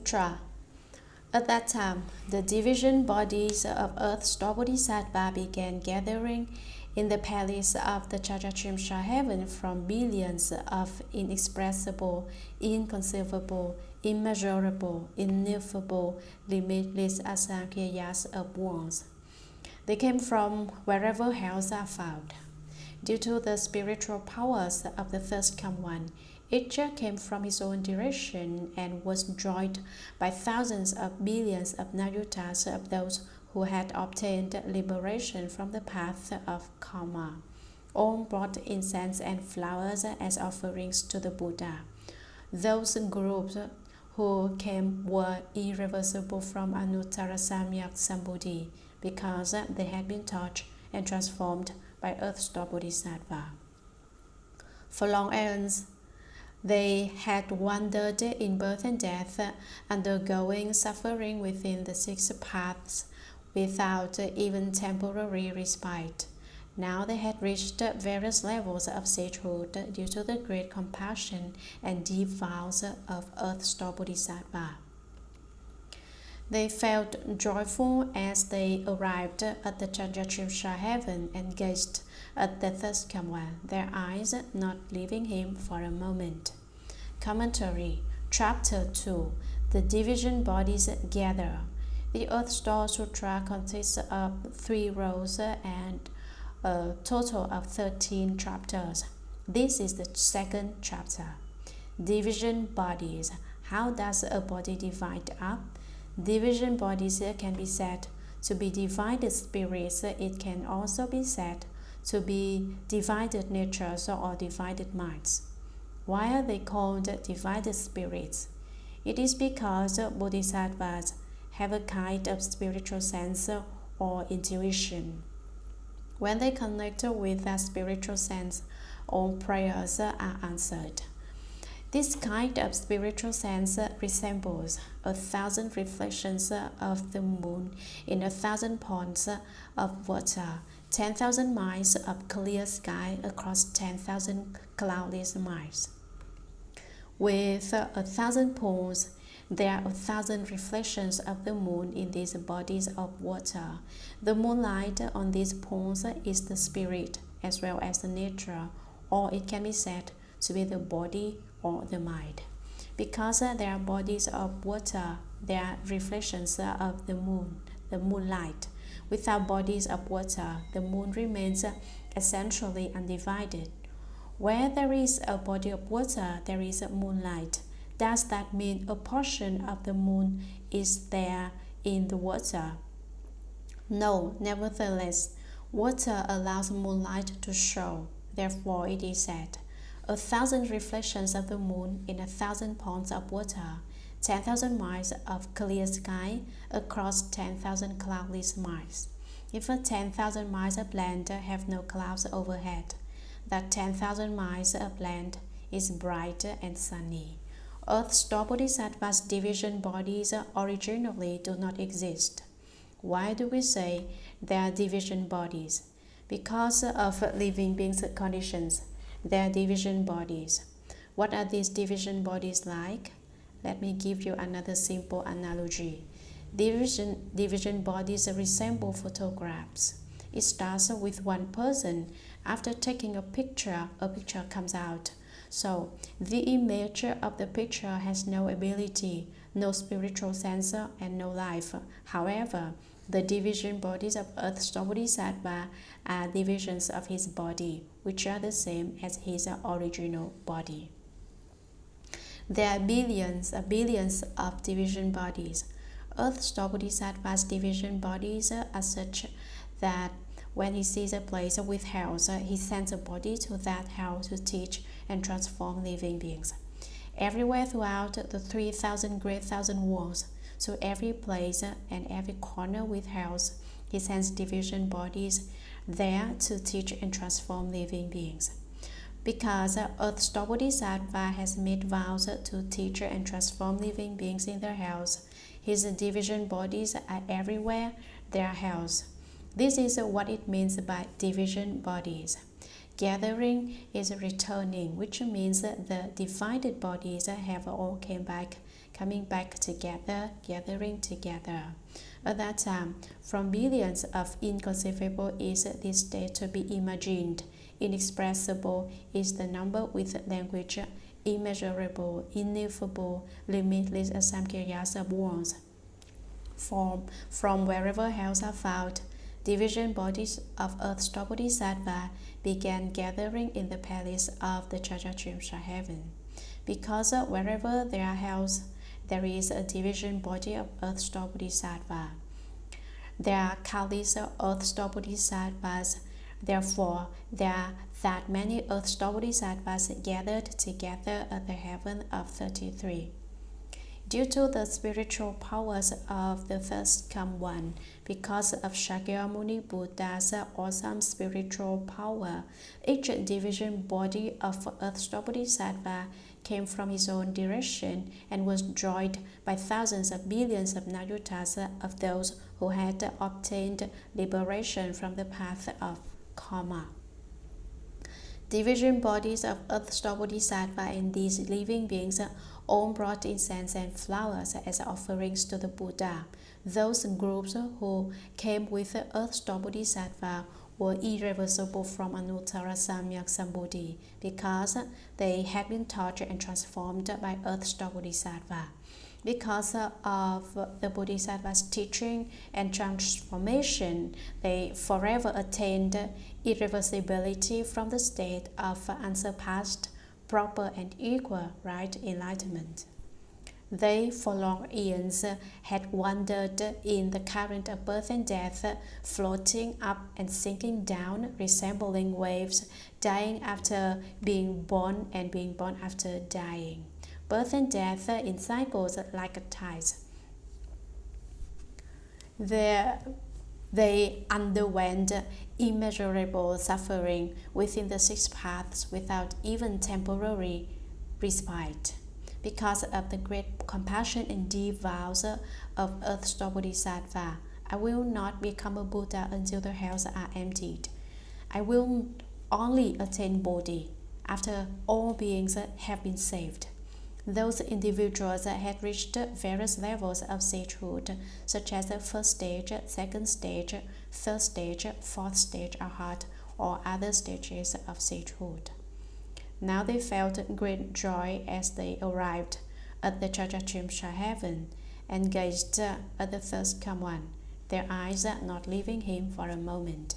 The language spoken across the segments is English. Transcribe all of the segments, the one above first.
Sutra. At that time, the division bodies of Earth's Bodhisattva began gathering in the palace of the Trayastrimsha Heaven from billions of inexpressible, inconceivable, immeasurable, ineffable, limitless asankhya's of worlds. They came from wherever hells are found. Due to the spiritual powers of the First Come One, each came from his own direction and was joined by thousands of billions of nayutas of those who had obtained liberation from the path of karma. All brought incense and flowers as offerings to the Buddha. Those groups who came were irreversible from Anuttara Samyak Sambuddhi because they had been touched and transformed by Earth's Bodhisattva. For long aeons, they had wandered in birth and death, undergoing suffering within the six paths without even temporary respite. Now they had reached various levels of sagehood due to the great compassion and deep vows of Earth's Bodhisattva. They felt joyful as they arrived at the Trayastrimsha Heaven and gazed at the First Come One, their eyes not leaving him for a moment. Commentary. Chapter 2. The Division Bodies Gather. The Earth-Star Sutra consists of 3 rows and a total of 13 chapters. This is the second chapter. Division Bodies. How does a body divide up? Division bodies can be said to be divided spirits. It can also be said to be divided natures or divided minds. Why are they called divided spirits? It is because Bodhisattvas have a kind of spiritual sense or intuition. When they connect with that spiritual sense, all prayers are answered. This kind of spiritual sense resembles 1,000 reflections of the moon in 1,000 ponds of water, 10,000 miles of clear sky across 10,000 cloudless miles. With 1,000 pools, there are 1,000 reflections of the moon in these bodies of water. The moonlight on these pools is the spirit as well as the nature, or it can be said to be the body or the mind. Because there are bodies of water, there are reflections of the moonlight. Without bodies of water, the moon remains essentially undivided. Where there is a body of water, there is moonlight. Does that mean a portion of the moon is there in the water? No, nevertheless, water allows moonlight to show. Therefore, it is said, 1,000 reflections of the moon in 1,000 ponds of water, 10,000 miles of clear sky across 10,000 cloudless miles. If 10,000 miles of land have no clouds overhead, that 10,000 miles of land is bright and sunny. Earth's Bodhisattva's division bodies originally do not exist. Why do we say they are division bodies? Because of living beings' conditions, they are division bodies. What are these division bodies like? Let me give you another simple analogy. Division bodies resemble photographs. It starts with one person. After taking a picture comes out. So, the image of the picture has no ability, no spiritual sensor, and no life. However, the division bodies of Earth's Bodhisattva are divisions of his body, which are the same as his original body. There are billions of division bodies. Earth's Bodhisattva's division bodies are such that when he sees a place with hells, he sends a body to that hell to teach and transform living beings. Everywhere throughout the 3,000 great thousand worlds, to every place and every corner with hells, he sends division bodies there to teach and transform living beings. Because Earth's Bodhisattva has made vows to teach and transform living beings in their hells, his division bodies are everywhere there are hells. This is what it means by division bodies. Gathering is returning, which means the divided bodies have all come coming back together, gathering together. At that time, from billions of inconceivable is this state to be imagined. Inexpressible is the number with language, immeasurable, ineffable, limitless samkhya's of worlds. From wherever hells are found, division bodies of earth's Bodhisattva began gathering in the palace of the Trayastrimsha Heaven. Because wherever there are hells, there is a division body of earth's Bodhisattva. There are countless earth's Bodhisattvas. Therefore, there are that many earth's Bodhisattvas gathered together at the heaven of 33. Due to the spiritual powers of the first come one, because of Shakyamuni Buddha's awesome spiritual power, each division body of earth's Bodhisattva came from his own direction and was joined by thousands of billions of Nayutas of those who had obtained liberation from the path of karma. Division bodies of earth's Bodhisattva and these living beings all brought incense and flowers as offerings to the Buddha. Those groups who came with the earth's Bodhisattva were irreversible from Anuttara Samyak Sambuddhi because they had been taught and transformed by earth's Bodhisattva. Because of the Bodhisattva's teaching and transformation, they forever attained irreversibility from the state of unsurpassed, proper and equal right enlightenment. They, for long eons, had wandered in the current of birth and death, floating up and sinking down, resembling waves, dying after being born and being born after dying. Birth and death in cycles like tides. They underwent immeasurable suffering within the six paths without even temporary respite. Because of the great compassion and deep vows of earth's Bodhisattva, I will not become a Buddha until the hells are emptied. I will only attain Bodhi after all beings have been saved. Those individuals had reached various levels of sagehood, such as the first stage, second stage, third stage, fourth stage, arhat, or other stages of sagehood. Now they felt great joy as they arrived at the Trayastrimsha Heaven and gazed at the first come one, their eyes not leaving him for a moment.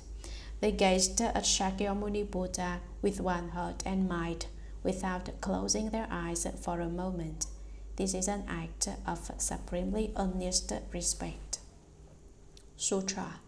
They gazed at Shakyamuni Buddha with one heart and mind, without closing their eyes for a moment. This is an act of supremely earnest respect. Sutra.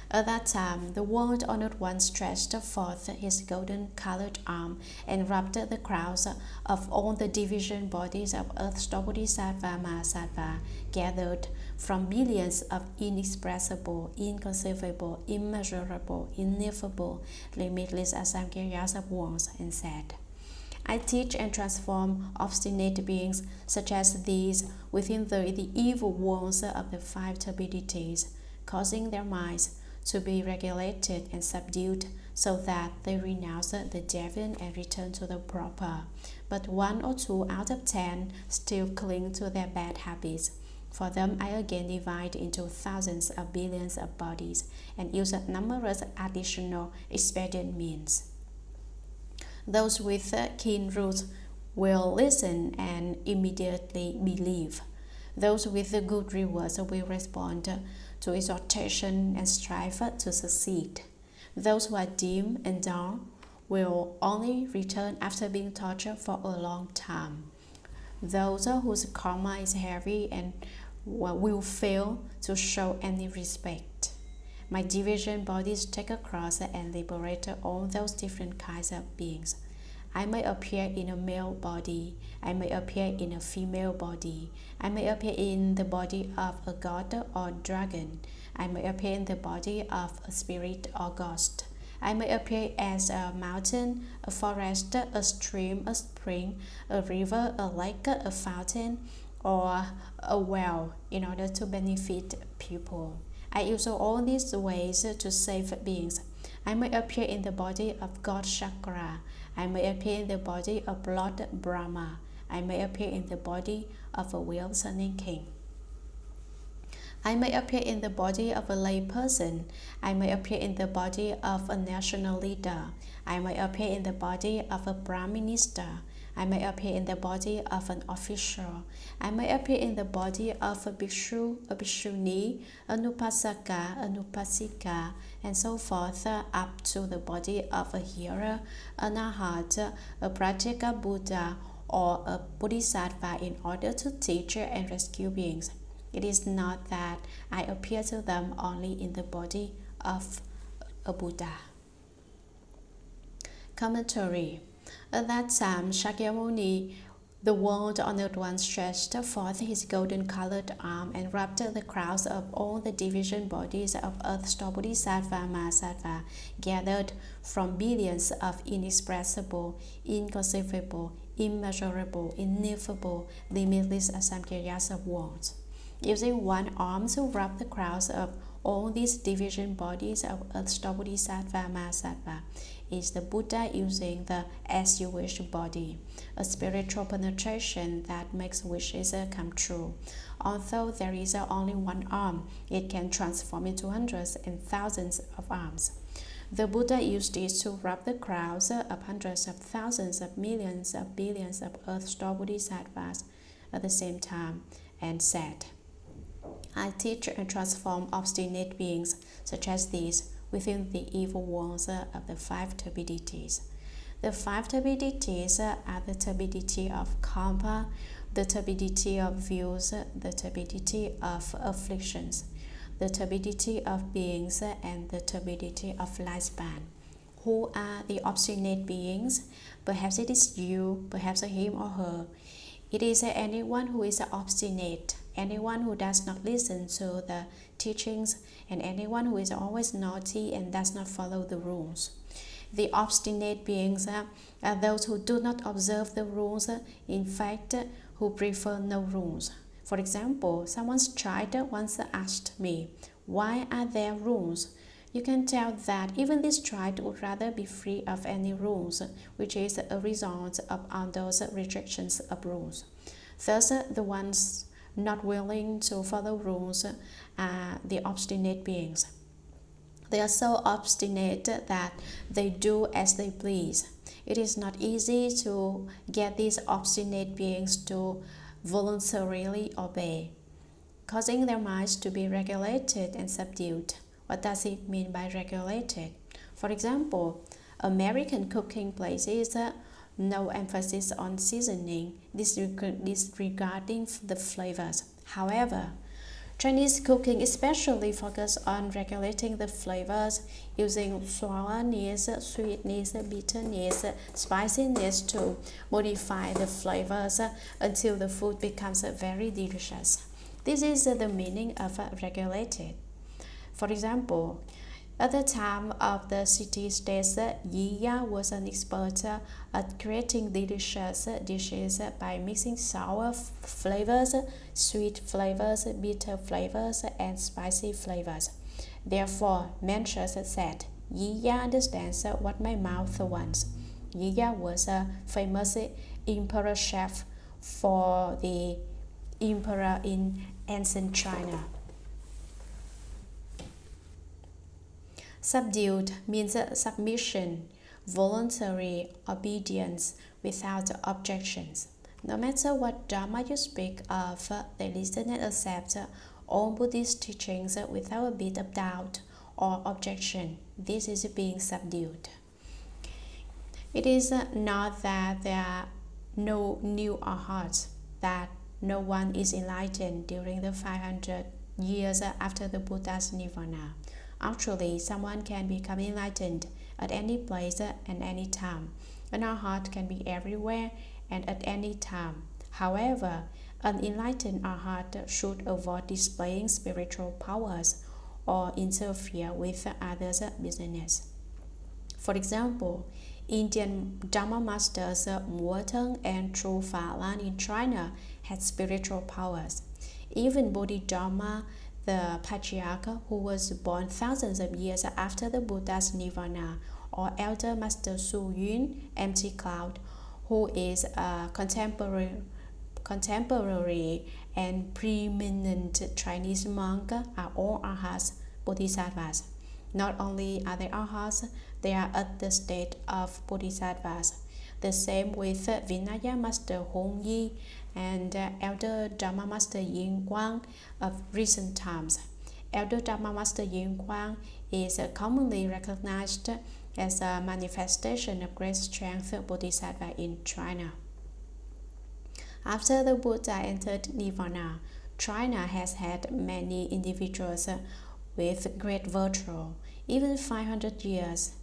At that time, the world-honored one stretched forth his golden-colored arm and rubbed the crowds of all the division bodies of earth's Bodhisattva Mahasattva gathered from billions of inexpressible, inconceivable, immeasurable, ineffable, limitless samkhya's of worlds and said, I teach and transform obstinate beings such as these within the evil worlds of the five turbidities, causing their minds to be regulated and subdued so that they renounce the deviant and return to the proper. But 1 or 2 out of 10 still cling to their bad habits. For them I again divide into thousands of billions of bodies and use numerous additional expedient means. Those with keen roots will listen and immediately believe. Those with the good rewards will respond to exhortation and strive to succeed. Those who are dim and dull will only return after being tortured for a long time. Those whose karma is heavy and will fail to show any respect. My division bodies take across and liberate all those different kinds of beings. I may appear in a male body, I may appear in a female body, I may appear in the body of a god or dragon, I may appear in the body of a spirit or ghost. I may appear as a mountain, a forest, a stream, a spring, a river, a lake, a fountain, or a well in order to benefit people. I use all these ways to save beings. I may appear in the body of God Shakra. I may appear in the body of Lord Brahma. I may appear in the body of a well-discerning king. I may appear in the body of a lay person. I may appear in the body of a national leader. I may appear in the body of a prime minister. I may appear in the body of an official. I may appear in the body of a bhikshu, a bhikshuni, an upasaka, an upasika, and so forth, up to the body of a hero, an arhat, a prajika Buddha, or a Bodhisattva in order to teach and rescue beings. It is not that I appear to them only in the body of a Buddha. Commentary. At that time, Shakyamuni, the world honored one, stretched forth his golden-colored arm and rubbed the crowds of all the division bodies of earth, store Bodhisattva, Mahasattva, gathered from billions of inexpressible, inconceivable, immeasurable, ineffable, limitless samkhyaras of worlds. Using one arm to rub the crowds of all these division bodies of earth, store Bodhisattva, Mahasattva, is the Buddha using the as you wish body, a spiritual penetration that makes wishes come true. Although there is only one arm, it can transform into hundreds and thousands of arms. The Buddha used it to rub the crowds of hundreds of thousands of millions of billions of earth store Bodhisattvas at the same time and said, I teach and transform obstinate beings such as these within the evil walls of the five turbidities. The five turbidities are the turbidity of karma, the turbidity of views, the turbidity of afflictions, the turbidity of beings, and the turbidity of lifespan. Who are the obstinate beings? Perhaps it is you, perhaps him or her. It is anyone who is obstinate, anyone who does not listen to the teachings, and anyone who is always naughty and does not follow the rules. The obstinate beings are those who do not observe the rules, in fact, who prefer no rules. For example, someone's child once asked me, why are there rules? You can tell that even this child would rather be free of any rules, which is a result of all those rejections of rules. Thus, the ones not willing to follow rules are the obstinate beings. They are so obstinate that they do as they please. It is not easy to get these obstinate beings to voluntarily obey, causing their minds to be regulated and subdued. What does it mean by regulated? For example, American cooking places no emphasis on seasoning, disregarding the flavors. However, Chinese cooking especially focuses on regulating the flavors, using sourness, sweetness, bitterness, spiciness to modify the flavors until the food becomes very delicious. This is the meaning of regulated. For example, at the time of the city-states, Yiya was an expert at creating delicious dishes by mixing sour flavors, sweet flavors, bitter flavors, and spicy flavors. Therefore, Mencius said, Yiya understands what my mouth wants. Yiya was a famous emperor chef for the emperor in ancient China. Subdued means submission, voluntary obedience without objections. No matter what Dharma you speak of, they listen and accept all Buddhist teachings without a bit of doubt or objection. This is being subdued. It is not that there are no new arhats, that no one is enlightened during the 500 years after the Buddha's nirvana. Actually, someone can become enlightened at any place and any time, and our heart can be everywhere and at any time. However, an enlightened heart should avoid displaying spiritual powers or interfere with others' business. For example, Indian Dharma masters Muateng and True Fa Lan in China had spiritual powers. Even Bodhidharma, the patriarch who was born thousands of years after the Buddha's nirvana, or Elder Master Su Yun, Empty Cloud, who is a contemporary and preeminent Chinese monk, are all arhats, bodhisattvas. Not only are they arhats, they are at the state of bodhisattvas. The same with Vinaya Master Hong Yi and Elder Dharma Master Yin Guang of recent times. Elder Dharma Master Yin Guang is commonly recognized as a manifestation of great strength bodhisattva in China. After the Buddha entered Nirvana, China has had many individuals with great virtue. Even 500 years,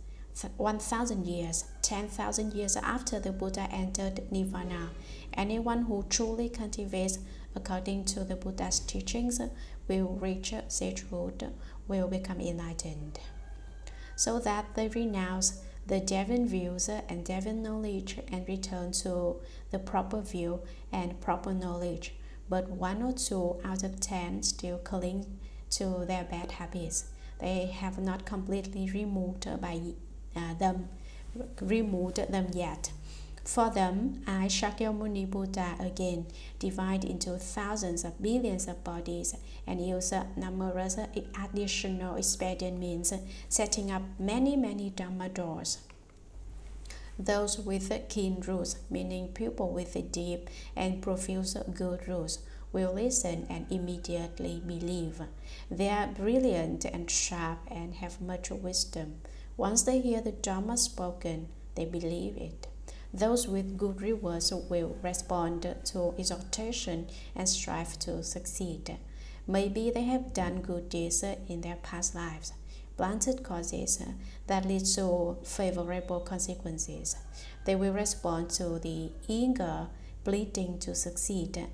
1,000 years, 10,000 years after the Buddha entered Nirvana, anyone who truly cultivates according to the Buddha's teachings will reach sagehood, will become enlightened. So that they renounce the divine views and divine knowledge and return to the proper view and proper knowledge, but 1 or 2 out of 10 still cling to their bad habits. They have not completely removed them yet. For them, I, Shakyamuni Buddha, again divide into thousands of billions of bodies and use numerous additional expedient means, setting up many Dharma doors. Those with keen roots, meaning people with deep and profuse good roots, will listen and immediately believe. They are brilliant and sharp and have much wisdom. Once they hear the Dharma spoken, they believe it. Those with good rewards will respond to exhortation and strive to succeed. Maybe they have done good deeds in their past lives, planted causes that lead to favorable consequences. They will respond to the eager pleading to succeed.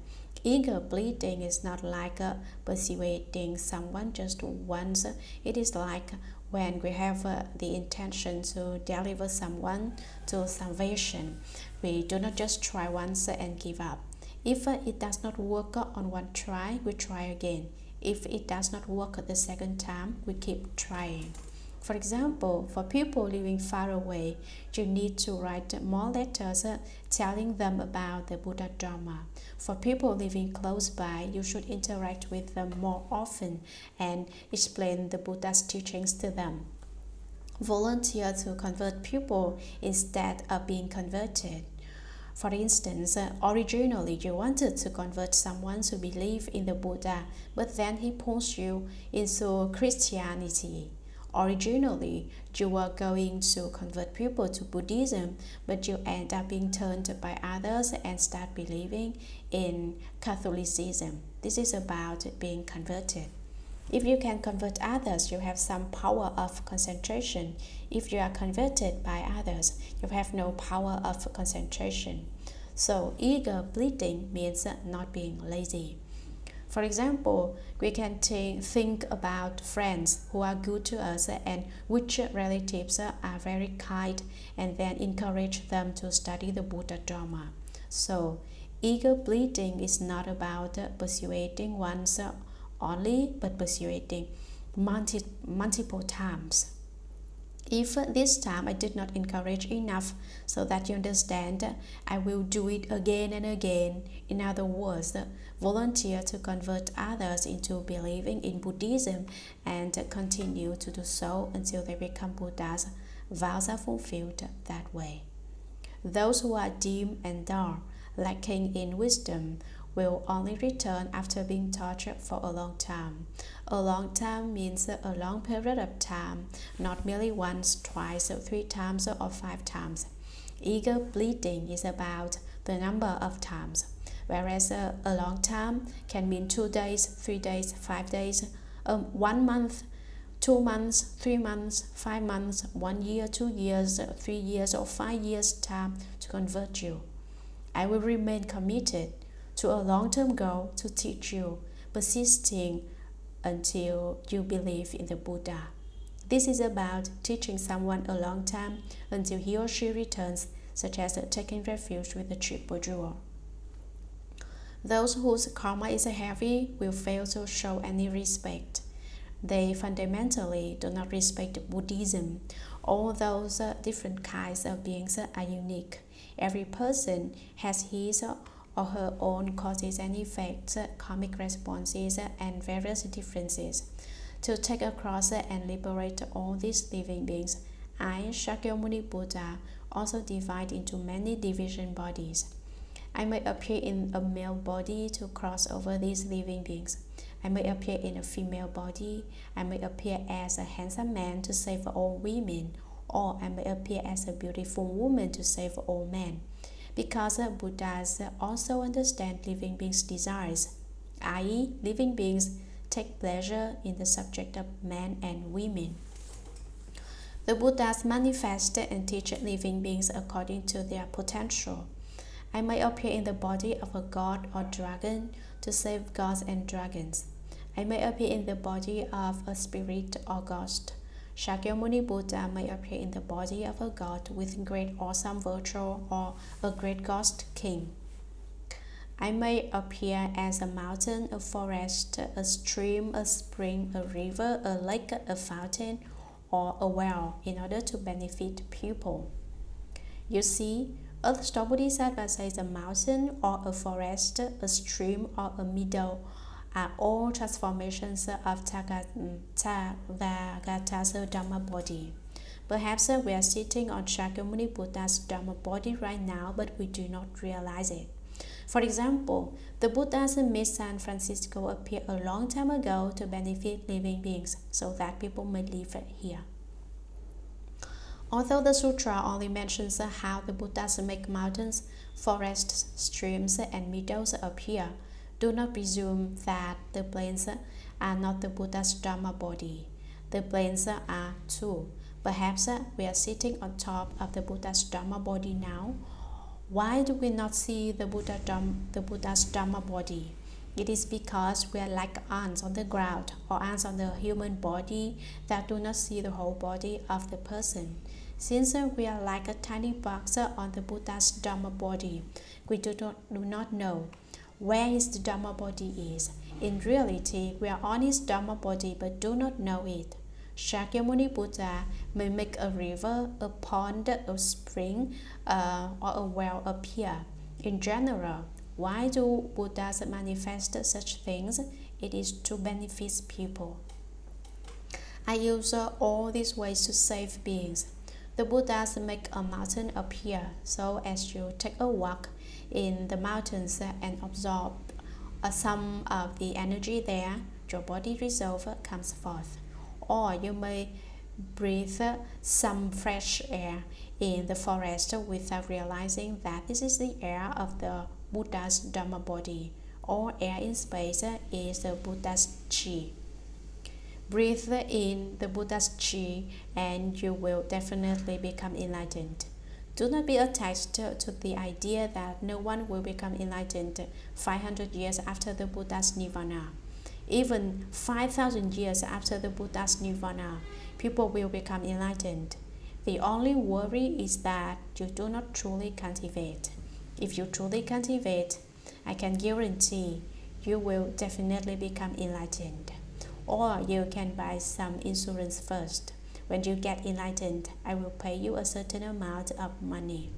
Eager pleading is not like persuading someone just once. It is like when we have the intention to deliver someone to salvation. We do not just try once and give up. If it does not work on one try, we try again. If it does not work the second time, we keep trying. For example, for people living far away, you need to write more letters telling them about the Buddha Dharma. For people living close by, you should interact with them more often and explain the Buddha's teachings to them. Volunteer to convert people instead of being converted. For instance, originally you wanted to convert someone to believe in the Buddha, but then he pulls you into Christianity. Originally, you were going to convert people to Buddhism, but you end up being turned by others and start believing in Catholicism. This is about being converted. If you can convert others, you have some power of concentration. If you are converted by others, you have no power of concentration. So, eager pleading means not being lazy. For example, we can think about friends who are good to us and which relatives are very kind, and then encourage them to study the Buddha Dharma. So, eager pleading is not about persuading once only, but persuading multiple times. If this time I did not encourage enough so that you understand, I will do it again and again. In other words, volunteer to convert others into believing in Buddhism and continue to do so until they become Buddhas. Vows are fulfilled that way. Those who are dim and dull, lacking in wisdom, will only return after being tortured for a long time. A long time means a long period of time, not merely once, twice, 3 times, or 5 times. Eager pleading is about the number of times, whereas a long time can mean 2 days, 3 days, 5 days, 1 month, 2 months, 3 months, 5 months, 1 year, 2 years, 3 years, or 5 years time to convert you. I will remain committed to a long-term goal to teach you, persisting until you believe in the Buddha. This is about teaching someone a long time until he or she returns, such as taking refuge with the triple jewel. Those whose karma is heavy will fail to show any respect. They fundamentally do not respect Buddhism. All those different kinds of beings are unique. Every person has his or her own causes and effects, karmic responses, and various differences. To take across and liberate all these living beings, I, Shakyamuni Buddha, also divide into many division bodies. I may appear in a male body to cross over these living beings. I may appear in a female body. I may appear as a handsome man to save all women, or I may appear as a beautiful woman to save all men. Because Buddhas also understand living beings' desires, i.e., living beings take pleasure in the subject of men and women. The Buddhas manifest and teach living beings according to their potential. I may appear in the body of a god or dragon to save gods and dragons. I may appear in the body of a spirit or ghost. Shakyamuni Buddha may appear in the body of a god with great awesome virtue or a great ghost king. I may appear as a mountain, a forest, a stream, a spring, a river, a lake, a fountain, or a well in order to benefit people. You see, Earth Bodhisattva says a mountain or a forest, a stream or a meadow are all transformations of Tathagata's Dharma body. Perhaps we are sitting on Shakyamuni Buddha's Dharma body right now, but we do not realize it. For example, the Buddhas in San Francisco appeared a long time ago to benefit living beings so that people may live here. Although the sutra only mentions how the Buddhas make mountains, forests, streams, and meadows appear, do not presume that the plains are not the Buddha's Dharma body. The plains are too. Perhaps we are sitting on top of the Buddha's Dharma body now. Why do we not see the Buddha's Dharma body? It is because we are like ants on the ground or ants on the human body that do not see the whole body of the person. Since we are like a tiny box on the Buddha's Dharma body, we do not know where his Dharma body is. In reality, we are on his Dharma body but do not know it. Shakyamuni Buddha may make a river, a pond, a spring, or a well appear. In general, why do Buddhas manifest such things? It is to benefit people. I use all these ways to save beings. The Buddhas make a mountain appear so as you take a walk in the mountains and absorb some of the energy there, your body resolve comes forth. Or you may breathe some fresh air in the forest without realizing that this is the air of the Buddha's Dharma body. All air in space is the Buddha's Chi. Breathe in the Buddha's Chi and you will definitely become enlightened. Do not be attached to the idea that no one will become enlightened 500 years after the Buddha's Nirvana. Even 5,000 years after the Buddha's Nirvana, people will become enlightened. The only worry is that you do not truly cultivate. If you truly cultivate, I can guarantee you will definitely become enlightened. Or you can buy some insurance first. When you get enlightened, I will pay you a certain amount of money.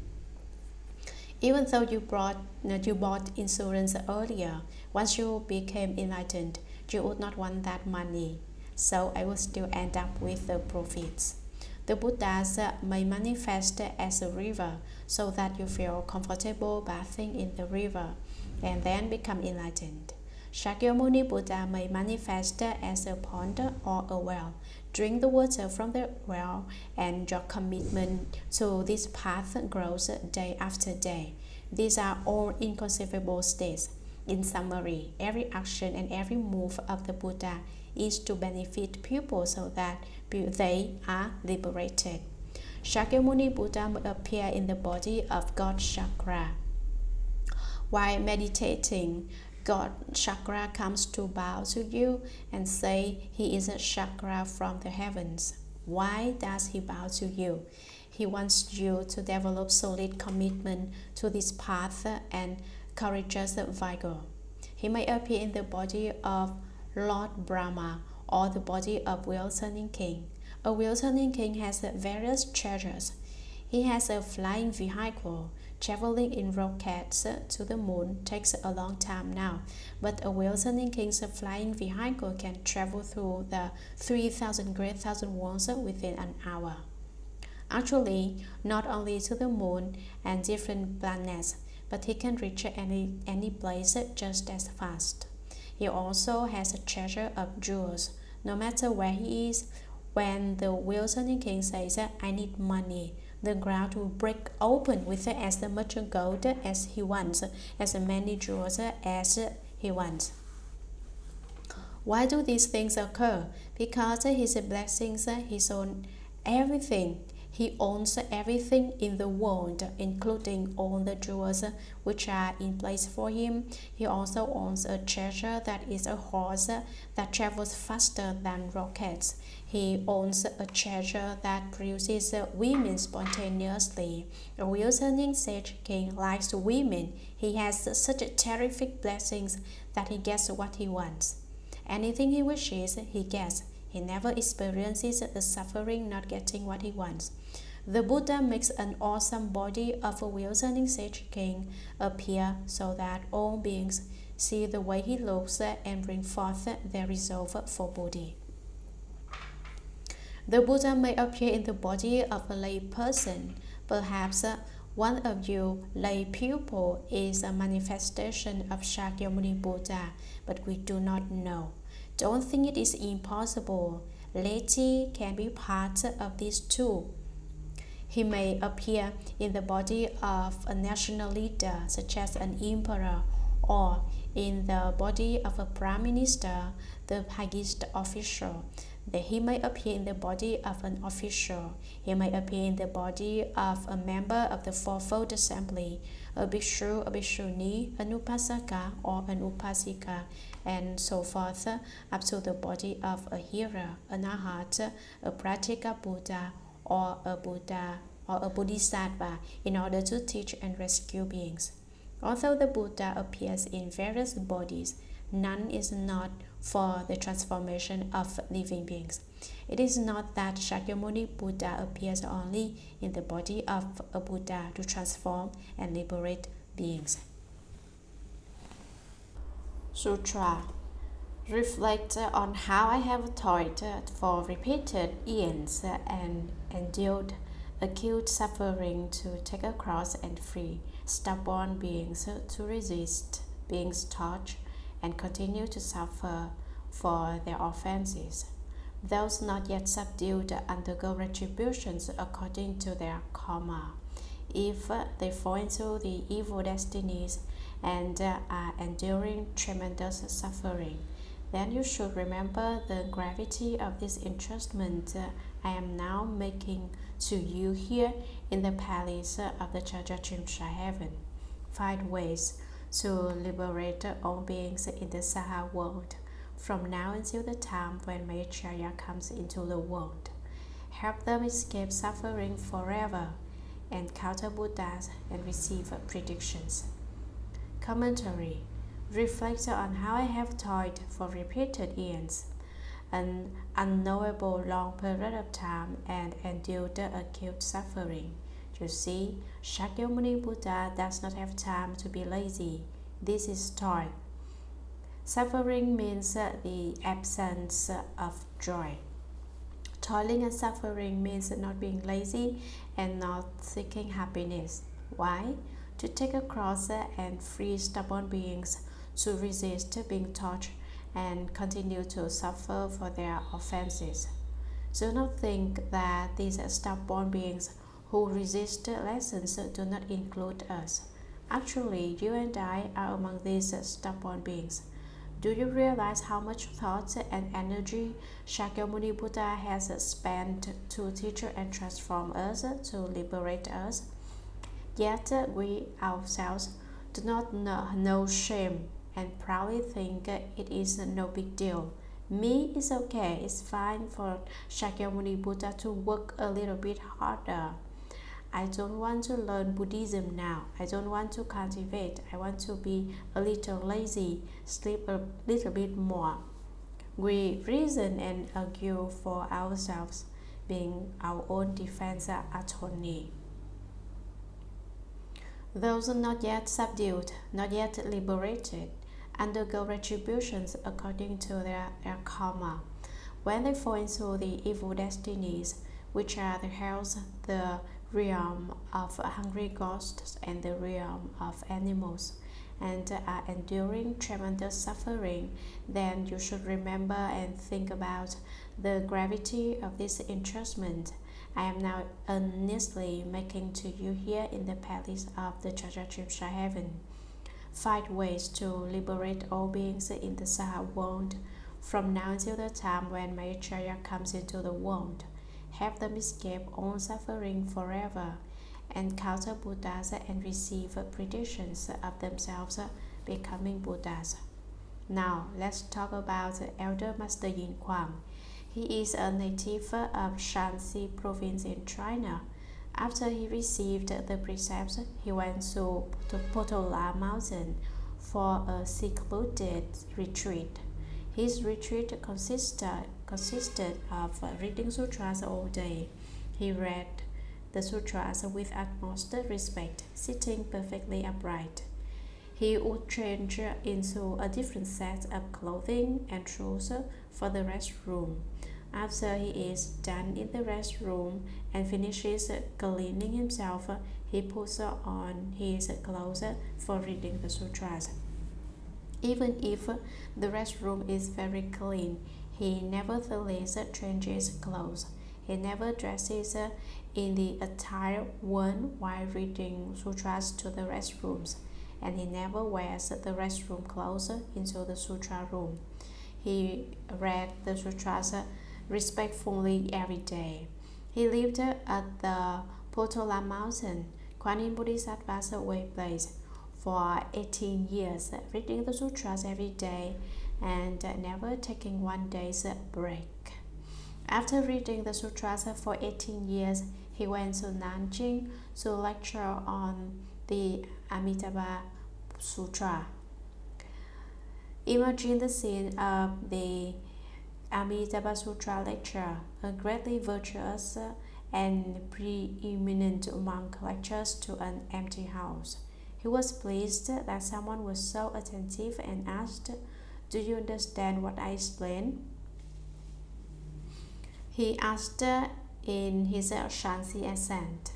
Even though you bought insurance earlier, once you became enlightened, you would not want that money. So I will still end up with the profits. The Buddhas may manifest as a river so that you feel comfortable bathing in the river and then become enlightened. Shakyamuni Buddha may manifest as a pond or a well. Drink the water from the well and your commitment to this path grows day after day. These are all inconceivable states. In summary, every action and every move of the Buddha is to benefit people so that they are liberated. Shakyamuni Buddha may appear in the body of God Shakra. While meditating, God Shakra comes to bow to you and say he is a Shakra from the heavens. Why does he bow to you? He wants you to develop solid commitment to this path and courageous vigor. He may appear in the body of Lord Brahma or the body of wheel-turning king. A wheel-turning king has various treasures. He has a flying vehicle Traveling in rockets to the moon takes a long time now, but a well-turning king's flying vehicle can travel through the 3,000 great thousand worlds within an hour. Actually, not only to the moon and different planets, but he can reach any place just as fast. He also has a treasure of jewels. No matter where he is, when the well-turning king says, "I need money," the ground will break open with as much gold as he wants, as many jewels as he wants. Why do these things occur? Because his blessings, his own everything. He owns everything in the world, including all the jewels which are in place for him. He also owns a treasure that is a horse that travels faster than rockets. He owns a treasure that produces women spontaneously. A well-turning sage king likes women. He has such terrific blessings that he gets what he wants. Anything he wishes, he gets. He never experiences the suffering not getting what he wants. The Buddha makes an awesome body of a well-turning sage king appear so that all beings see the way he looks and bring forth their resolve for Bodhi. The Buddha may appear in the body of a lay person. Perhaps one of you lay pupil is a manifestation of Shakyamuni Buddha, but we do not know. Don't think it is impossible. Laity can be part of these too. He may appear in the body of a national leader, such as an emperor, or in the body of a prime minister, the highest official. He may appear in the body of an official. He may appear in the body of a member of the Fourfold Assembly, a bhikshu, a bhikshuni, an upasaka, or an upasika, and so forth, up to the body of a hero, an arhat, a pratika Buddha, or a Buddha, or a Bodhisattva, in order to teach and rescue beings. Although the Buddha appears in various bodies, none is not for the transformation of living beings. It is not that Shakyamuni Buddha appears only in the body of a Buddha to transform and liberate beings. Sutra. Reflect on how I have toiled for repeated eons and endured acute suffering to take across and free stubborn beings to resist beings' touch and continue to suffer for their offenses. Those not yet subdued undergo retributions according to their karma. If they fall into the evil destinies and are enduring tremendous suffering, then you should remember the gravity of this entrustment I am now making to you here in the palace of the Trayastrimsha Heaven. 5 ways to liberate all beings in the Saha world, from now until the time when Maitreya comes into the world. Help them escape suffering forever, encounter Buddhas, and receive predictions. Commentary. Reflect on how I have toiled for repeated eons, an unknowable long period of time, and endured acute suffering. You see, Shakyamuni Buddha does not have time to be lazy. This is toil. Suffering means the absence of joy. Toiling and suffering means not being lazy and not seeking happiness. Why? To take a cross and free stubborn beings to resist being touched and continue to suffer for their offenses. Do not think that these stubborn beings who resist lessons do not include us. Actually, you and I are among these stubborn beings. Do you realize how much thought and energy Shakyamuni Buddha has spent to teach and transform us, to liberate us? Yet we ourselves do not know shame and proudly think it is no big deal. Me is okay, it's fine for Shakyamuni Buddha to work a little bit harder. I don't want to learn Buddhism now. I don't want to cultivate. I want to be a little lazy, sleep a little bit more. We reason and argue for ourselves, being our own defense attorney. Those not yet subdued, not yet liberated, undergo retributions according to their karma. When they fall into the evil destinies, which are the hells, the realm of hungry ghosts, and the realm of animals, and are enduring tremendous suffering, then you should remember and think about the gravity of this entrustment I am now earnestly making to you here in the Palace of the Trayastrimsha Heaven. 5 ways to liberate all beings in the Saha world, from now until the time when Mayacharya comes into the world. Help them escape all suffering forever, encounter Buddhas and receive predictions of themselves becoming Buddhas. Now, let's talk about Elder Master Yin Kuang. He is a native of Shanxi province in China. After he received the precepts, he went to Potala Mountain for a secluded retreat. His retreat consisted of reading sutras all day. He read the sutras with utmost respect, sitting perfectly upright. He would change into a different set of clothing and shoes for the restroom. After he is done in the restroom and finishes cleaning himself, he puts on his clothes for reading the sutras. Even if the restroom is very clean, he nevertheless changes clothes. He never dresses in the attire worn while reading sutras to the restrooms, and he never wears the restroom clothes into the sutra room. He read the sutras respectfully every day. He lived at the Potala Mountain, Kuan Bodhisattva's way place, for 18 years, reading the sutras every day and never taking one day's break. After reading the sutras for 18 years, he went to Nanjing to lecture on the Amitabha Sutra. Imagine the scene of the Amitabha Sutra lecture. A greatly virtuous and preeminent monk lectures to an empty house. He was pleased that someone was so attentive and asked, "Do you understand what I explain?" He asked in his Shanxi accent.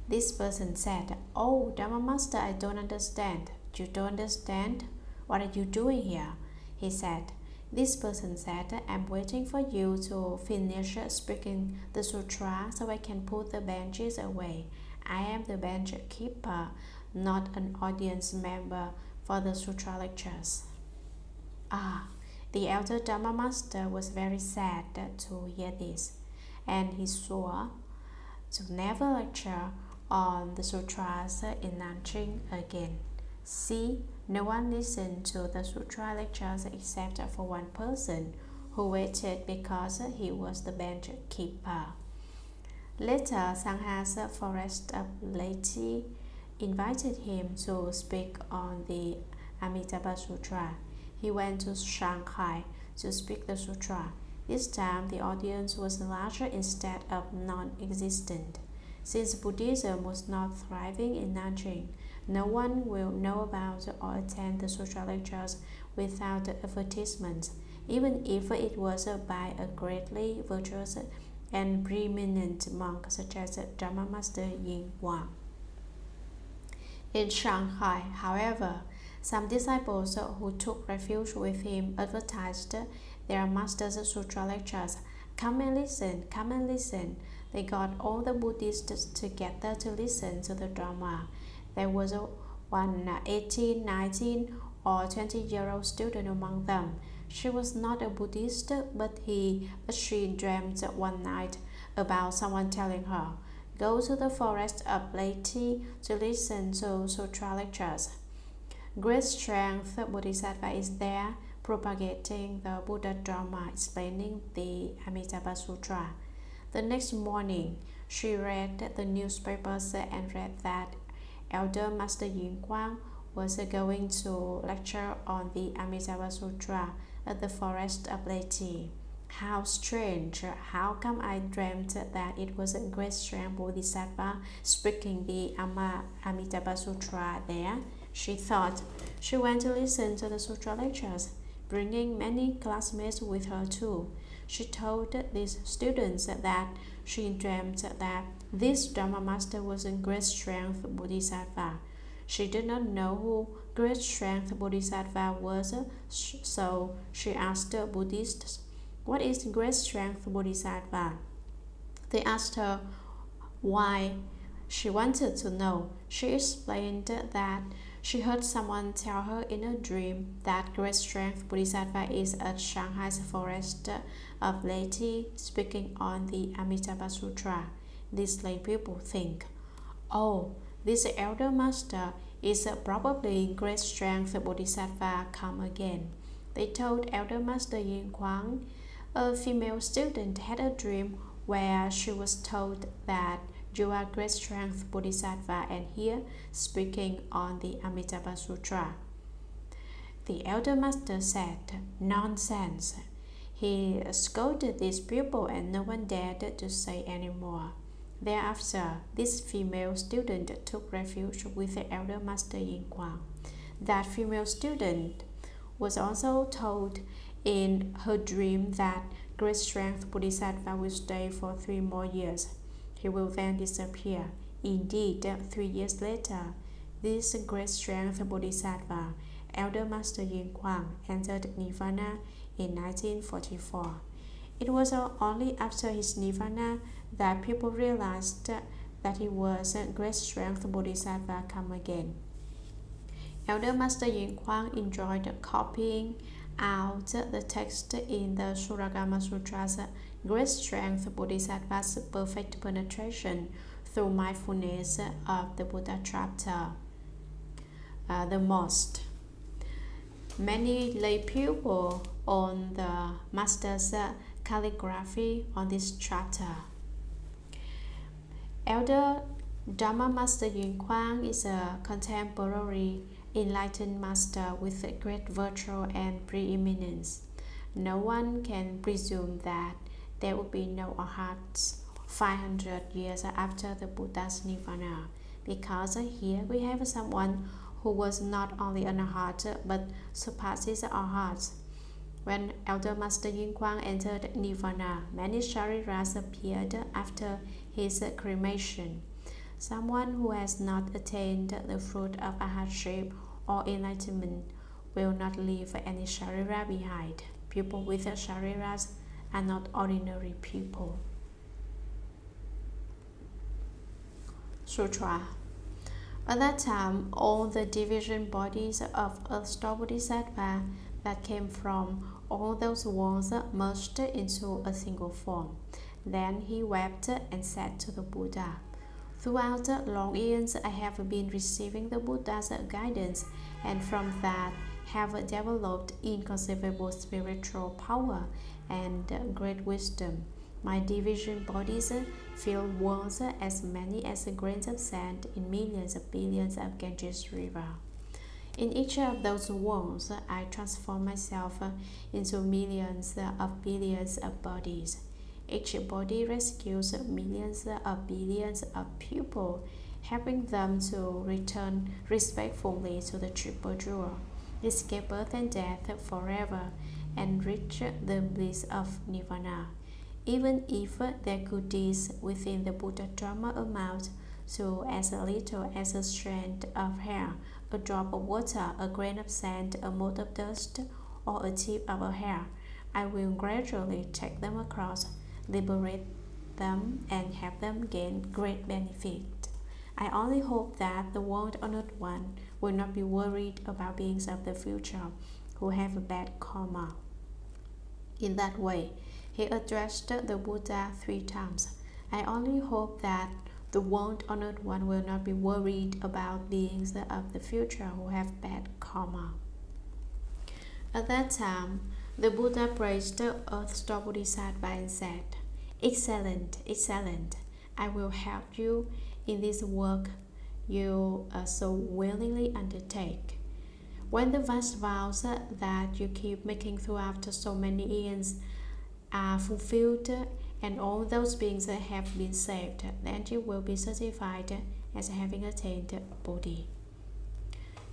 This person said, "Oh, Dharma Master, I don't understand." "You don't understand? What are you doing here?" he said. This person said, "I'm waiting for you to finish speaking the sutra so I can put the benches away. I am the bench keeper, not an audience member for the sutra lectures." The elder Dharma Master was very sad to hear this, and he swore to never lecture on the sutras in Nanjing again. See, no one listened to the sutra lectures except for one person who waited because he was the bench keeper. Later, Sangha's forest of laity invited him to speak on the Amitabha Sutra. He went to Shanghai to speak the sutra. This time, the audience was larger instead of non-existent. Since Buddhism was not thriving in Nanjing, no one will know about or attend the sutra lectures without advertisement, even if it was by a greatly virtuous and preeminent monk such as Dharma Master Yin Kuang. In Shanghai, however, some disciples who took refuge with him advertised their master's sutra lectures. "Come and listen, come and listen." They got all the Buddhists together to listen to the Dharma. There was one 18, 19, or 20-year-old student among them. She was not a Buddhist, but she dreamed one night about someone telling her, "Go to the forest of laity to listen to sutra lectures." Great strength Bodhisattva is there, propagating the Buddha Dharma, explaining the Amitabha Sutra. The next morning, she read the newspapers and read that Elder Master Yin Kuang was going to lecture on the Amitabha Sutra at the forest of laity. How strange! How come I dreamt that it was a great strength Bodhisattva speaking the Amitabha Sutra there? She thought. She went to listen to the Sutra lectures, bringing many classmates with her too. She told these students that she dreamt that this Dharma master was a great strength Bodhisattva. She did not know who great strength Bodhisattva was, so she asked the Buddhists, "What is great strength Bodhisattva?" They asked her why she wanted to know. She explained that she heard someone tell her in a dream that great strength Bodhisattva is at Shanghai's forest of Leti speaking on the Amitabha Sutra. These lay people think, "Oh, this elder master is probably great strength Bodhisattva come again." They told Elder Master Yin Kuang a female student had a dream where she was told that you are great strength Bodhisattva and here speaking on the Amitabha Sutra. The elder master said, "Nonsense." He scolded these people and no one dared to say any more. Thereafter, this female student took refuge with the elder master Yin Kuang. That female student was also told in her dream that great strength Bodhisattva will stay for 3 more years. He will then disappear. Indeed, 3 years later, this great strength Bodhisattva, Elder Master Yin Kuang, entered Nirvana in 1944. It was only after his Nirvana that people realized that he was a great strength Bodhisattva come again. Elder Master Yin Kuang enjoyed copying out the text in the Shuragama Sutra's great strength Bodhisattva's perfect penetration through mindfulness of the Buddha chapter the most. Many lay people on the master's calligraphy on this chapter. Elder Dharma Master Yin Kuang is a contemporary enlightened master with great virtue and preeminence. No one can presume that there will be no arhats 500 years after the Buddha's Nirvana, because here we have someone who was not only an arhat but surpasses arhats. When Elder Master Yin Kuang entered Nirvana, many shariras appeared after his cremation. Someone who has not attained the fruit of arhatship or enlightenment will not leave any sharira behind. People with shariras are not ordinary people. Sutra. At that time, all the division bodies of Earth-star Bodhisattva that came from all those worlds merged into a single form. Then he wept and said to the Buddha, "Throughout long years I have been receiving the Buddha's guidance, and from that have developed inconceivable spiritual power and great wisdom. My division bodies fill worlds as many as grains of sand in millions of billions of Ganges River. In each of those worlds, I transform myself into millions of billions of bodies. Each body rescues millions of billions of people, helping them to return respectfully to the Triple Jewel, escape birth and death forever, and reach the bliss of Nirvana. Even if their good deeds within the Buddha Dharma amount to as little as a strand of hair, a drop of water, a grain of sand, a mote of dust, or a tip of a hair, I will gradually take them across, liberate them, and have them gain great benefit. I only hope that the world-honored one will not be worried about beings of the future who have a bad karma." In that way, he addressed the Buddha 3 times. I only hope that the world-honored one will not be worried about beings of the future who have bad karma. At that time, the Buddha praised the Earth-star Bodhisattva and said, "Excellent, excellent. I will help you in this work you so willingly undertake. When the vast vows that you keep making throughout so many eons are fulfilled and all those beings have been saved, then you will be certified as having attained Bodhi.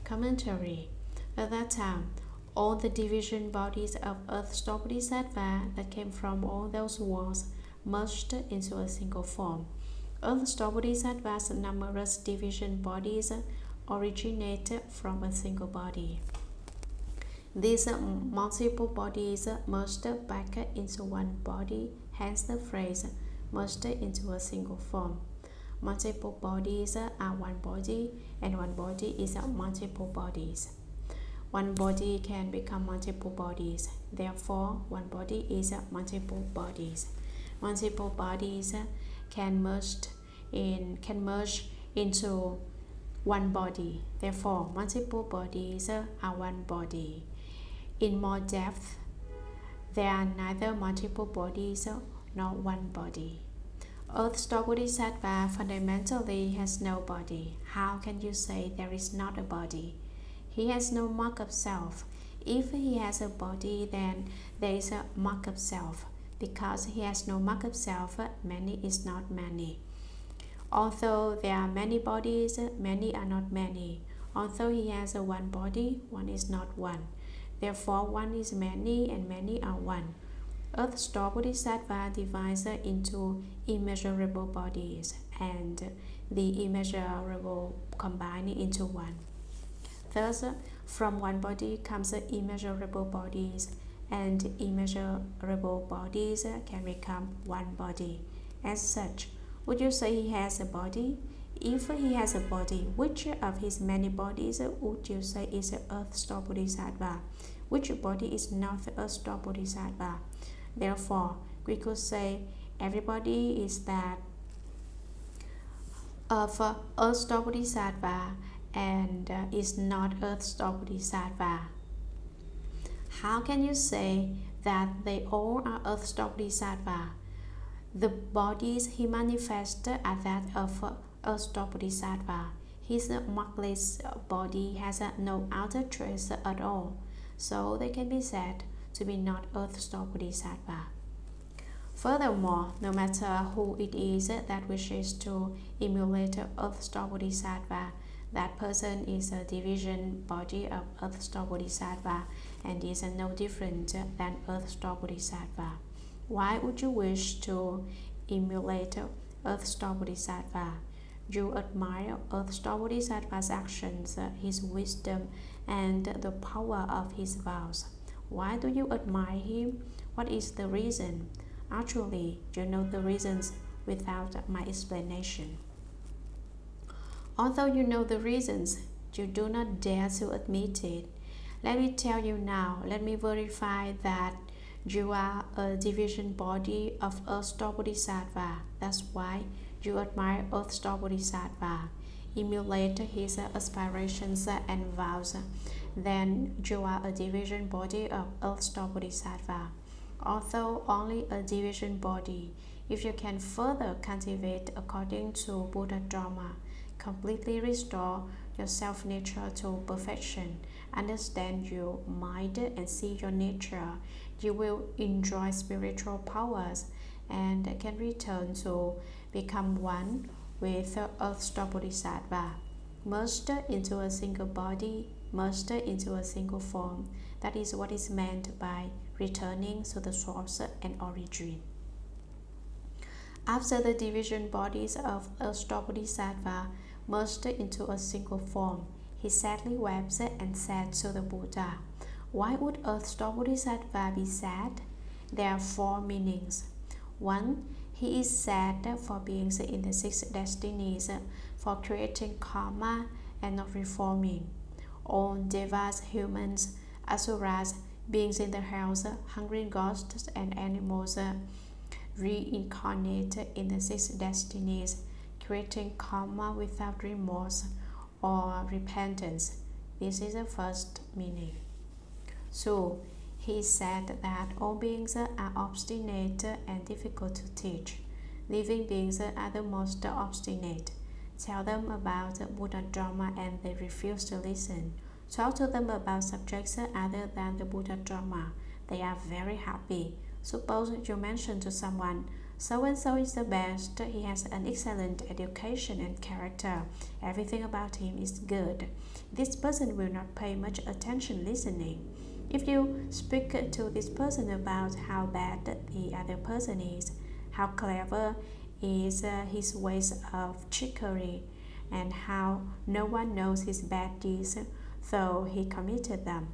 Commentary. At that time, all the division bodies of earth-store Bodhisattva that came from all those worlds merged into a single form. Earth-store Bodhisattva's numerous division bodies originate from a single body. These multiple bodies merged back into one body, hence the phrase merged into a single form. Multiple bodies are one body, and one body is multiple bodies. One body can become multiple bodies. Therefore, one body is multiple bodies. Multiple bodies can merge into one body. Therefore, multiple bodies are one body. In more depth, there are neither multiple bodies nor one body. Earth-store Bodhisattva fundamentally has no body. How can you say there is not a body? He has no mark of self. If he has a body, then there is a mark of self. Because he has no mark of self, many is not many. Although there are many bodies, many are not many. Although he has a one body, one is not one. Therefore, one is many and many are one. Earth-store Bodhisattva divides into immeasurable bodies, and the immeasurable combine into one. Thus, from one body comes immeasurable bodies, and immeasurable bodies can become one body. As such, would you say he has a body? If he has a body, which of his many bodies would you say is Earth-store Bodhisattva? Which body is not the Earth-store Bodhisattva? Therefore, we could say everybody is that of Earth-store Bodhisattva and is not Earth-store Bodhisattva. How can you say that they all are Earth-store Bodhisattva? The bodies he manifests are that of Earth-store Bodhisattva. His markless body has no outer trace at all, so they can be said to be not Earth-store Bodhisattva. Furthermore, no matter who it is that wishes to emulate Earth-store Bodhisattva, that person is a division body of Earth-store Bodhisattva and is no different than Earth-store Bodhisattva. Why would you wish to emulate Earth-store Bodhisattva? You admire Earth-store Bodhisattva's actions, his wisdom, and the power of his vows. Why do you admire him? What is the reason? Actually, you know the reasons without my explanation. Although you know the reasons, you do not dare to admit it. Let me tell you now, let me verify that you are a division body of Earth-store Bodhisattva. That's why you admire Earth-store Bodhisattva. Emulate his aspirations and vows. Then you are a division body of Earth-store Bodhisattva. Although only a division body, if you can further cultivate according to Buddha Dharma, completely restore your self-nature to perfection, understand your mind and see your nature, you will enjoy spiritual powers and can return to become one with Earth-store Bodhisattva, merged into a single body, merged into a single form. That is what is meant by returning to the source and origin. After the division bodies of Earth-store Bodhisattva merged into a single form, he sadly wept and said to the Buddha, "Why would Earth-store Bodhisattva be sad?" There are four meanings. 1. He is sad for being in the 6 destinies, for creating karma and not reforming. All devas, humans, asuras, beings in the hells, hungry ghosts, and animals reincarnate in the 6 destinies, creating karma without remorse or repentance. This is the first meaning. 2. He said that all beings are obstinate and difficult to teach. Living beings are the most obstinate. Tell them about Buddha Dharma and they refuse to listen. Talk to them about subjects other than the Buddha Dharma. They are very happy. Suppose you mention to someone, so and so is the best, he has an excellent education and character, everything about him is good. This person will not pay much attention listening. If you speak to this person about how bad the other person is, how clever is his ways of trickery, and how no one knows his bad deeds, though he committed them.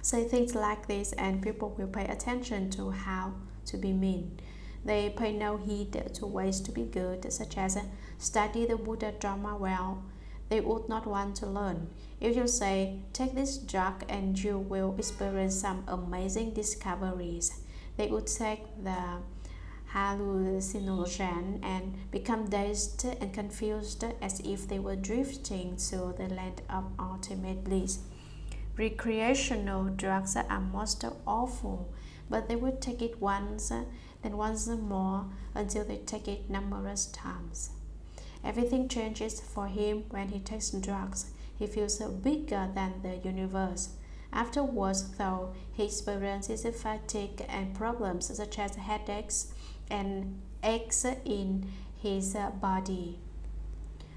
Say things like this and people will pay attention to how to be mean. They pay no heed to ways to be good, such as study the Buddha Dharma well. They would not want to learn. If you say, take this drug and you will experience some amazing discoveries, they would take the hallucinogen and become dazed and confused as if they were drifting to the land of ultimate bliss. Recreational drugs are most awful, but they would take it once, then once more, until they take it numerous times. Everything changes for him when he takes drugs. He feels bigger than the universe. Afterwards, though, he experiences fatigue and problems such as headaches and aches in his body.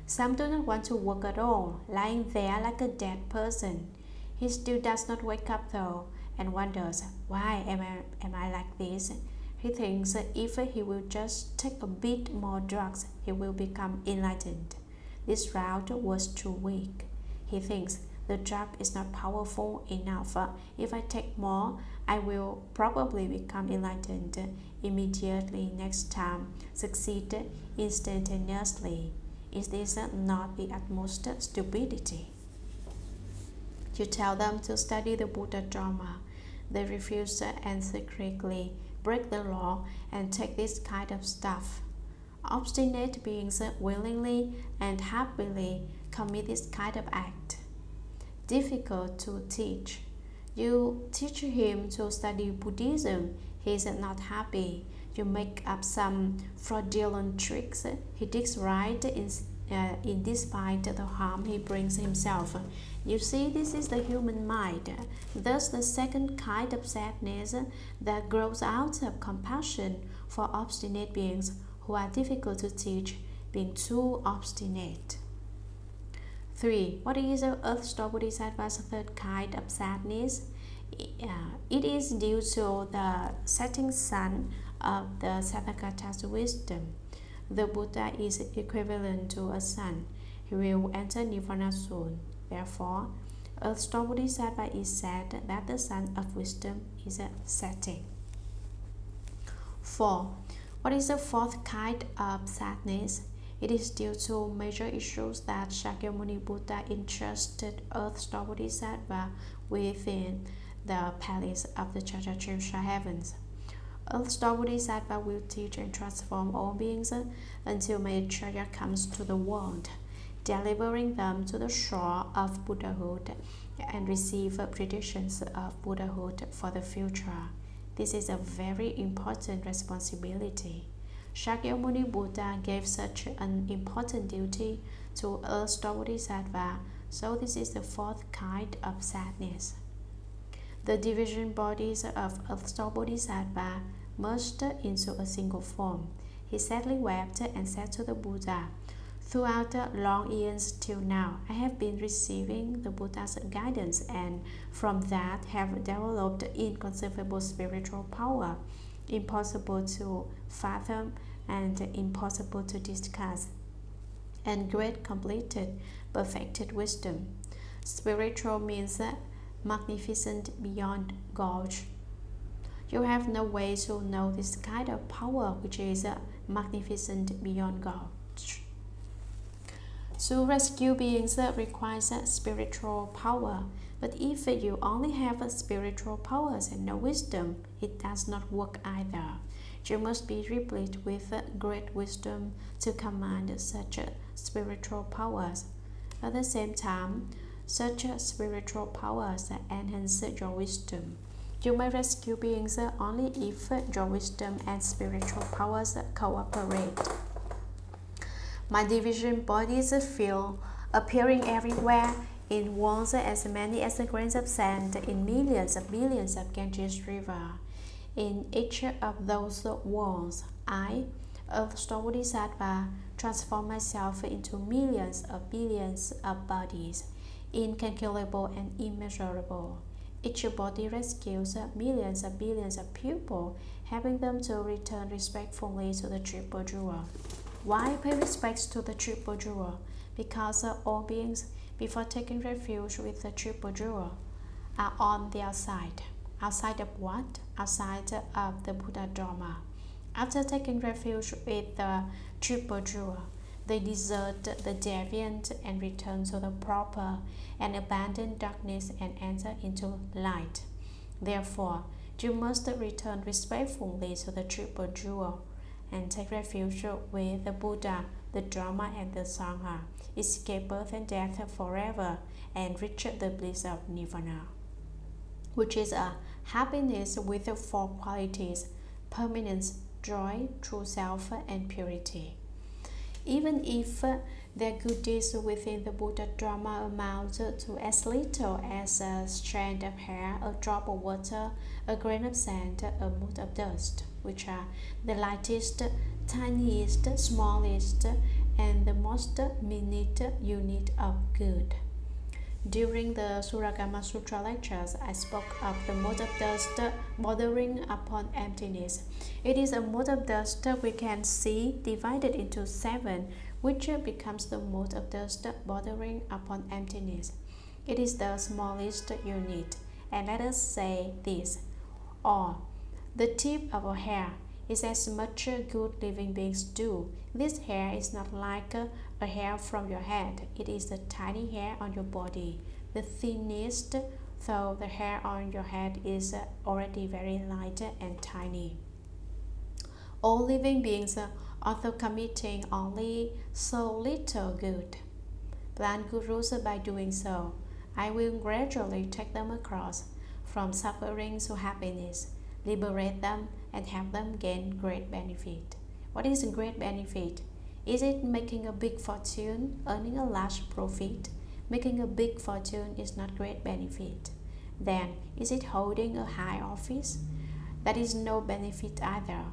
Some do not want to work at all, lying there like a dead person. He still does not wake up though, and wonders, why am I like this? He thinks if he will just take a bit more drugs, he will become enlightened. This route was too weak. He thinks the drug is not powerful enough. If I take more, I will probably become enlightened immediately next time, succeed instantaneously. Is this not the utmost stupidity? You tell them to study the Buddha Dharma. They refuse and secretly break the law and take this kind of stuff. Obstinate beings willingly and happily commit this kind of act. Difficult to teach. You teach him to study Buddhism, he is not happy. You make up some fraudulent tricks, he digs right in despite the harm he brings himself. You see, this is the human mind. Thus, the second kind of sadness that grows out of compassion for obstinate beings who are difficult to teach, being too obstinate. 3. What is the Earth-Star Bodhisattva's third kind of sadness? It is due to the setting sun of the Tathagata's wisdom. The Buddha is equivalent to a sun. He will enter Nirvana soon. Therefore, Earth-Star Bodhisattva is sad that the sun of wisdom is setting. 4. What is the fourth kind of sadness? It is due to major issues that Shakyamuni Buddha entrusted Earth-Star Bodhisattva within the Palace of the Trayastrimsha Heavens. Earth-Star Bodhisattva will teach and transform all beings until Maitreya comes to the world, delivering them to the shore of Buddhahood and receive predictions of Buddhahood for the future. This is a very important responsibility. Shakyamuni Buddha gave such an important duty to Earth-Star Bodhisattva, so this is the fourth kind of sadness. The division bodies of Earth-Star Bodhisattva merged into a single form. He sadly wept and said to the Buddha, "Throughout the long years till now, I have been receiving the Buddha's guidance and from that have developed inconceivable spiritual power, impossible to fathom and impossible to discuss, and great completed, perfected wisdom." Spiritual means magnificent beyond gauge. You have no way to know this kind of power which is magnificent beyond gauge. To rescue beings requires spiritual power, but if you only have spiritual powers and no wisdom, it does not work either. You must be replete with great wisdom to command such spiritual powers. At the same time, such spiritual powers enhance your wisdom. You may rescue beings only if your wisdom and spiritual powers cooperate. My division bodies feel appearing everywhere in ones as many as the grains of sand in millions of billions of Ganges River. In each of those worlds, I, Earth-star Bodhisattva, transform myself into millions of billions of bodies, incalculable and immeasurable. Each body rescues millions of billions of people, helping them to return respectfully to the Triple Jewel. Why pay respects to the Triple Jewel? Because all beings, before taking refuge with the Triple Jewel, are on the outside. Outside of what? Outside of the Buddha Dharma. After taking refuge with the Triple Jewel, they desert the deviant and return to the proper and abandon darkness and enter into light. Therefore, you must return respectfully to the Triple Jewel and take refuge with the Buddha, the Dharma, and the Sangha. Escape birth and death forever and reach the bliss of Nirvana, which is a happiness with the four qualities: permanence, joy, true self, and purity. Even if their good deeds within the Buddha Dharma amount to as little as a strand of hair, a drop of water, a grain of sand, a mote of dust, which are the lightest, tiniest, smallest, and the most minute unit of good. During the Shuragama Sutra lectures, I spoke of the mote of dust bordering upon emptiness. It is a mote of dust we can see divided into 7, which becomes the mote of dust bordering upon emptiness. It is the smallest unit, and let us say this, or the tip of a hair is as much good living beings do. This hair is not like a hair from your head. It is the tiny hair on your body, the thinnest, though the hair on your head is already very light and tiny. All living beings, although committing only so little good, plant good roots by doing so. I will gradually take them across from suffering to happiness, liberate them, and help them gain great benefit. What is a great benefit? Is it making a big fortune, earning a large profit? Making a big fortune is not great benefit. Then, is it holding a high office? That is no benefit either.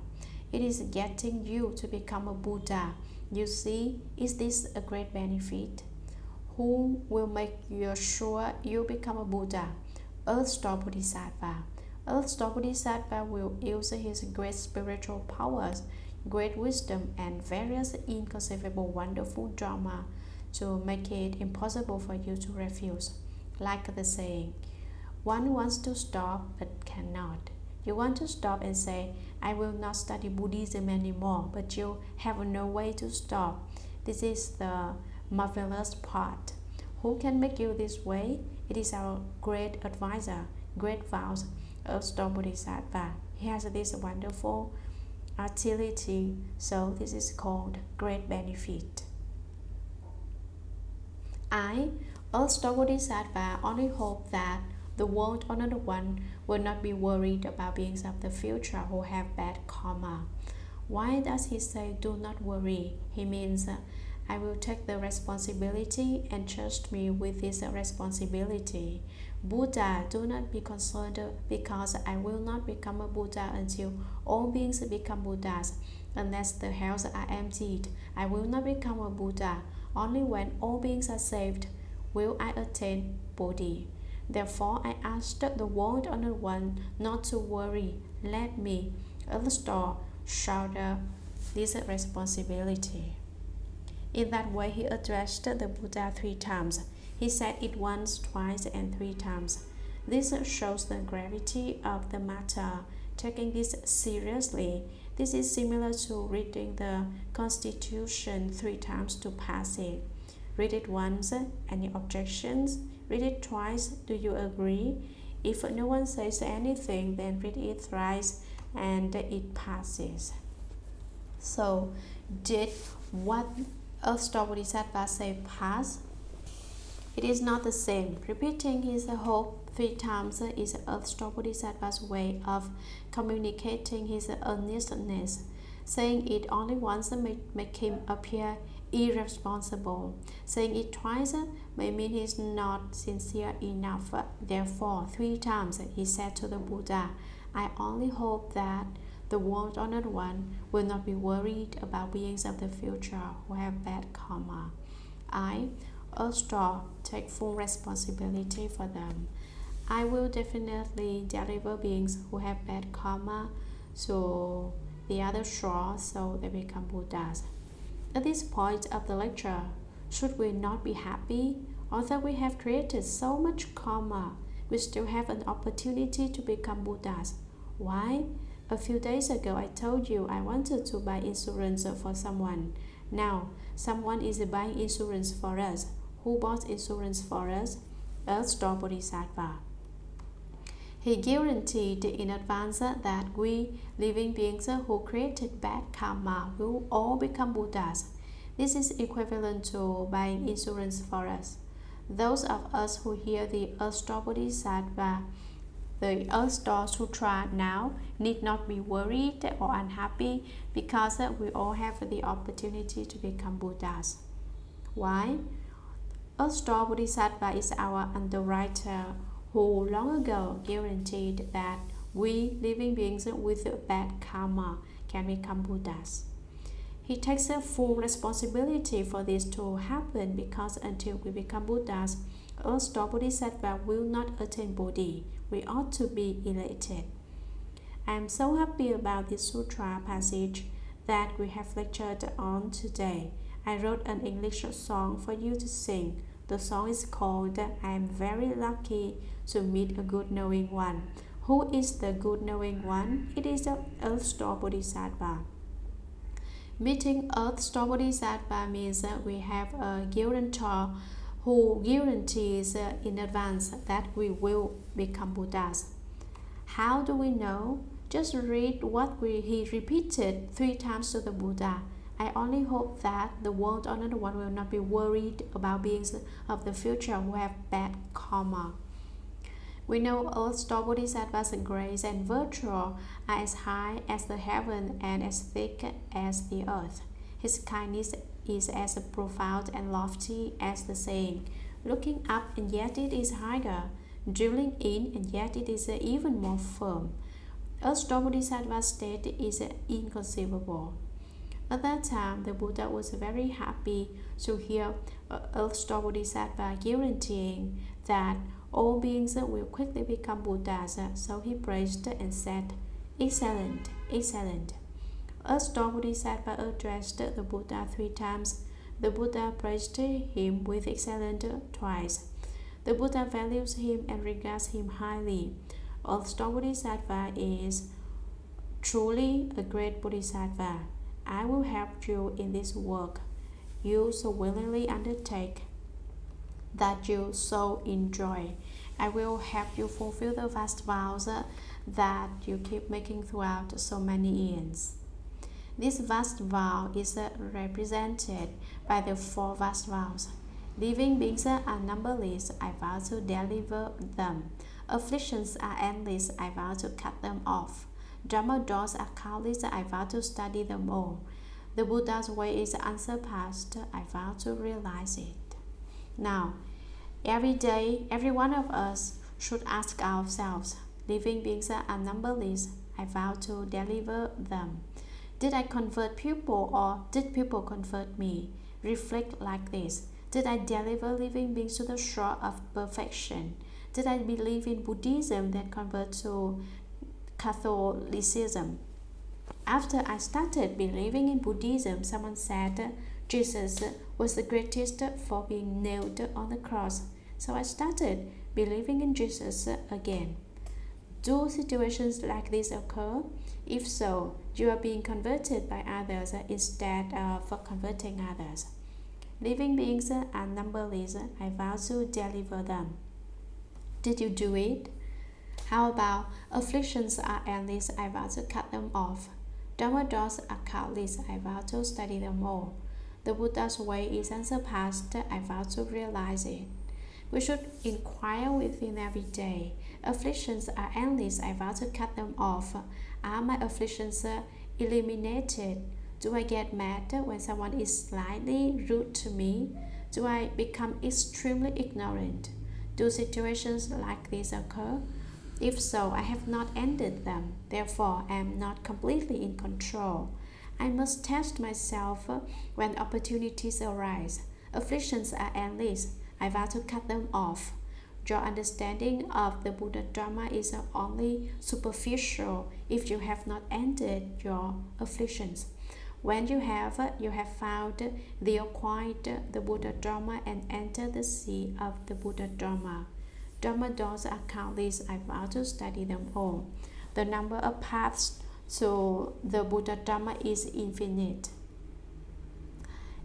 It is getting you to become a Buddha. You see, is this a great benefit? Who will make you sure you become a Buddha? Earth-star Bodhisattva. Earth-star Bodhisattva will use his great spiritual powers, great wisdom, and various inconceivable wonderful Dharma to make it impossible for you to refuse. Like the saying, one wants to stop but cannot. You want to stop and say, I will not study Buddhism anymore, but you have no way to stop. This is the marvelous part. Who can make you this way? It is our great advisor, great Vows, Earth-star Bodhisattva. He has this wonderful utility, so this is called great benefit. I, Earth-star Bodhisattva, only hope that the world another one will not be worried about beings of the future who have bad karma. Why does he say do not worry? He means I will take the responsibility and trust me with this responsibility. Buddha, do not be concerned because I will not become a Buddha until all beings become Buddhas. Unless the hells are emptied, I will not become a Buddha. Only when all beings are saved will I attain Bodhi. Therefore, I asked the world honored one not to worry. Let me, Earth-star, shoulder this responsibility. In that way, he addressed the Buddha 3 times. He said it once, twice, and 3 times. This shows the gravity of the matter. Taking this seriously, this is similar to reading the Constitution 3 times to pass it. Read it once, any objections? Read it twice, do you agree? If no one says anything, then read it thrice and it passes. So, did what Earth-star Bodhisattva say pass? It is not the same. Repeating his hope 3 times is Earth-star Bodhisattva's way of communicating his earnestness. Saying it only once may make him appear irresponsible. Saying it twice may mean he is not sincere enough. Therefore, 3 times he said to the Buddha, I only hope that the world-honored one will not be worried about beings of the future who have bad karma. I, Earthstar, take full responsibility for them. I will definitely deliver beings who have bad karma to the other shore so they become Buddhas. At this point of the lecture, should we not be happy? Although we have created so much karma, we still have an opportunity to become Buddhas. Why? A few days ago I told you I wanted to buy insurance for someone. Now, someone is buying insurance for us. Who bought insurance for us? Earthstar Bodhisattva. He guaranteed in advance that we, living beings who created bad karma, will all become Buddhas. This is equivalent to buying insurance for us. Those of us who hear the Earthstar Bodhisattva, the Earthstar Sutra now, need not be worried or unhappy because we all have the opportunity to become Buddhas. Why? Earthstar Bodhisattva is our underwriter who long ago guaranteed that we, living beings with bad karma, can become Buddhas. He takes a full responsibility for this to happen because until we become Buddhas, Earthstar Bodhisattva will not attain Bodhi. We ought to be elated. I am so happy about this sutra passage that we have lectured on today. I wrote an English song for you to sing. The song is called I am very lucky to meet a good knowing one. Who is the good knowing one? It is the Earthstar Bodhisattva. Meeting Earthstar Bodhisattva means we have a guarantor who guarantees in advance that we will become Buddhas. How do we know? Just read what he repeated 3 times to the Buddha. I only hope that the world-honored one will not be worried about beings of the future who have bad karma. We know Earthstar Bodhisattva's grace and virtue are as high as the heaven and as thick as the earth. His kindness is as profound and lofty as the saying, looking up and yet it is higher, drilling in and yet it is even more firm. Earthstar Bodhisattva's state is inconceivable. At that time, the Buddha was very happy to hear Earthstar Bodhisattva guaranteeing that all beings will quickly become Buddhas, so he praised and said, "Excellent, excellent." Earthstar Bodhisattva addressed the Buddha 3 times. The Buddha praised him with excellent twice. The Buddha values him and regards him highly. Earthstar Bodhisattva is truly a great Bodhisattva. I will help you in this work you so willingly undertake, that you so enjoy. I will help you fulfill the vast vows that you keep making throughout so many eons. This vast vow is represented by the 4 vast vows. Living beings are numberless, I vow to deliver them. Afflictions are endless, I vow to cut them off. Dharma doors are countless, I vow to study them all. The Buddha's way is unsurpassed, I vow to realize it. Now, every day, every one of us should ask ourselves, living beings are numberless, I vow to deliver them. Did I convert people or did people convert me? Reflect like this. Did I deliver living beings to the shore of perfection? Did I believe in Buddhism that convert to Catholicism? After I started believing in Buddhism, someone said Jesus was the greatest for being nailed on the cross. So I started believing in Jesus again. Do situations like this occur? If so, you are being converted by others instead of converting others. Living beings are numberless, I vow to deliver them. Did you do it? How about afflictions are endless, I vow to cut them off. Dharma doors are countless, I vow to study them all. The Buddha's way is unsurpassed, I vow to realize it. We should inquire within every day. Afflictions are endless, I vow to cut them off. Are my afflictions eliminated? Do I get mad when someone is slightly rude to me? Do I become extremely ignorant? Do situations like this occur? If so, I have not ended them. Therefore, I am not completely in control. I must test myself when opportunities arise. Afflictions are endless. I vow to cut them off. Your understanding of the Buddha Dharma is only superficial if you have not ended your afflictions. When you have found the acquired the Buddha Dharma and entered the sea of the Buddha Dharma. Dharma doors are countless. I vow to study them all. The number of paths to the Buddha Dharma is infinite.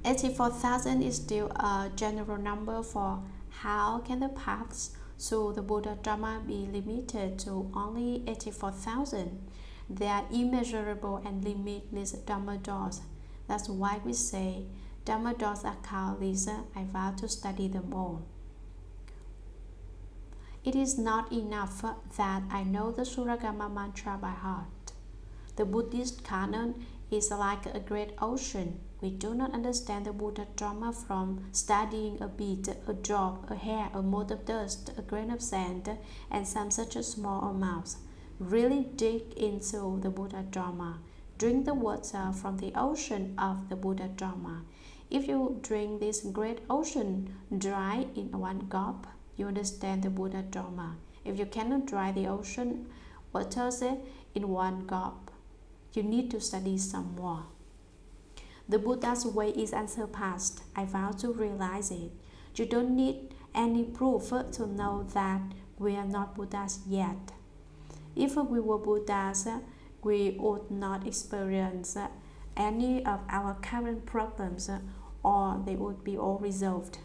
84,000 is still a general number, for how can the paths to the Buddha Dharma be limited to only 84,000? They are immeasurable and limitless Dharma doors. That's why we say Dharma doors are countless. I vow to study them all. It is not enough that I know the Shuragama Mantra by heart. The Buddhist canon is like a great ocean. We do not understand the Buddha Dharma from studying a bead, a drop, a hair, a mote of dust, a grain of sand, and some such a small amount. Really dig into the Buddha Dharma. Drink the water from the ocean of the Buddha Dharma. If you drink this great ocean dry in one gulp, you understand the Buddha Dharma. If you cannot dry the ocean waters in one gulp, you need to study some more. The Buddha's way is unsurpassed. I vow to realize it. You don't need any proof to know that we are not Buddhas yet. If we were Buddhas, we would not experience any of our current problems, or they would be all resolved.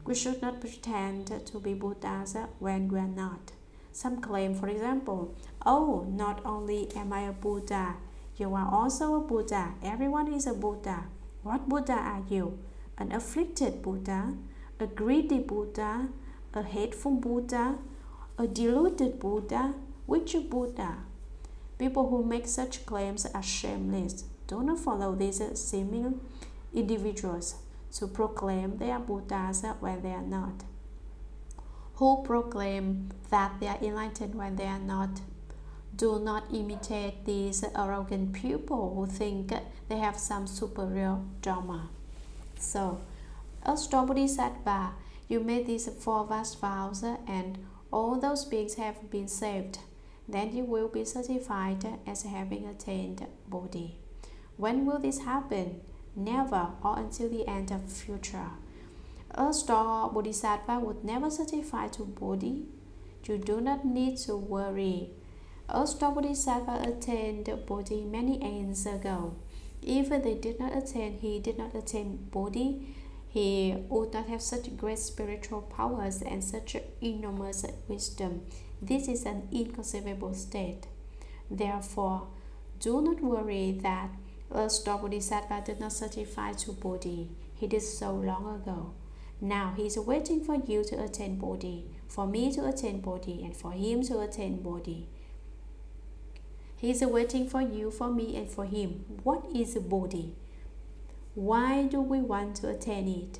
We should not pretend to be Buddhas when we are not. Some claim, for example, oh, not only am I a Buddha, you are also a Buddha. Everyone is a Buddha. What Buddha are you? An afflicted Buddha? A greedy Buddha? A hateful Buddha? A deluded Buddha? Which Buddha? People who make such claims are shameless. Do not follow these seeming individuals to proclaim they are Buddhas when they are not. Who proclaim that they are enlightened when they are not. Do not imitate these arrogant people who think they have some superior Dharma. So, as Bodhisattva, you made these 4 vast vows and all those beings have been saved. Then you will be certified as having attained Bodhi. When will this happen? Never, or until the end of the future. A star Bodhisattva would never certify to Bodhi. You do not need to worry. A star Bodhisattva attained Bodhi many aeons ago. If he did not attain Bodhi, he would not have such great spiritual powers and such enormous wisdom. This is an inconceivable state. Therefore, do not worry that a star Bodhisattva did not certify to Bodhi. He did so long ago. Now he is waiting for you to attain Bodhi, for me to attain Bodhi, and for him to attain Bodhi. He is waiting for you, for me, and for him. What is Bodhi? Why do we want to attain it?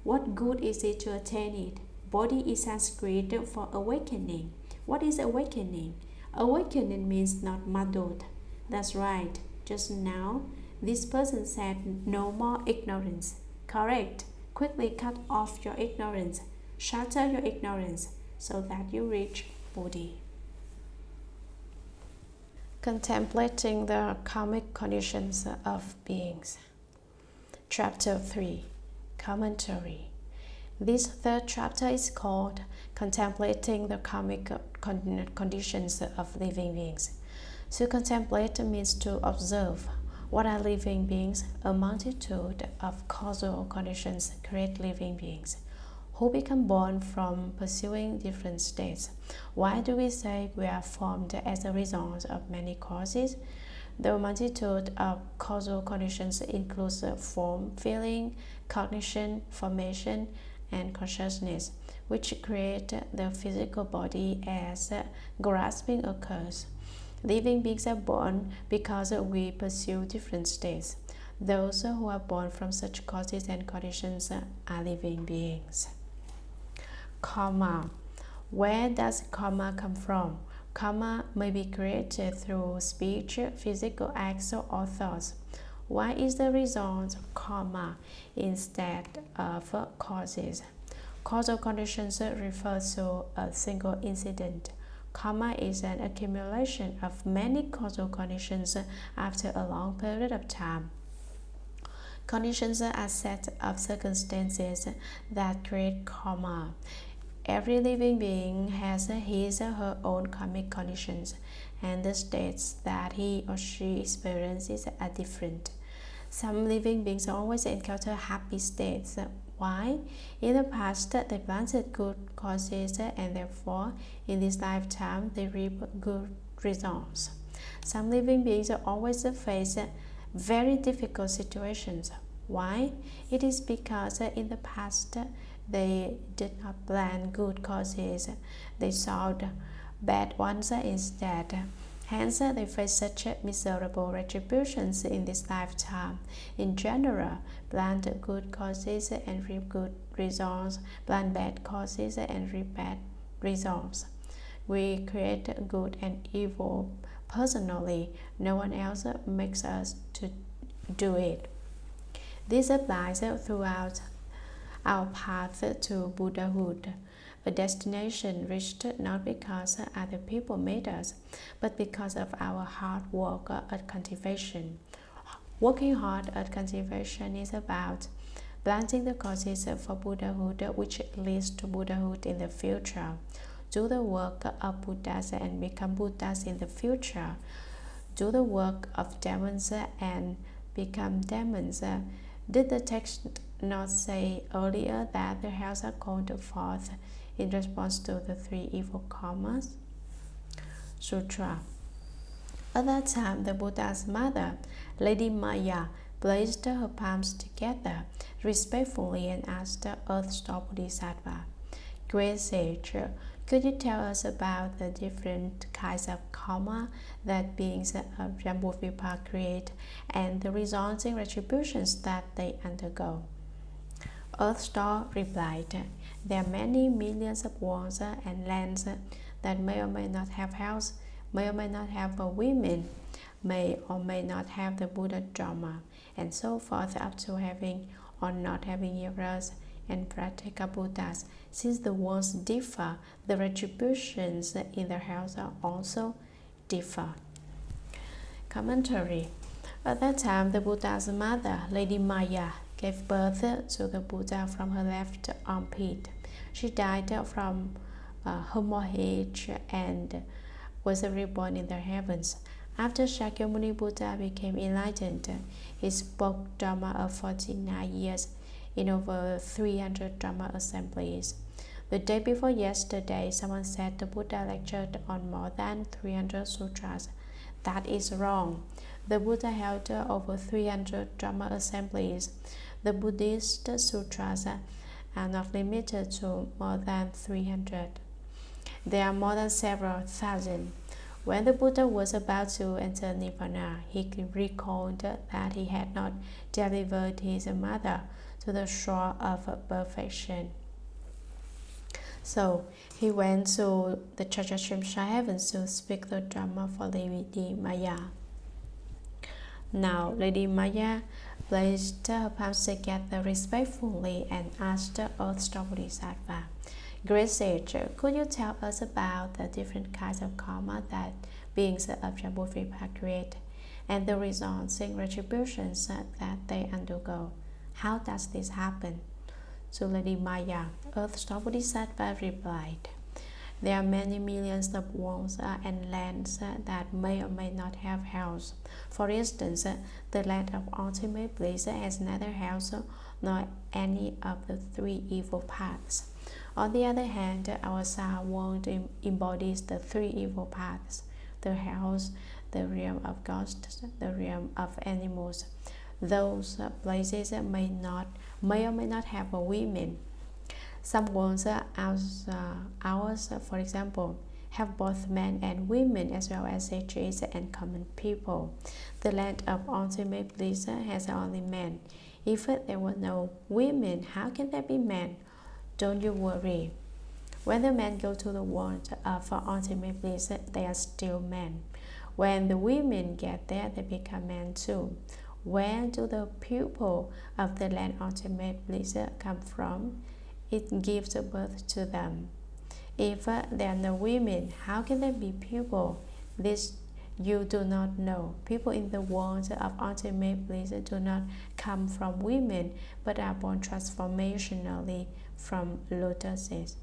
What good is it to attain it? Bodhi is Sanskrit for awakening. What is awakening? Awakening means not muddled. That's right. Just now, this person said no more ignorance. Correct. Quickly cut off your ignorance. Shatter your ignorance so that you reach Bodhi. Contemplating the karmic conditions of beings. Chapter 3. Commentary. This 3rd chapter is called Contemplating the Karmic Conditions of Living Beings. To contemplate means to observe. What are living beings? A multitude of causal conditions create living beings, who become born from pursuing different states. Why do we say we are formed as a result of many causes? The multitude of causal conditions includes form, feeling, cognition, formation, and consciousness, which create the physical body as grasping occurs. Living beings are born because we pursue different states. Those who are born from such causes and conditions are living beings. Karma. Where does karma come from? Karma may be created through speech, physical acts, or thoughts. Why is the result karma instead of causes? Causal conditions refer to a single incident. Karma is an accumulation of many causal conditions after a long period of time. Conditions are a set of circumstances that create karma. Every living being has his or her own karmic conditions, and the states that he or she experiences are different. Some living beings always encounter happy states. Why? In the past, they planted good causes, and therefore, in this lifetime, they reap good results. Some living beings always face very difficult situations. Why? It is because in the past they did not plant good causes. They sowed bad ones instead. Hence, they face such miserable retributions in this lifetime. In general, plant good causes and reap good results. Plant bad causes and reap bad results. We create good and evil personally. No one else makes us to do it. This applies throughout our path to Buddhahood, a destination reached not because other people made us, but because of our hard work at cultivation. Working hard at cultivation is about planting the causes for Buddhahood, which leads to Buddhahood in the future. Do the work of Buddhas and become Buddhas in the future. Do the work of demons and become demons. Did the text not say earlier that the hells are called forth in response to the three evil karmas? Sutra. At that time, the Buddha's mother, Lady Maya, placed her palms together respectfully and asked Earth Star Bodhisattva, "Great sage, could you tell us about the different kinds of karma that beings of Jambudvipa create and the resulting retributions that they undergo?" Earth Star replied, "There are many millions of worlds and lands that may or may not have houses, may or may not have women, may or may not have the Buddha Dharma, and so forth up to having or not having eras and Pratika Buddhas. Since the worlds differ, the retributions in the house also differ." Commentary. At that time, the Buddha's mother, Lady Maya, gave birth to the Buddha from her left armpit. She died from hemorrhage and was reborn in the heavens. After Shakyamuni Buddha became enlightened, he spoke Dharma of 49 years in over 300 Dharma assemblies. The day before yesterday, someone said the Buddha lectured on more than 300 sutras. That is wrong. The Buddha held over 300 Dharma assemblies. The Buddhist sutras are not limited to more than 300. There are more than several thousand. When the Buddha was about to enter Nirvana, he recalled that he had not delivered his mother to the shore of perfection. So he went to the Trayastrimsha Heaven to speak the Dharma for Lady Maya. Now Lady Maya placed her palms together respectfully and asked Earth Star Bodhisattva, "Great sage, could you tell us about the different kinds of karma that beings of Jambudvipa create and the resulting retributions that they undergo? How does this happen?" To Lady Maya, Earth Star Bodhisattva replied, "There are many millions of worlds and lands that may or may not have hells. For instance, the land of ultimate bliss has neither hells nor any of the three evil paths. On the other hand, our Saha world embodies the three evil paths: the hells, the realm of ghosts, the realm of animals. Those places may or may not have women. Some worlds, ours, for example, have both men and women as well as sages and common people. The land of ultimate bliss has only men. If there were no women, how can there be men? Don't you worry. When the men go to the world for ultimate bliss, they are still men. When the women get there, they become men too. Where do the people of the land ultimate bliss come from? It gives birth to them. If there are no women, how can there be people? This you do not know. People in the world of ultimate bliss do not come from women, but are born transformationally from lotuses.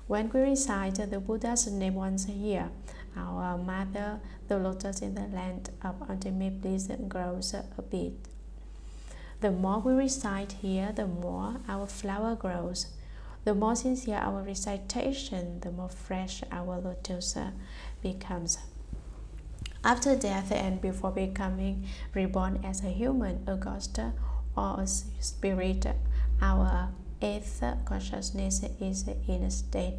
When we recite the Buddha's name once a year, our mother, the lotus in the land of ultimate bliss, grows a bit. The more we recite here, the more our flower grows. The more sincere our recitation, the more fresh our lotus becomes. After death and before becoming reborn as a human, a ghost, or a spirit, our eighth consciousness is in a state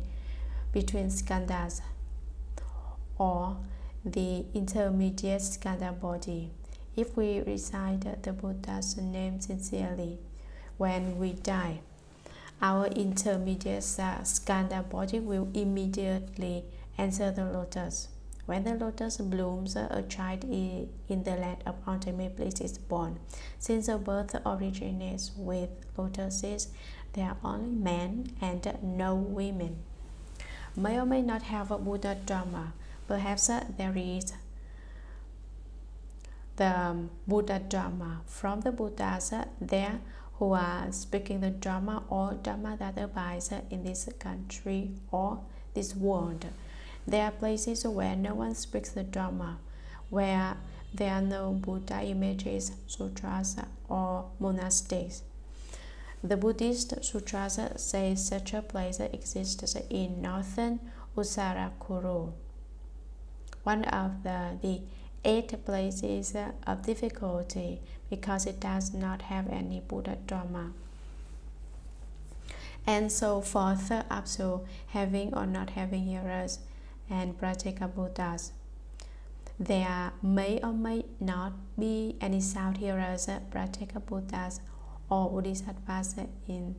between skandhas, or the intermediate skandha body. If we recite the Buddha's name sincerely, when we die, our intermediate skandha body will immediately enter the lotus. When the lotus blooms, a child in the land of ultimate bliss is born. Since the birth originates with lotuses, there are only men and no women. May or may not have a Buddha Dharma. Perhaps there is the Buddha Dharma from the Buddhas there who are speaking the Dharma or Dharma that abides in this country or this world. There are places where no one speaks the Dharma, where there are no Buddha images, sutras, or monastics. The Buddhist sutras say such a place exists in northern Uttarakuru, one of the 8 places of difficulty because it does not have any Buddha Dharma, and so forth up to having or not having hearers and Pratyeka Buddhas. There may or may not be any sound hearers, Pratyeka Buddhas, or Bodhisattvas in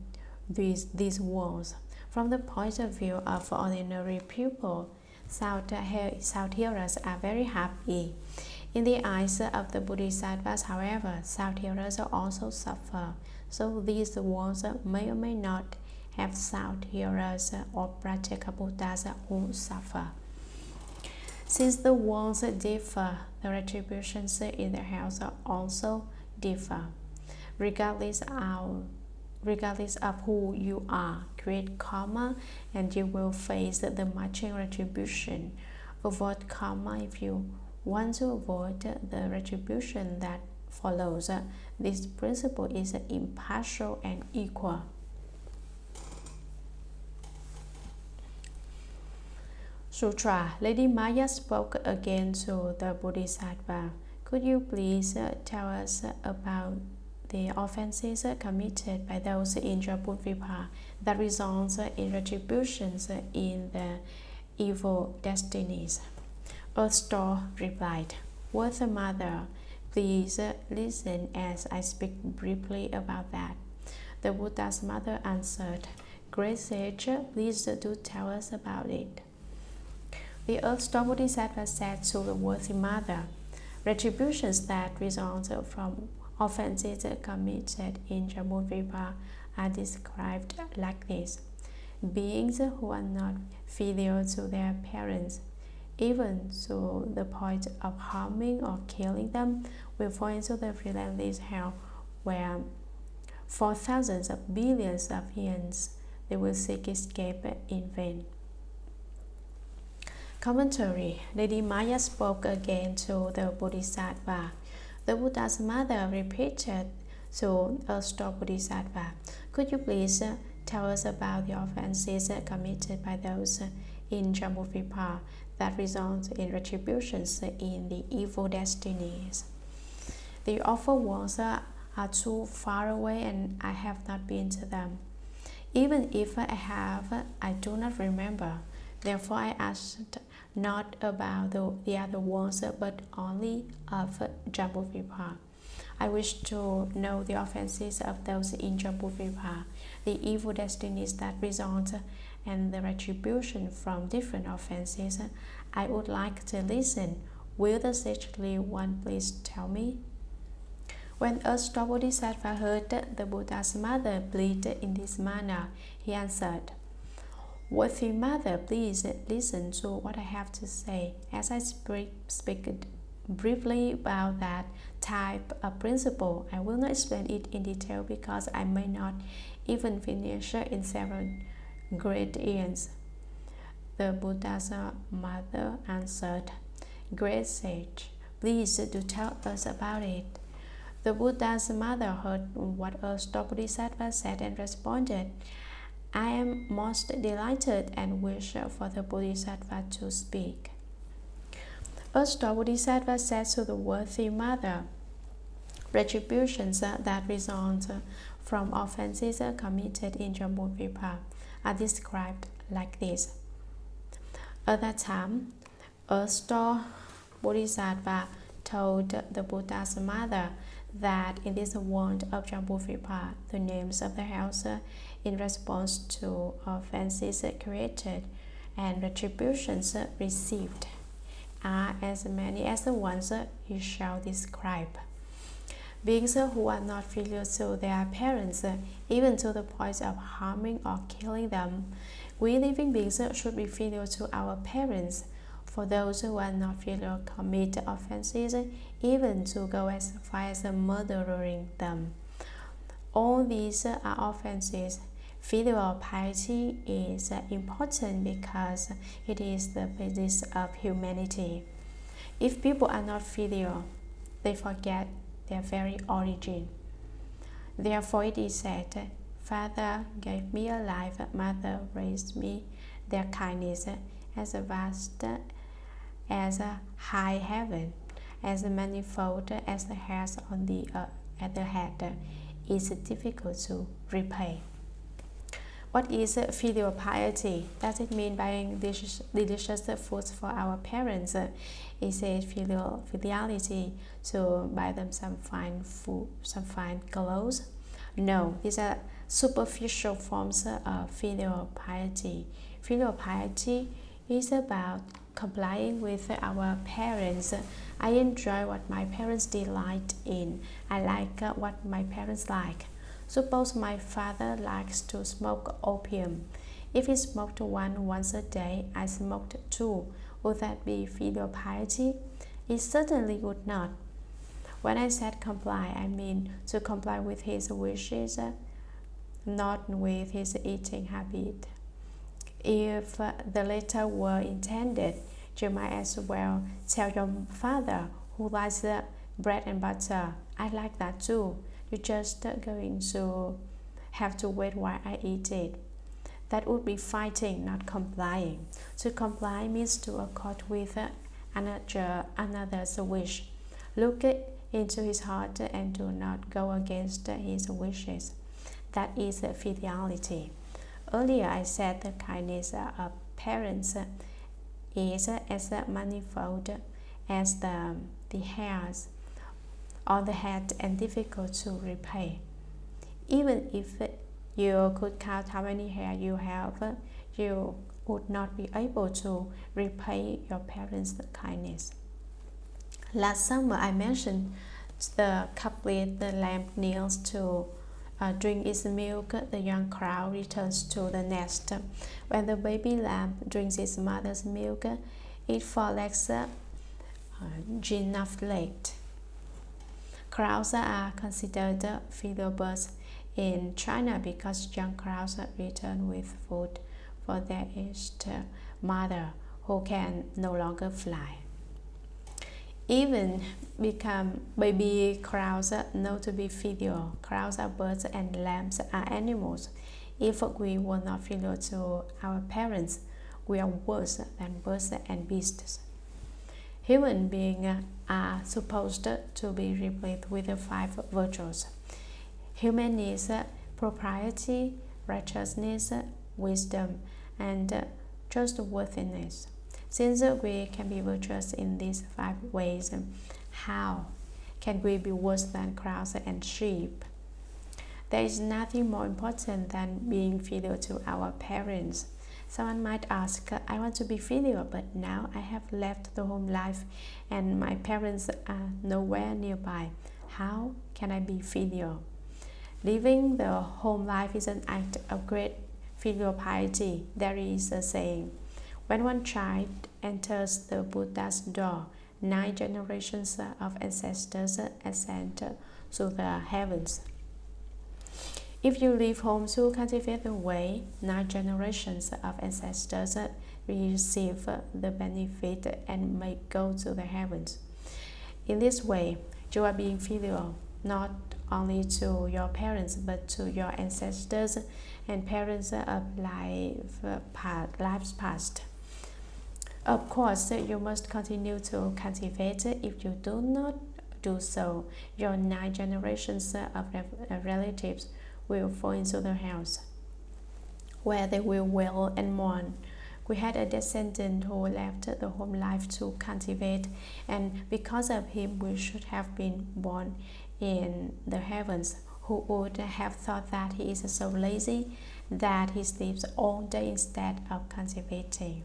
these worlds. From the point of view of ordinary people, sound hearers are very happy. In the eyes of the Bodhisattvas, however, sound hearers also suffer. So these worlds may or may not have sound hearers or Pratyeka Buddhas who suffer. Since the worlds differ, the retributions in the hells also differ. Regardless of who you are, create karma and you will face the matching retribution. Avoid karma if you want to avoid the retribution that follows. This principle is impartial and equal. Sutra. Lady Maya spoke again to the Bodhisattva. Could you please tell us about the offenses committed by those in Jabudvipa that results in retributions in the evil destinies? Earthstore replied, Worthy Mother, please listen as I speak briefly about that. The Buddha's mother answered, Great sage, please do tell us about it. The Earthstore Bodhisattva said to the Worthy Mother, retributions that result from offenses committed in Jabudvipa are described like this. Beings who are not filial to their parents, even to the point of harming or killing them, will fall into the relentless hell where for thousands of billions of years they will seek escape in vain. Commentary. Lady Maya spoke again to the Bodhisattva. The Buddha's mother repeated to Earthstore Bodhisattva, Could you please tell us about the offenses committed by those in Jambudvipa that result in retributions in the evil destinies? The awful ones are too far away and I have not been to them. Even if I have, I do not remember. Therefore I asked not about the other ones, but only of Jambudvipa. I wish to know the offenses of those in Jambudvipa, the evil destinies that result and the retribution from different offenses, I would like to listen. Will the sagely one please tell me? When a star Bodhisattva heard the Buddha's mother plead in this manner, he answered, "Worthy mother, please listen to what I have to say. As I speak briefly about that type of principle, I will not explain it in detail because I may not even finish in several great eons." The Buddha's mother answered, "Great sage, please do tell us about it." The Buddha's mother heard what a star Bodhisattva said and responded, "I am most delighted and wish for the Bodhisattva to speak." A star Bodhisattva said to the worthy mother, "Retributions that result from offenses committed in Jambudvipa are described like this. At that time, a star Bodhisattva told the Buddha's mother that in this world of Jambudvipa, the names of the hells in response to offenses created and retributions received are as many as the ones he shall describe. Beings who are not filial to their parents, even to the point of harming or killing them, we living beings should be filial to our parents. For those who are not filial commit offenses, even to go as far as murdering them. All these are offenses. Filial piety is important because it is the basis of humanity. If people are not filial, they forget their very origin. Therefore it is said, "Father gave me a life, mother raised me." Their kindness as vast as a high heaven, as manifold as the hairs on the at the head, is difficult to repay. What is filial piety? Does it mean buying delicious foods for our parents? Is it filiality to buy them some fine food, some fine clothes? No, these are superficial forms of filial piety. Filial piety is about complying with our parents. I enjoy what my parents delight in. I like what my parents like. Suppose my father likes to smoke opium. If he smoked one once a day, I smoked two. Would that be filial piety? It certainly would not. When I said comply, I mean to comply with his wishes, not with his eating habit. If the latter were intended, you might as well tell your father who likes bread and butter, "I like that too. You're just going to have to wait while I eat it." That would be fighting, not complying. To comply means to accord with another's wish. Look into his heart and do not go against his wishes. That is filiality. Earlier I said the kindness of parents is as manifold as the hairs on the head and difficult to repay. Even if you could count how many hairs you have, you would not be able to repay your parents' kindness. Last summer I mentioned the couplet, "The lamb kneels to drink its milk, the young crow returns to the nest." When the baby lamb drinks its mother's milk, it frolics genuflect. Crows are considered filial birds in China because young crows return with food for their aged mother who can no longer fly. Even become baby crows know to be filial. Crows are birds and lambs are animals. If we were not filial to our parents, we are worse than birds and beasts. Human beings are supposed to be replete with the 5 virtues. Human is propriety, righteousness, wisdom, and trustworthiness. Since we can be virtuous in these 5 ways, how can we be worse than crows and sheep? There is nothing more important than being filial to our parents. Someone might ask, I want to be filial, but now I have left the home life and my parents are nowhere nearby. How can I be filial? Living the home life is an act of great filial piety. There is a saying, when one child enters the Buddha's door, 9 generations of ancestors ascend to the heavens. If you leave home to cultivate the way, 9 generations of ancestors receive the benefit and may go to the heavens. In this way, you are being filial, not only to your parents but to your ancestors and parents of lives past. Of course, you must continue to cultivate. If you do not do so, your 9 generations of relatives will fall into the house, where they will wail and mourn. We had a descendant who left the home life to cultivate, and because of him we should have been born in the heavens. Who would have thought that he is so lazy that he sleeps all day instead of cultivating?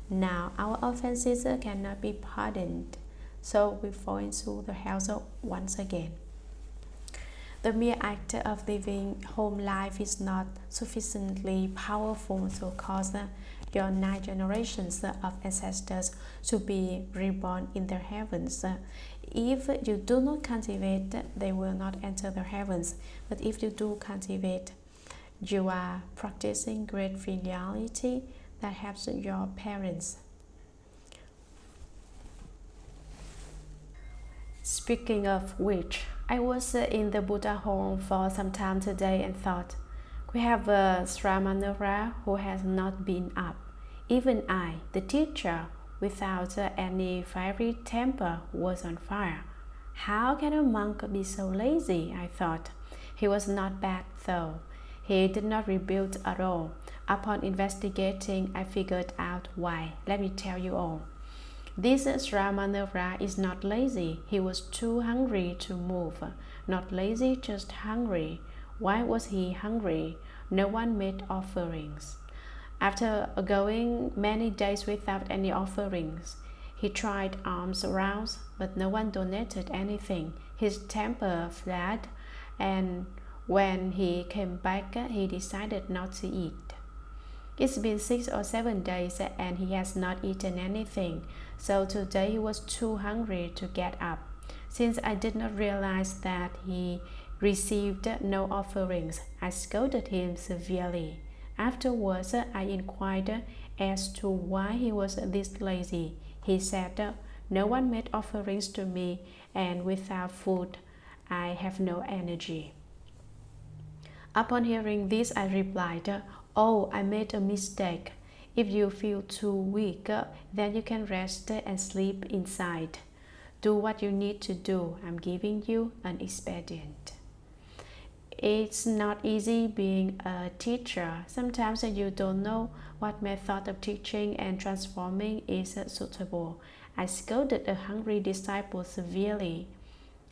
Now our offenses cannot be pardoned, so we fall into the house once again. The mere act of living home life is not sufficiently powerful to cause your 9 generations of ancestors to be reborn in the heavens. If you do not cultivate, they will not enter the heavens. But if you do cultivate, you are practicing great filiality that helps your parents. Speaking of which, I was in the Buddha home for some time today and thought, we have a Sramanara who has not been up. Even I, the teacher, without any fiery temper, was on fire. How can a monk be so lazy? I thought. He was not bad though. He did not rebuild at all. Upon investigating, I figured out why. Let me tell you all. This Sramanara is not lazy. He was too hungry to move. Not lazy, just hungry. Why was he hungry? No one made offerings. After going many days without any offerings, he tried alms rounds, but no one donated anything. His temper flared, and when he came back, he decided not to eat. It's been 6 or 7 days and he has not eaten anything, so today he was too hungry to get up. Since I did not realize that he received no offerings, I scolded him severely. Afterwards, I inquired as to why he was this lazy. He said, no one made offerings to me, and without food, I have no energy. Upon hearing this, I replied, oh, I made a mistake. If you feel too weak, then you can rest and sleep inside. Do what you need to do. I'm giving you an expedient. It's not easy being a teacher. Sometimes you don't know what method of teaching and transforming is suitable. I scolded a hungry disciple severely.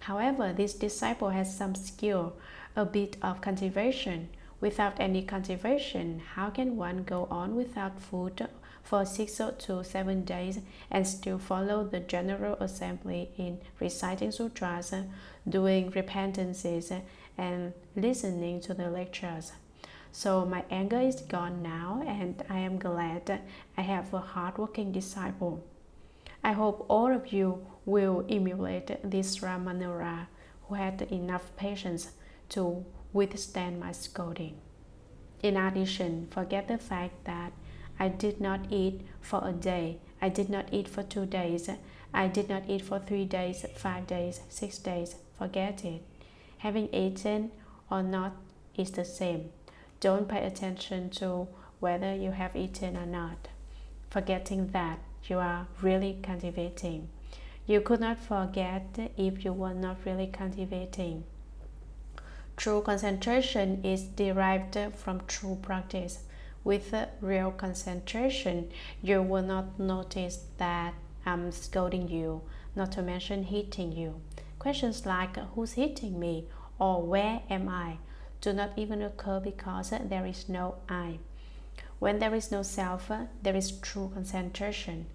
However, this disciple has some skill, a bit of cultivation. Without any cultivation, how can one go on without food for 6 to 7 days and still follow the General Assembly in reciting sutras, doing repentances, and listening to the lectures? So my anger is gone now, and I am glad I have a hard-working disciple. I hope all of you will emulate this Ramanura who had enough patience to withstand my scolding. In addition, forget the fact that I did not eat for a day, I did not eat for 2 days, I did not eat for 3 days, 5 days, 6 days. Forget it. Having eaten or not is the same. Don't pay attention to whether you have eaten or not. Forgetting that, you are really cultivating. You could not forget if you were not really cultivating. True concentration is derived from true practice. With real concentration, you will not notice that I'm scolding you, not to mention hitting you. Questions like who's hitting me or where am I do not even occur because there is no I. When there is no self, there is true concentration.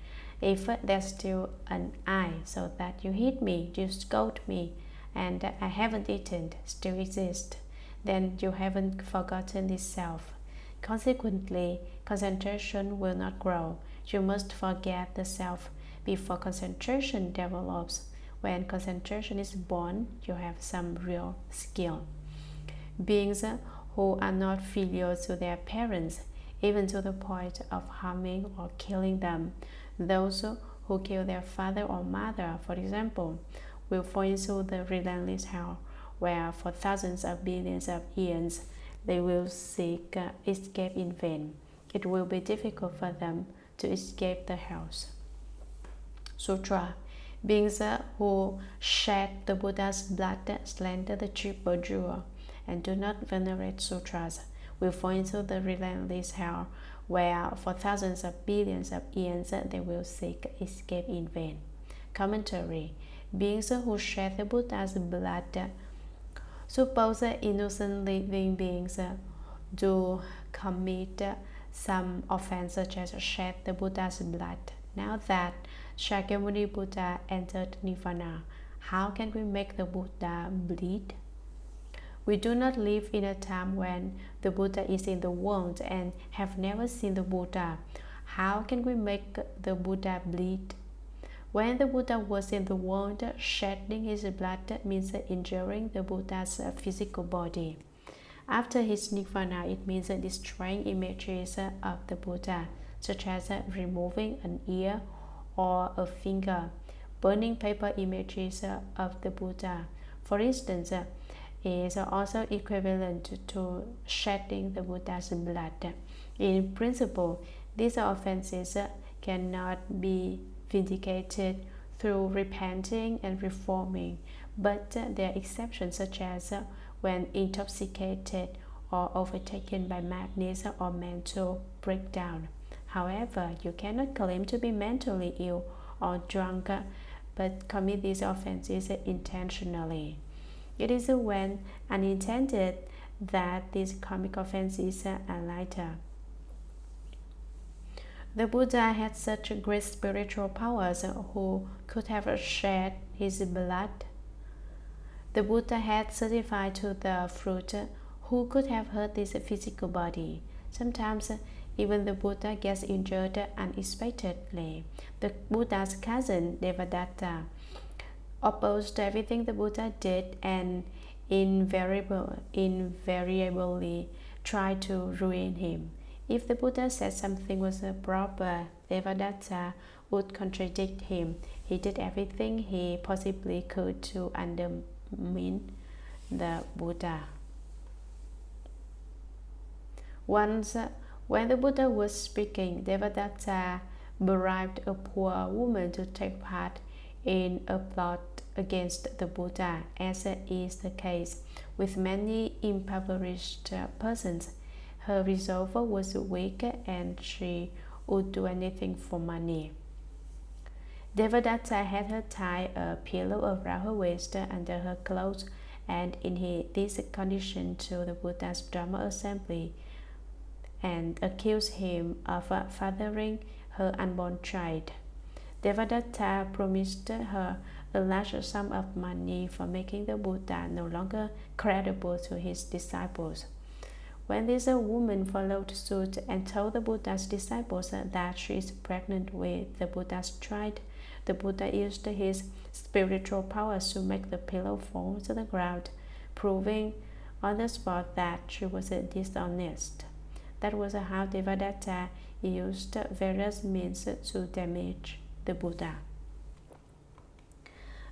If there's still an I, so that you hit me, you scold me, and I haven't eaten, still exist, then you haven't forgotten this self. Consequently, concentration will not grow. You must forget the self before concentration develops. When concentration is born, you have some real skill. Beings who are not filial to their parents, even to the point of harming or killing them. Those who kill their father or mother, for example, will fall into the relentless hell, where for thousands of billions of years they will seek escape in vain. It will be difficult for them to escape the hells. Sutra. Beings who shed the Buddha's blood, slander the triple jewel, and do not venerate sutras will fall into the relentless hell, where for thousands of billions of years they will seek escape in vain. Commentary. Beings who shed the Buddha's blood. Suppose innocent living beings do commit some offense such as shed the Buddha's blood. Now that Shakyamuni Buddha entered Nirvana, how can we make the Buddha bleed? We do not live in a time when the Buddha is in the world and have never seen the Buddha. How can we make the Buddha bleed? When the Buddha was in the world, shedding his blood means injuring the Buddha's physical body. After his Nirvana, it means destroying images of the Buddha, such as removing an ear or a finger, burning paper images of the Buddha, for instance, is also equivalent to shedding the Buddha's blood. In principle, these offenses cannot be vindicated through repenting and reforming, but there are exceptions, such as when intoxicated or overtaken by madness or mental breakdown. However, you cannot claim to be mentally ill or drunk, but commit these offenses intentionally. It is when unintended that these karmic offenses are lighter. The Buddha had such great spiritual powers who could have shed his blood. The Buddha had certified to the fruit who could have hurt his physical body. Sometimes even the Buddha gets injured unexpectedly. The Buddha's cousin, Devadatta, opposed everything the Buddha did and invariably tried to ruin him. If the Buddha said something was proper, Devadatta would contradict him. He did everything he possibly could to undermine the Buddha. Once, when the Buddha was speaking, Devadatta bribed a poor woman to take part in a plot against the Buddha, as is the case with many impoverished persons. Her resolve was weak and she would do anything for money. Devadatta had her tie a pillow around her waist under her clothes and in this condition to the Buddha's Dharma assembly and accused him of fathering her unborn child. Devadatta promised her a large sum of money for making the Buddha no longer credible to his disciples. When this woman followed suit and told the Buddha's disciples that she is pregnant with the Buddha's child, the Buddha used his spiritual powers to make the pillow fall to the ground, proving on the spot that she was dishonest. That was how Devadatta used various means to damage the Buddha.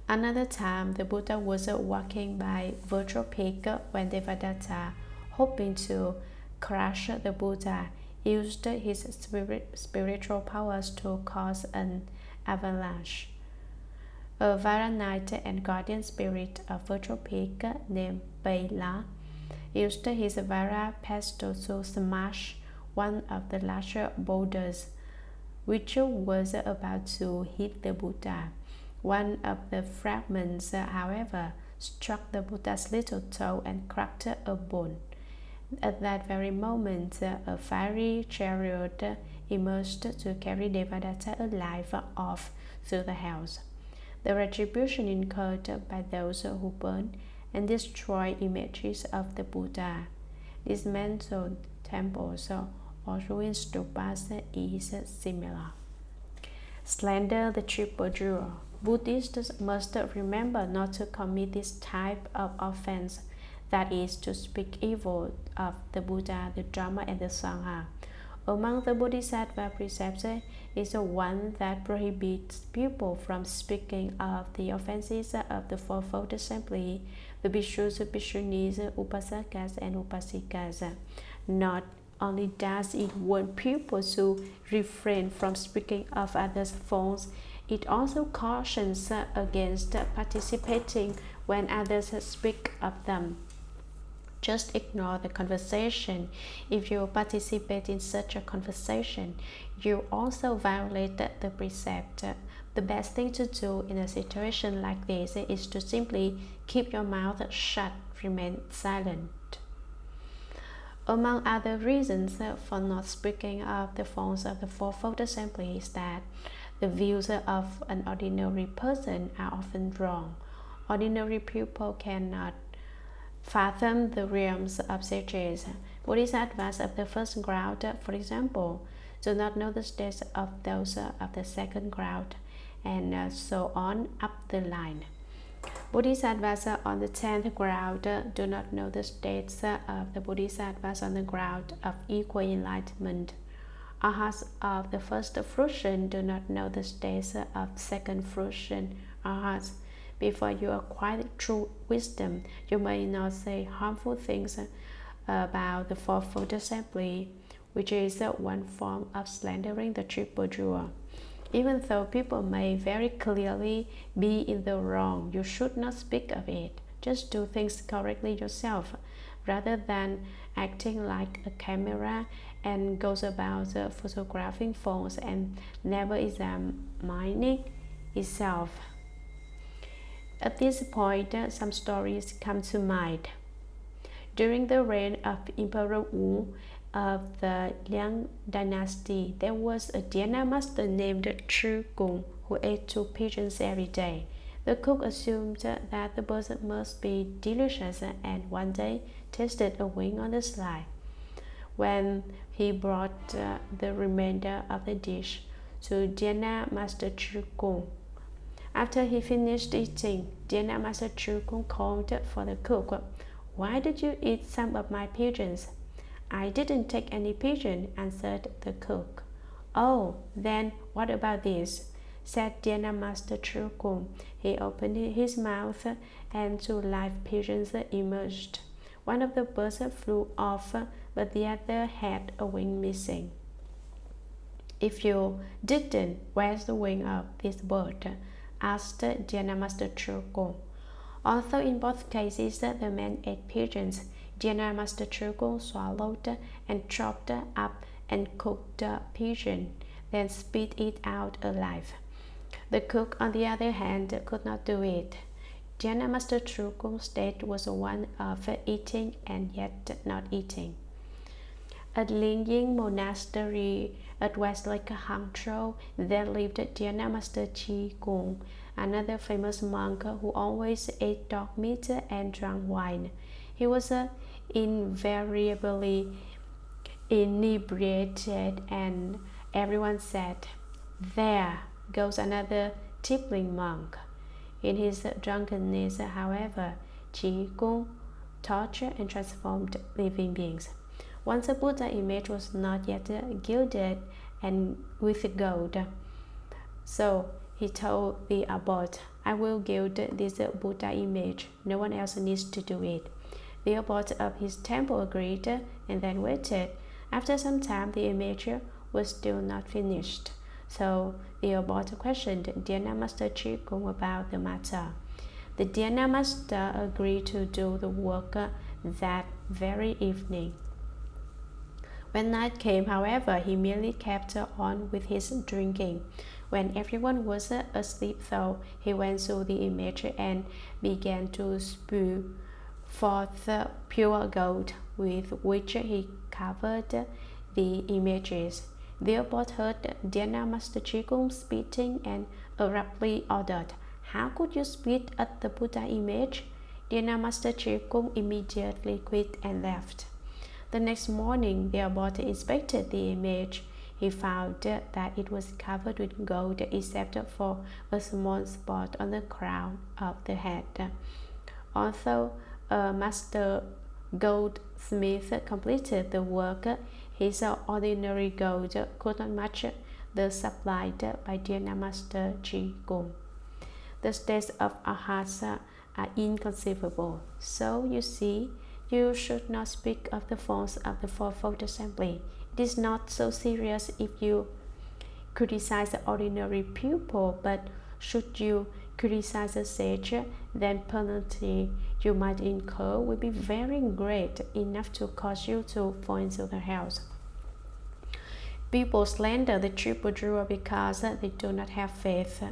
Another time, the Buddha was walking by Virtual Peak when Devadatta, hoping to crush the Buddha, used his spiritual powers to cause an avalanche. A Varanite and guardian spirit of Virtual Peak named Baila used his Vara pestle to smash one of the larger boulders, which was about to hit the Buddha. One of the fragments, however, struck the Buddha's little toe and cracked a bone. At that very moment, a fiery chariot emerged to carry Devadatta alive off to the hells. The retribution incurred by those who burn and destroy images of the Buddha, dismantled temples, or ruined stupas is similar. Slander the triple jewel. Buddhists must remember not to commit this type of offense, that is, to speak evil of the Buddha, the Dharma, and the Sangha. Among the Bodhisattva precepts is the one that prohibits people from speaking of the offenses of the fourfold assembly, the bhikshus, bhikshunis, upasakas, and upasikas. Not only does it warn people to refrain from speaking of others' faults, it also cautions against participating when others speak of them. Just ignore the conversation. If you participate in such a conversation, you also violate the precept. The best thing to do in a situation like this is to simply keep your mouth shut, remain silent. Among other reasons for not speaking of the faults of the fourfold assembly is that the views of an ordinary person are often wrong. Ordinary people cannot fathom the realms of sages. Bodhisattvas of the first crowd, for example, do not know the states of those of the second crowd, and so on up the line. Bodhisattvas on the 10th crowd do not know the states of the Bodhisattvas on the ground of equal enlightenment. Arhats of the first fruition do not know the states of second fruition arhats. Before you acquire true wisdom, you may not say harmful things about the fourfold assembly, which is one form of slandering the triple jewel. Even though people may very clearly be in the wrong, you should not speak of it. Just do things correctly yourself, rather than acting like a camera and goes about photographing faults and never examining itself. At this point, some stories come to mind. During the reign of Emperor Wu of the Liang dynasty, there was a Dhyana master named Chu Kung who ate 2 pigeons every day. The cook assumed that the birds must be delicious and one day tasted a wing on the sly. When he brought the remainder of the dish to Dhyana master Chu Kung, after he finished eating, Dhyana master Chu Kung called for the cook. "Why did you eat some of my pigeons?" "I didn't take any pigeon," answered the cook. "Oh, then what about this?" said Dhyana master Chu Kung. He opened his mouth and 2 live pigeons emerged. One of the birds flew off, but the other had a wing missing. "If you didn't, where's the wing of this bird?" asked Dhyana master Chu Kung. Although in both cases the man ate pigeons, Dhyana master Chu Kung swallowed and chopped up and cooked the pigeon, then spit it out alive. The cook, on the other hand, could not do it. Dhyana master Chu Kung's state was one of eating and yet not eating. At Lingying Monastery at West Lake Hangzhou, there lived Dhyana master Chi Kung, another famous monk who always ate dog meat and drank wine. He was invariably inebriated, and everyone said, "There goes another tippling monk." In his drunkenness, however, Chi Kung tortured and transformed living beings. Once a Buddha image was not yet gilded and with gold, so he told the abbot, "I will gild this Buddha image. No one else needs to do it." The abbot of his temple agreed and then waited. After some time, the image was still not finished, so the abbot questioned Dhyana master Chi Kung about the matter. The Dhyana master agreed to do the work that very evening. When night came, however, he merely kept on with his drinking. When everyone was asleep, though, he went to the image and began to spew for the pure gold with which he covered the images. There both heard Dhyana Master Chikung spitting and abruptly ordered, "How could you spit at the Buddha image?" Dhyana Master Chikung immediately quit and left. The next morning, their both inspected the image. He found that it was covered with gold except for a small spot on the crown of the head. Although a master goldsmith completed the work, his ordinary gold could not match the supplied by Dhyana Master Chikung. The states of our hearts are inconceivable. So you see, you should not speak of the faults of the Fourfold Assembly. It is not so serious if you criticize the ordinary pupil, but should you criticize a sage, then penalty you might incur will be very great, enough to cause you to fall into the hells. People slander the triple jewel because they do not have faith.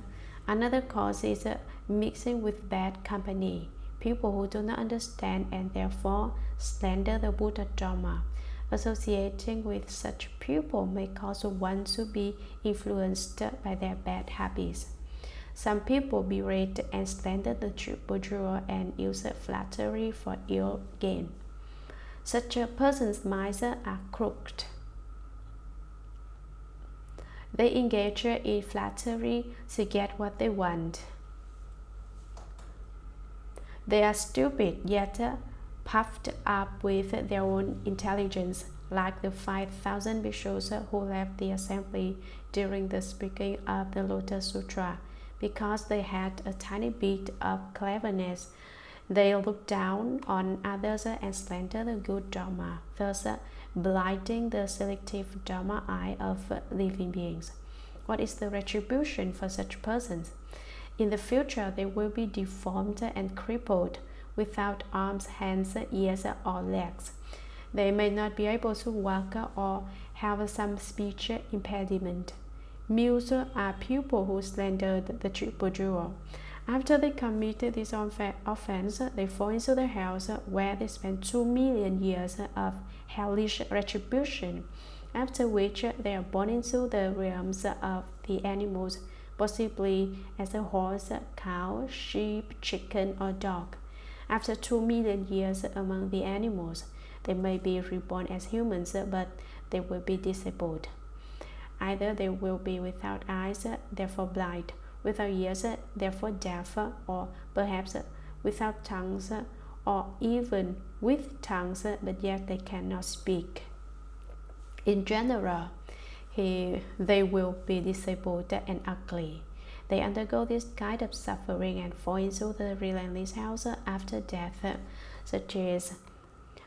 Another cause is mixing with bad company. People who do not understand and therefore slander the Buddha Dharma. Associating with such people may cause one to be influenced by their bad habits. Some people berate and slander the triple jewel and use flattery for ill gain. Such a person's minds are crooked. They engage in flattery to get what they want. They are stupid, yet puffed up with their own intelligence, like the 5,000 bhikshus who left the assembly during the speaking of the Lotus Sutra. Because they had a tiny bit of cleverness, they looked down on others and slandered the good Dharma, thus blinding the selective Dharma eye of living beings. What is the retribution for such persons? In the future, they will be deformed and crippled, without arms, hands, ears, or legs. They may not be able to walk or have some speech impediment. Mules are people who slandered the triple jewel. After they commit this offense, they fall into the hells, where they spend 2 million years of hellish retribution, after which they are born into the realms of the animals, possibly as a horse, cow, sheep, chicken, or dog. After 2 million years among the animals, they may be reborn as humans, but they will be disabled. Either they will be without eyes, therefore blind, without ears, therefore deaf, or perhaps without tongues, or even with tongues, but yet they cannot speak. In general, they will be disabled and ugly. They undergo this kind of suffering and fall into the relentless hells after death, such as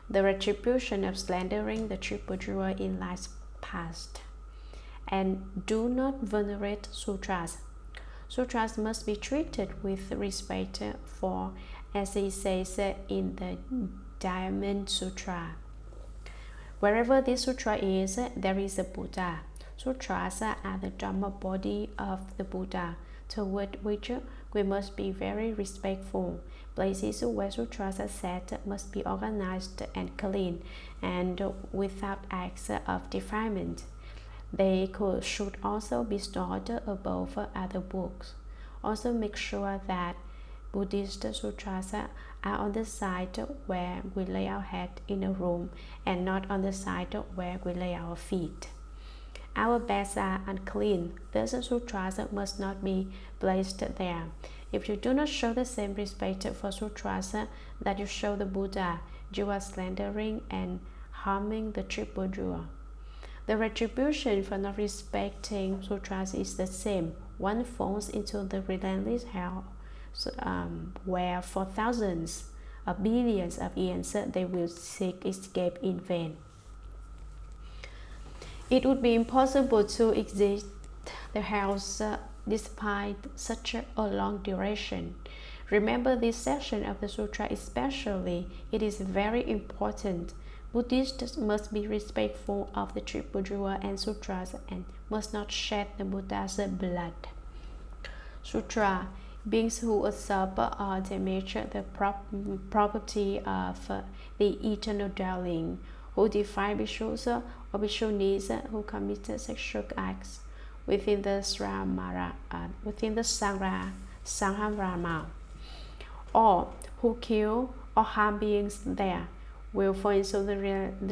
the retribution of slandering the triple jewel in lives past. And do not venerate sutras. Sutras must be treated with respect, for, as it says in the Diamond Sutra, wherever this sutra is, there is a Buddha. Sutras are the Dharma body of the Buddha, toward which we must be very respectful. Places where sutras are set must be organized and clean, and without acts of defilement. They should also be stored above other books. Also make sure that Buddhist sutras are on the side where we lay our head in a room, and not on the side where we lay our feet. Our beds are unclean, thus sutras must not be placed there. If you do not show the same respect for sutras that you show the Buddha, you are slandering and harming the triple jewel. The retribution for not respecting sutras is the same. One falls into the relentless hell, where for thousands of billions of years they will seek escape in vain. It would be impossible to exit the hells despite such a long duration. Remember this section of the sutra especially. It is very important. Buddhists must be respectful of the triple jewel and sutras and must not shed the Buddha's blood. Sutra Beings who usurp or damage the property of the eternal dwelling, who defile bhikshus or bhikshunis who commit sexual acts within the Sangharama, or who kill or harm beings there, will fall into the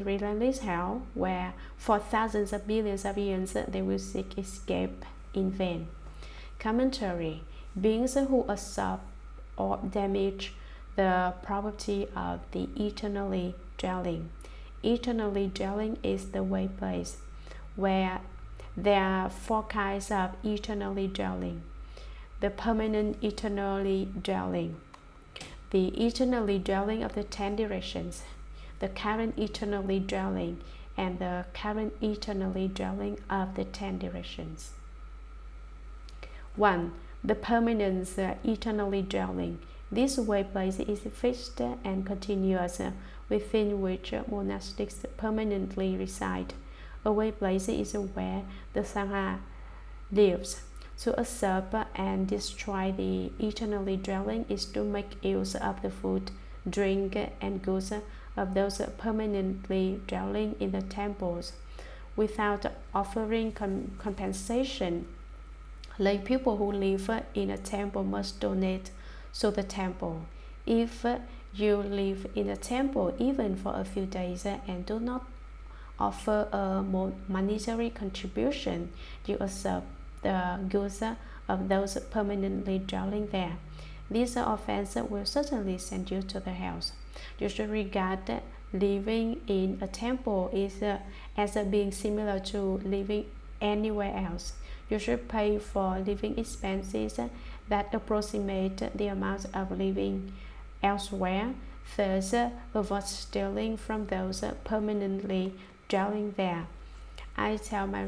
relentless hell, where for thousands of billions of years they will seek escape in vain. Commentary: beings who usurp or damage the property of the eternally dwelling. Eternally dwelling is the way place, where there are four kinds of eternally dwelling: the permanent eternally dwelling, the eternally dwelling of the 10 directions, the current eternally dwelling, and the current eternally dwelling of the 10 directions. 1. The permanent eternally dwelling. This way place is fixed and continuous, within which monastics permanently reside. A way place is where the Sangha lives. To usurp and destroy the eternally dwelling is to make use of the food, drink, and goods of those permanently dwelling in the temples, without offering compensation. Lay people who live in a temple must donate to the temple. If you live in a temple even for a few days and do not offer a monetary contribution, you usurp the goods of those permanently dwelling there. This offense will certainly send you to the hells. You should regard living in a temple as being similar to living anywhere else. You should pay for living expenses that approximate the amount of living elsewhere. Thus, avoid stealing from those permanently dwelling there. I tell my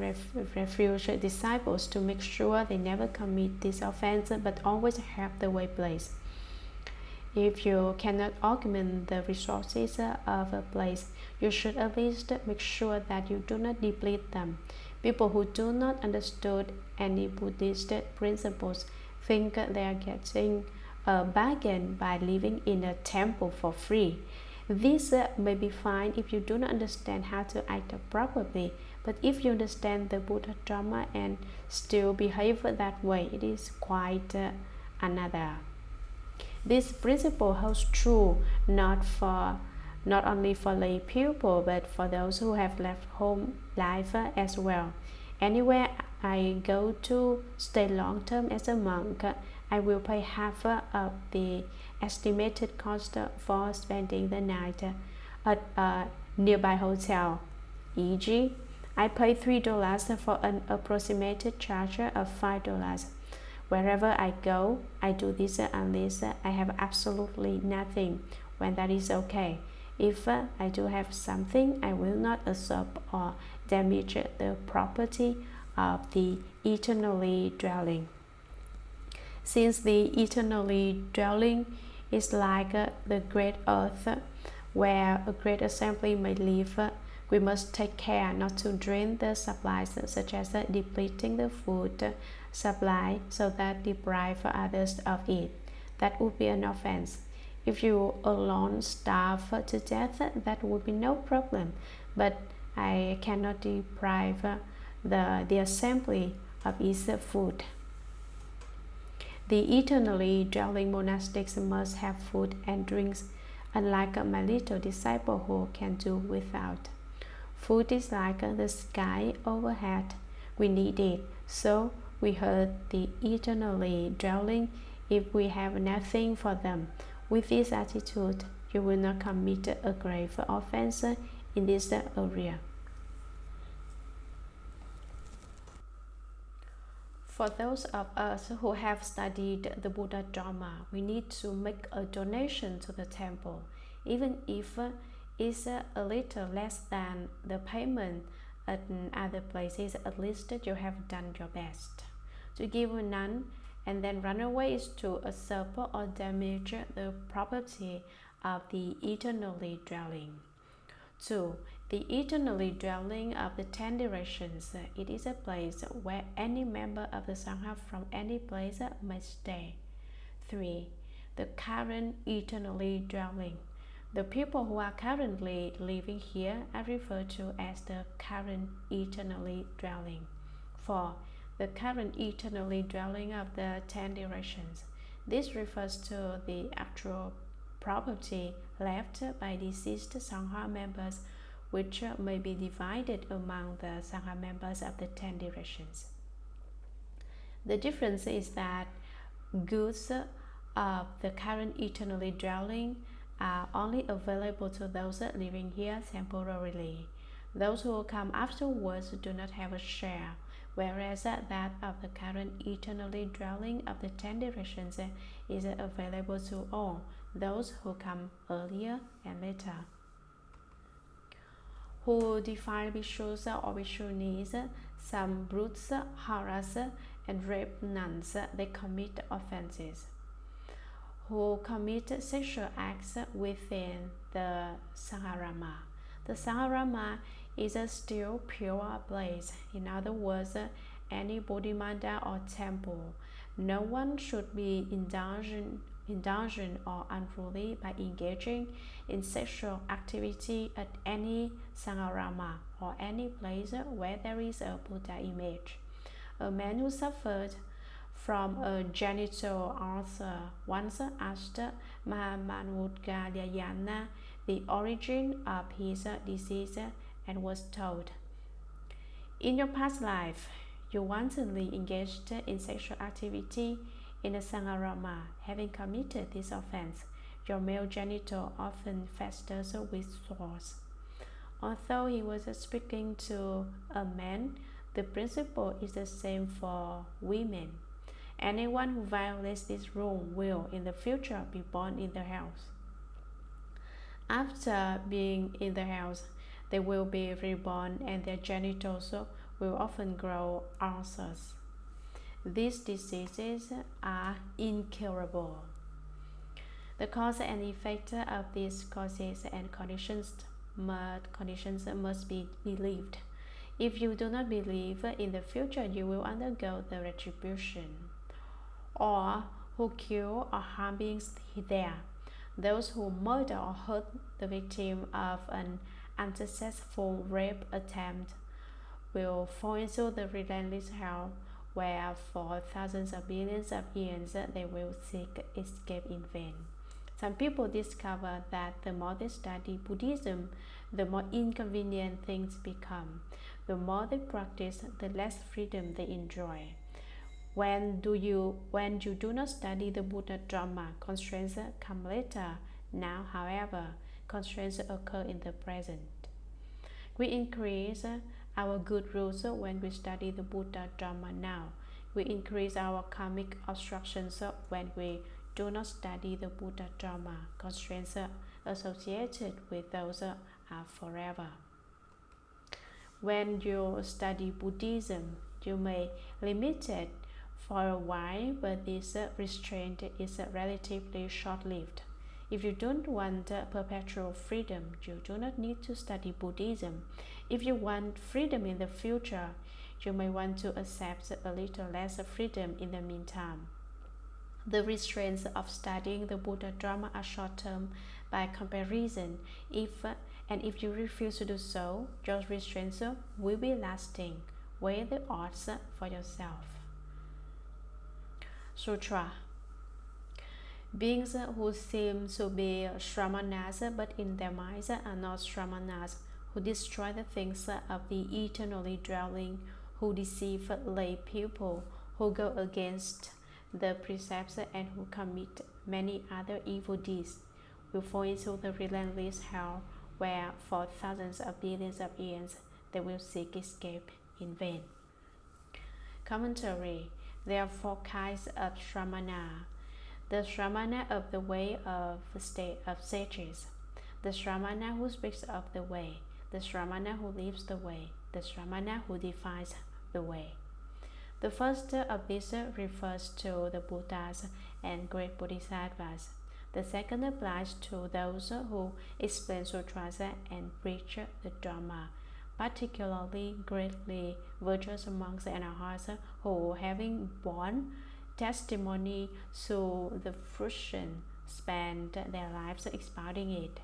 refuge disciples to make sure they never commit this offense, but always help the way place. If you cannot augment the resources of a place, you should at least make sure that you do not deplete them. People who do not understand any Buddhist principles think they are getting a bargain by living in a temple for free. This may be fine if you do not understand how to act properly, but if you understand the Buddha Dharma and still behave that way, it is quite another. This principle holds true not only for lay people, but for those who have left home life as well. Anywhere I go to stay long term as a monk, I will pay half of the estimated cost for spending the night at a nearby hotel. E.g., I pay $3 for an approximated charge of $5. Wherever I go, I do this unless I have absolutely nothing, when that is okay. If I do have something, I will not usurp or damage the property of the eternally dwelling. Since the eternally dwelling is like the great earth, where a great assembly may live, we must take care not to drain the supplies, such as depleting the food supply so that deprive others of it. That would be an offense. If you alone starve to death, that would be no problem, but I cannot deprive the assembly of its food. The eternally dwelling monastics must have food and drinks, unlike my little disciple who can do without. Food is like the sky overhead. We need it, so we hurt the eternally dwelling if we have nothing for them. With this attitude, you will not commit a grave offense in this area. For those of us who have studied the Buddha Dharma, we need to make a donation to the temple, even if it's a little less than the payment at other places. At least you have done your best. To give none and then run away is to usurp or damage the property of the eternally dwelling. 2. The eternally dwelling of the 10 directions. It is a place where any member of the Sangha from any place may stay. 3. The current eternally dwelling. The people who are currently living here are referred to as the current eternally dwelling. 4. The current eternally dwelling of the 10 directions. This refers to the actual property left by deceased Sangha members, which may be divided among the Sangha members of the 10 directions. The difference is that goods of the current eternally dwelling are only available to those living here temporarily. Those who come afterwards do not have a share, whereas that of the current eternally dwelling of the 10 directions is available to all, those who come earlier and later. Who defile bhikshus or bhikshunis, some brutes, haras, and rape nuns, they commit offenses. Who commit sexual acts within the Sangharama. The Sangharama is a still pure place. In other words, any Bodhimanda or temple. No one should be indulgent or unruly by engaging in sexual activity at any Sangharama or any place where there is a Buddha image. A man who suffered from a genital ulcer once asked Mahamanudgalyayana the origin of his disease and was told, "In your past life, you wantonly engaged in sexual activity in a Sangharama. Having committed this offense, your male genital often festers with sores." Although he was speaking to a man, the principle is the same for women. Anyone who violates this rule will, in the future, be born in the house. After being in the house, they will be reborn and their genitals will often grow ulcers. These diseases are incurable. The cause and effect of these causes and conditions must be believed. If you do not believe, in the future you will undergo the retribution. Or who kill or harm beings there. Those who murder or hurt the victim of an unsuccessful rape attempt will fall into the relentless hell, where for thousands of billions of years they will seek escape in vain. Some people discover that the more they study Buddhism, the more inconvenient things become. The more they practice, the less freedom they enjoy. When you do not study the Buddha Dharma, constraints come later. Now, however, constraints occur in the present. We increase our good rules when we study the Buddha Dharma now. We increase our karmic obstructions when we do not study the Buddha Dharma. Constraints associated with those are forever. When you study Buddhism, you may limit it for a while, but this restraint is relatively short-lived. If you don't want perpetual freedom, you do not need to study Buddhism. If you want freedom in the future, you may want to accept a little less freedom in the meantime. The restraints of studying the Buddha Dharma are short-term by comparison. If you refuse to do so, your restraints will be lasting. Weigh the odds for yourself. Sutra. Beings who seem to be Shramanas but in their minds are not Shramanas, who destroy the things of the eternally dwelling, who deceive lay people, who go against the precepts and who commit many other evil deeds, will fall into the relentless hell where for thousands of billions of years they will seek escape in vain. Commentary. There are 4 kinds of Shramana. The Shramana of the way of sages, the Shramana who speaks of the way, the Shramana who lives the way, the Shramana who defines the way. The first of these refers to the Buddhas and great Bodhisattvas. The second applies to those who explain sutras and preach the Dharma, particularly greatly virtuous monks and arhats who, having borne testimony to the fruition, spend their lives expounding it.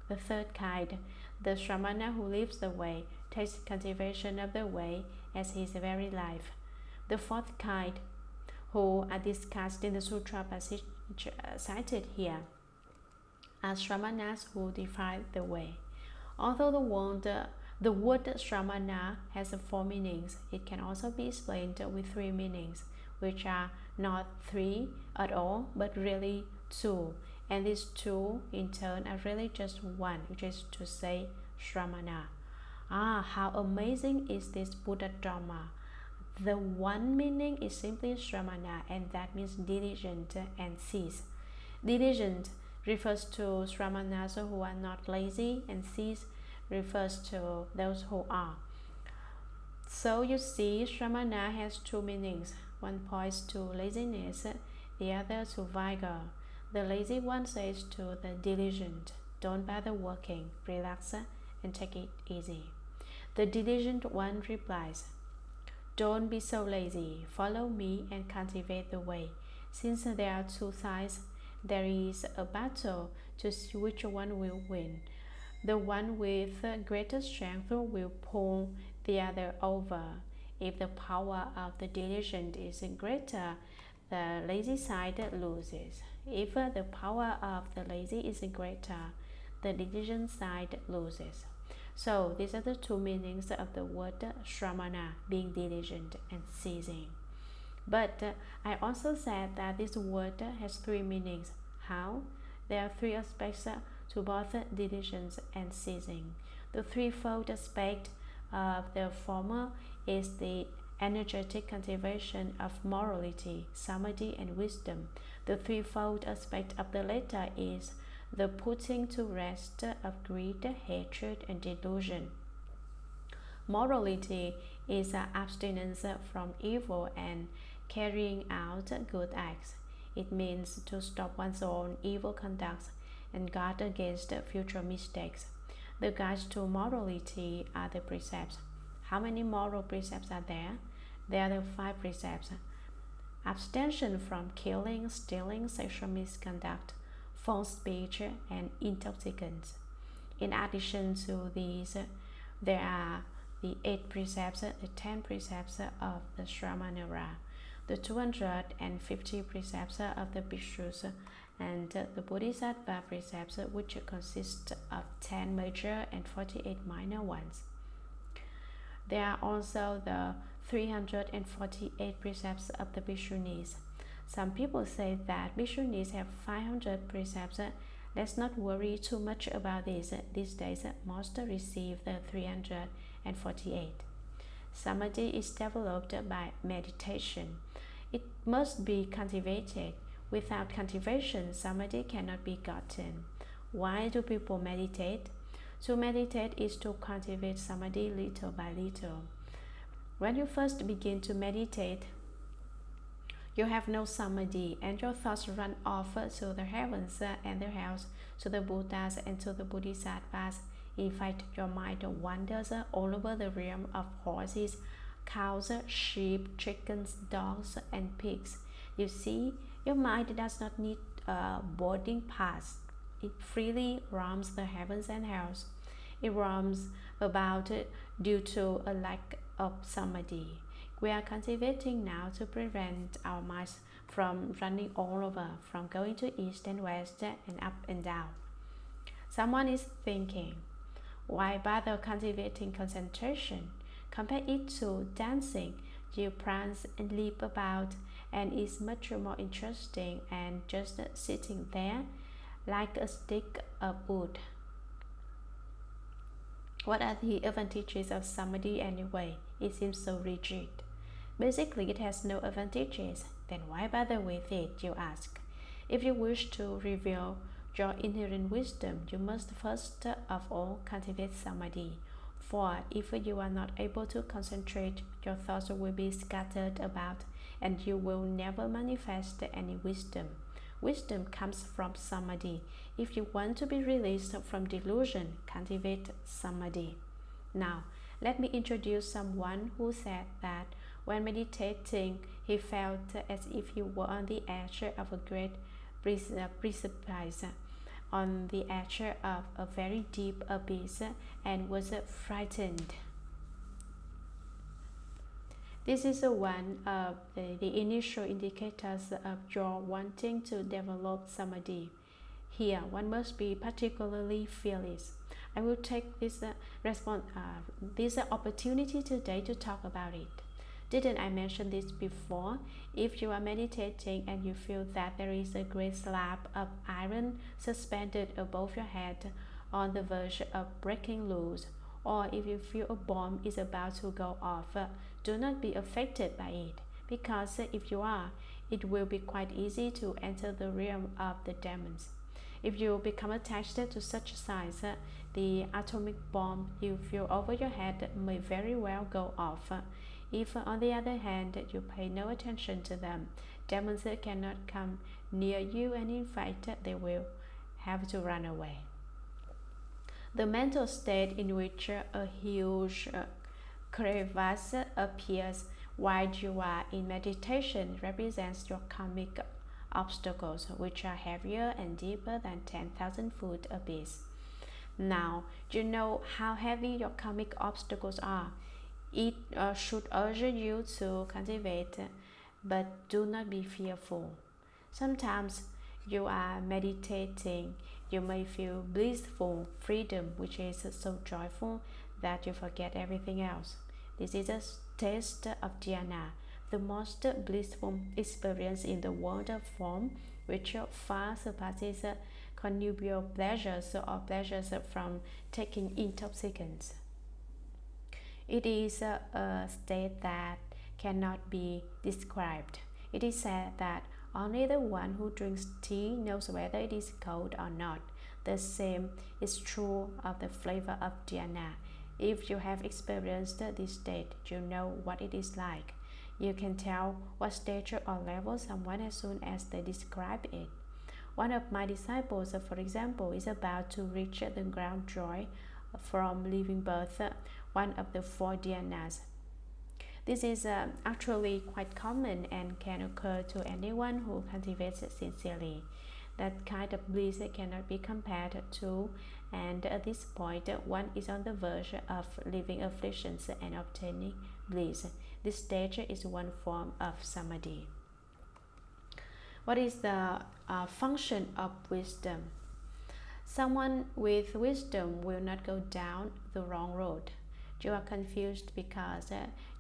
The third kind, the Shramana who lives the way, takes cultivation of the way as his very life. The fourth kind, who are discussed in the sutra passage cited here, are Shramanas who defy the way. Although the word Shramana has 4 meanings, it can also be explained with 3 meanings, which are not 3 at all, but really 2. And these 2 in turn are really just 1, which is to say Shramana. How amazing is this Buddha Dharma! The one meaning is simply Shramana, and that means diligent and cease. Diligent refers to Shramanas who are not lazy, and cease refers to those who are. So you see, Shramana has 2 meanings. One points to laziness, the other to vigor. The lazy one says to the diligent, don't bother working, relax and take it easy. The diligent one replies, don't be so lazy, follow me and cultivate the way. Since there are 2 sides, there is a battle to see which one will win. The one with greater strength will pull the other over. If the power of the diligent is greater, the lazy side loses. If the power of the lazy is greater, the diligent side loses. So these are the 2 meanings of the word Shramana, being diligent and ceasing. But I also said that this word has 3 meanings. How? There are 3 aspects to both diligence and ceasing. The threefold aspect of the former is the energetic cultivation of morality, samadhi, and wisdom. The threefold aspect of the latter is the putting to rest of greed, hatred, and delusion. Morality is abstinence from evil and carrying out good acts. It means to stop one's own evil conduct and guard against future mistakes. The guides to morality are the precepts. How many moral precepts are there? There are the 5 precepts. Abstention from killing, stealing, sexual misconduct, false speech, and intoxicants. In addition to these, there are the 8 precepts, the 10 precepts of the Shramanara, the 250 precepts of the Bhikshus, and the Bodhisattva precepts, which consist of 10 major and 48 minor ones. There are also the 348 precepts of the Bhikshunis. Some people say that Bhikshunis have 500 precepts. Let's not worry too much about this. These days, most receive the 348. Samadhi is developed by meditation. It must be cultivated. Without cultivation, samadhi cannot be gotten. Why do people meditate? To meditate is to cultivate samadhi little by little. When you first begin to meditate, you have no samadhi, and your thoughts run off to the heavens and the hells, to the Buddhas and to the Bodhisattvas. In fact, your mind wanders all over the realm of horses, cows, sheep, chickens, dogs, and pigs. You see, your mind does not need a boarding pass. It freely roams the heavens and hells. It roams about due to a lack of samadhi. We are cultivating now to prevent our minds from running all over, from going to east and west and up and down. Someone is thinking, why bother cultivating concentration? Compare it to dancing. You prance and leap about, and it's much more interesting and just sitting there like a stick of wood. What are the advantages of samadhi anyway? It seems so rigid. Basically, it has no advantages. Then why bother with it, you ask? If you wish to reveal your inherent wisdom, you must first of all cultivate samadhi. For if you are not able to concentrate, your thoughts will be scattered about, and you will never manifest any wisdom. Wisdom comes from samadhi. If you want to be released from delusion, cultivate samadhi. Now, let me introduce someone who said that when meditating, He felt as if he were on the edge of a great precipice, on the edge of a very deep abyss, and was frightened. This is one of the initial indicators of your wanting to develop samadhi. Here, one must be particularly fearless. I will take this opportunity today to talk about it. Didn't I mention this before? If you are meditating and you feel that there is a great slab of iron suspended above your head on the verge of breaking loose, or if you feel a bomb is about to go off, do not be affected by it, because if you are, it will be quite easy to enter the realm of the demons. If you become attached to such signs, the atomic bomb you feel over your head may very well go off. If, on the other hand, you pay no attention to them, demons cannot come near you, and in fact, they will have to run away. The mental state in which a huge crevasse appears while you are in meditation represents your karmic obstacles, which are heavier and deeper than 10,000-foot abyss. Now, you know how heavy your karmic obstacles are. It should urge you to cultivate, but do not be fearful. Sometimes you are meditating, you may feel blissful freedom, which is so joyful that you forget everything else. This is a taste of dhyana, the most blissful experience in the world of form, which far surpasses connubial pleasures or pleasures from taking intoxicants. It is a state that cannot be described. It is said that only the one who drinks tea knows whether it is cold or not. The same is true of the flavor of dhyana. If you have experienced this state, you know what it is like. You can tell what stage or level someone as soon as they describe it. One of my disciples, for example, is about to reach the ground joy from living birth, one of the 4 dhyanas. This is actually quite common and can occur to anyone who cultivates it sincerely. That kind of bliss cannot be compared to, and at this point, one is on the verge of leaving afflictions and obtaining bliss. This stage is one form of samadhi. What is the function of wisdom? Someone with wisdom will not go down the wrong road. You are confused because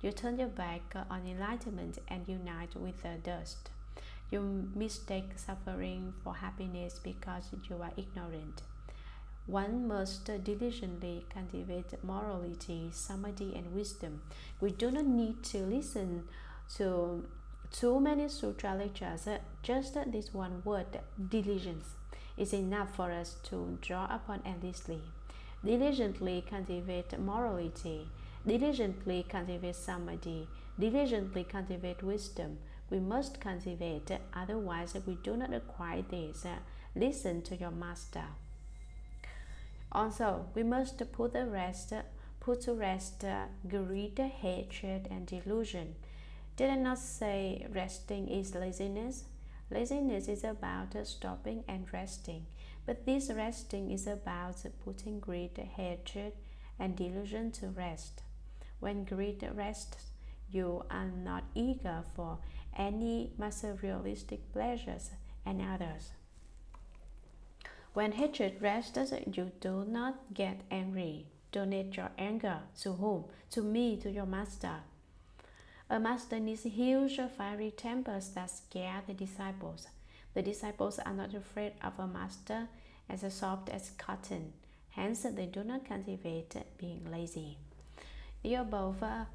you turn your back on enlightenment and unite with the dust. You mistake suffering for happiness because you are ignorant. One must diligently cultivate morality, samadhi, and wisdom. We do not need to listen to too many sutra lectures. Just this one word, diligence, is enough for us to draw upon endlessly. Diligently cultivate morality, diligently cultivate samadhi, diligently cultivate wisdom. We must cultivate, otherwise we do not acquire this. Listen to your master. Also, we must put to rest greed, hatred, and delusion. Did I not say resting is laziness? Laziness is about stopping and resting, but this resting is about putting greed, hatred, and delusion to rest. When greed rests, you are not eager for any materialistic pleasures and others. When hatred rests, you do not get angry. Donate your anger to whom? To me, to your master. A master needs huge fiery tempers that scare the disciples. The disciples are not afraid of a master as soft as cotton. Hence, they do not cultivate being lazy. The above are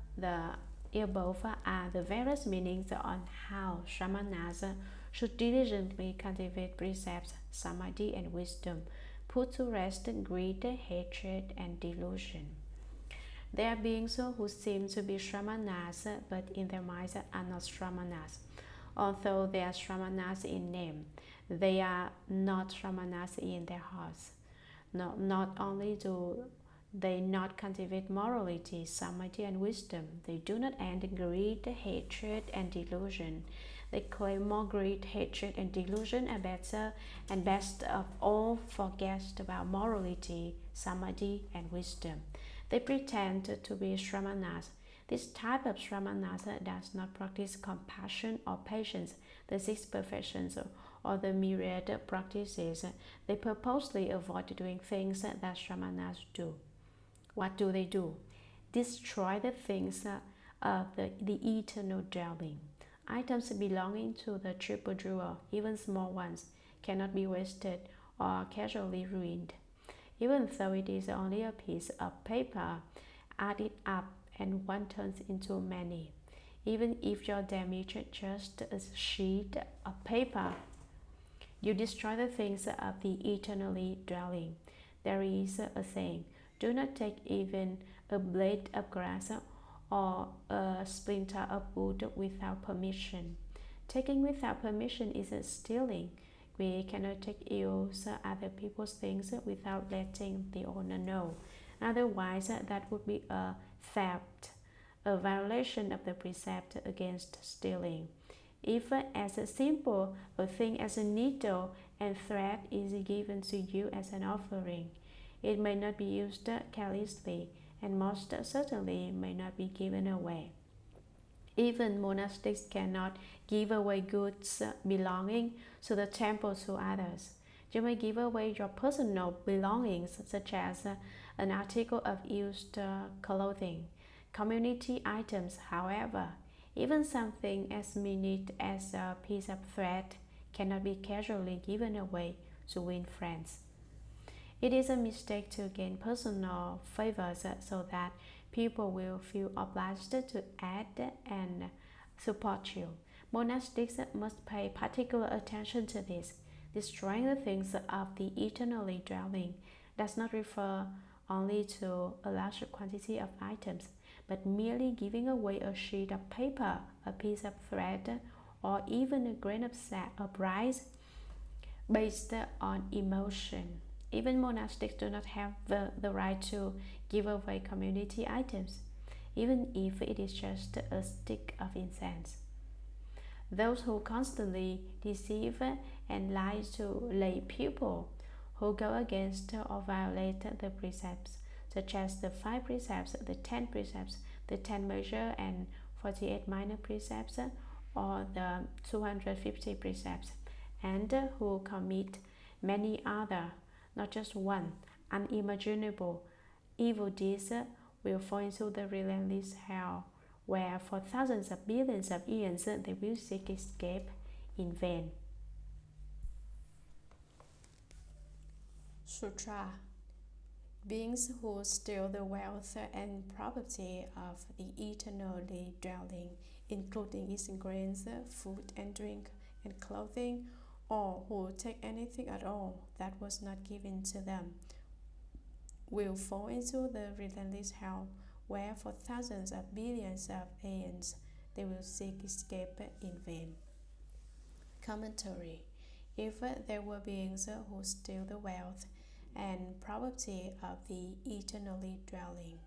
the various meanings on how shamanas should diligently cultivate precepts, samadhi, and wisdom, put to rest greed, hatred, and delusion. There are beings who seem to be shramanas, but in their minds are not shramanas. Although they are shramanas in name, they are not shramanas in their hearts. Not only do They not cultivate morality, samadhi, and wisdom. They do not end in greed, hatred, and delusion. They claim more greed, hatred, and delusion are better, and best of all, forget about morality, samadhi, and wisdom. They pretend to be Shramanas. This type of Shramanas does not practice compassion or patience, the six perfections, or the myriad practices. They purposely avoid doing things that Shramanas do. What do? Destroy the things of the eternal dwelling. Items belonging to the triple jewel, even small ones, cannot be wasted or casually ruined. Even though it is only a piece of paper, add it up and one turns into many. Even if your damage is just a sheet of paper, you destroy the things of the eternally dwelling. There is a saying, do not take even a blade of grass or a splinter of wood without permission. Taking without permission is stealing. We cannot take use other people's things without letting the owner know. Otherwise, that would be a theft, a violation of the precept against stealing. If as simple a thing as a needle and thread is given to you as an offering, it may not be used carelessly, and most certainly may not be given away. Even monastics cannot give away goods belonging to the temple to others. You may give away your personal belongings, such as an article of used clothing. Community items, however, even something as minute as a piece of thread, cannot be casually given away to win friends. It is a mistake to gain personal favors so that people will feel obliged to aid and support you. Monastics must pay particular attention to this. Destroying the things of the eternally dwelling does not refer only to a large quantity of items, but merely giving away a sheet of paper, a piece of thread, or even a grain of rice based on emotion. Even monastics do not have the right to give away community items, even if it is just a stick of incense. Those who constantly deceive and lie to lay people, who go against or violate the precepts, such as the 5 precepts, the 10 precepts, the 10 major and 48 minor precepts, or the 250 precepts, and who commit many other, not just one, unimaginable evil deeds, will fall into the relentless hell, where for thousands of billions of years they will seek escape in vain. Sutra. Beings who steal the wealth and property of the eternally dwelling, including its grains, food and drink, and clothing, or who take anything at all that was not given to them, will fall into the relentless hell, where for thousands of billions of aeons they will seek escape in vain. Commentary. If there were beings who steal the wealth and property of the eternally dwelling,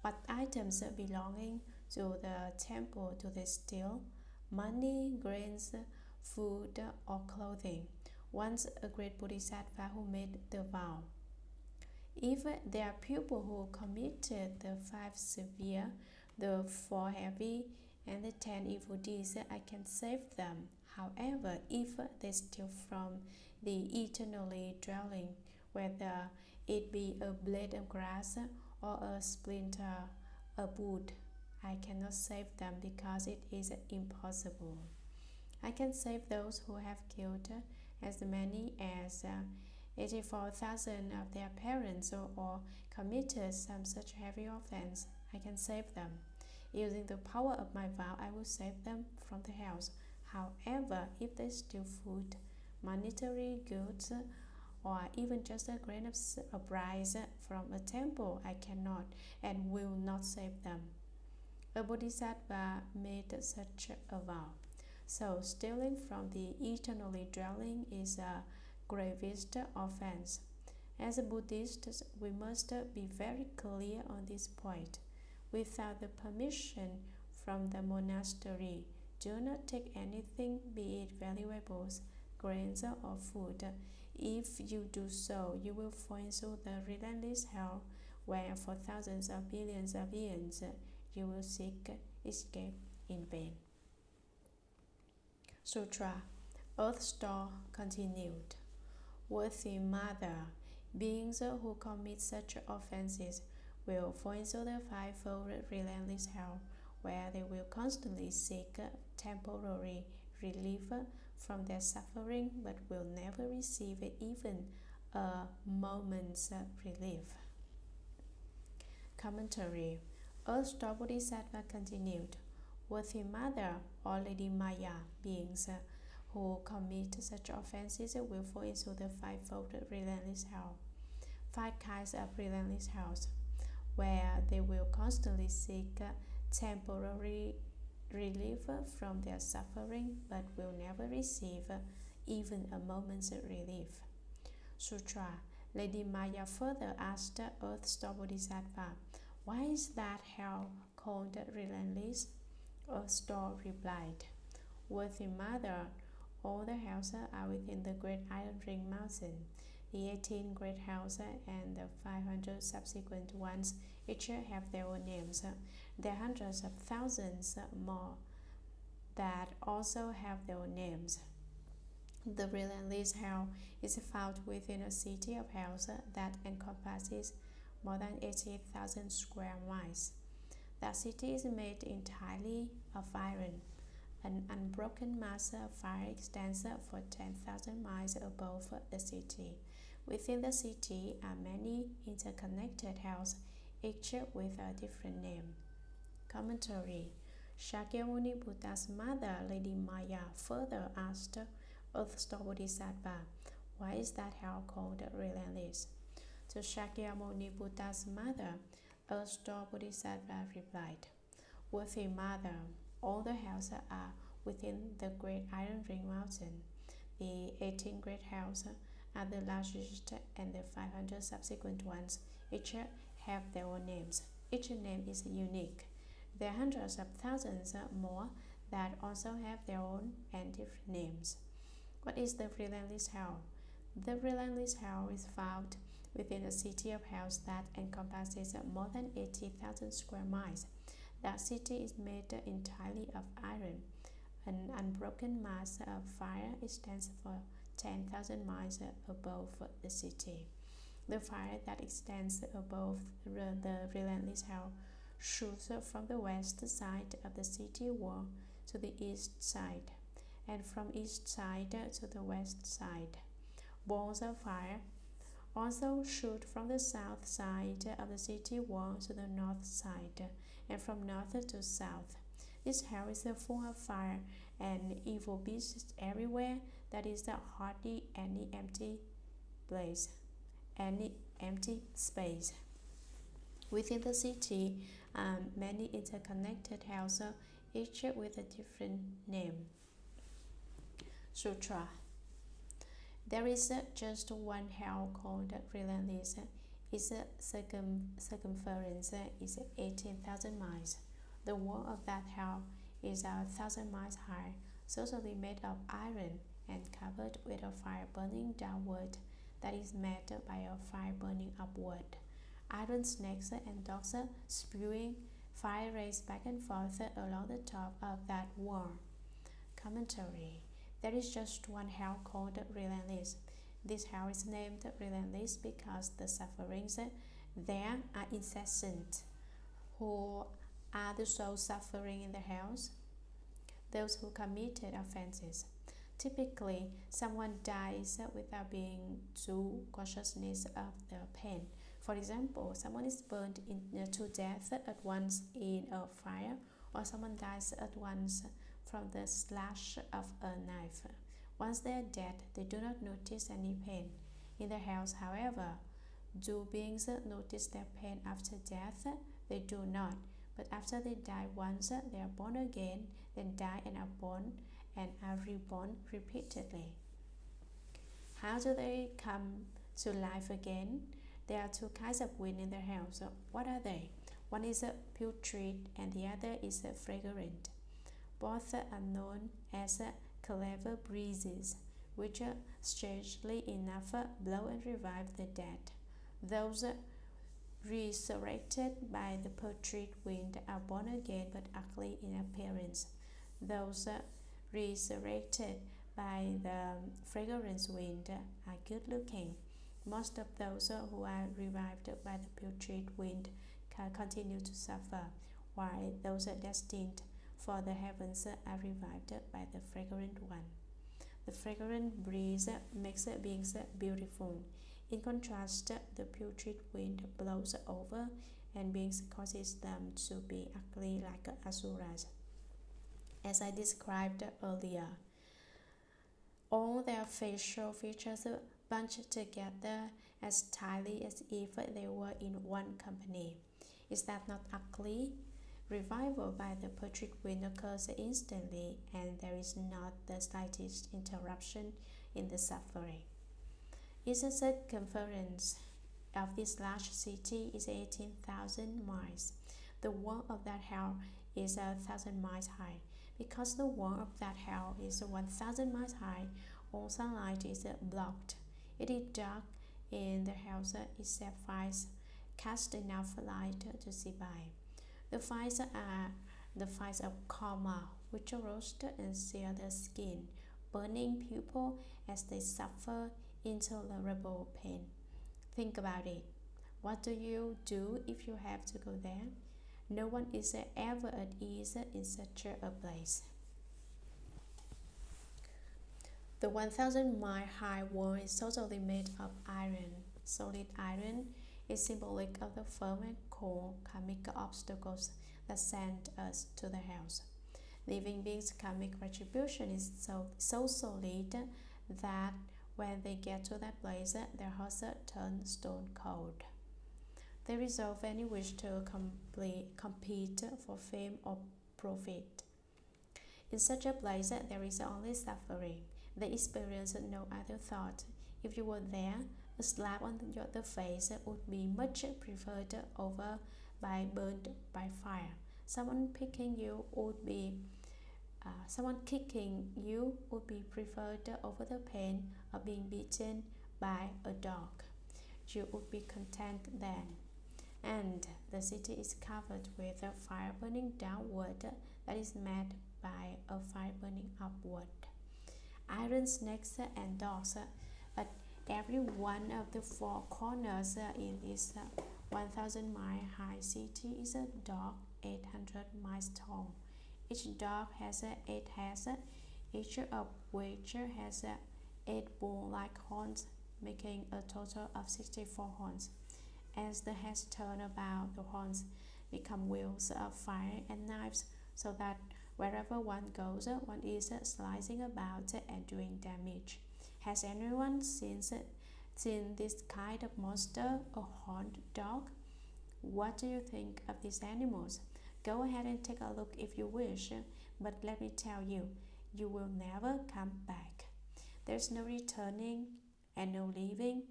what items belonging to the temple do they steal? Money, grains, food, or clothing? Once a great Bodhisattva who made the vow, if there are people who committed the 5 severe, the 4 heavy, and the 10 evil deeds, I can save them. However, if they steal from the eternally dwelling, whether it be a blade of grass or a splinter of wood, I cannot save them because it is impossible. I can save those who have killed as many as 84,000 of their parents or committed some such heavy offense. I can save them. Using the power of my vow, I will save them from the hells. However, if they steal food, monetary goods, or even just a grain of rice from a temple, I cannot and will not save them. A Bodhisattva made such a vow. So stealing from the eternally dwelling is a gravest offense, As Buddhists, we must be very clear on this point. Without the permission from the monastery, do not take anything, be it valuables, grains, or food. If you do so, you will fall into the relentless hell, where for thousands or billions of years you will seek escape in vain. Sutra. Earth Store continued. Worthy Mother, beings who commit such offenses will fall into the fivefold relentless hell, where they will constantly seek temporary relief from their suffering, but will never receive even a moment's relief. Commentary. Earth-Star Bodhisattva continued. Worthy Mother, or Lady Maya, beings who commit such offenses will fall into the fivefold relentless hell. 5 kinds of relentless hells, where they will constantly seek temporary relief from their suffering, but will never receive even a moment's relief. Sutra. Lady Maya further asked Earth Star Bodhisattva, why is that hell called relentless? Earth Star replied, Worthy Mother, all the hells are within the Great Iron Ring Mountain. The 18 great hells and the 500 subsequent ones each have their own names. There are hundreds of thousands more that also have their own names. The relentless hell is found within a city of hells that encompasses more than 80,000 square miles. That city is made entirely of iron. An unbroken mass of fire extends for 10,000 miles above the city. Within the city are many interconnected hells, each with a different name. Commentary. Shakyamuni Buddha's mother, Lady Maya, further asked Earth Star Bodhisattva, why is that hell called relentless? To Shakyamuni Buddha's mother, Earth Star Bodhisattva replied, Worthy Mother, all the hells are within the Great Iron Ring Mountain. The 18 great hells are the largest, and the 500 subsequent ones each have their own names. Each name is unique. There are hundreds of thousands more that also have their own and different names. What is the relentless hell? The relentless hell is found within a city of hells that encompasses more than 80,000 square miles. That city is made entirely of iron. An unbroken mass of fire extends for 10,000 miles above the city. The fire that extends above the relentless hell shoots from the west side of the city wall to the east side, and from east side to the west side. Balls of fire also shoot from the south side of the city wall to the north side, and from north to south. This hell is full of fire and evil beasts everywhere. That is hardly any empty space. Within the city are many interconnected hells, each with a different name. Sutra. There is just one hell called relentless. Its circumference is 18,000 miles. The wall of that hell is 1,000 miles high, totally made of iron and covered with a fire burning downward that is made by a fire burning upward. Iron snakes and dogs spewing fire rays back and forth along the top of that wall. Commentary. There is just one hell called relentless. This hell is named relentless because the sufferings there are incessant. Who are the souls suffering in the hells? Those who committed offenses. Typically, someone dies without being too consciousness of the pain. For example, someone is burned to death at once in a fire, or someone dies at once from the slash of a knife. Once they are dead, they do not notice any pain. In the hells, however, do beings notice their pain after death? They do not. But after they die once, they are born again, then die and are born and are reborn repeatedly. How do they come to life again. There are two kinds of wind in the house. What are they? One is putrid and the other is fragrant. Both are known as clever breezes, which strangely enough blow and revive the dead. Those resurrected by the putrid wind are born again but ugly in appearance. Those resurrected by the fragrance wind are good looking. Most of those who are revived by the putrid wind continue to suffer, while those destined for the heavens are revived by the fragrant one. The fragrant breeze makes beings beautiful. In contrast, the putrid wind blows over and beings causes them to be ugly like asuras. As I described earlier, all their facial features bunched together as tightly as if they were in one company. Is that not ugly? Revival by the putrid wind occurs instantly, and there is not the slightest interruption in the suffering. Its circumference of this large city is 18,000 miles. The wall of that hell is 1,000 miles high. Because the wall of that hell is 1,000 miles high, all sunlight is blocked. It is dark in the house except fires cast enough light to see by. The fires are the fires of karma, which roast and sear the skin, burning people as they suffer intolerable pain. Think about it. What do you do if you have to go there? No one is ever at ease in such a place. The 1,000-mile high wall is totally made of iron. Solid iron is symbolic of the firm and cold karmic obstacles that send us to the hells. Living beings' karmic retribution is so solid that when they get to that place, their hearts turn stone cold. They resolve any wish to compete for fame or profit. In such a place, there is only suffering. They experience no other thought. If you were there, a slap on the face would be much preferred over by burned by fire. Someone kicking you would be preferred over the pain of being beaten by a dog. You would be content then. And the city is covered with a fire burning downward that is met by a fire burning upward. Iron snakes and dogs at every one of the four corners in this 1,000-mile high city is a dog 800 miles tall. Each dog has 8 heads, each of which has 8 bull-like horns, making a total of 64 horns. As the heads turn about, the horns become wheels of fire and knives, so that wherever one goes, one is slicing about and doing damage. Has anyone seen this kind of monster, a horned dog? What do you think of these animals? Go ahead and take a look if you wish, but let me tell you, you will never come back. There's no returning and no leaving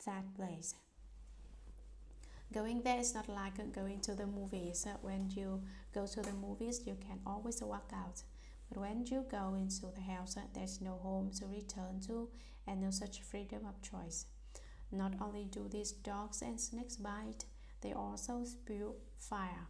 that place. Going there is not like going to the movies. When you go to the movies, you can always walk out. But when you go into the house, there's no home to return to and no such freedom of choice. Not only do these dogs and snakes bite, they also spew fire.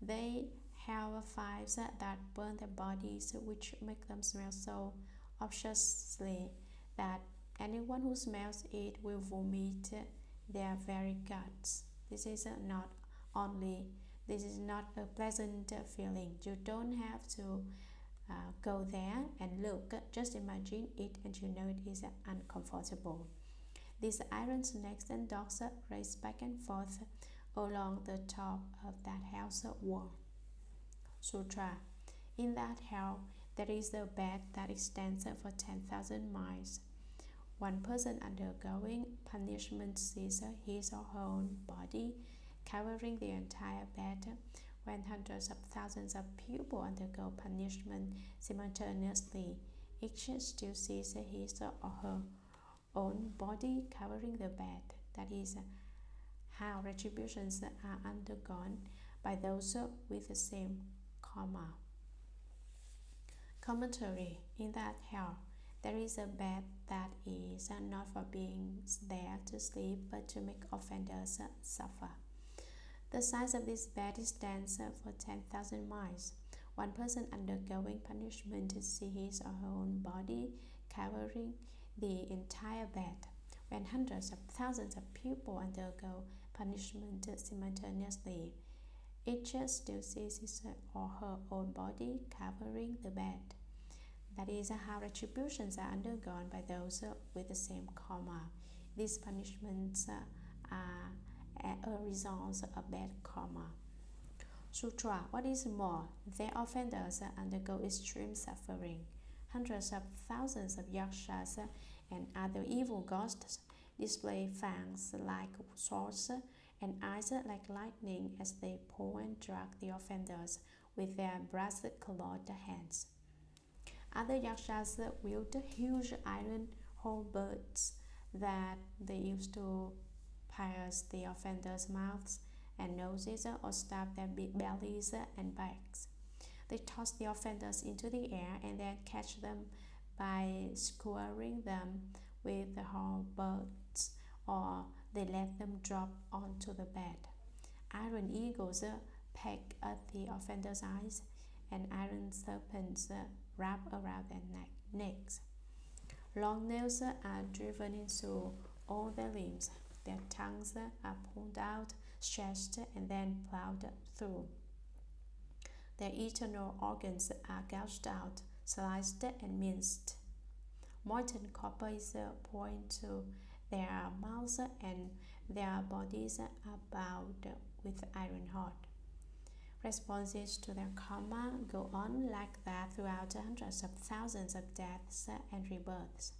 They have fires that burn their bodies, which make them smell so obsessively that anyone who smells it will vomit their very guts. This is not a pleasant feeling. You don't have to go there and look. Just imagine it and you know it is uncomfortable. These iron snakes and dogs race back and forth along the top of that hell's wall. Sutra. In that hell, there is a bed that extends for 10,000 miles. One person undergoing punishment sees his or her own body covering the entire bed. When hundreds of thousands of people undergo punishment simultaneously, each still sees his or her own body covering the bed. That is how retributions are undergone by those with the same karma. Commentary. In that hell, there is a bed that is not for beings there to sleep but to make offenders suffer. The size of this bed stands for 10,000 miles. One person undergoing punishment sees his or her own body covering the entire bed. When hundreds of thousands of people undergo punishment simultaneously, each still sees his or her own body covering the bed. That is how retributions are undergone by those with the same karma. These punishments are a result of bad karma. Sutra. What is more, their offenders undergo extreme suffering. Hundreds of thousands of yakshas and other evil ghosts display fangs like swords and eyes like lightning as they pull and drag the offenders with their brass-colored hands. Other yakshas wield huge iron halberds that they use to pierce the offenders' mouths and noses or stab their big bellies and backs. They toss the offenders into the air and then catch them by skewering them with the halberds, or they let them drop onto the bed. Iron eagles peck at the offenders' eyes, and iron serpents wrap around their necks. Long nails are driven into all their limbs. Their tongues are pulled out, stretched, and then plowed through. Their internal organs are gouged out, sliced, and minced. Molten copper is poured into their mouths, and their bodies are bound with iron hot. Responses to their karma go on like that throughout hundreds of thousands of deaths and rebirths.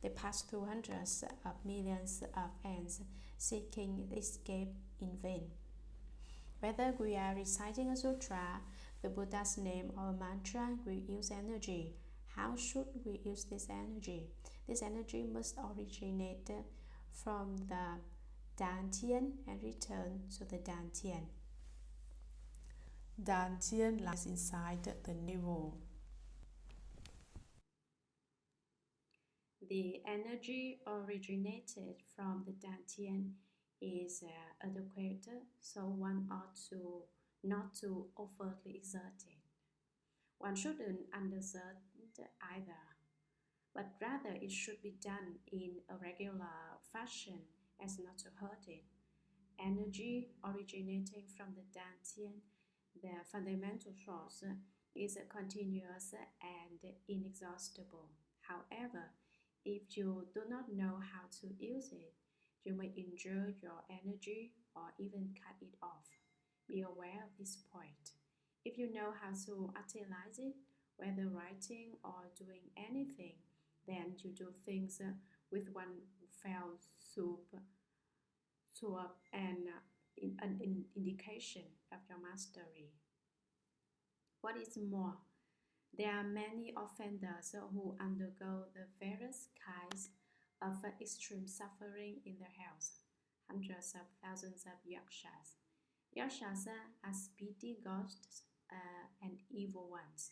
They pass through hundreds of millions of ends seeking escape in vain. Whether we are reciting a sutra, the Buddha's name, or a mantra, we use energy. How should we use this energy? This energy must originate from the Dantian and return to the Dantian. Dantian lies inside the navel. The energy originated from the Dantian is adequate, so one ought to not to overtly exert it. One shouldn't underexert either, but rather it should be done in a regular fashion as not to hurt it. Energy originating from the Dantian, the fundamental source, is continuous and inexhaustible. However, if you do not know how to use it, you may injure your energy or even cut it off. Be aware of this point. If you know how to utilize it, whether writing or doing anything, then you do things with one fell swoop and an indication of your mastery. What is more, there are many offenders who undergo the various kinds of extreme suffering in their hells. Hundreds of thousands of yakshas. Yakshas are speedy ghosts and evil ones.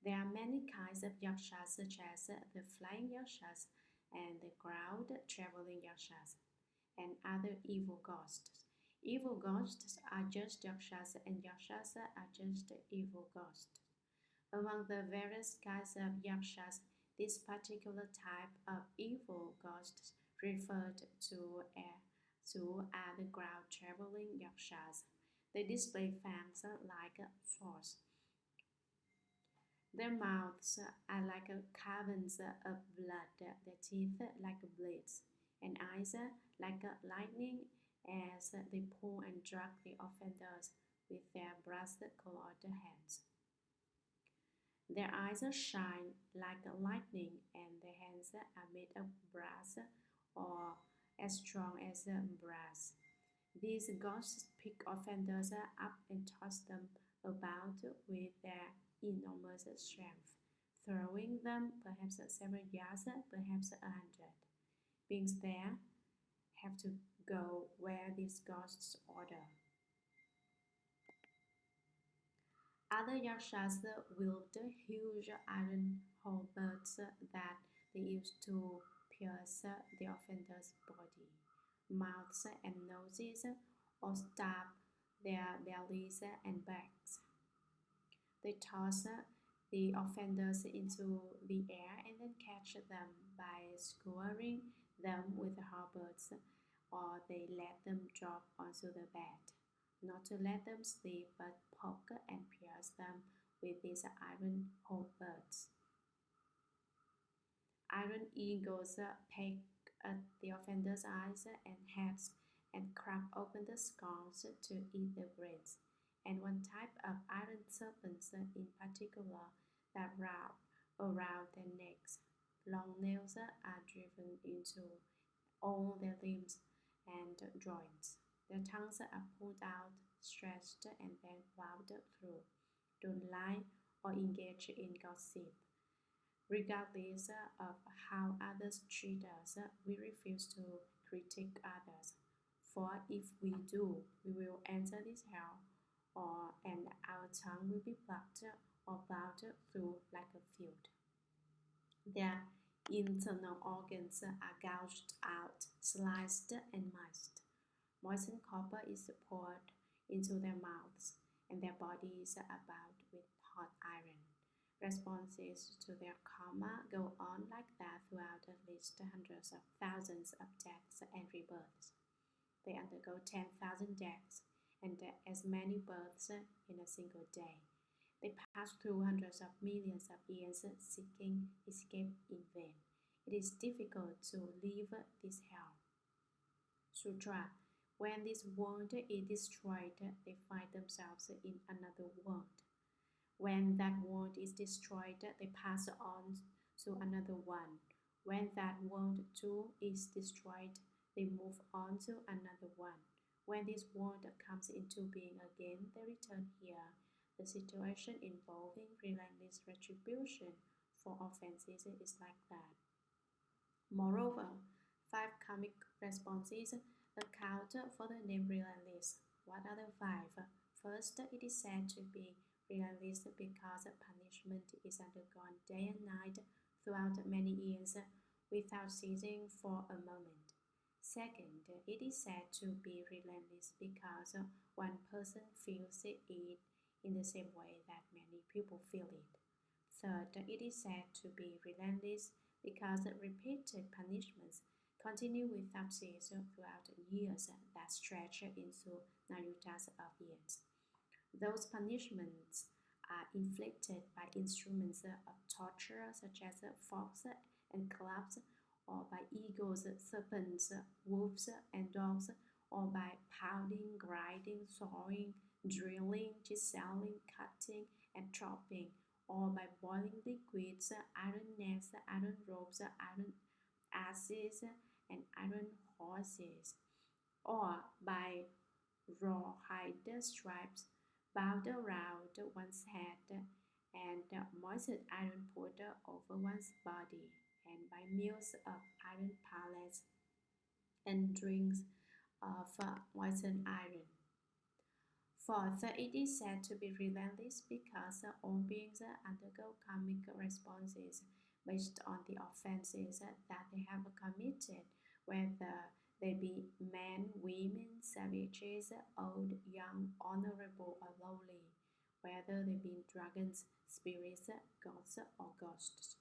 There are many kinds of yakshas, such as the flying yakshas and the ground traveling yakshas, and other evil ghosts. Evil ghosts are just yakshas, and yakshas are just evil ghosts. Among the various kinds of yakshas, this particular type of evil ghosts referred to are the ground traveling yakshas. They display fangs like swords. Their mouths are like caverns of blood, their teeth like blades, and eyes like lightning as they pull and drag the offenders with their brass-colored hands. Their eyes shine like lightning, and their hands are made of brass or as strong as brass. These ghosts pick offenders up and toss them about with their enormous strength, throwing them perhaps several yards, perhaps 100. Beings there have to go where these ghosts order. Other yakshas wield huge iron halberds that they use to pierce the offender's body, mouths and noses, or stab their bellies and backs. They toss the offenders into the air and then catch them by skewering them with halberds, or they let them drop onto the bed, not to let them sleep but poke and pierce them with these iron halberds. Iron eagles peck at the offender's eyes and heads and crack open the skulls to eat the brains. And one type of iron serpents in particular that wrap around their necks. Long nails are driven into all their limbs and joints. Their tongues are pulled out, stretched, and then plowed through. Don't lie or engage in gossip. Regardless of how others treat us, we refuse to critique others. For if we do, we will enter this hell, and our tongue will be plucked or plowed through like a field. Their internal organs are gouged out, sliced, and miced. Moistened copper is poured into their mouths, and their bodies are bound with hot iron. Responses to their karma go on like that throughout at least hundreds of thousands of deaths and rebirths. They undergo 10,000 deaths and as many births in a single day. They pass through hundreds of millions of years seeking escape in vain. It is difficult to leave this hell. Sutra. When this world is destroyed, they find themselves in another world. When that world is destroyed, they pass on to another one. When that world too is destroyed, they move on to another one. When this world comes into being again, they return here. The situation involving relentless retribution for offenses is like that. Moreover, 5 karmic responses account for the name relentless. What are the 5? First, it is said to be relentless because punishment is undergone day and night throughout many years without ceasing for a moment. Second, it is said to be relentless because one person feels it in the same way that many people feel it. Third, it is said to be relentless because repeated punishments continue without cease throughout years that stretch into nayutas of years. Those punishments are inflicted by instruments of torture such as forks and clubs, or by eagles, serpents, wolves, and dogs, or by pounding, grinding, sawing, drilling, chiseling, cutting, and chopping, or by boiling liquids, iron nets, iron ropes, iron asses, and iron horses, or by rawhide stripes bound around one's head and moistened iron poured over one's body, and by meals of iron pellets and drinks of moistened iron. Fourth, it is said to be relentless because all beings undergo karmic responses based on the offenses that they have committed, whether they be men, women, savages, old, young, honorable, or lowly, whether they be dragons, spirits, gods, or ghosts.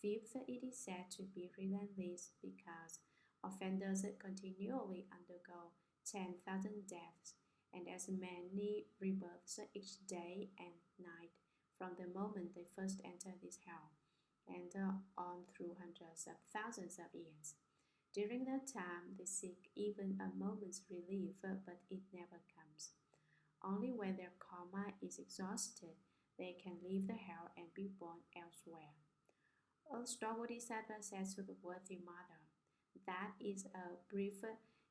Fifth, it is said to be relentless because offenders continually undergo 10,000 deaths and as many rebirths each day and night from the moment they first enter this hell, and on through hundreds of thousands of years. During that time, they seek even a moment's relief, but it never comes. Only when their karma is exhausted, they can leave the hell and be born elsewhere. A star Bodhisattva says to the worthy mother, "That is a brief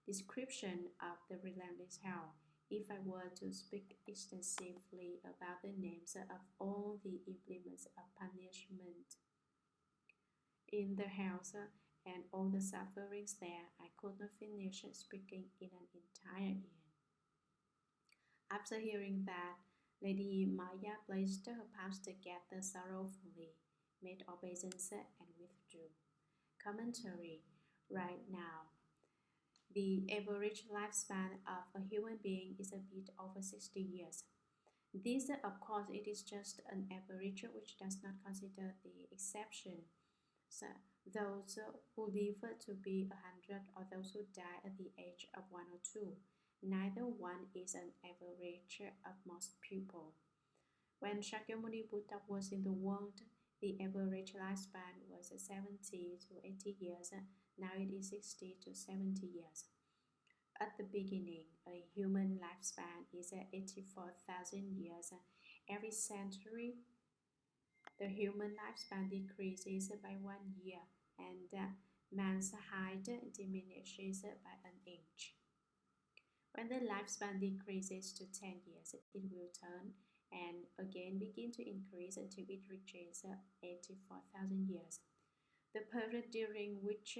description of the relentless hell. If I were to speak extensively about the names of all the implements of punishment in the hells and all the sufferings there, I could not finish speaking in an entire year. After hearing that, Lady Maya placed her palms together sorrowfully, made obeisance, and withdrew. Commentary. Right now, the average lifespan of a human being is a bit over 60 years. This, of course, it is just an average which does not consider the exception. So those who live to be 100 or those who die at the age of 1 or 2. Neither one is an average of most people. When Shakyamuni Buddha was in the world, the average lifespan was 70 to 80 years. Now it is 60 to 70 years. At the beginning, a human lifespan is 84,000 years. Every century, the human lifespan decreases by 1 year, and man's height diminishes by an inch. When the lifespan decreases to 10 years, it will turn and again begin to increase until it reaches 84,000 years. The period during which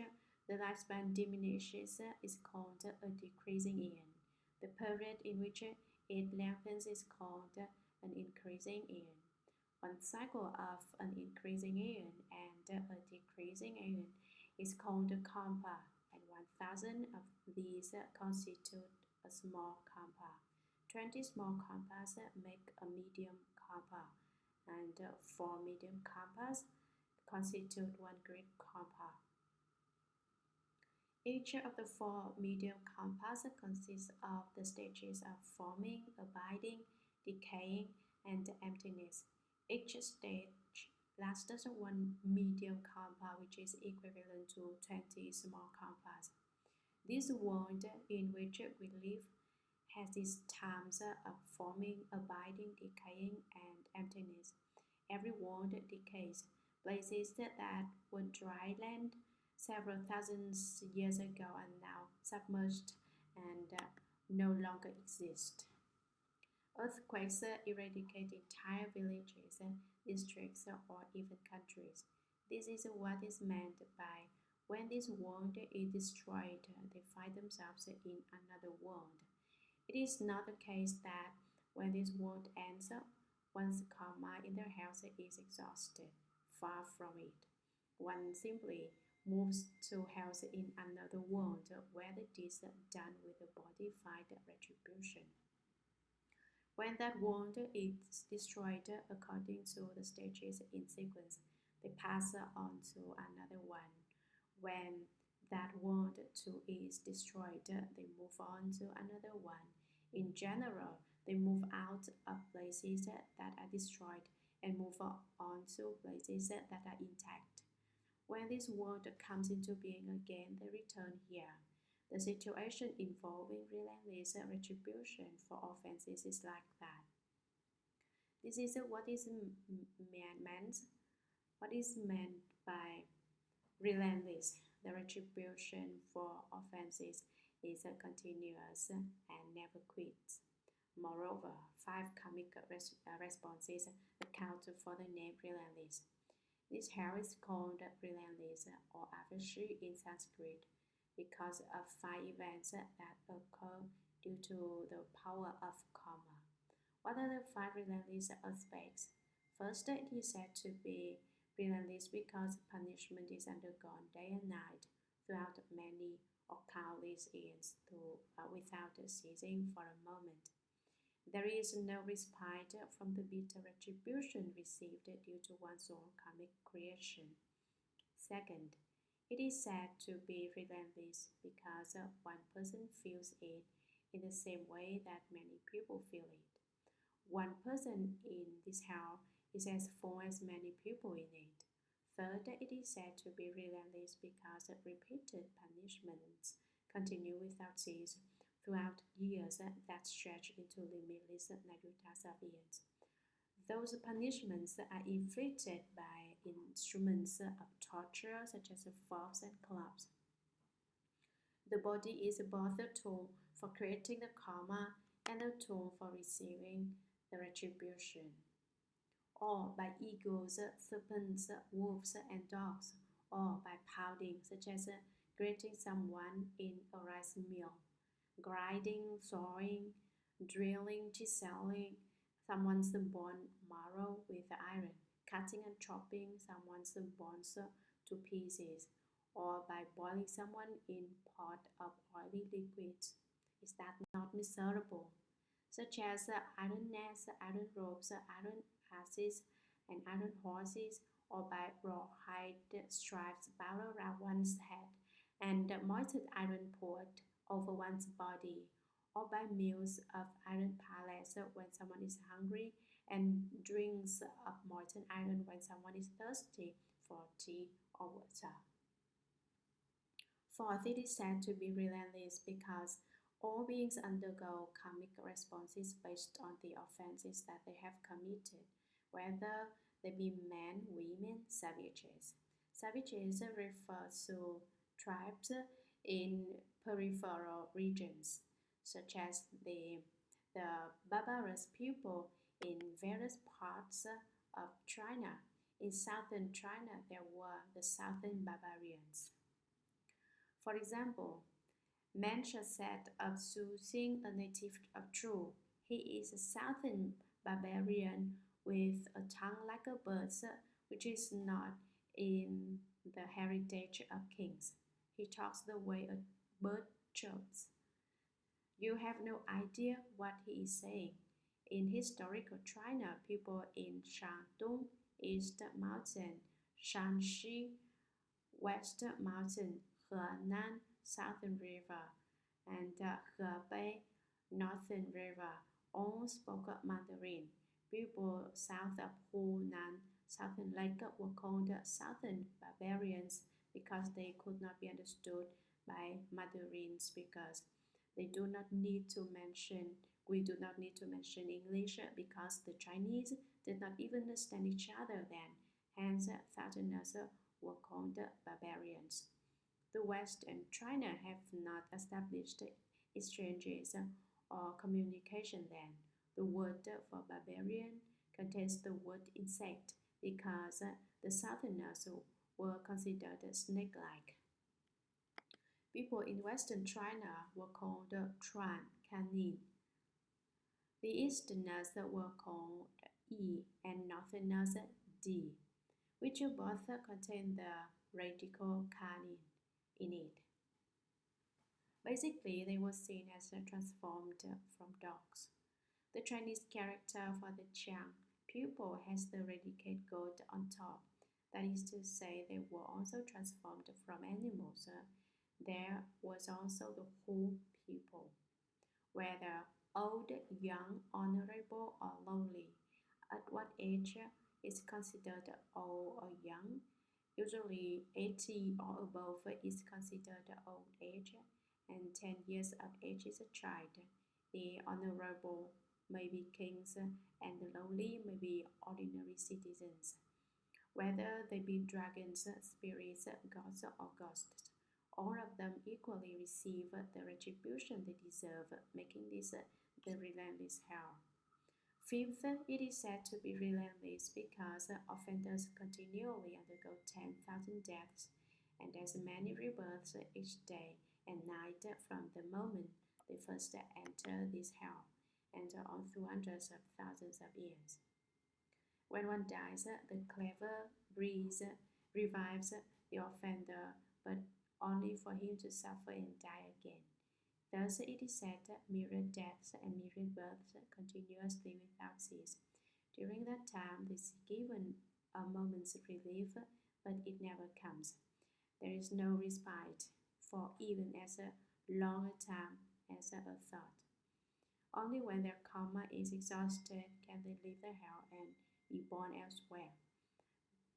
the lifespan diminishes is called a decreasing eon. The period in which it lengthens is called an increasing eon. One cycle of an increasing eon and a decreasing eon is called a kalpa, and 1,000 of these constitute a small kalpa. 20 small kalpas make a medium kalpa, and 4 medium kalpas constitute one great kalpa. Each of the 4 medium kalpas consists of the stages of forming, abiding, decaying, and emptiness. Each stage lasts 1 medium kalpa, which is equivalent to 20 small kalpas. This world in which we live has its times of forming, abiding, decaying, and emptiness. Every world decays. Places that were dry land several thousand years ago are now submerged and no longer exist. Earthquakes eradicate entire villages, districts, or even countries. This is what is meant by when this world is destroyed, they find themselves in another world. It is not the case that when this world ends, one's karma in their house is exhausted. Far from it. One simply moves to house in another world where the deeds done with the body find retribution. When that world is destroyed according to the stages in sequence, they pass on to another one. When that world too is destroyed, they move on to another one. In general, they move out of places that are destroyed and move on to places that are intact. When this world comes into being again, they return here. The situation involving relentless retribution for offenses is like that. This is what is meant. What is meant by relentless? The retribution for offenses is continuous and never quits. Moreover, 5 karmic responses account for the name relentless. This hell is called relentless or avashi in Sanskrit because of 5 events that occur due to the power of karma. What are the 5 relentless aspects? First, it is said to be relentless because punishment is undergone day and night throughout many or countless years without ceasing for a moment. There is no respite from the bitter retribution received due to one's own karmic creation. Second, it is said to be relentless because one person feels it in the same way that many people feel it. One person in this hell is as full as many people in it. Third, it is said to be relentless because repeated punishments continue without cease throughout years that stretch into limitless nayutas of years. Those punishments are inflicted by instruments of torture such as forks and clubs. The body is both a tool for creating the karma and a tool for receiving the retribution. Or by eagles, serpents, wolves, and dogs, or by pounding, such as grating someone in a rice mill, grinding, sawing, drilling, chiseling someone's bone marrow with iron, cutting and chopping someone's bones to pieces, or by boiling someone in pot of oily liquids. Is that not miserable? Such as iron nets, iron ropes, iron asses, and iron horses, or by rawhide stripes bound around one's head, and moistened iron poured over one's body, or by meals of iron pellets when someone is hungry, and drinks of molten iron when someone is thirsty for tea or water. Fourth, it is said to be relentless because all beings undergo karmic responses based on the offenses that they have committed, whether they be men, women, savages. Savages refer to tribes in peripheral regions, such as the barbarous people in various parts of China. In southern China, there were the southern barbarians. For example, Mancha said of Su Xing, a native of Chu, he is a southern barbarian with a tongue like a bird's, which is not in the heritage of kings. He talks the way a bird chirps. You have no idea what he is saying. In historical China, people in Shandong, East Mountain, Shanxi, West Mountain, Henan, Southern River, and Hebei, Northern River, all spoke Mandarin. People south of Hunan, Southern Lake were called Southern Barbarians because they could not be understood by Mandarin speakers. We do not need to mention English because the Chinese did not even understand each other then. Hence, Southerners were called barbarians. The West and China have not established exchanges or communication then. The word for barbarian contains the word insect because the Southerners were considered snake-like. People in Western China were called Chuan, canine. The Easterners were called Yi and Northerners Di, which both contain the radical canine in it. Basically, they were seen as transformed from dogs. The Chinese character for the Chiang pupil has the radicate goat on top. That is to say, they were also transformed from animals. There was also the Hu pupil, whether old, young, honorable, or lowly. At what age is considered old or young? Usually 80 or above is considered old age, and 10 years of age is a child. The honorable may be kings, and the lowly may be ordinary citizens. Whether they be dragons, spirits, gods, or ghosts, all of them equally receive the retribution they deserve, making this the relentless hell. Fifth, it is said to be relentless because offenders continually undergo 10,000 deaths and as many rebirths each day and night from the moment they first enter this hell, and on through hundreds of thousands of years. When one dies, the clever breeze revives the offender, but only for him to suffer and die again. Thus it is said that myriad deaths and myriad births continuously without cease. During that time, they is given a moment's relief, but it never comes. There is no respite for even as long a time as a thought. Only when their karma is exhausted can they leave the hell and be born elsewhere.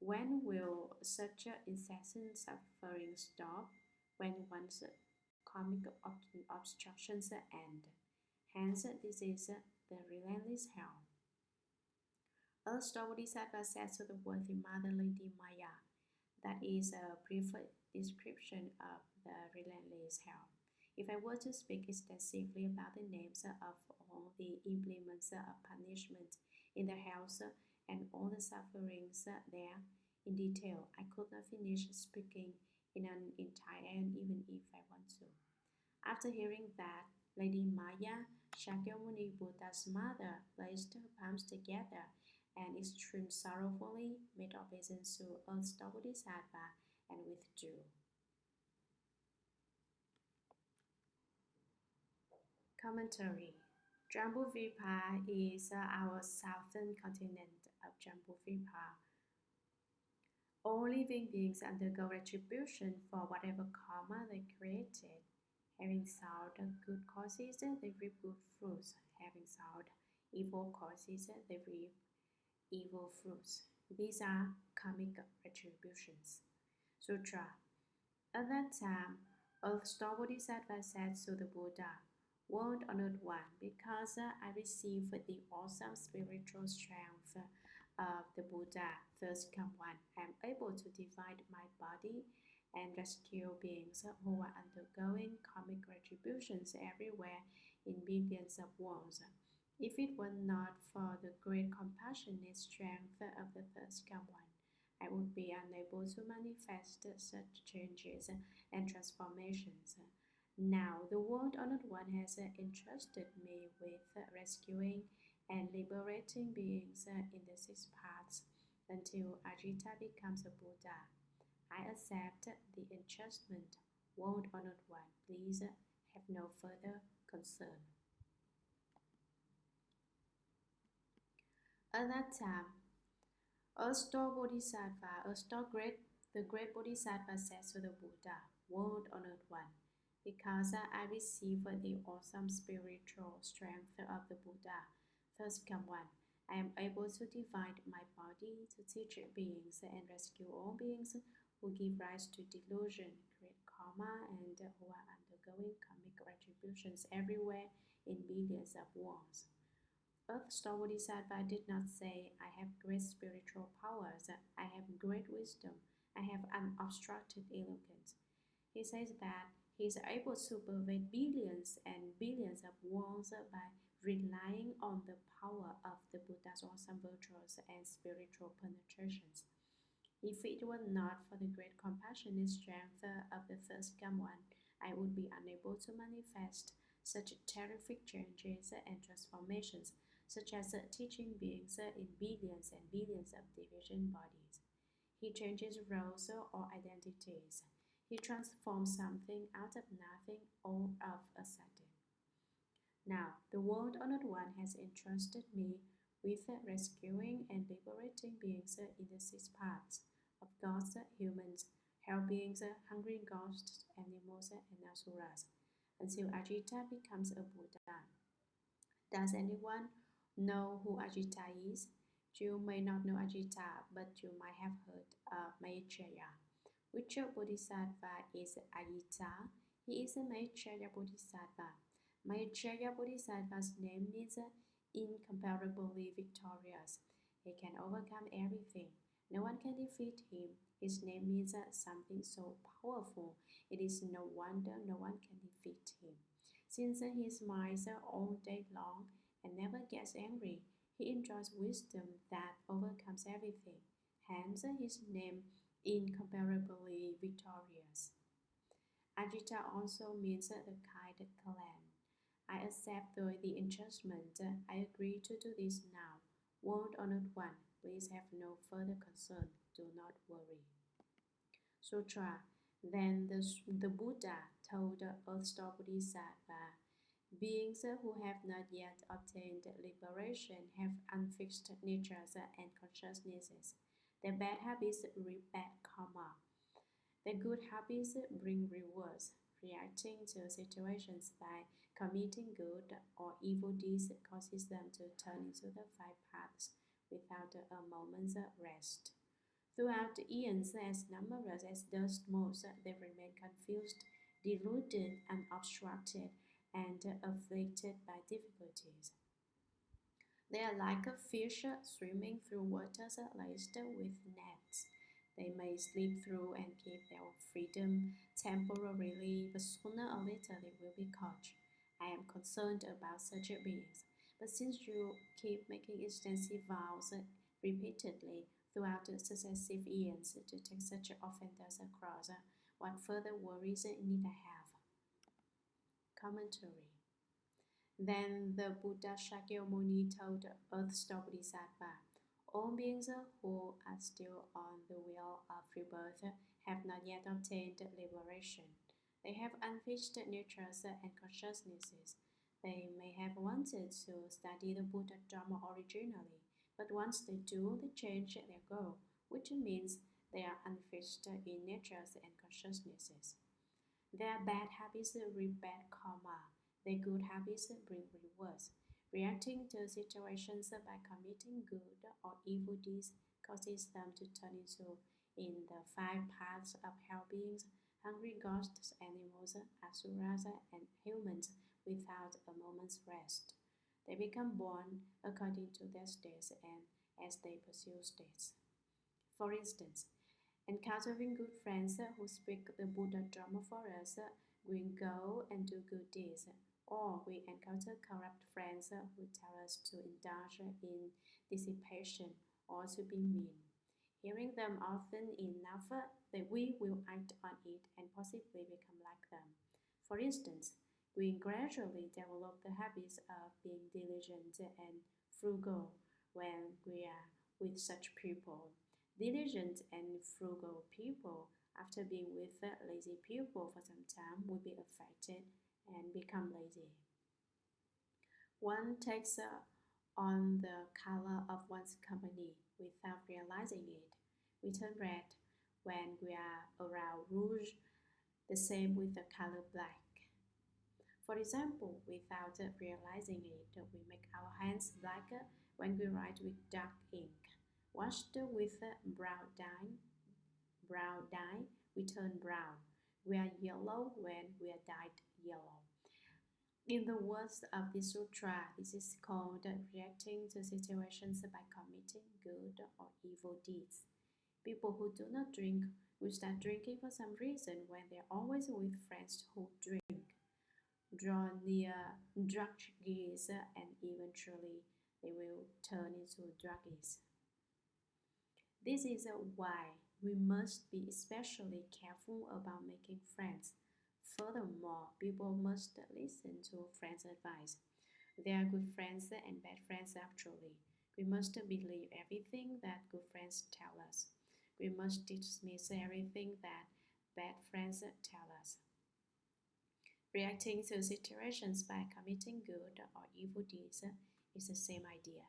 When will such incessant suffering stop? When one's karmic obstructions end. Hence, this is the relentless hell. Earth's Bodhisattva says to the worthy Mother Lady Maya, that is a brief description of the relentless hell. If I were to speak extensively about the names of all the implements of punishment in the hells and all the sufferings there, in detail. I could not finish speaking in an entire end even if I want to. After hearing that, Lady Maya, Shakyamuni Buddha's mother, placed her palms together and extreme sorrowfully made obeisance to Earth's Bodhisattva and withdrew. Commentary. Jambudvipa is our southern continent of Jambudvipa. All living beings undergo retribution for whatever karma they created. Having sowed good causes, they reap good fruits. Having sowed evil causes, they reap evil fruits. These are karmic retributions. Sutra. At that time, Earth's Bodhisattva said to the Buddha, World Honored One, because I received the awesome spiritual strength of the Buddha, thus come one, I am able to divide my body and rescue beings who are undergoing karmic retributions everywhere in billions of worlds. If it were not for the great compassionate strength of the third come one, I would be unable to manifest such changes and transformations. Now, the World Honored One has entrusted me with rescuing and liberating beings in the six paths until Ajita becomes a Buddha. I accept the entrustment. World Honored One, please have no further concern. At that time, the great Bodhisattva says to the Buddha, World Honored One, because I received the awesome spiritual strength of the Buddha, thus come one, I am able to divide my body to teach beings and rescue all beings who give rise to delusion, create karma, and who are undergoing karmic retributions everywhere in billions of worlds. Earth's Bodhisattva did not say, I have great spiritual powers, I have great wisdom, I have unobstructed eloquence. He says that he is able to pervade billions and billions of worlds by relying on the power of the Buddha's awesome virtues and spiritual penetrations. If it were not for the great compassionate strength of the first come one, I would be unable to manifest such terrific changes and transformations, such as teaching beings in billions and billions of division bodies. He changes roles or identities. He transforms something out of nothing all of a sudden. Now, the World Honored One has entrusted me with rescuing and liberating beings in the six paths of gods, humans, hell beings, hungry ghosts, animals, and asuras, until Ajita becomes a Buddha. Does anyone know who Ajita is? You may not know Ajita, but you might have heard of Maitreya. Which Bodhisattva is Ajita? He is a Maitreya Bodhisattva. Maitreya Bodhisattva's name means incomparably victorious. He can overcome everything. No one can defeat him. His name means something so powerful. It is no wonder no one can defeat him. Since he smiles all day long and never gets angry, he enjoys wisdom that overcomes everything. Hence his name incomparably victorious. Ajita also means the kind clan. I accept the enchantment. I agree to do this now. World Honored One, please have no further concern. Do not worry. Sutra. Then the Buddha told the Earth Bodhisattva, beings who have not yet obtained liberation have unfixed natures and consciousnesses. Their bad habits reap bad karma. Their good habits bring rewards. Reacting to situations by committing good or evil deeds causes them to turn into the five paths without a moment's rest. Throughout the eons, as numerous as dust motes, they remain confused, deluded, unobstructed, and afflicted by difficulties. They are like a fish swimming through waters laced with nets. They may slip through and keep their freedom temporarily, but sooner or later they will be caught. I am concerned about such beings. But since you keep making extensive vows repeatedly, throughout the successive eons to take such offenders across. What further worries need I have? Commentary. Then the Buddha Shakyamuni told Earth's Bodhisattva, all beings who are still on the wheel of rebirth have not yet obtained liberation. They have unfixed natures and consciousnesses. They may have wanted to study the Buddha Dharma originally, but once they do, they change their goal, which means they are unfixed in natures and consciousnesses. Their bad habits reap bad karma. Their good habits bring rewards. Reacting to situations by committing good or evil deeds causes them to turn into in the five paths of hell beings, hungry ghosts, animals, asuras, and humans without a moment's rest. They become born according to their states and as they pursue states. For instance, encountering good friends who speak the Buddha Dharma for us, we go and do good deeds. Or we encounter corrupt friends who tell us to indulge in dissipation or to be mean. Hearing them often enough, that we will act on it and possibly become like them. For instance, we gradually develop the habits of being diligent and frugal when we are with such people. Diligent and frugal people, after being with lazy people for some time, will be affected and become lazy. One takes on the color of one's company without realizing it. We turn red when we are around rouge, the same with the color black. For example, without realizing it, we make our hands black when we write with dark ink. Washed with brown dye, we turn brown. We are yellow when we are dyed yellow. In the words of this sutra, this is called reacting to situations by committing good or evil deeds. People who do not drink will start drinking for some reason when they are always with friends who drink. Draw near druggies and eventually they will turn into druggies. This is why we must be especially careful about making friends. Furthermore, people must listen to friends' advice. There are good friends and bad friends actually. We must believe everything that good friends tell us. We must dismiss everything that bad friends tell us. Reacting to situations by committing good or evil deeds is the same idea.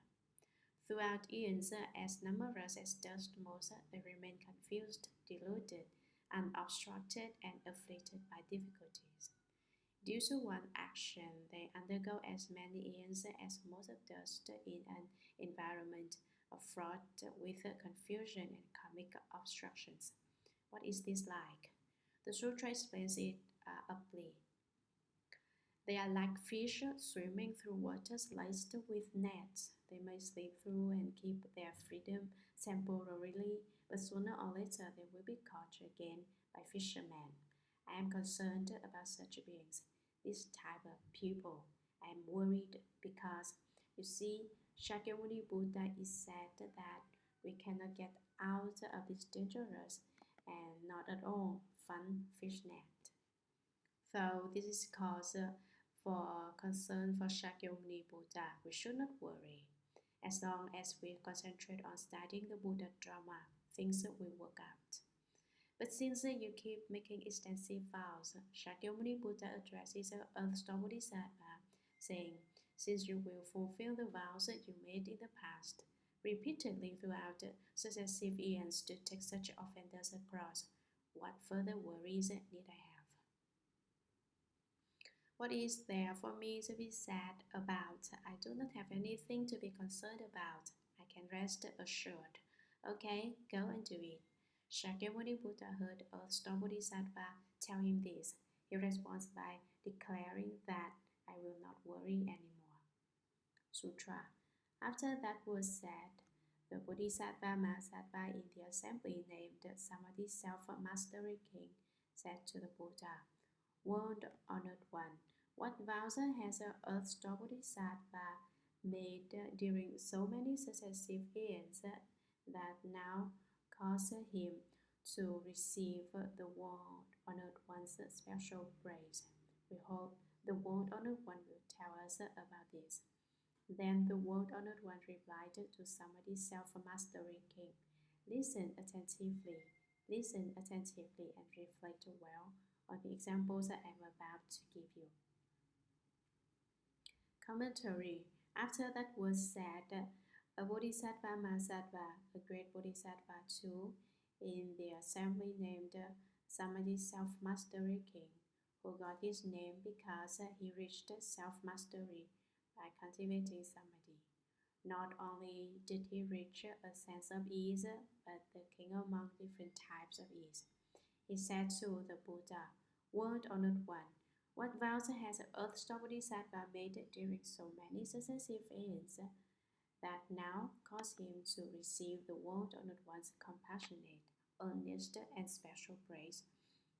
Throughout eons, as numerous as dust motes, they remain confused, deluded, unobstructed, and afflicted by difficulties. Due to one action, they undergo as many eons as motes of dust in an environment fraught with confusion and karmic obstructions. What is this like? The sutra explains it aptly. They are like fish swimming through waters laced with nets. They may slip through and keep their freedom temporarily, but sooner or later they will be caught again by fishermen. I am concerned about such beings, this type of people. I am worried because, you see, Shakyamuni Buddha is said that we cannot get out of this dangerous and not at all fun fish net. So this is cause for concern for Shakyamuni Buddha. We should not worry. As long as we concentrate on studying the Buddha Dharma, things will work out. But since you keep making extensive vows, Shakyamuni Buddha addresses Earth's Bodhisattva, saying, since you will fulfill the vows that you made in the past, repeatedly throughout successive eons to take such offenders across, what further worries need I have? What is there for me to be sad about? I do not have anything to be concerned about. I can rest assured. Okay, go and do it. Shakyamuni Buddha heard Earth's Bodhisattva tell him this. He responds by declaring that I will not worry anymore. Sutra. After that was said, the Bodhisattva Mahasattva in the assembly named Samadhi Self-Mastery King said to the Buddha, World Honored One, what vows has Earth's Bodhisattva made during so many successive eons that now cause him to receive the World Honored One's special praise. We hope the World Honored One will tell us about this. Then the World Honored One replied to somebody's self-mastery king, listen attentively and reflect well on the examples I am about to give you. Commentary. After that was said, a Bodhisattva Mahasattva, a great Bodhisattva too, in the assembly named Samadhi Self-Mastery King, who got his name because he reached self-mastery by cultivating Samadhi. Not only did he reach a sense of ease, but the king among different types of ease. He said to the Buddha, World Honored One, what vows has Earth Bodhisattva made during so many successive aeons that now cause him to receive the World Honored One's compassionate, earnest, and special praise?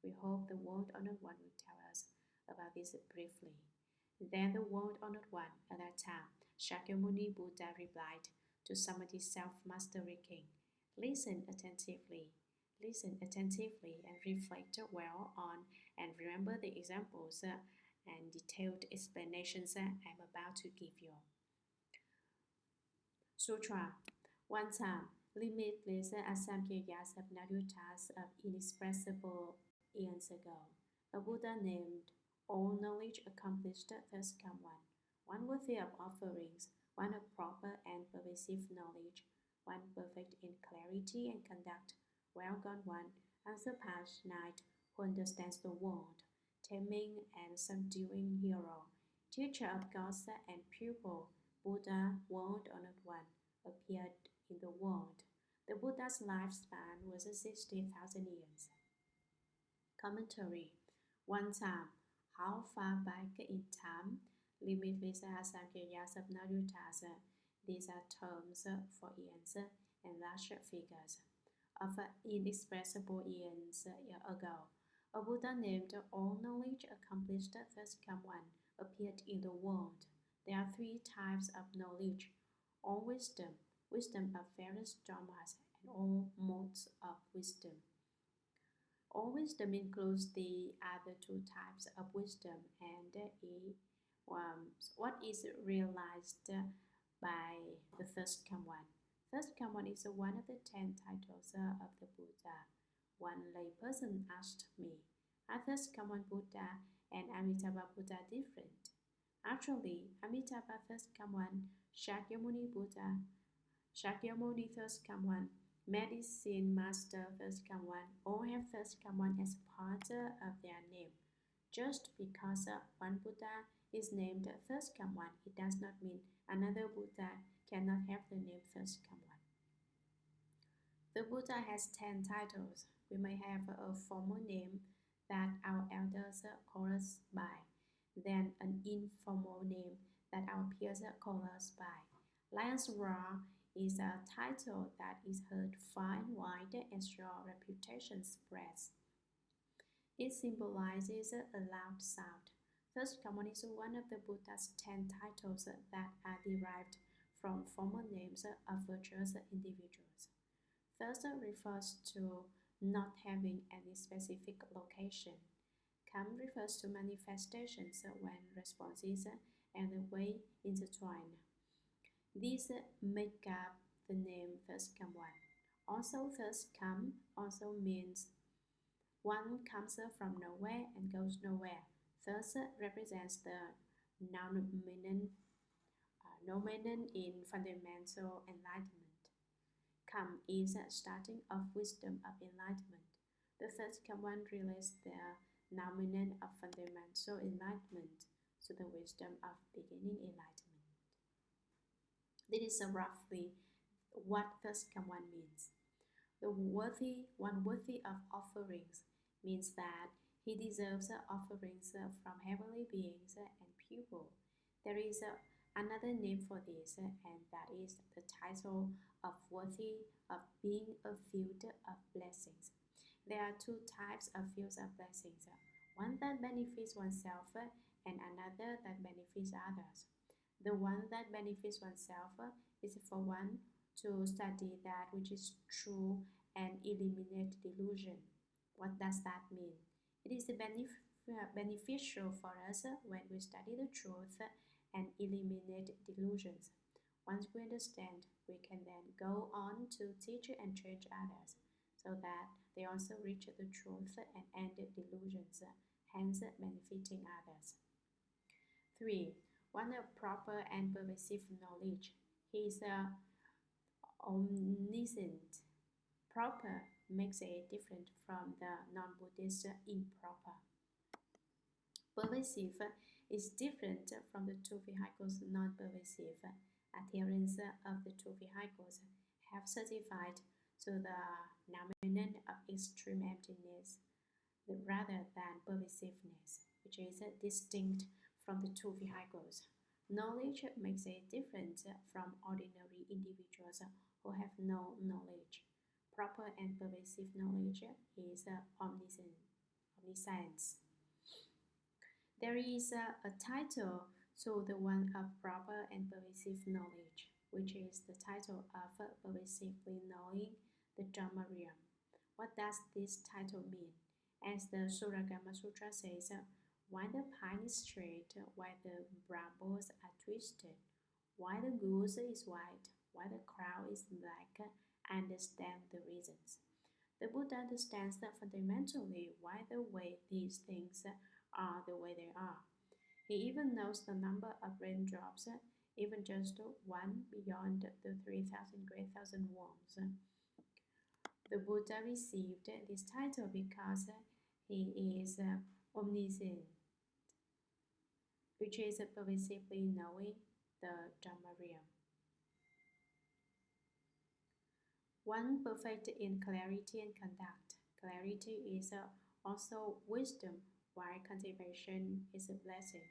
We hope the World Honored One will tell us about this briefly. Then the World Honored One, at that time, Shakyamuni Buddha replied to somebody's self-mastery king, listen attentively and reflect well on and remember the examples and detailed explanations I am about to give you. Sutra. One time, limitless asamkhya's of narutas of inexpressible eons ago, a Buddha named all knowledge accomplished thus come one worthy of offerings, one of proper and pervasive knowledge, one perfect in clarity and conduct, well gone one, unsurpassed knight who understands the world, taming and subduing hero, teacher of gods and pupil, Buddha, World Honored One, appeared in the world. The Buddha's lifespan was 60,000 years. Commentary. One time. How far back in time? Limitless asamkhya's of narutas. These are terms for eons and large figures. Of inexpressible eons ago, a Buddha named all knowledge accomplished thus come one appeared in the world. There are three types of knowledge: all wisdom, wisdom of various dharmas, and all modes of wisdom. All wisdom includes the other two types of wisdom and what is realized by the first come one. First come one is one of the 10 titles of the Buddha. One layperson asked me, are first come one Buddha and Amitabha Buddha different? Actually, Amitabha first come one, Shakyamuni Buddha, Shakyamuni first come one, Medicine Master first come one, all have first come one as part of their name. Just because one Buddha is named first come one, it does not mean another Buddha cannot have the name first come one. The Buddha has 10 titles. We may have a formal name that our elders call us by, then an informal name that our peers call us by. Lion's Roar is a title that is heard far and wide as your reputation spreads. It symbolizes a loud sound. First come one is one of the Buddha's 10 titles that are derived from formal names of virtuous individuals. First refers to not having any specific location. Come refers to manifestations when responses and the way intertwine. These make up the name first come one. Also, first come also means one comes from nowhere and goes nowhere. Thus represents the nominant in fundamental enlightenment. Come is a starting of wisdom of enlightenment. The first come one relates the nominant of fundamental enlightenment to the wisdom of beginning enlightenment. This is roughly what first come one means. The one worthy of offerings means that he deserves offerings from heavenly beings and pupil. There is another name for this, and that is the title of worthy of being a field of blessings. There are two types of fields of blessings, one that benefits oneself and another that benefits others. The one that benefits oneself is for one to study that which is true and eliminate delusion. What does that mean? It is beneficial for us when we study the truth and eliminate delusions. Once we understand, we can then go on to teach and change others so that they also reach the truth and end delusions, hence benefiting others. 3. One of proper and pervasive knowledge. He is omniscient. Proper makes it different from the non-Buddhist improper. Pervasive is different from the two vehicles non-pervasive. Adherents of the two vehicles have certified to the nominant of extreme emptiness rather than pervasiveness, which is distinct from the two vehicles. Knowledge makes it different from ordinary individuals who have no knowledge. Proper and pervasive knowledge is omniscience. There is a title to the one of proper and pervasive knowledge, which is the title of pervasively knowing the Dharma realm. What does this title mean? As the Shuragama Sutra says, why the pine is straight, why the brambles are twisted, why the goose is white, why the crow is black, understand the reasons. The Buddha understands that fundamentally why the way these things are the way they are. He even knows the number of raindrops, even just one beyond the 3,000 great thousand worlds. The Buddha received this title because he is omniscient, which is pervasively knowing the Dharma realm. One perfect in clarity and conduct. Clarity is also wisdom, while contemplation is a blessing.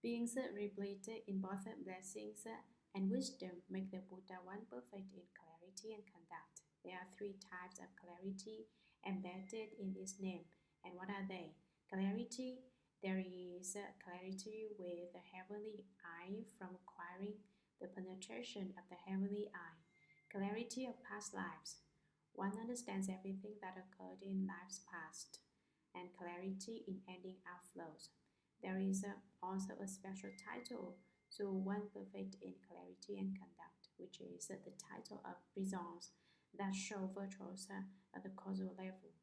Beings replete in both blessings and wisdom make the Buddha one perfect in clarity and conduct. There are three types of clarity embedded in this name. And what are they? Clarity. There is clarity with the heavenly eye from acquiring the penetration of the heavenly eye. Clarity of past lives. One understands everything that occurred in lives past. And clarity in ending outflows. There is also a special title to one perfect in clarity and conduct, which is the title of results that show virtues at the causal level.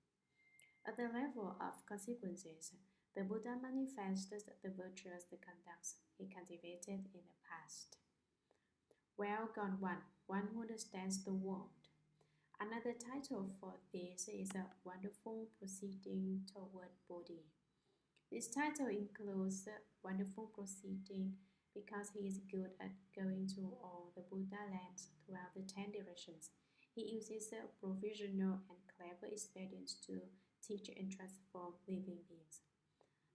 At the level of consequences, the Buddha manifests the virtues the conducts he cultivated in the past. Well gone one who understands the world. Another title for this is a wonderful proceeding toward Bodhi. This title includes wonderful proceeding because he is good at going to all the Buddha lands throughout the 10 directions. He uses provisional and clever expedients to teach and transform living beings.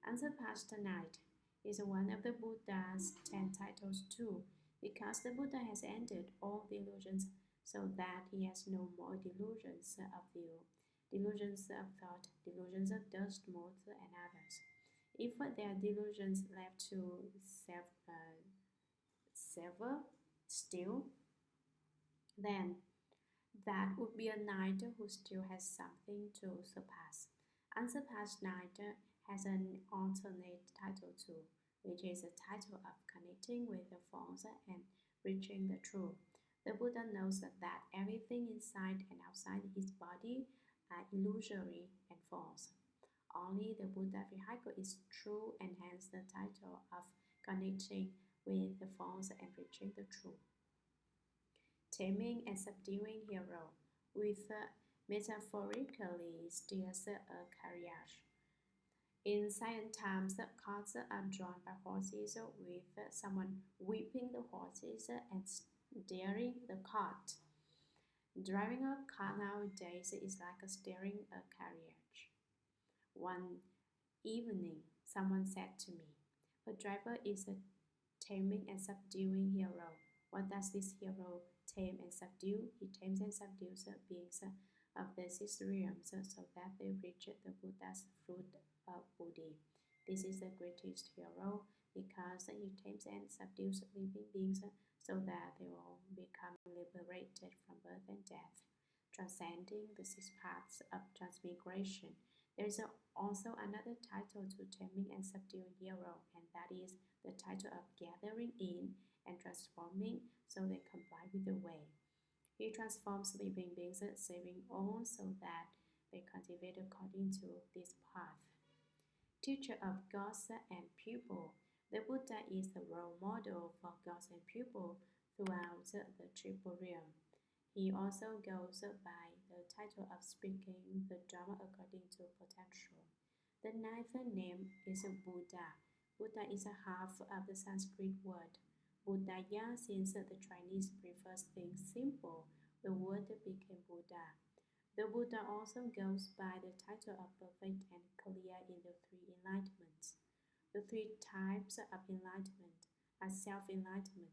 Unsurpassed Knight is one of the Buddha's 10 titles too, because the Buddha has ended all delusions so that he has no more delusions of view, delusions of thought, delusions of dust, motes, and others. If there are delusions left to sever still, then that would be a knight who still has something to surpass. Unsurpassed knight has an alternate title too, which is a title of connecting with the false and reaching the true. The Buddha knows that everything inside and outside his body are illusory and false. Only the Buddha vehicle is true, and hence the title of connecting with the false and reaching the true. Taming and subduing hero with metaphorically steers a carriage. In Science times, carts are drawn by horses with someone whipping the horses and steering the cart. Driving a car nowadays is like steering a carriage. One evening, someone said to me, "A driver is a taming and subduing hero. What does this hero tame and subdue? He tames and subdues beings of the six realms so that they reach the Buddha's fruit of Bodhi. This is the greatest hero. because he tames and subdues living beings so that they will become liberated from birth and death, transcending the six paths of transmigration. There is also another title to taming and subduing hero, and that is the title of gathering in and transforming so they comply with the way. He transforms living beings, saving all so that they cultivate according to this path. Teacher of gods and pupil, the Buddha is the role model for gods and pupil throughout the Triple Realm. He also goes by the title of speaking the Dharma according to potential. The ninth name is Buddha. Buddha is a half of the Sanskrit word Buddhaya. Since the Chinese prefers things simple, the word became Buddha. The Buddha also goes by the title of perfect and clear in the three enlightenments. The three types of enlightenment are self-enlightenment,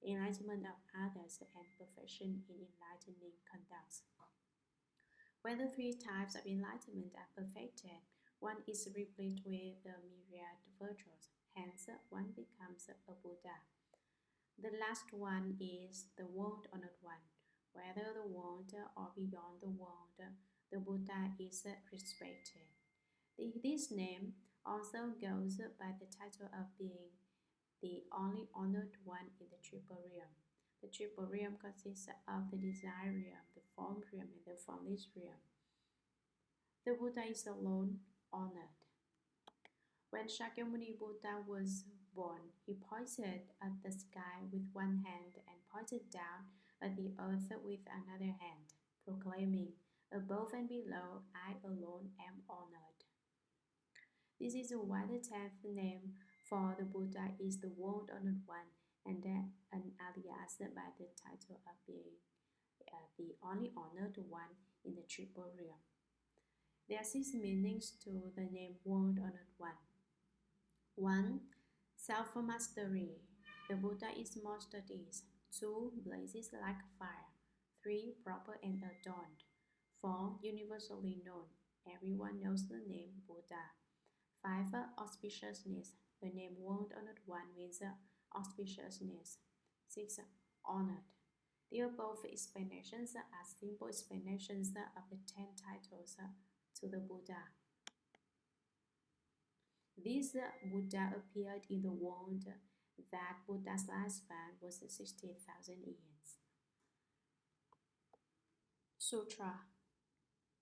enlightenment of others, and perfection in enlightening conducts. When the three types of enlightenment are perfected, one is replete with the myriad virtues, hence one becomes a Buddha. The last one is the world-honored one. Whether the world or beyond the world, the Buddha is respected. This name also goes by the title of being the only honored one in the Triple Realm. The Triple Realm consists of the desire realm, the form realm, and the formless realm. The Buddha is alone honored. When Shakyamuni Buddha was born, he pointed at the sky with one hand and pointed down at the earth with another hand, proclaiming, "Above and below, I alone am honored." This is why the 10th name for the Buddha is the world-honored one, and an alias by the title of being the only honored one in the Triple Realm. There are 6 meanings to the name world-honored one. 1. Self-mastery. The Buddha is most at ease. 2. Blazes like fire. 3. Proper and adorned. 4. Universally known. Everyone knows the name Buddha. 5. Auspiciousness. The name world-honored one means auspiciousness. 6. Honored. The above explanations are simple explanations of the 10 titles to the Buddha. This Buddha appeared in the world that Buddha's lifespan was 60,000 years. Sutra.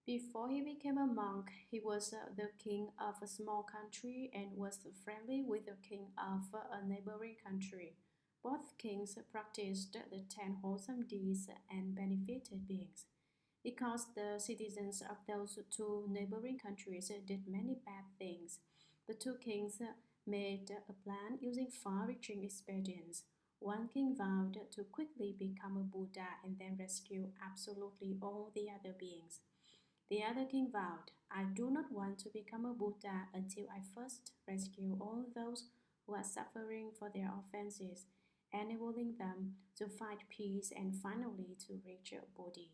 Before he became a monk, he was the king of a small country and was friendly with the king of a neighboring country. Both kings practiced the 10 wholesome deeds and benefited beings. Because the citizens of those two neighboring countries did many bad things, the two kings made a plan using far-reaching expedients. One king vowed to quickly become a Buddha and then rescue absolutely all the other beings. The other king vowed, "I do not want to become a Buddha until I first rescue all those who are suffering for their offenses, enabling them to find peace and finally to reach Bodhi."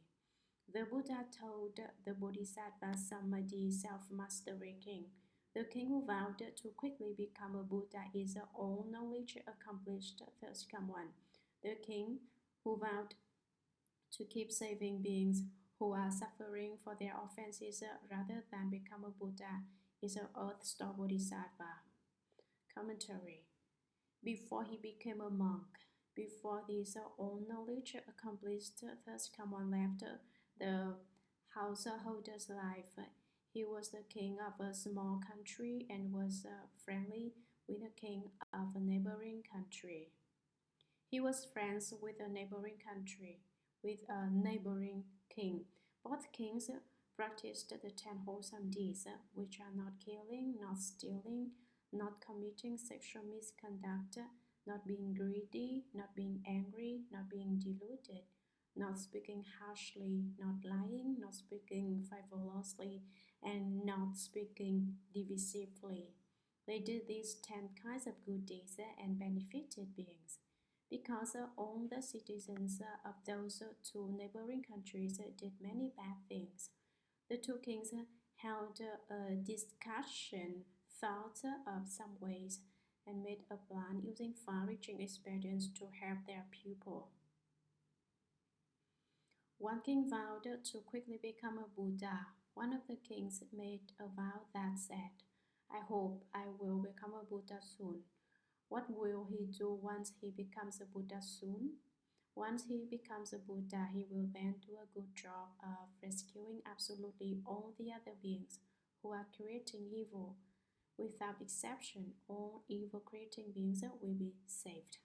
The Buddha told the Bodhisattva Samadhi self-mastery king, "The king who vowed to quickly become a Buddha is an all-knowledge accomplished thirst come one. The king who vowed to keep saving beings who are suffering for their offenses rather than become a Buddha is an earth-star Bodhisattva." Commentary. Before he became a monk, before this all-knowledge accomplished thirst come one left the householder's life, he was the king of a small country and was friendly with the king of a neighboring country. He was friends with a neighboring country, with a neighboring king. Both kings practiced the 10 wholesome deeds, which are not killing, not stealing, not committing sexual misconduct, not being greedy, not being angry, not being deluded, not speaking harshly, not lying, not speaking frivolously, and not speaking divisively. They did these 10 kinds of good deeds and benefited beings. Because all the citizens of those two neighboring countries did many bad things, the two kings held a discussion, thought of some ways and made a plan using far-reaching experience to help their pupil. One king vowed to quickly become a Buddha. One of the kings made a vow that said, "I hope I will become a Buddha soon." What will he do once he becomes a Buddha soon? Once he becomes a Buddha, he will then do a good job of rescuing absolutely all the other beings who are creating evil. Without exception, all evil creating beings will be saved.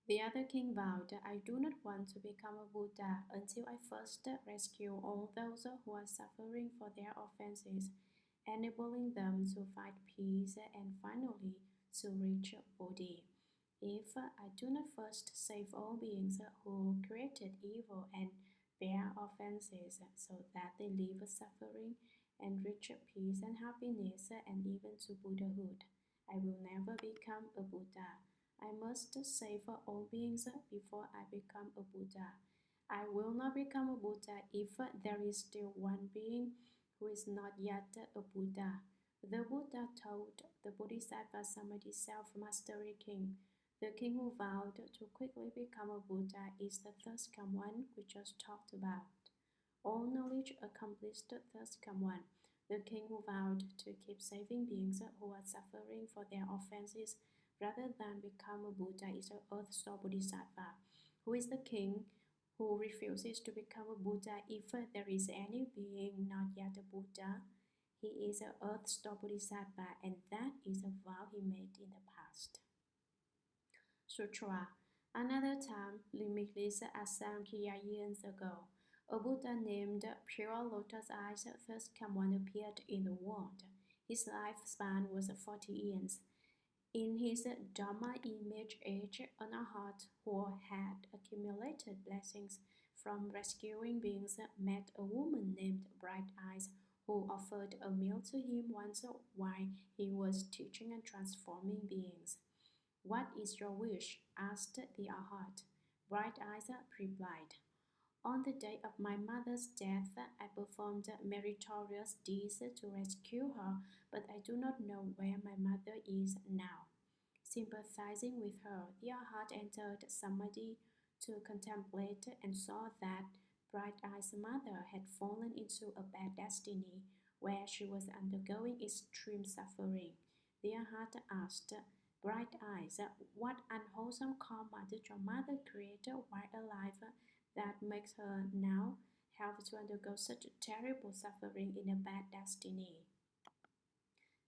The other king vowed, "I do not want to become a Buddha until I first rescue all those who are suffering for their offenses, enabling them to find peace and finally to reach Bodhi. If I do not first save all beings who created evil and bear offenses so that they leave suffering and reach peace and happiness and even to Buddhahood, I will never become a Buddha. I must save all beings before I become a Buddha. I will not become a Buddha if there is still one being who is not yet a Buddha." The Buddha told the Bodhisattva Samadhi self-mastery king, the king who vowed to quickly become a Buddha is the thirst come one we just talked about. All knowledge accomplished thirst come one. The king who vowed to keep saving beings who are suffering for their offenses rather than become a Buddha is an earth-store Bodhisattva. Who is the king who refuses to become a Buddha if there is any being not yet a Buddha? He is an earth-store Bodhisattva, and that is a vow he made in the past. Sutra. Another time, limitless Asamkhya years ago, a Buddha named Pure Lotus Eyes Thirst Come One appeared in the world. His lifespan was 40 years. In his Dharma image age, Anahat, who had accumulated blessings from rescuing beings, met a woman named Bright Eyes, who offered a meal to him once while he was teaching and transforming beings. "What is your wish?" asked the Arhat. Bright Eyes replied, "On the day of my mother's death, I performed meritorious deeds to rescue her, but I do not know where my mother is now." Sympathizing with her, the Arhat entered Samadhi to contemplate and saw that Bright Eyes' mother had fallen into a bad destiny where she was undergoing extreme suffering. The Arhat asked, "Bright Eyes, what unwholesome karma did your mother create while alive that makes her now have to undergo such terrible suffering in a bad destiny?"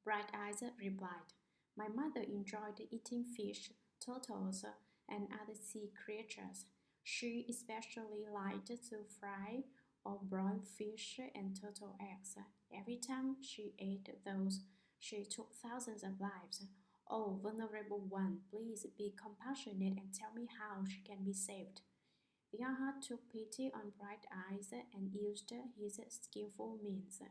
Bright Eyes replied, "My mother enjoyed eating fish, turtles, and other sea creatures. She especially liked to fry or broil fish and turtle eggs. Every time she ate those, she took thousands of lives. Oh, Venerable One, please be compassionate and tell me how she can be saved." The Arhat took pity on Bright Eyes and used his skillful means.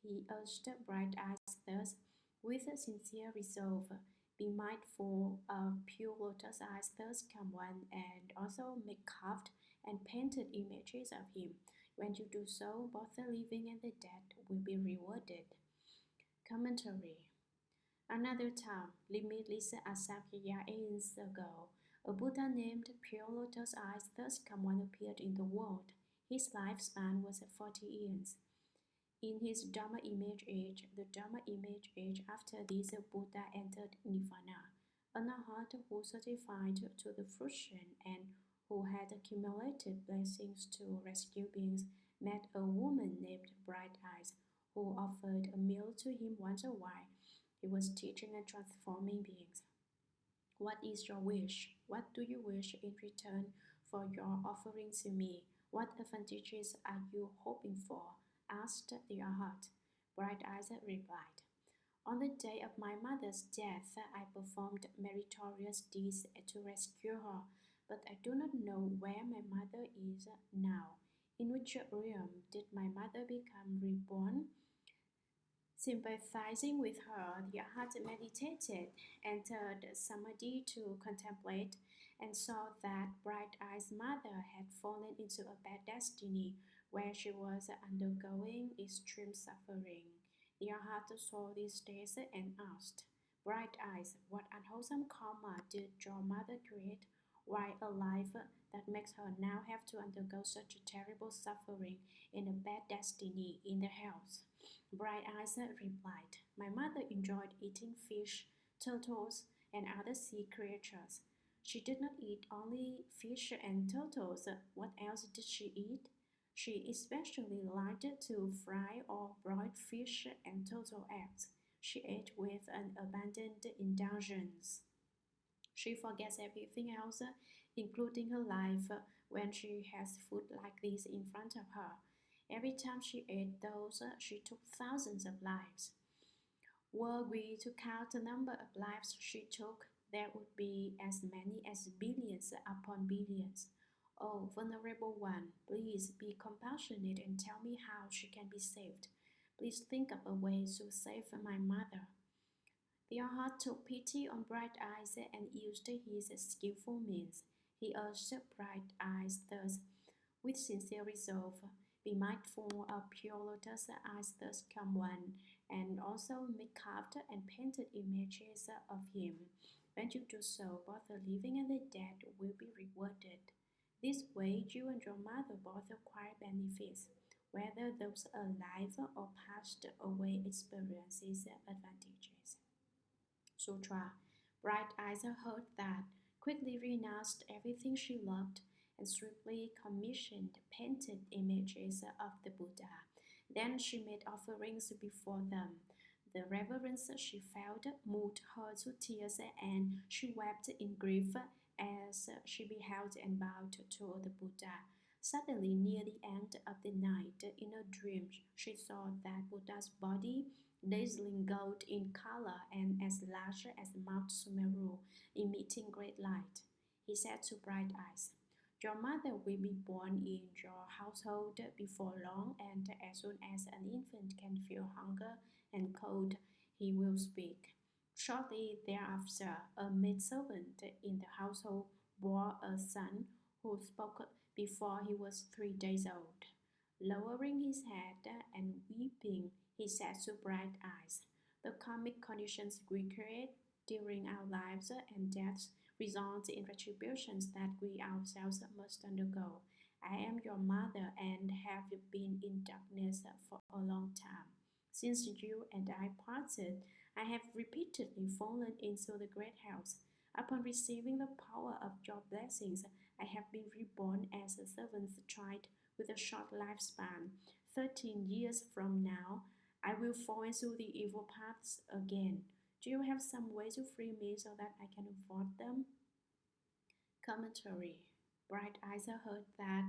He urged Bright Eyes thus, with a sincere resolve, "Be mindful of Pure Lotus Eyes Thirst Come One, and also make carved and painted images of him. When you do so, both the living and the dead will be rewarded." Commentary. Another time, limitless Asamkhya aeons ago, a Buddha named Pure Lotus Eyes Thirst Come One appeared in the world. His lifespan was 40 years. In his Dharma image age, the Dharma image age after this, Buddha entered Nirvana. An Arhat who certified to the fruition and who had accumulated blessings to rescue beings met a woman named Bright Eyes, who offered a meal to him once a while. He was teaching and transforming beings. "What is your wish? What do you wish in return for your offering to me? What advantages are you hoping for?" asked the Arhat. Bright Eyes replied, "On the day of my mother's death, I performed meritorious deeds to rescue her, but I do not know where my mother is now. In which realm did my mother become reborn?" Sympathizing with her, the Arhat meditated, entered Samadhi to contemplate, and saw that Bright Eyes' mother had fallen into a bad destiny where she was undergoing extreme suffering. The Arhat saw these states and asked, Bright eyes, what unwholesome karma did your mother create while alive that makes her now have to undergo such a terrible suffering and a bad destiny in the house? Bright eyes replied, my mother enjoyed eating fish, turtles, and other sea creatures. She did not eat only fish and turtles. What else did she eat? She especially liked to fry or broil fish and turtle eggs. She ate with an abundant indulgence. She forgets everything else, including her life, when she has food like this in front of her. Every time she ate those, she took thousands of lives. Were we to count the number of lives she took, there would be as many as billions upon billions. Oh, Venerable One, please be compassionate and tell me how she can be saved. Please think of a way to save my mother. The Arhat took pity on Bright Eyes and used his skillful means. He urged Bright Eyes thus, with sincere resolve, be mindful of pure lotus eyes thus come one, and also make carved and painted images of him. When you do so, both the living and the dead will be rewarded. This way, you and your mother both acquire benefits, whether those alive or passed away experiences advantages. Sutra. Bright Eyes heard that, quickly renounced everything she loved, and swiftly commissioned painted images of the Buddha. Then she made offerings before them. The reverence she felt moved her to tears, and she wept in grief as she beheld and bowed to the Buddha. Suddenly, near the end of the night, in a dream, she saw that Buddha's body, dazzling gold in color and as large as Mount Sumeru, emitting great light. He said to Bright Eyes, your mother will be born in your household before long, and as soon as an infant can feel hunger and cold, he will speak. Shortly thereafter, a maidservant in the household bore a son who spoke before he was 3 days old. Lowering his head and weeping, he said to Bright Eyes, the karmic conditions we create during our lives and deaths result in retributions that we ourselves must undergo. I am your mother and have been in darkness for a long time. Since you and I parted, I have repeatedly fallen into the great house. Upon receiving the power of your blessings, I have been reborn as a servant's child with a short lifespan. 13 years from now, I will fall into the evil paths again. Do you have some way to free me so that I can avoid them? Commentary. Bright Eyes heard that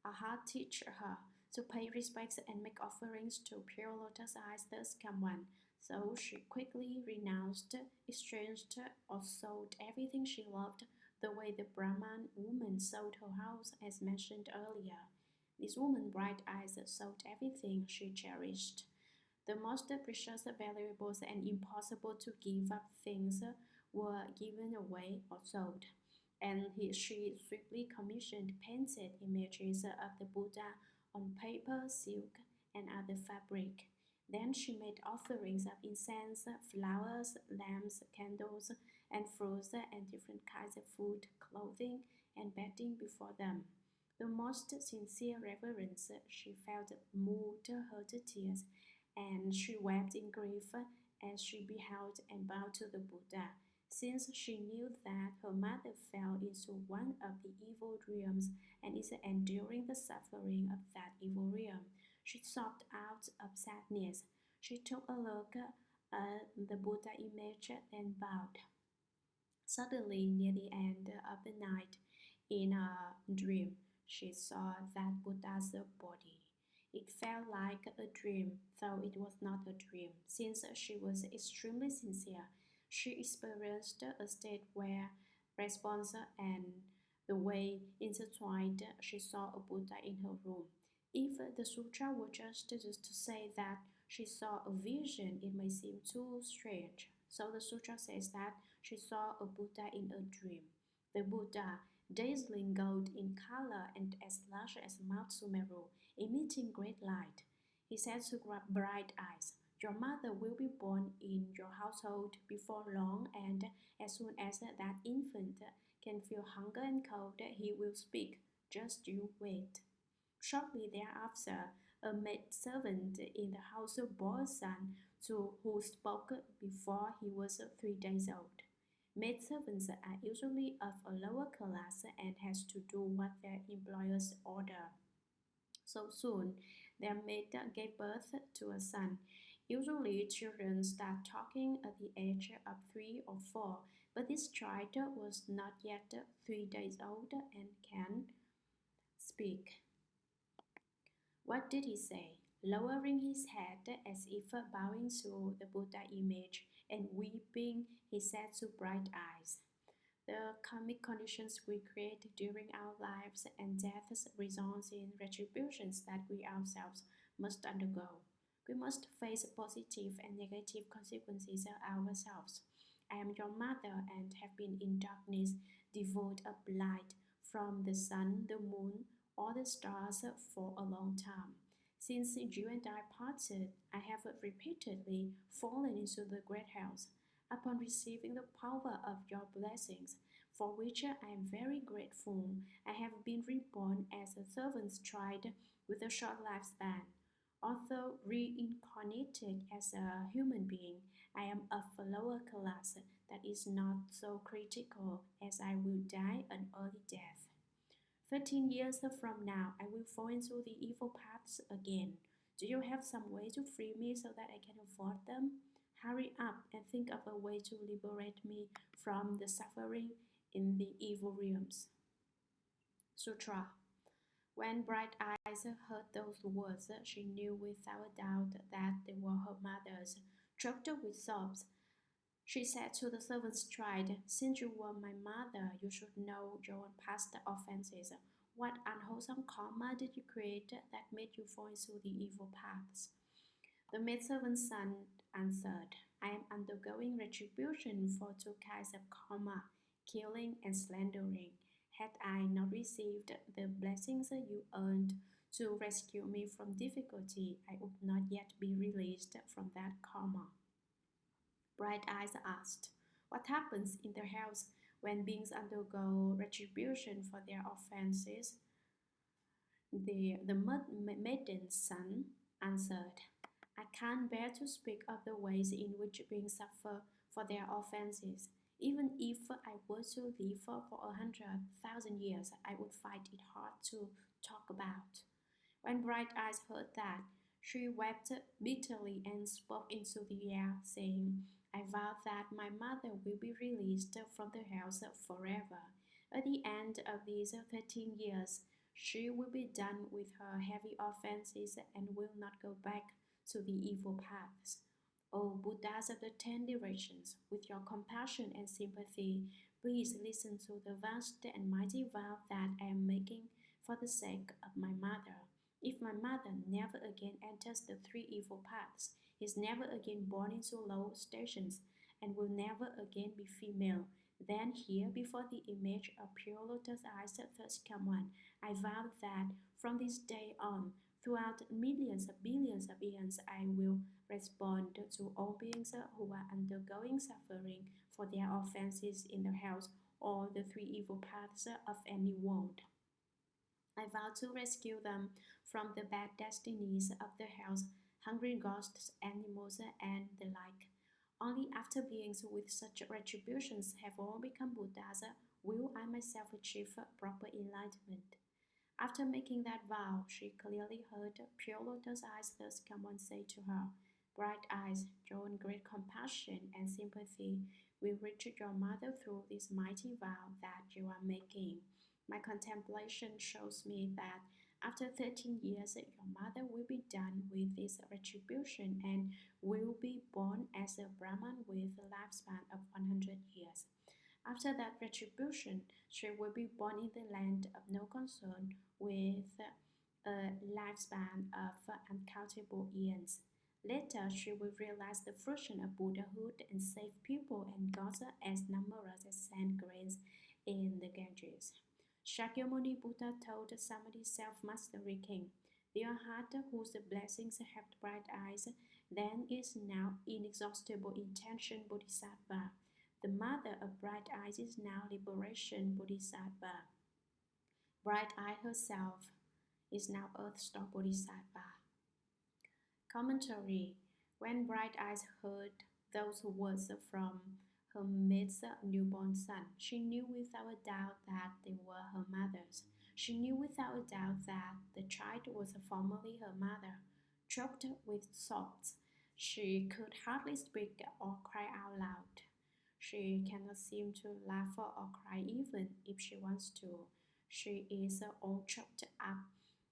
Aha teach her to pay respects and make offerings to pure lotus eyes thus come one. So she quickly renounced, exchanged, or sold everything she loved, the way the Brahman woman sold her house as mentioned earlier. This woman, Bright Eyes, sold everything she cherished. The most precious, valuables, and impossible to give up things were given away or sold, and she swiftly commissioned painted images of the Buddha on paper, silk, and other fabric. Then she made offerings of incense, flowers, lamps, candles, and fruits, and different kinds of food, clothing, and bedding before them. The most sincere reverence she felt moved her to tears, and she wept in grief as she beheld and bowed to the Buddha. Since she knew that her mother fell into one of the evil realms and is enduring the suffering of that evil realm, she sobbed out of sadness. She took a look at the Buddha image, then bowed. Suddenly, near the end of the night, in a dream, she saw that Buddha's body. It felt like a dream, though it was not a dream. Since she was extremely sincere, she experienced a state where response and the way intertwined. She saw a Buddha in her room. If the sutra were just to say that she saw a vision, it may seem too strange. So the sutra says that she saw a Buddha in a dream. The Buddha, dazzling gold in color and as large as Mount Sumeru, emitting great light. He said to Bright Eyes, Your mother will be born in your household before long, and as soon as that infant can feel hunger and cold, he will speak. Just you wait. Shortly thereafter, a maidservant in the house bore a son who spoke before he was 3 days old. Maidservants are usually of a lower class and has to do what their employers order. So soon, their maid gave birth to a son. Usually, children start talking at the age of 3 or 4, but this child was not yet 3 days old and can speak. What did he say? Lowering his head as if bowing to the Buddha image and weeping, he said to Bright Eyes, "The karmic conditions we create during our lives and deaths result in retributions that we ourselves must undergo. We must face positive and negative consequences ourselves. I am your mother and have been in darkness, devoid of light from the sun, the moon, or the stars for a long time. Since you and I parted, I have repeatedly fallen into the great hells. Upon receiving the power of your blessings, for which I am very grateful, I have been reborn as a servant's child with a short lifespan. Although reincarnated as a human being, I am of a lower class that is not so critical, as I will die an early death. 13 years from now, I will fall into the evil paths again. Do you have some way to free me so that I can avoid them? Hurry up and think of a way to liberate me from the suffering in the evil realms." Sutra. When Bright Eyes heard those words, she knew without a doubt that they were her mother's. Choked with sobs, she said to the servant's child, "Since you were my mother, you should know your own past offenses. What unwholesome karma did you create that made you fall into the evil paths?" The maidservant's son answered, "I am undergoing retribution for 2 kinds of karma, killing and slandering. Had I not received the blessings you earned to rescue me from difficulty, I would not yet be released from that karma." Bright Eyes asked, "What happens in the hells when beings undergo retribution for their offenses?" The maiden's son answered, "I can't bear to speak of the ways in which beings suffer for their offenses. Even if I were to live for 100,000 years, I would find it hard to talk about." When Bright Eyes heard that, she wept bitterly and spoke into the air, saying, "I vow that my mother will be released from the hells forever. At the end of these 13 years, she will be done with her heavy offenses and will not go back to the evil paths. O Buddhas of the 10 directions, with your compassion and sympathy, please listen to the vast and mighty vow that I am making for the sake of my mother. If my mother never again enters the 3 evil paths, is never again born into low stations, and will never again be female, then here before the image of pure lotus eyes thus come one, I vow that from this day on, throughout millions of billions of eons, I will respond to all beings who are undergoing suffering for their offenses in the hells or the 3 evil paths of any world. I vow to rescue them from the bad destinies of the hells, hungry ghosts, animals, and the like. Only after beings with such retributions have all become Buddhas will I myself achieve proper enlightenment." After making that vow, she clearly heard Pure Lotus Eyes thus come and say to her, "Bright Eyes, your own great compassion and sympathy will reach your mother through this mighty vow that you are making. My contemplation shows me that after 13 years, your mother will be done with this retribution and will be born as a Brahman with a lifespan of 100 years. After that retribution, she will be born in the land of no concern with a lifespan of uncountable eons. Later, she will realize the fruition of Buddhahood and save people and gods as numerous as sand grains in the Ganges. Shakyamuni Buddha told the Samadhi self-mastery king, "Dear heart, whose blessings have bright eyes, then is now inexhaustible intention Bodhisattva. The mother of Bright Eyes is now liberation Bodhisattva. Bright Eye herself is now Earth Star Bodhisattva. Commentary. When Bright Eyes heard those words from her maid's newborn son, she knew without a doubt that they were her mother's. She knew without a doubt that the child was formerly her mother. Choked with sobs, she could hardly speak or cry out loud. She cannot seem to laugh or cry even if she wants to. She is all choked up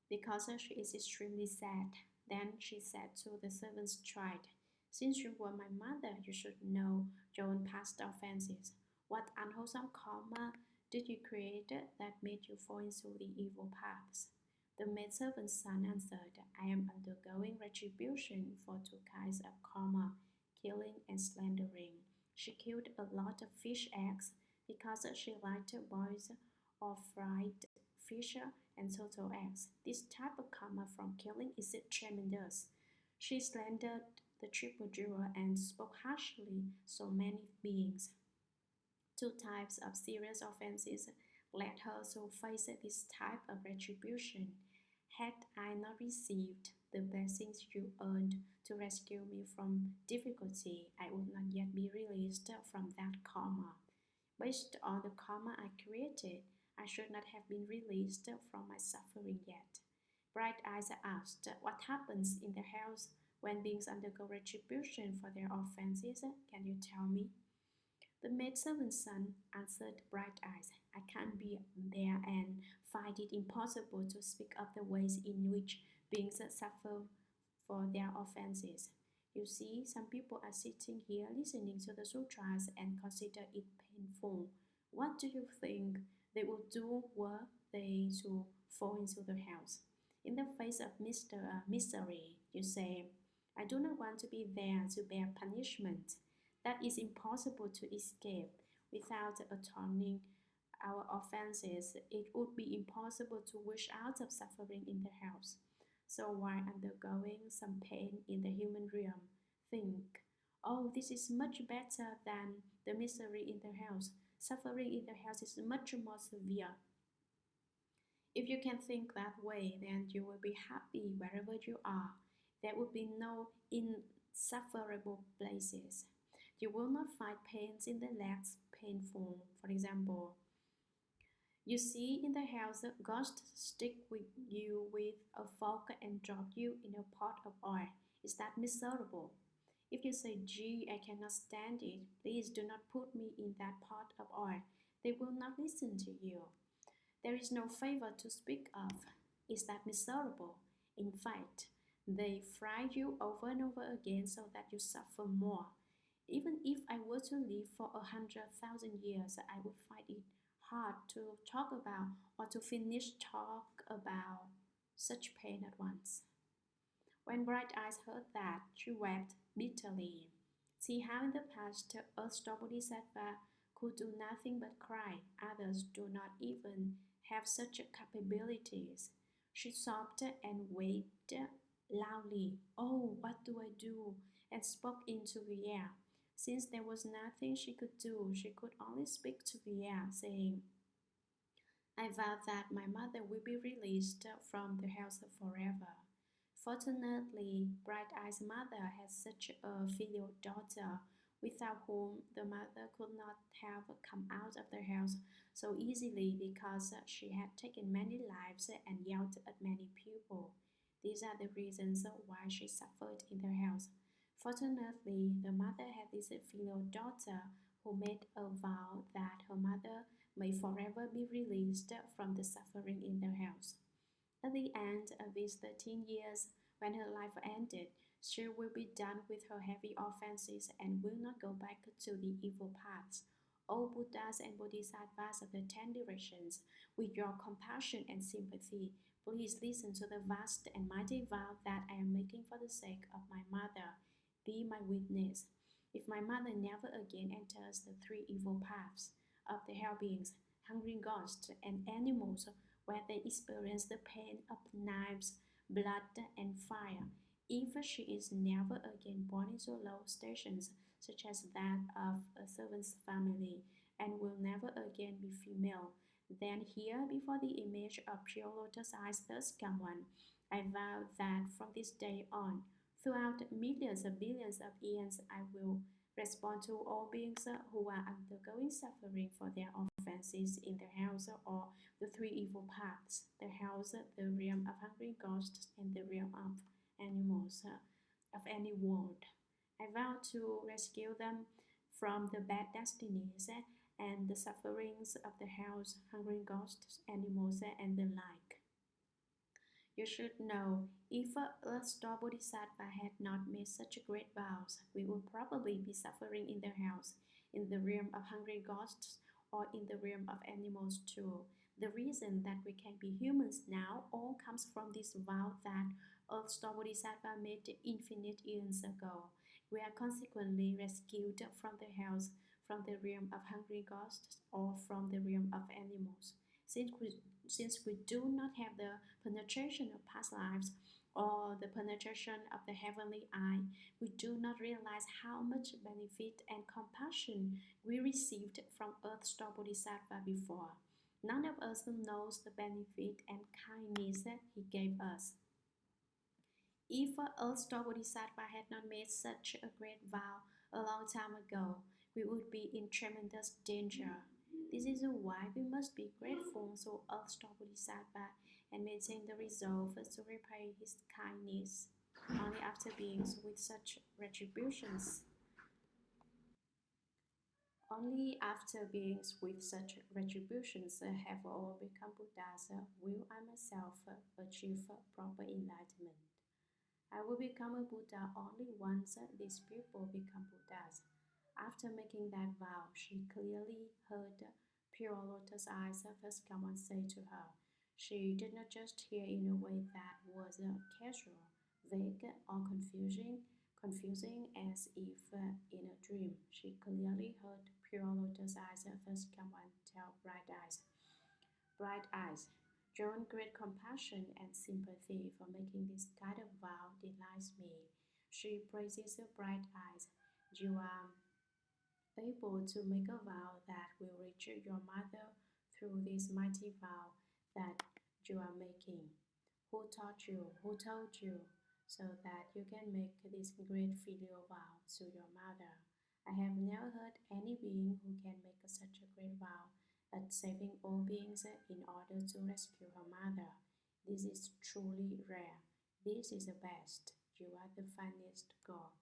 because she is extremely sad. Then she said to the servant's child, "Since you were my mother, you should know your own past offenses. What unwholesome karma did you create that made you fall into the evil paths?" The maidservant's son answered, "I am undergoing retribution for two kinds of karma, killing and slandering. She killed a lot of fish eggs because she liked boiled or fried fish and turtle eggs. This type of karma from killing is tremendous. She slandered the triple jewel and spoke harshly so many beings. Two types of serious offenses led her to face this type of retribution. Had I not received the blessings you earned to rescue me from difficulty, I would not yet be released from that karma. Based on the karma I created, I should not have been released from my suffering yet." Bright Eyes asked, "What happens in the house when beings undergo retribution for their offenses? Can you tell me?" The maidservant's son answered Bright Eyes, "I can't be there and find it impossible to speak of the ways in which beings suffer for their offenses. You see, some people are sitting here listening to the sutras and consider it painful. What do you think they would do were they to fall into the house? In the face of misery, you say, 'I do not want to be there to bear punishment.' That is impossible to escape. Without atoning our offenses, it would be impossible to wish out of suffering in the house. So while undergoing some pain in the human realm, think, 'Oh, this is much better than the misery in the house. Suffering in the house is much more severe.' If you can think that way, then you will be happy wherever you are. There will be no insufferable places. You will not find pains in the legs painful. For example, you see in the house a ghost stick with you with a fork and drop you in a pot of oil. Is that miserable? If you say, 'Gee, I cannot stand it. Please do not put me in that pot of oil,' they will not listen to you. There is no favor to speak of. Is that miserable? In fact, they fry you over and over again so that you suffer more. Even if I were to live for 100,000 years, I would find it hard to talk about or to finish talk about such pain at once." When Bright Eyes heard that, she wept bitterly. See how in the past Earth Star Bodhisattva could do nothing but cry. Others do not even have such capabilities. She sobbed and wailed loudly, "Oh, what do I do?" and spoke into the air. Since there was nothing she could do, she could only speak to the air, saying, "I vow that my mother will be released from the house forever." Fortunately, Bright Eyes' mother had such a filial daughter, without whom the mother could not have come out of the house so easily because she had taken many lives and yelled at many people. These are the reasons why she suffered in the house. Fortunately, the mother had this filial daughter who made a vow that her mother may forever be released from the suffering in the house. At the end of these 13 years, when her life ended, she will be done with her heavy offenses and will not go back to the evil paths. O Buddhas and Bodhisattvas of the 10 directions, with your compassion and sympathy, please listen to the vast and mighty vow that I am making for the sake of my mother. Be my witness. If my mother never again enters the 3 evil paths of the hell beings, hungry ghosts, and animals, where they experience the pain of knives, blood, and fire, If she is never again born into low stations, such as that of a servant's family, and will never again be female, then here before the image of pure lotus eyes thus come one, I vow that from this day on, throughout millions of billions of eons, I will respond to all beings who are undergoing suffering for their offenses in the house or the three evil paths, the house, the realm of hungry ghosts, and the realm of animals of any world. I vow to rescue them from the bad destinies and the sufferings of the house, hungry ghosts, animals, and the like. You should know, if a star Bodhisattva had not made such great vows, we would probably be suffering in the house, in the realm of hungry ghosts, or in the realm of animals too. The reason that we can be humans now all comes from this vow that Earth Star Bodhisattva made infinite eons ago. We are consequently rescued from the house, from the realm of hungry ghosts, or from the realm of animals. Since we do not have the penetration of past lives or the penetration of the heavenly eye, we do not realize how much benefit and compassion we received from Earth Star Bodhisattva before. None of us knows the benefit and kindness that he gave us. If Earth Star Bodhisattva had not made such a great vow a long time ago, we would be in tremendous danger. This is why we must be grateful to Earth Star Bodhisattva and maintain the resolve to repay his kindness. Only after beings with such retributions Only after beings with such retributions have all become Buddhas will I myself achieve proper enlightenment. I will become a Buddha only once these people become Buddhas. After making that vow, she clearly heard pure lotus eyes thus come and say to her. She did not just hear in a way that was casual, vague, or confusing as if in a dream. She clearly heard pure lotus eyes thus come and tell Bright eyes, drawn great compassion and sympathy for making this kind of vow delights me. She praises her bright eyes. You are able to make a vow that will reach your mother through this mighty vow that you are making. Who taught you? Who told you? So that you can make this great filial vow to your mother. I have never heard any being who can make such a great vow at saving all beings in order to rescue her mother. This is truly rare. This is the best. You are the finest God.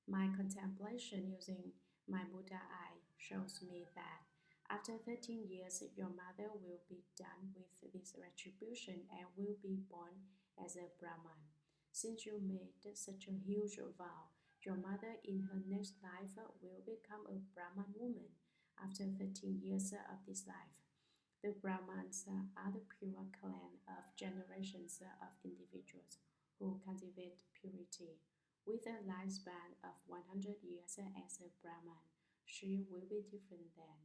My contemplation using my Buddha eye shows me that after 13 years, your mother will be done with this retribution and will be born as a Brahman. Since you made such a huge vow, your mother in her next life will become a Brahman woman after 13 years of this life. The Brahmans are the pure clan of generations of individuals who cultivate purity. With a lifespan of 100 years as a Brahman, she will be different then.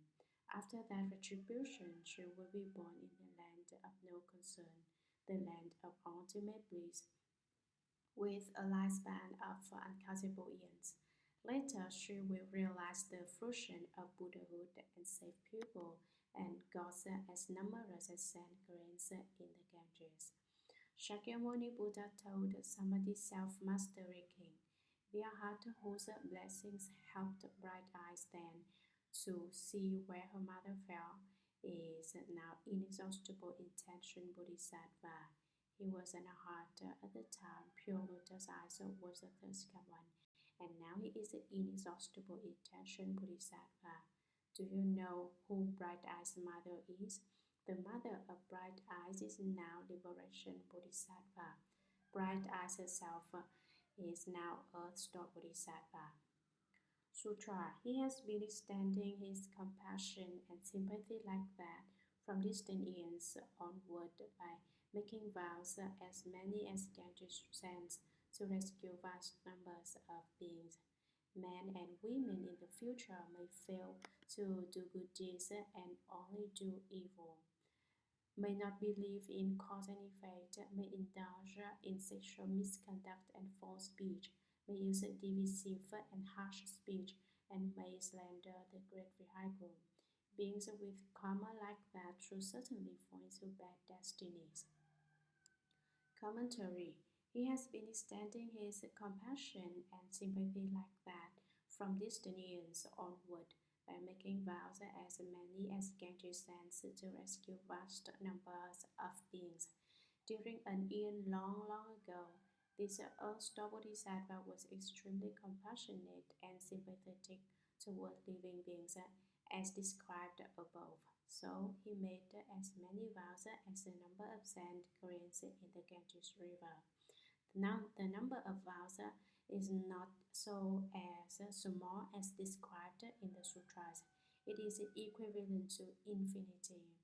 After that retribution, she will be born in the land of no concern, the land of ultimate bliss, with a lifespan of uncountable eons. Later, she will realize the fruition of Buddhahood and save people and gods as numerous as sand grains in the Ganges. Shakyamuni Buddha told Samadhi self-mastery king, Vyahat, whose blessings helped Bright Eyes then to see where her mother fell, is now inexhaustible intention Bodhisattva. He was an heart at the time pure lotus eyes was the thirst one, and now he is an inexhaustible intention Bodhisattva. Do you know who Bright Eyes' mother is? The mother of Bright Eyes is now Liberation Bodhisattva. Bright Eyes herself is now Earth Star Bodhisattva. Sutra. He has been extending his compassion and sympathy like that from distant eons onward by making vows as many as Ganges sands to rescue vast numbers of beings. Men and women in the future may fail to do good deeds and only do evil. may not believe in cause and effect, may indulge in sexual misconduct and false speech, may use divisive and harsh speech, and may slander the great vehicle. Beings with karma like that should certainly fall into bad destinies. Commentary. He has been extending his compassion and sympathy like that from distant years onward by making vows as many as Ganges sends to rescue vast numbers of beings. During an eon long, long ago, this earth Bodhisattva was extremely compassionate and sympathetic toward living beings as described above. So he made as many vows as the number of sand grains in the Ganges River. Now, the number of vows is not so as small as described in the sutras. It is equivalent to infinity.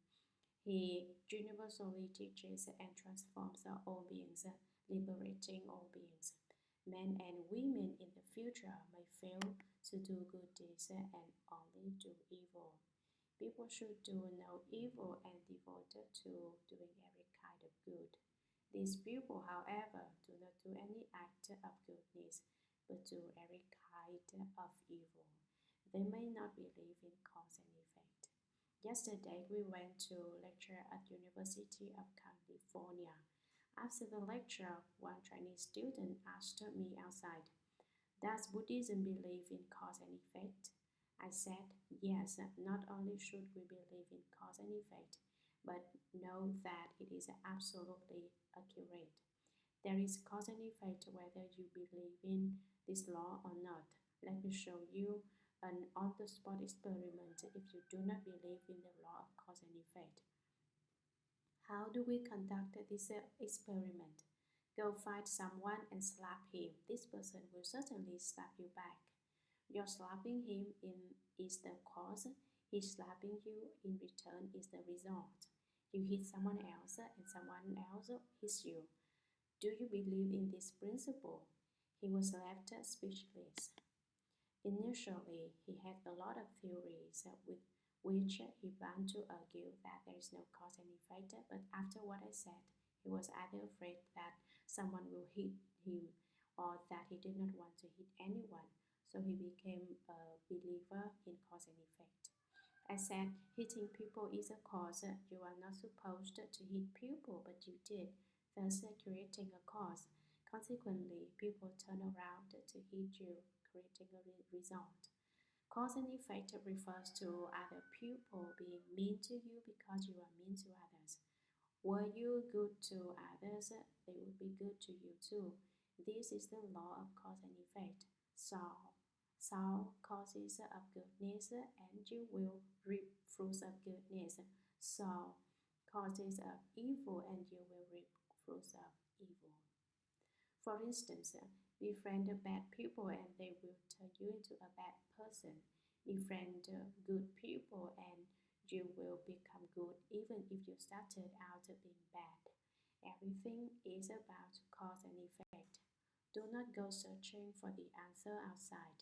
He universally teaches and transforms all beings, liberating all beings. Men and women in the future may fail to do good deeds and only do evil. People should do no evil and devote to doing every kind of good. These people, however, do not do any act of goodness, but do every kind of evil. They may not believe in cause and effect. Yesterday, we went to lecture at University of California. After the lecture, one Chinese student asked me outside, "Does Buddhism believe in cause and effect?" I said, "Yes, not only should we believe in cause and effect, but know that it is absolutely accurate. There is cause and effect whether you believe in this law or not. Let me show you an on-the-spot experiment if you do not believe in the law of cause and effect." How do we conduct this experiment? Go find someone and slap him. This person will certainly slap you back. Your slapping him is the cause. His slapping you in return is the result. You hit someone else and someone else hits you. Do you believe in this principle? He was left speechless. Initially, he had a lot of theories with which he began to argue that there is no cause and effect, but after what I said, he was either afraid that someone will hit him or that he did not want to hit anyone, so he became a believer in cause and effect. I said, hitting people is a cause. You are not supposed to hit people, but you did, thus creating a cause. Consequently, people turn around to hit you, creating a result. Cause and effect refers to other people being mean to you because you are mean to others. Were you good to others, they would be good to you too. This is the law of cause and effect. Sow causes of goodness, and you will reap fruits of goodness. Sow causes of evil, and you will reap fruits of evil. For instance, befriend bad people and they will turn you into a bad person. Befriend good people and you will become good even if you started out being bad. Everything is about cause and effect. Do not go searching for the answer outside.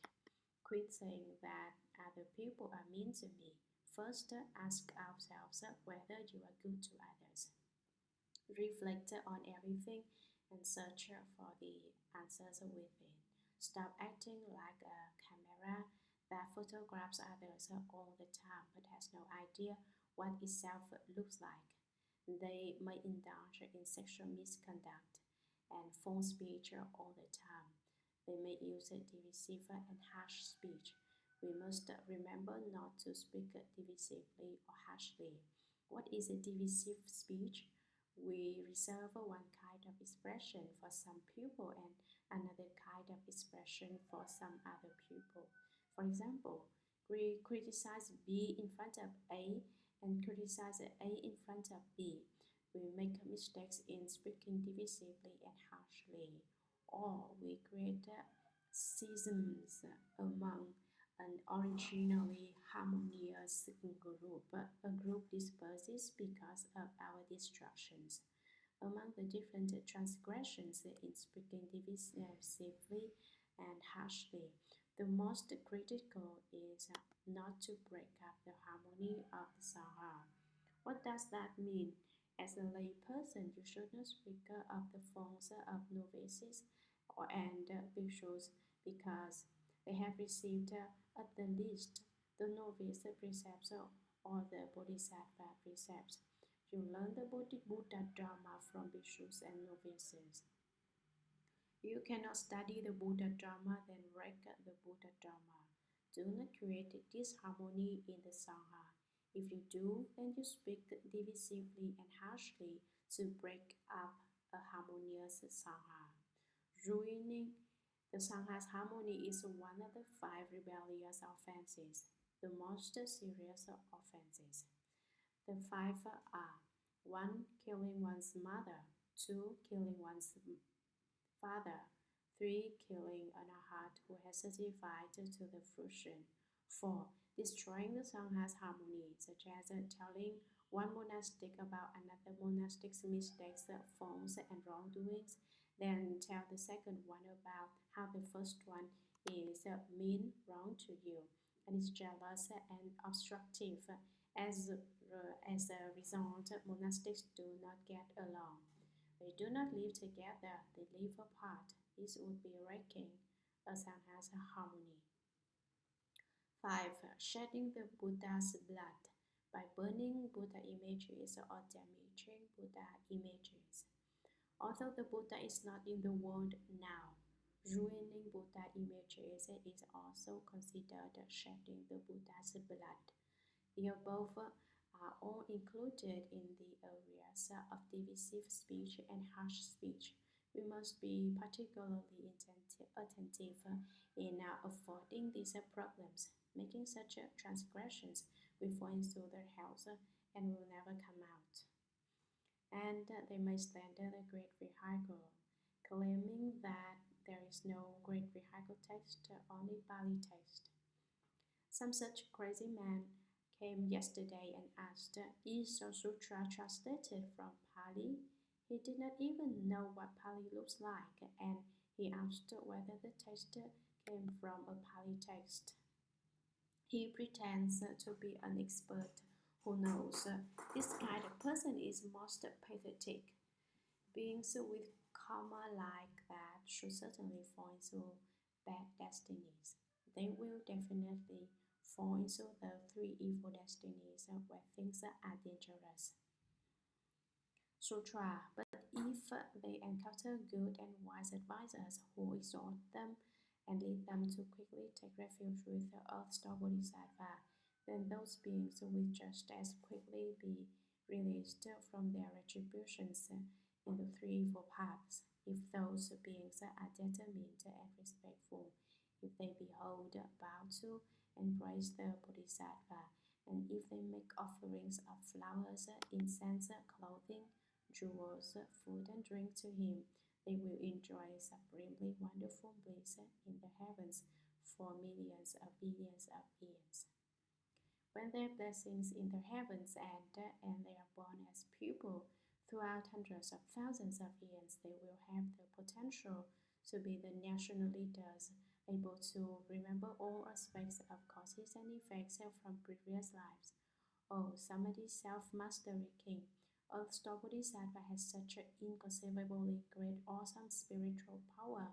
Quit saying that other people are mean to me. First, ask ourselves whether you are good to others. Reflect on everything and search for the answers within. Stop acting like a camera that photographs others all the time but has no idea what itself looks like. They may indulge in sexual misconduct and false speech all the time. They may use divisive and harsh speech. We must remember not to speak divisively or harshly. What is a divisive speech? We reserve one kind of expression for some people and another kind of expression for some other people. For example, we criticize B in front of A and criticize A in front of B. We make mistakes in speaking divisively and harshly, or we create schisms among an originally harmonious group. A group disperses because of our distractions. Among the different transgressions in speaking divisively and harshly, the most critical is not to break up the harmony of the Sangha. What does that mean? As a lay person, you should not speak of the forms of novices and bhikshus because they have received at the least the novice precepts or the Bodhisattva precepts. You learn the Buddha Dharma from bhikshus and novices. You cannot study the Buddha Dharma then wreck the Buddha Dharma. Do not create disharmony in the Sangha. If you do, then you speak divisively and harshly to break up a harmonious Sangha. Ruining the Sangha's harmony is one of the 5 rebellious offenses, the most serious offenses. The 5 are 1. Killing one's mother, 2. Killing one's father, 3. Killing an arhat who has certified to the fruition, 4. Destroying the Sangha's harmony, such as telling one monastic about another monastic's mistakes, faults, and wrongdoings, then tell the second one about how the first one is mean wrong to you and is jealous and obstructive. As a result, monastics do not get along. They do not live together, they live apart. This would be wrecking a Sangha's harmony. 5. Shedding the Buddha's blood by burning Buddha images or damaging Buddha images. Although the Buddha is not in the world now, ruining Buddha images is also considered shedding the Buddha's blood. The above are all included in the areas of divisive speech and harsh speech. We must be particularly attentive in avoiding these problems. Making such transgressions will fall into their house and will never come out. And they may slander the great vehicle, claiming that there is no great vehicle text, only Pali text. Some such crazy man came yesterday and asked, is the sutra translated from Pali? He did not even know what Pali looks like, and he asked whether the text came from a Pali text. He pretends to be an expert who knows. This kind of person is most pathetic. Beings with karma like that should certainly fall into bad destinies. They will definitely fall into the 3 evil destinies where things are dangerous. Sutra. But if they encounter good and wise advisors who exhort them and lead them to quickly take refuge with the earth-star Bodhisattva, then those beings will just as quickly be released from their retributions in the 3 evil paths. If those beings are determined and respectful, if they behold, bow to, and praise the Bodhisattva, and if they make offerings of flowers, incense, clothing, jewels, food, and drink to him, they will enjoy supremely wonderful bliss in the heavens for millions of billions of years. When their blessings in the heavens end and they are born as pupils throughout hundreds of thousands of years, they will have the potential to be the national leaders, able to remember all aspects of causes and effects from previous lives. Oh, Samadhi self-mastery king, Earth-star Bodhisattva has such an inconceivably great, awesome spiritual power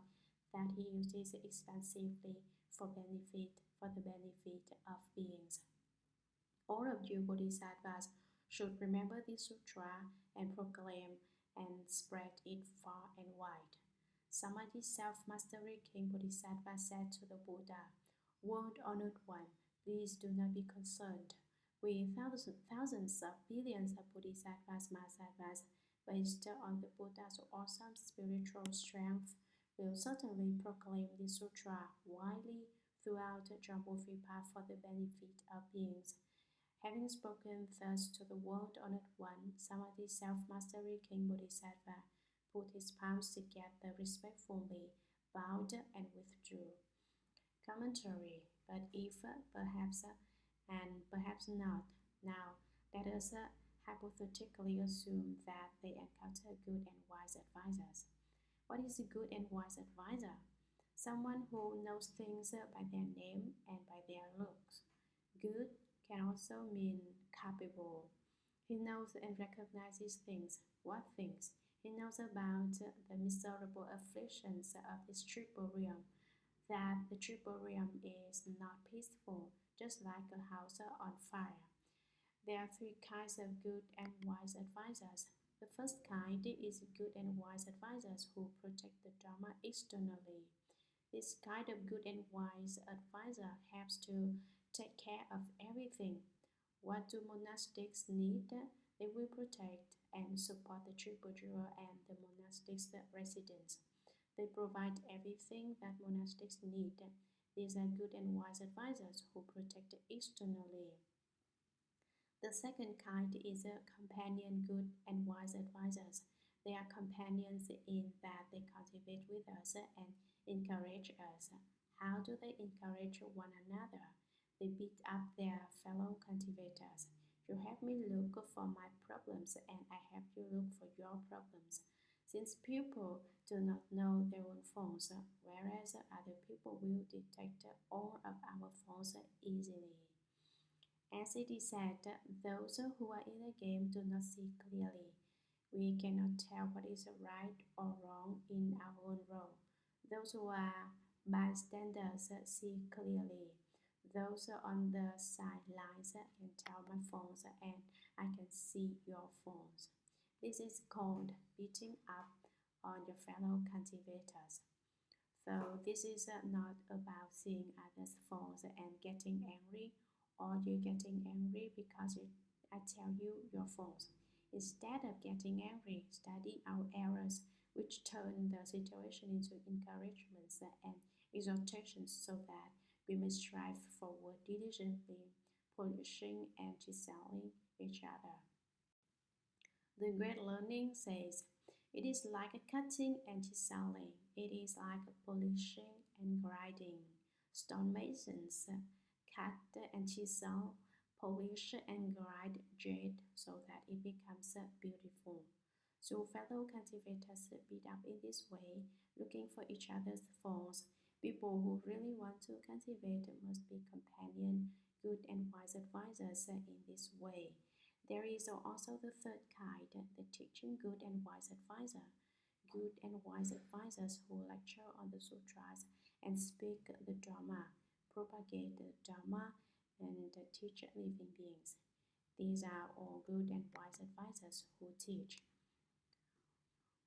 that he uses expansively for the benefit of beings. All of you Bodhisattvas should remember this sutra and proclaim and spread it far and wide. Samadhi self-mastery king Bodhisattva said to the Buddha, World honored one, please do not be concerned. We thousands of billions of Bodhisattvas, Mahasattvas, based on the Buddha's awesome spiritual strength, will certainly proclaim this sutra widely throughout Jambudvipa for the benefit of beings. Having spoken thus to the world-honored one, Samadhi self-mastery king Bodhisattva put his palms together respectfully, bowed, and withdrew. Commentary. But if, perhaps, and perhaps not, now let us hypothetically assume that they encounter good and wise advisors. What is a good and wise advisor? Someone who knows things by their name and by their looks. Good can also mean capable. He knows and recognizes things. What things? He knows about the miserable afflictions of this triple realm, that the triple realm is not peaceful, just like a house on fire. There are three kinds of good and wise advisors. The first kind is good and wise advisors who protect the Dharma externally. This kind of good and wise advisor helps to take care of everything. What do monastics need? They will protect and support the triple jewel and the monastic's residents. They provide everything that monastics need. These are good and wise advisors who protect externally. The second kind is a companion good and wise advisors. They are companions in that they cultivate with us and encourage us. How do they encourage one another? They beat up their fellow cultivators. You help me look for my problems, and I help you look for your problems. Since people do not know their own faults, whereas other people will detect all of our faults easily. As it is said, those who are in the game do not see clearly. We cannot tell what is right or wrong in our own role. Those who are bystanders see clearly. Those on the sidelines can tell my faults, and I can see your faults. This is called beating up on your fellow cultivators. So this is not about seeing others' faults and getting angry, or you getting angry because I tell you your faults. Instead of getting angry, study our errors, which turn the situation into encouragements and exhortations so that we may strive forward diligently, polishing and chiseling each other. The great learning says, it is like cutting and chiseling. It is like polishing and grinding. Stonemasons cut and chisel, polish and grind jade so that it becomes beautiful. So fellow cultivators beat up in this way, looking for each other's faults. People who really want to cultivate must be companion, good and wise advisors in this way. There is also the third kind, the teaching good and wise advisor. Good and wise advisors who lecture on the sutras and speak the Dharma, propagate the Dharma, and teach living beings. These are all good and wise advisors who teach,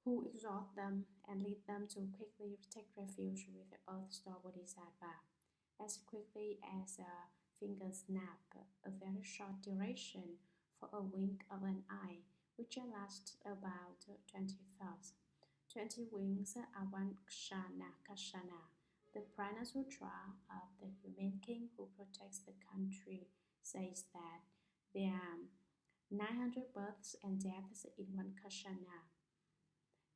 who exhort them and lead them to quickly take refuge with the earth-store Bodhisattva. As quickly as a finger snap, a very short duration for a wink of an eye, which lasts about 20 thoughts. 20 winks are one kshana. The Prana Sutra of the Humane King who protects the country says that there are 900 births and deaths in one kshana.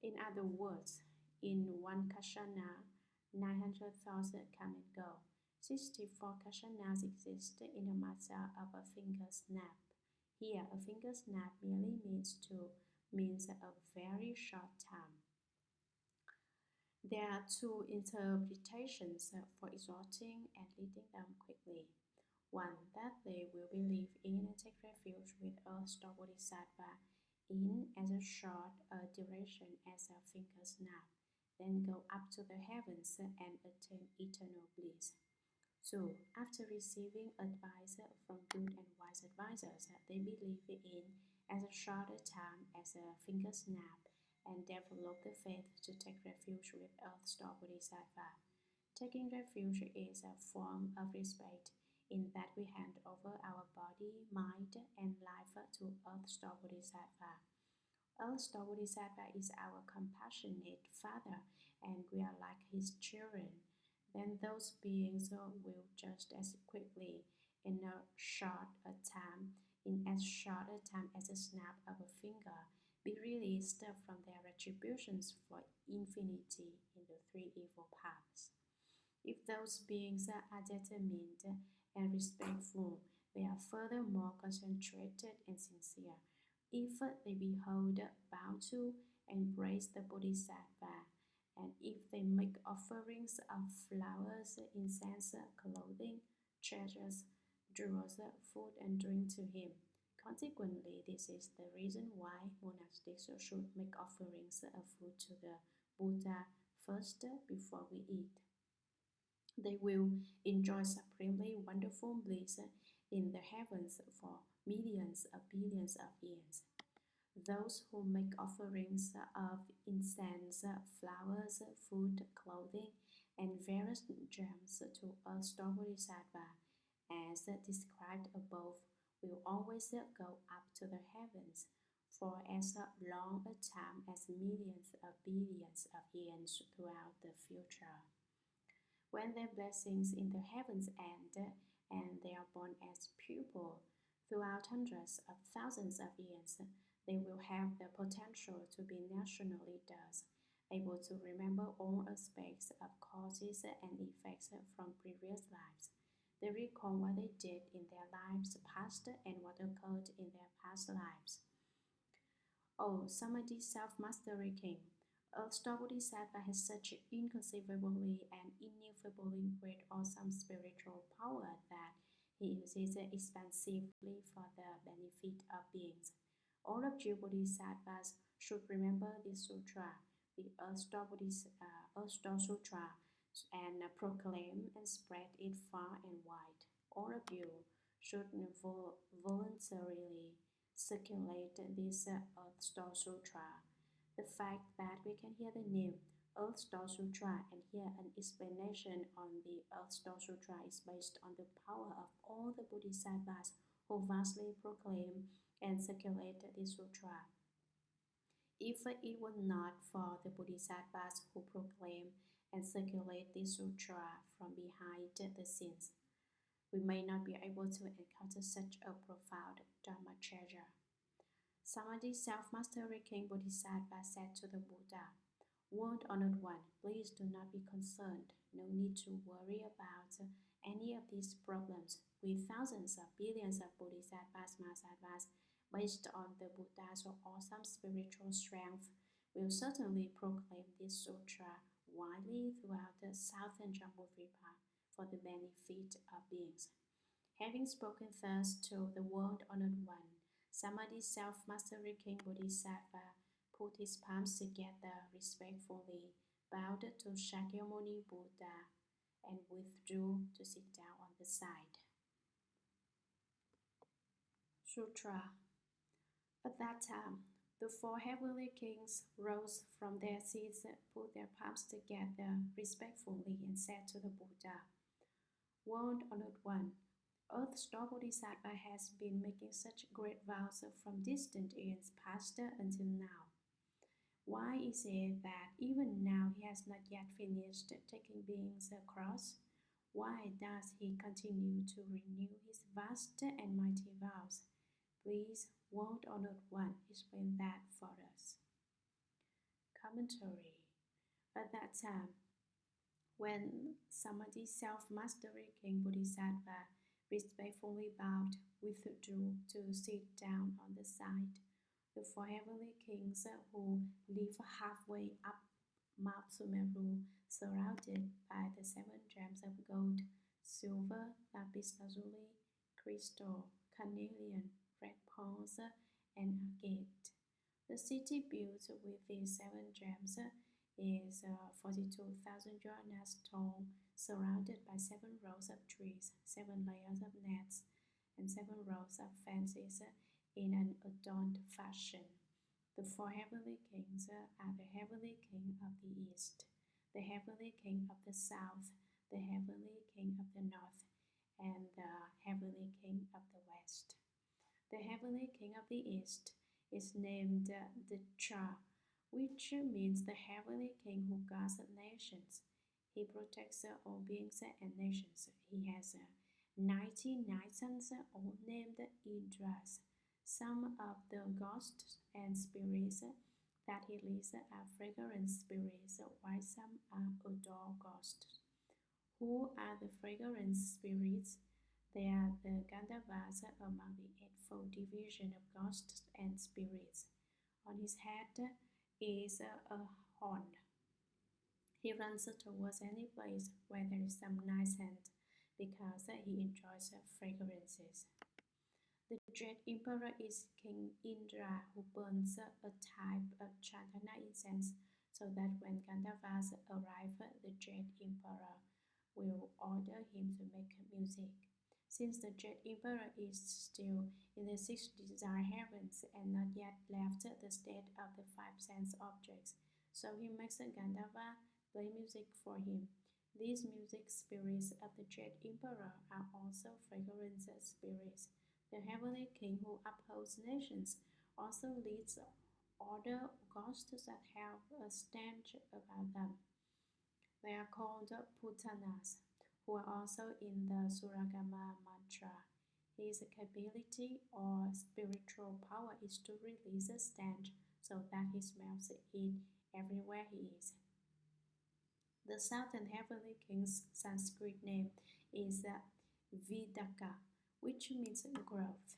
In other words, in one kshana, 900 thoughts come and go. 64 kshanas exist in a matter of a finger snap. Here, a finger snap merely means a very short time. There are two interpretations for exhorting and leading them quickly. One, that they will believe in and take refuge with earth-store Bodhisattva in as a short duration as a finger snap, then go up to the heavens and attain eternal bliss. So, after receiving advice from good and wise advisors, they believe in as a short time as a finger snap and develop the faith to take refuge with earth-store Bodhisattva. Taking refuge is a form of respect in that we hand over our body, mind, and life to earth-store Bodhisattva. Earth-store Bodhisattva is our compassionate father, and we are like his children. Then those beings will just as quickly, in as short a time as a snap of a finger, be released from their retributions for infinity in the three evil paths. If those beings are determined and respectful, they are furthermore concentrated and sincere. If they behold, bow to, and praise the Bodhisattva, and if they make offerings of flowers, incense, clothing, treasures, jewels, food, and drink to him, Consequently, this is the reason why monastics should make offerings of food to the Buddha first before we eat. They will enjoy supremely wonderful bliss in the heavens for millions of billions of years. Those who make offerings of incense, flowers, food, clothing, and various gems to a star Bodhisattva, as described above, will always go up to the heavens for as long a time as millions of billions of years throughout the future. When their blessings in the heavens end, and they are born as pupils throughout hundreds of thousands of years, they will have the potential to be national leaders, able to remember all aspects of causes and effects from previous lives. They recall what they did in their lives past and what occurred in their past lives. Oh, Samadhi self-mastery king, a star Bodhisattva has such inconceivably and ineffably great awesome spiritual power that he uses it expansively for the benefit of beings. All of you Bodhisattvas should remember this sutra, the Earth Star Sutra, and proclaim and spread it far and wide. All of you should voluntarily circulate this Earth Star Sutra. The fact that we can hear the name Earth Star Sutra and hear an explanation on the Earth Star Sutra is based on the power of all the Bodhisattvas who vastly proclaim and circulate this sutra. If it were not for the Bodhisattvas who proclaim and circulate this sutra from behind the scenes, we may not be able to encounter such a profound Dharma treasure. Samadhi self-mastery King Bodhisattva said to the Buddha, "World Honored One, please do not be concerned. No need to worry about any of these problems. With thousands of billions of Bodhisattvas, Mahasattvas, based on the Buddha's awesome spiritual strength, will certainly proclaim this sutra widely throughout the southern Jambudvipa for the benefit of beings." Having spoken thus to the World Honored One, Samadhi self-mastery King Bodhisattva put his palms together respectfully, bowed to Shakyamuni Buddha, and withdrew to sit down on the side. Sutra. At that time, the four heavenly kings rose from their seats, put their palms together respectfully, and said to the Buddha, "World Honored One, Earth Star Bodhisattva has been making such great vows from distant eons past until now. Why is it that even now he has not yet finished taking beings across? Why does he continue to renew his vast and mighty vows? Please, World Honored One, explain that for us." Commentary. At that time, when Samadhi self-mastery King Bodhisattva respectfully bowed, withdrew to sit down on the side, the four heavenly kings who live halfway up Mount Sumeru, surrounded by the 7 gems of gold, silver, lapis lazuli, crystal, carnelian, red pearls, and agate. The city built with these 7 gems is 42,000 yonas tall, surrounded by 7 rows of trees, 7 layers of nets, and 7 rows of fences in an adorned fashion. The 4 heavenly kings are the heavenly king of the east, the heavenly king of the south, the heavenly king of the north, and the heavenly king of the west. The heavenly king of the east is named the Cha, which means the heavenly king who guards nations. He protects all beings and nations. He has 99 sons, all named Indras. Some of the ghosts and spirits that he leads are fragrant spirits, while some are odor ghosts. Who are the fragrant spirits? They are the Gandharvas among the eightfold division of ghosts and spirits. On his head is a horn. He runs towards any place where there is some nice scent because he enjoys fragrances. The Dread Emperor is King Indra, who burns a type of chandana incense so that when Gandharvas arrive, the Dread Emperor will order him to make music. Since the Dread Emperor is still in the sixth desire heavens and not yet left the state of the five sense objects, so he makes Gandharva play music for him. These music spirits of the Dread Emperor are also fragrance spirits. The heavenly king who upholds nations also leads other ghosts that have a stench about them. They are called Putanas, who are also in the Shuragama Mantra. His capability or spiritual power is to release a stench so that he smells it everywhere he is. The southern heavenly king's Sanskrit name is Vidaka, which means growth.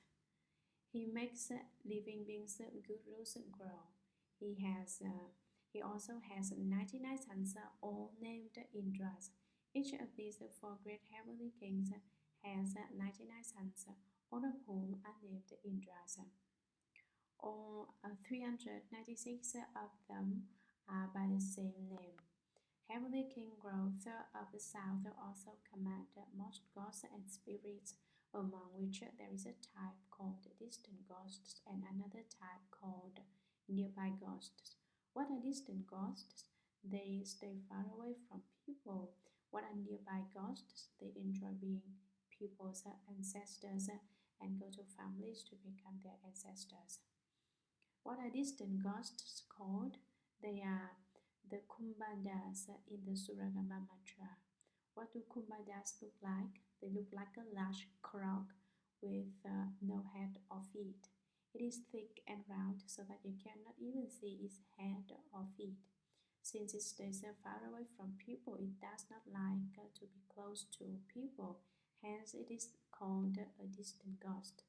He makes living beings gurus grow. He also has 99 sons, all named Indras. Each of these four great heavenly kings has 99 sons, all of whom are named Indras. All 396 of them are by the same name. Heavenly King Growth of the South also command most ghosts and spirits, among which there is a type called distant ghosts and another type called nearby ghosts. What are distant ghosts? They stay far away from people. What are nearby ghosts? They enjoy being people's ancestors and go to families to become their ancestors. What are distant ghosts called? They are the Kumbhadas in the Shuragama Mantra. What do Kumbhadas look like? They look like a large frog with no head or feet. It is thick and round so that you cannot even see its head or feet. Since it stays far away from people, it does not like to be close to people. Hence, it is called a distant ghost.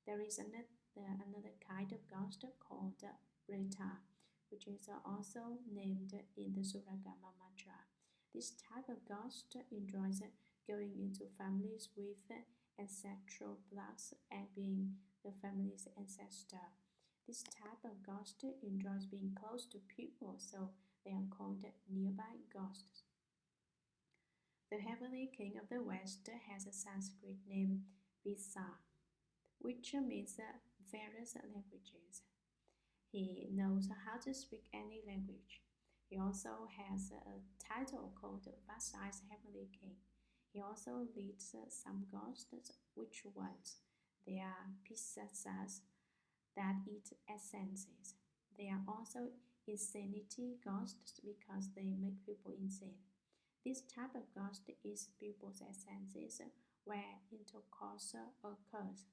There is another kind of ghost called Preta, which is also named in the Shuragama Mantra. This type of ghost enjoys going into families with ancestral blocks and being the family's ancestor. This type of ghost enjoys being close to people, so they are called nearby ghosts. The heavenly king of the West has a Sanskrit name Visa, which means various languages. He knows how to speak any language. He also has a title called Vasai's Heavenly King. He also leads some ghosts. Which ones? They are Pisacas that eat essences. They are also insanity ghosts because they make people insane. This type of ghost is people's essences where intercourse occurs.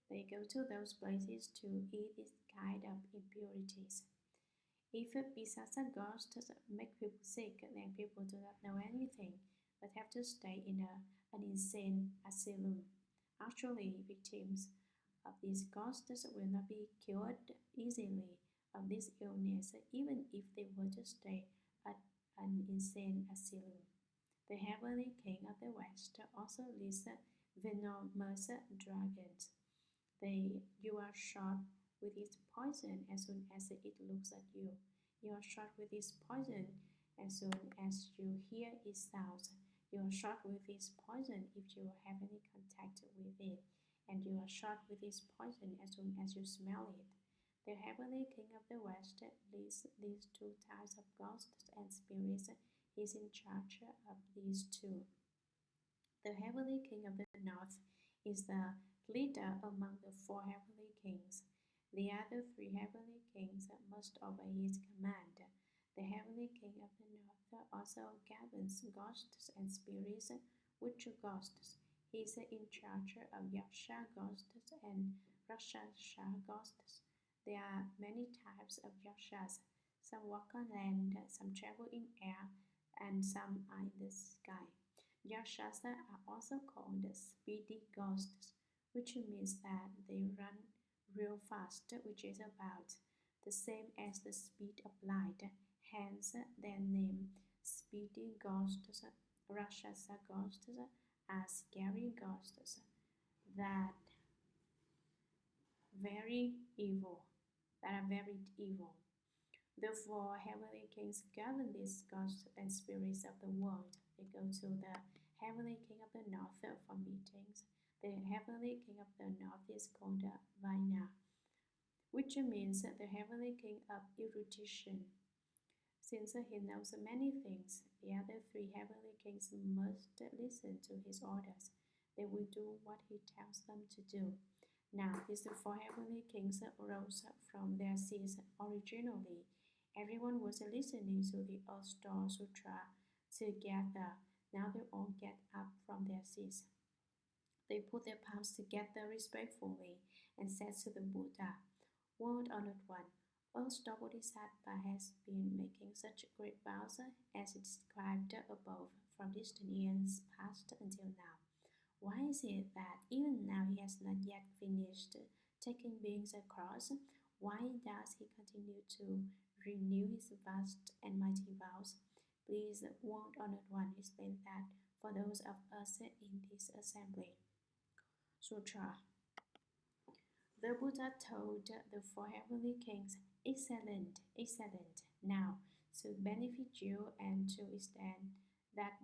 They go to those places to eat this kind of impurities. If Pisasa ghosts make people sick, then people do not know anything, but have to stay in an insane asylum. Actually, victims of these ghosts will not be cured easily of this illness, even if they were to stay at an insane asylum. The heavenly king of the West also leads venomous dragons. You are shot with its poison as soon as it looks at you. You are shot with its poison as soon as you hear its sounds. You are shot with its poison if you have any contact with it, and you are shot with its poison as soon as you smell it. The heavenly king of the West leads these two types of ghosts and spirits. He is in charge of these two. The heavenly king of the North is the leader among the four heavenly kings. The other three heavenly kings must obey his command. The heavenly king of the North also governs ghosts and spirits. Which ghosts? He is in charge of Yaksha ghosts and Rakshasa ghosts. There are many types of Yakshas. Some walk on land, some travel in air, and some are in the sky. Yakshas are also called speedy ghosts, which means that they run real fast, which is about the same as the speed of light. Hence, their name speedy ghosts. Rakshasa ghosts are scary ghosts that very evil, that are very evil. The four heavenly kings govern these ghosts and spirits of the world. They go to the heavenly king of the north for meetings. The heavenly king of the north is called Vaina, which means the heavenly king of erudition. Since he knows many things, the other three heavenly kings must listen to his orders. They will do what he tells them to do. Now, these four heavenly kings rose from their seats originally. Everyone was listening to the Amitabha Sutra together. Now they all get up from their seats. They put their palms together respectfully and said to the Buddha, World Honored One, Lord Bodhisattva has been making such great vows as described above from distant years past until now. Why is it that even now he has not yet finished taking beings across? Why does he continue to renew his vast and mighty vows? Please, World Honored One, explain that for those of us in this assembly. Sutra. The Buddha told the four heavenly kings, Excellent, excellent. Now, to benefit you and to extend that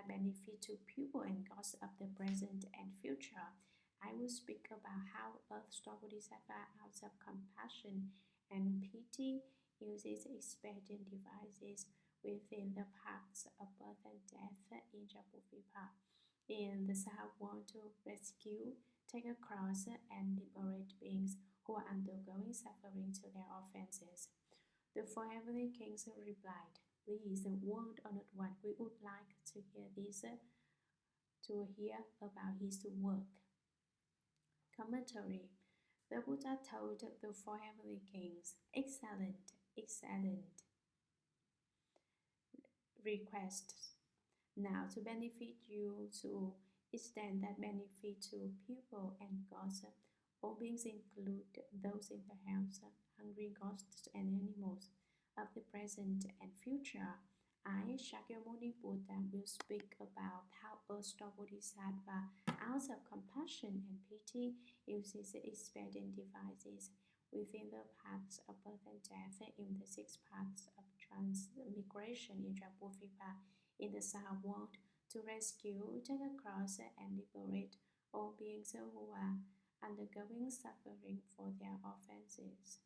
benefit to people and gods of the present and future, I will speak about how Earth's Bodhisattva, out of compassion and pity, uses expedient devices within the paths of birth and death in Jambudvipa, in the South world to rescue, take across, and liberate beings who are undergoing suffering to their offenses. The four heavenly kings replied, Please, World Honored One, we would like to hear about his work. Commentary. The Buddha told the four heavenly kings, Excellent, excellent. Requests. Now, to benefit you, to extend that benefit to people and gods, all beings include those in the house, hungry ghosts and animals of the present and future. I, Shakyamuni Buddha, will speak about how Ashta Bodhisattva, out of compassion and pity, uses expedient devices within the paths of birth and death in the six paths of transmigration in Jambudvipa in the South world to rescue, take across, and liberate all beings who are undergoing suffering for their offenses.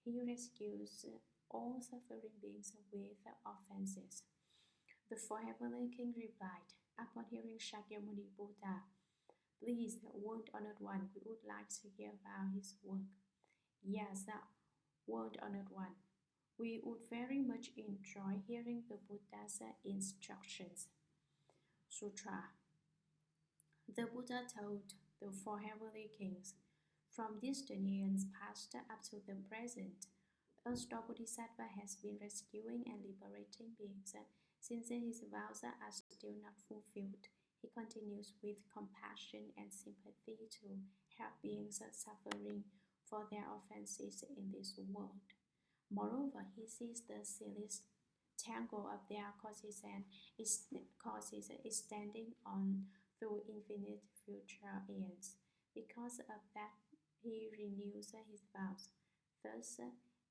He rescues all suffering beings with offenses. The four heavenly kings replied, upon hearing Shakyamuni Buddha, Please, World Honored One, we would like to hear about his work. Yes, World Honored One, we would very much enjoy hearing the Buddha's instructions. Sutra. The Buddha told the four heavenly kings, from distant years past up to the present, Ashta Bodhisattva has been rescuing and liberating beings. Since his vows are still not fulfilled, he continues with compassion and sympathy to help beings suffering for their offenses in this world. Moreover, he sees the ceaseless tangle of their causes and extending on through infinite future eons. Because of that, he renews his vows. Thus,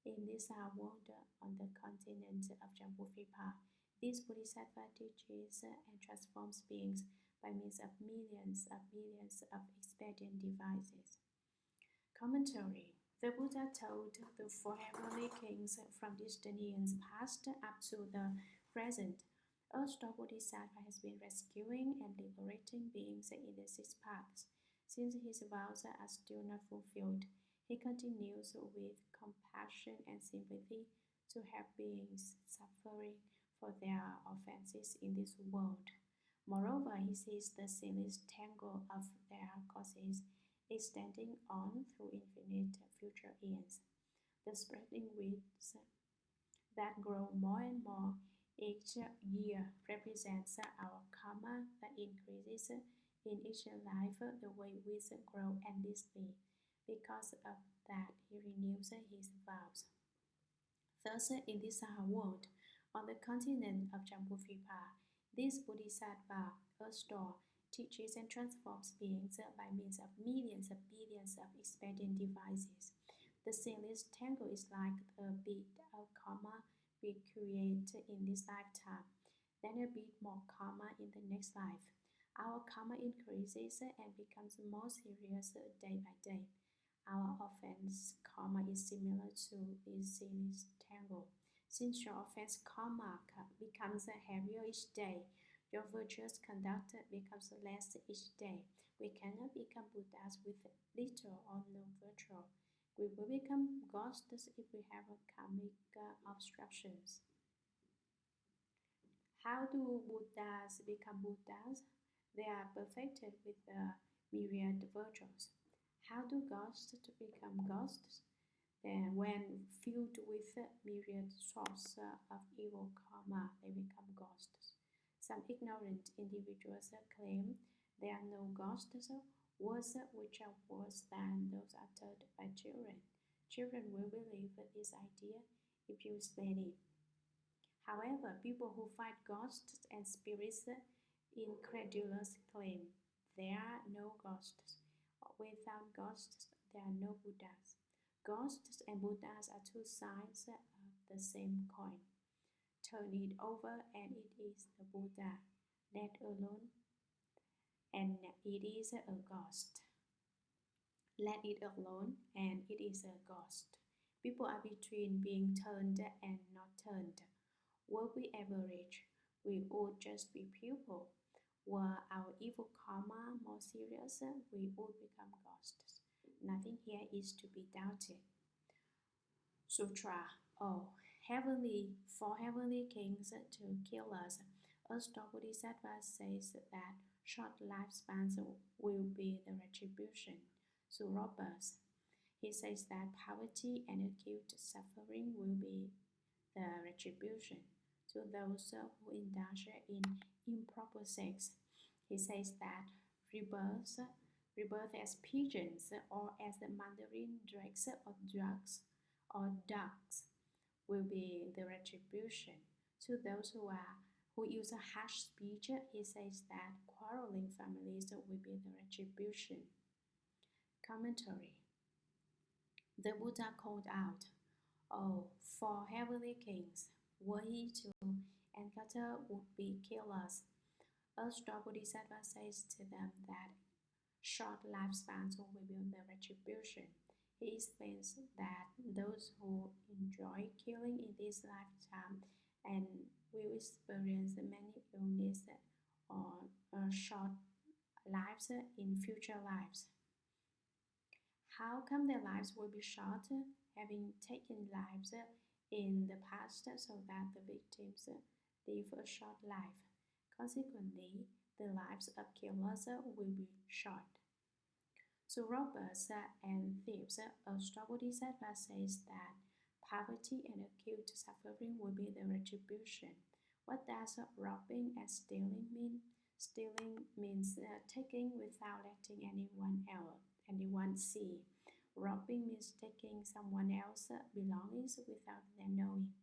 in this world on the continent of Jambudvipa, this Bodhisattva teaches and transforms beings by means of millions of expedient devices. Commentary. The Buddha told the four heavenly kings from distant years past up to the present, Ashta Bodhisattva has been rescuing and liberating beings in the six paths. Since his vows are still not fulfilled, he continues with compassion and sympathy to help beings suffering for their offenses in this world. Moreover, he sees the ceaseless tangle of their causes extending on through infinite future eons. The spreading weeds that grow more and more each year represents our karma that increases in each life the way weeds grow endlessly. Because of that, he renews his vows. Thus, in this world, on the continent of Jambudvipa, this Bodhisattva, Ashta, teaches and transforms beings by means of millions of billions of expedient devices. The seamless tangle is like a bit of karma we create in this lifetime, then a bit more karma in the next life. Our karma increases and becomes more serious day by day. Our offense karma is similar to this seamless tangle. Since your offense karma becomes heavier each day, your virtuous conduct becomes less each day. We cannot become Buddhas with little or no virtue. We will become ghosts if we have karmic obstructions. How do Buddhas become Buddhas? They are perfected with the myriad virtues. How do ghosts become ghosts? Then, when filled with myriad sources of evil karma, they become ghosts. Some ignorant individuals claim there are no ghosts, words which are worse than those uttered by children. Children will believe this idea if you explain it. However, people who fight ghosts and spirits incredulous claim there are no ghosts. Without ghosts, there are no Buddhas. Ghosts and Buddhas are two sides of the same coin. Turn it over and it is the Buddha, let alone and it is a ghost. Let it alone and it is a ghost. People are between being turned and not turned. Were we average, we would just be people. Were our evil karma more serious, we would become ghosts. Nothing here is to be doubted. Sutra. Oh, for heavenly kings to kill us. A star Bodhisattva says that short lifespans will be the retribution. So robbers. He says that poverty and acute suffering will be the retribution to those who indulge in improper sex. He says that rebirth, rebirth as pigeons or as the mandarin drakes or drugs or dogs will be the retribution. To those who use a harsh speech, he says that quarreling families will be the retribution. Commentary. The Buddha called out, "Oh, for heavenly kings, were he to encounter would-be killers." A star Bodhisattva says to them that short lifespans will be the retribution. He explains that those who enjoy killing in this lifetime and will experience many illness or short lives in future lives. How come their lives will be short, having taken lives in the past so that the victims live a short life? Consequently, the lives of killers will be short. So robbers and thieves, a star Bodhisattva says that poverty and acute suffering will be the retribution. What does robbing and stealing mean? Stealing means taking without letting anyone see. Robbing means taking someone else's belongings without their knowing.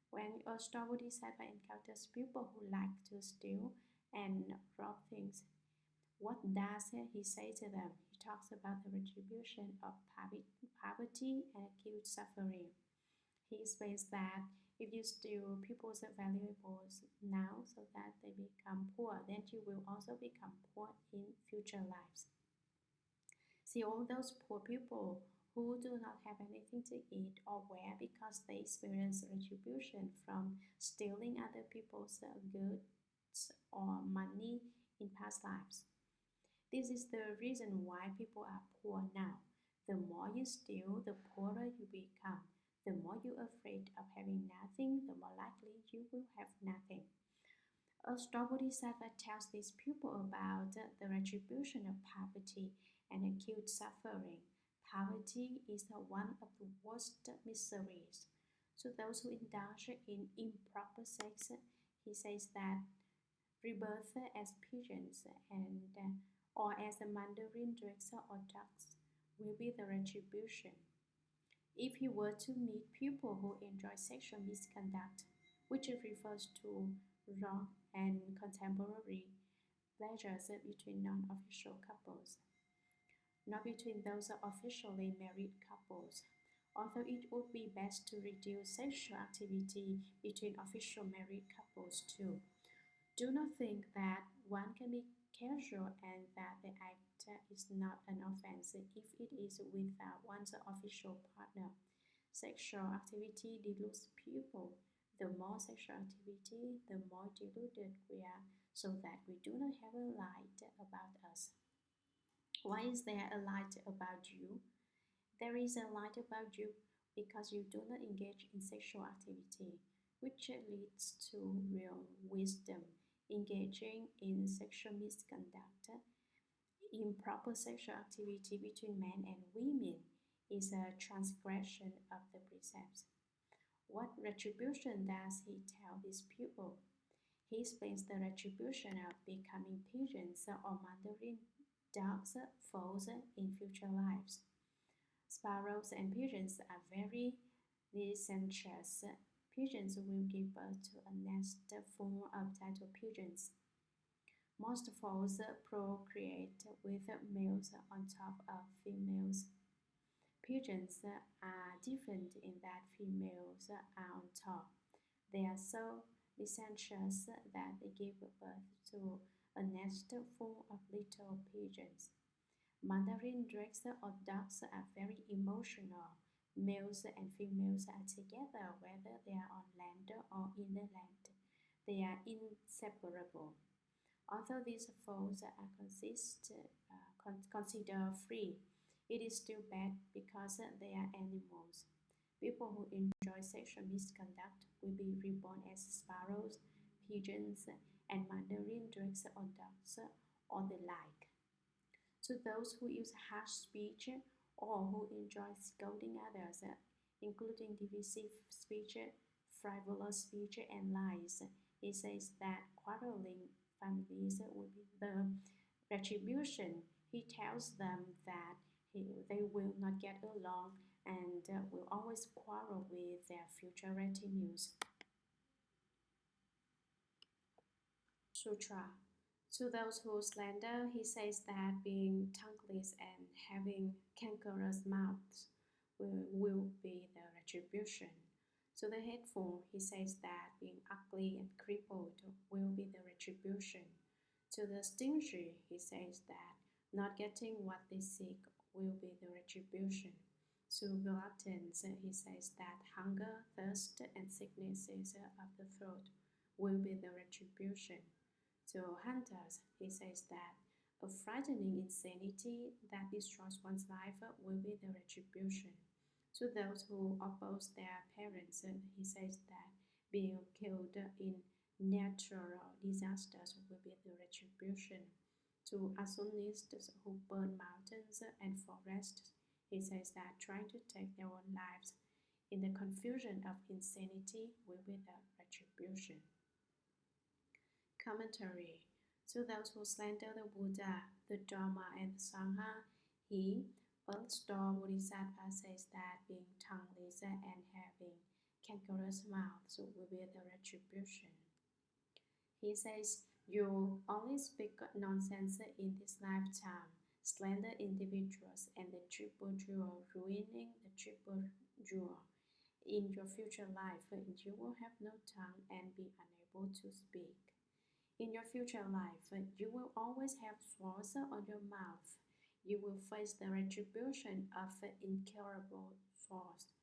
When a star Bodhisattva encounters people who like to steal and rob things, what does he say to them? He talks about the retribution of poverty and acute suffering. He explains that if you steal people's valuables now so that they become poor, then you will also become poor in future lives. See all those poor people who do not have anything to eat or wear because they experience retribution from stealing other people's goods or money in past lives. This is the reason why people are poor now. The more you steal, the poorer you become. The more you're afraid of having nothing, the more likely you will have nothing. A star Bodhisattva tells these people about the retribution of poverty and acute suffering. Poverty is one of the worst miseries. So those who indulge in improper sex, he says that rebirth as pigeons and or as the mandarin drakes or ducks will be the retribution. If you were to meet people who enjoy sexual misconduct, which refers to wrong and contemporary pleasures between non-official couples, not between those officially married couples, although it would be best to reduce sexual activity between official married couples too. Do not think that one can be casual and that the act is not an offense if it is with one's official partner. Sexual activity deludes people. The more sexual activity, the more deluded we are, so that we do not have a light about us. Why is there a light about you? There is a light about you because you do not engage in sexual activity, which leads to real wisdom. Engaging in sexual misconduct, improper sexual activity between men and women, is a transgression of the precepts. What retribution does he tell these people? He explains the retribution of becoming pigeons or mandarin dogs, foals in future lives. Sparrows and pigeons are very licentious. Pigeons will give birth to a nest full of title pigeons. Most foals procreate with males on top of females. Pigeons are different in that females are on top. They are so licentious that they give birth to a nest full of little pigeons. Mandarin drakes or ducks are very emotional. Males and females are together whether they are on land or in the land. They are inseparable. Although these foals are considered free, it is still bad because they are animals. People who enjoy sexual misconduct will be reborn as sparrows, pigeons, and mandarin drakes or ducks or the like. To those who use harsh speech or who enjoy scolding others, including divisive speech, frivolous speech, and lies, he says that quarreling families will be the retribution. He tells them that they will not get along and will always quarrel with their future retinues. Sutra. To those who slander, he says that being tongueless and having cankerous mouths will be the retribution. To the hateful, he says that being ugly and crippled will be the retribution. To the stingy, he says that not getting what they seek will be the retribution. To gluttons, he says that hunger, thirst, and sicknesses of the throat will be the retribution. To hunters, he says that a frightening insanity that destroys one's life will be the retribution. To those who oppose their parents, he says that being killed in natural disasters will be the retribution. To arsonists who burn mountains and forests, he says that trying to take their own lives in the confusion of insanity will be the retribution. Commentary. To those who slander the Buddha, the Dharma, and the Sangha, he, Earth Star Bodhisattva, says that being tongueless and having cankerous mouths will be the retribution. He says, you only speak nonsense in this lifetime, slander individuals and the triple jewel, ruining the triple jewel. In your future life, you will have no tongue and be unable to speak. In your future life, you will always have swords on your mouth. You will face the retribution of incurable swords.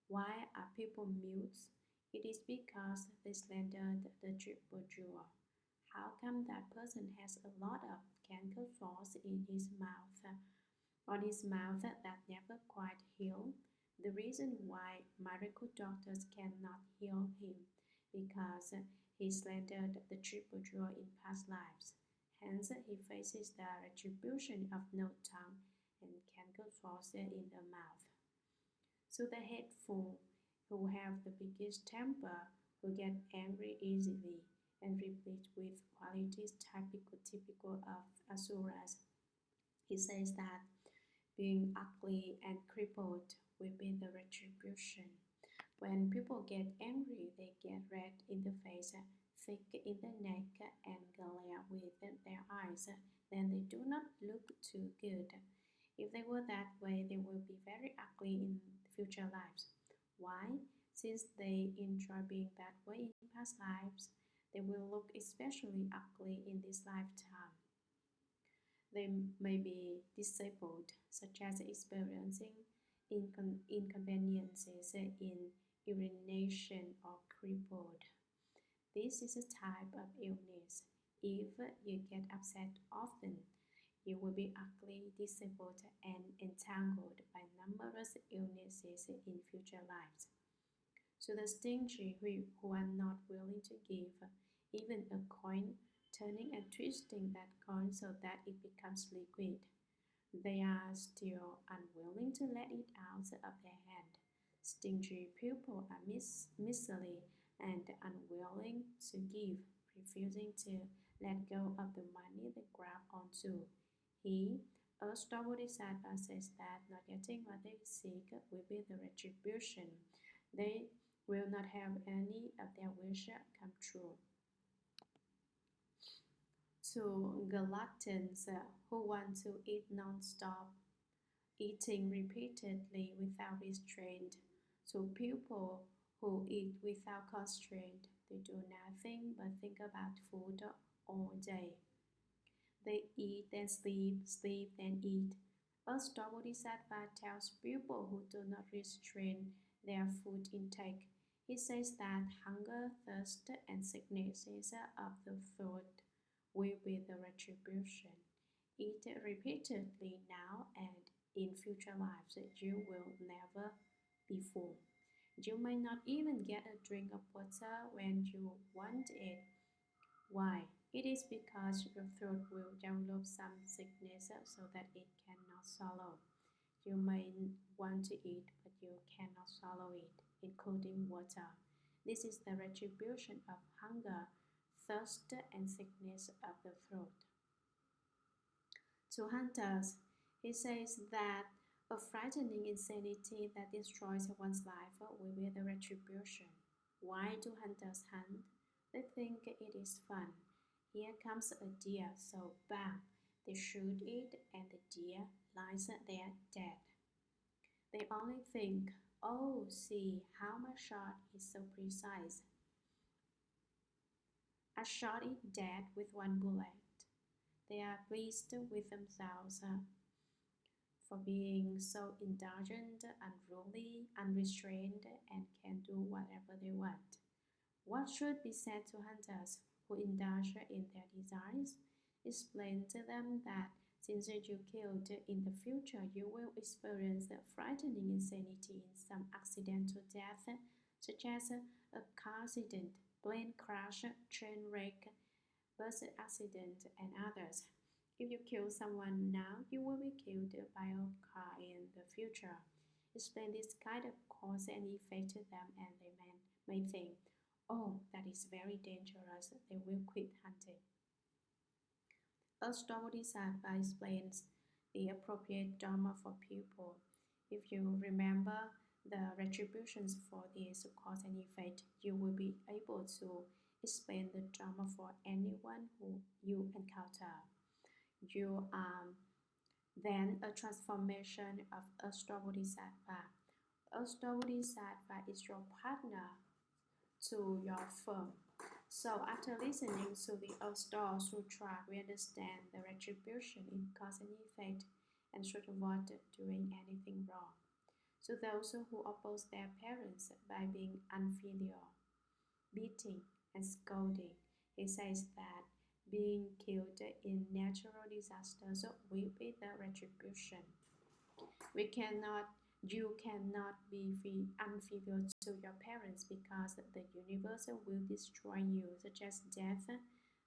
Why are people mute? It is because they slandered the triple jewel. How come that person has a lot of canker sores in his mouth, on his mouth that never quite heal? The reason why miracle doctors cannot heal him because he slandered the triple jewel in past lives. Hence, he faces the retribution of no tongue and canker sores in the mouth. So the hateful, who have the biggest temper, who get angry easily, and replete with qualities typical of asuras, he says that being ugly and crippled will be the retribution. When people get angry, they get red in the face, thick in the neck, and glare with their eyes, then they do not look too good. If they were that way, they will be very ugly in future lives. Why? Since they enjoy being that way in past lives, they will look especially ugly in this lifetime. They may be disabled, such as experiencing inconveniences in urination or crippled. This is a type of illness. If you get upset often, you will be ugly, disabled, and entangled by numerous illnesses in future lives. So the stingy who are not willing to give even a coin, turning and twisting that coin so that it becomes liquid, they are still unwilling to let it out of their hand. Stingy people are miserly and unwilling to give, refusing to let go of the money they grab onto. He, a star Bodhisattva, says that not getting what they seek will be the retribution. They will not have any of their wishes come true. To gluttons who want to eat non-stop, eating repeatedly without restraint. To people who eat without constraint, they do nothing but think about food all day. They eat then sleep, sleep then eat. A star Bodhisattva tells people who do not restrain their food intake. He says that hunger, thirst, and sicknesses of the throat will be the retribution. Eat repeatedly now, and in future lives you will never be full. You may not even get a drink of water when you want it. Why? It is because your throat will develop some sickness so that it cannot swallow. You may want to eat, but you cannot swallow it, including water. This is the retribution of hunger, thirst, and sickness of the throat. To hunters, he says that a frightening insanity that destroys one's life will be the retribution. Why do hunters hunt? They think it is fun. Here comes a deer, so bang, they shoot it and the deer lies there dead. They only think, oh, see how my shot is so precise. I shot it dead with one bullet. They are pleased with themselves for being so indulgent, unruly, unrestrained, and can do whatever they want. What should be said to hunters who indulge in their desires? Explain to them that since you killed in the future, you will experience a frightening insanity in some accidental death, such as a car accident, plane crash, train wreck, bus accident, and others. If you kill someone now, you will be killed by a car in the future. Explain this kind of cause and effect to them, and they may think, oh, that is very dangerous. They will quit hunting. A star Bodhisattva explains the appropriate Dharma for people. If you remember the retributions for this cause and effect, you will be able to explain the Dharma for anyone who you encounter. You are then a transformation of a star Bodhisattva. A star Bodhisattva is your partner to your firm. So after listening to the Star Sutra, we understand the retribution in cause and effect and should avoid doing anything wrong. To those who oppose their parents by being unfilial, beating, and scolding, he says that being killed in natural disasters will be the retribution. You cannot be unfilial to your parents because the universe will destroy you, such as death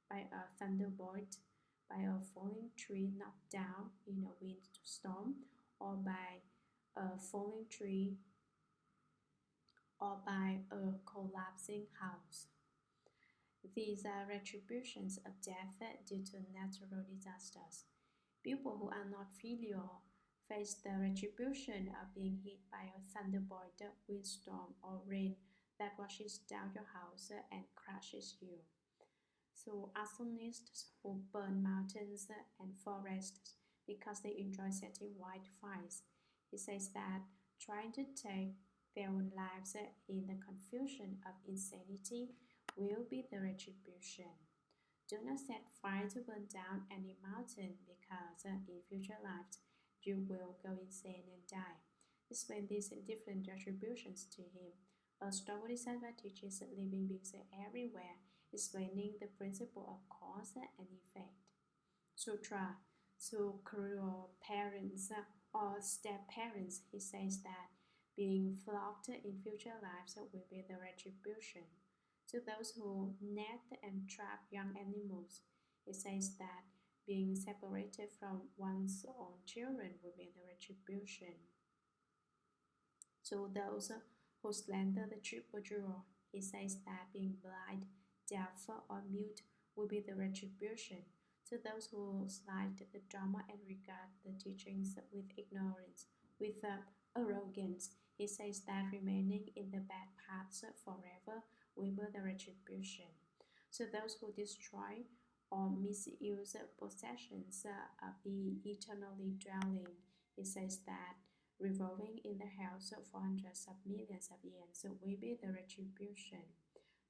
by a thunderbolt, by a falling tree knocked down in a windstorm, or by a falling tree, or by a collapsing house. These are retributions of death due to natural disasters. People who are not filial face the retribution of being hit by a thunderbolt, windstorm, or rain that washes down your house and crushes you. So arsonists who burn mountains and forests because they enjoy setting wildfires. He says that trying to take their own lives in the confusion of insanity will be the retribution. Do not set fire to burn down any mountain because in future lives you will go insane and die. Explain these different retributions to him. A star Bodhisattva teaches living beings everywhere, explaining the principle of cause and effect. Sutra. To cruel parents or step parents, he says that being flogged in future lives will be the retribution. To those who net and trap young animals, he says that being separated from one's own children will be the retribution. To those who slander the triple jewel, he says that being blind, deaf, or mute will be the retribution. To those who slight the Dharma and regard the teachings with ignorance, with arrogance, he says that remaining in the bad paths forever will be the retribution. To those who destroy or misuse possessions of the eternally dwelling, he says that revolving in the house for hundreds of millions of years will be the retribution.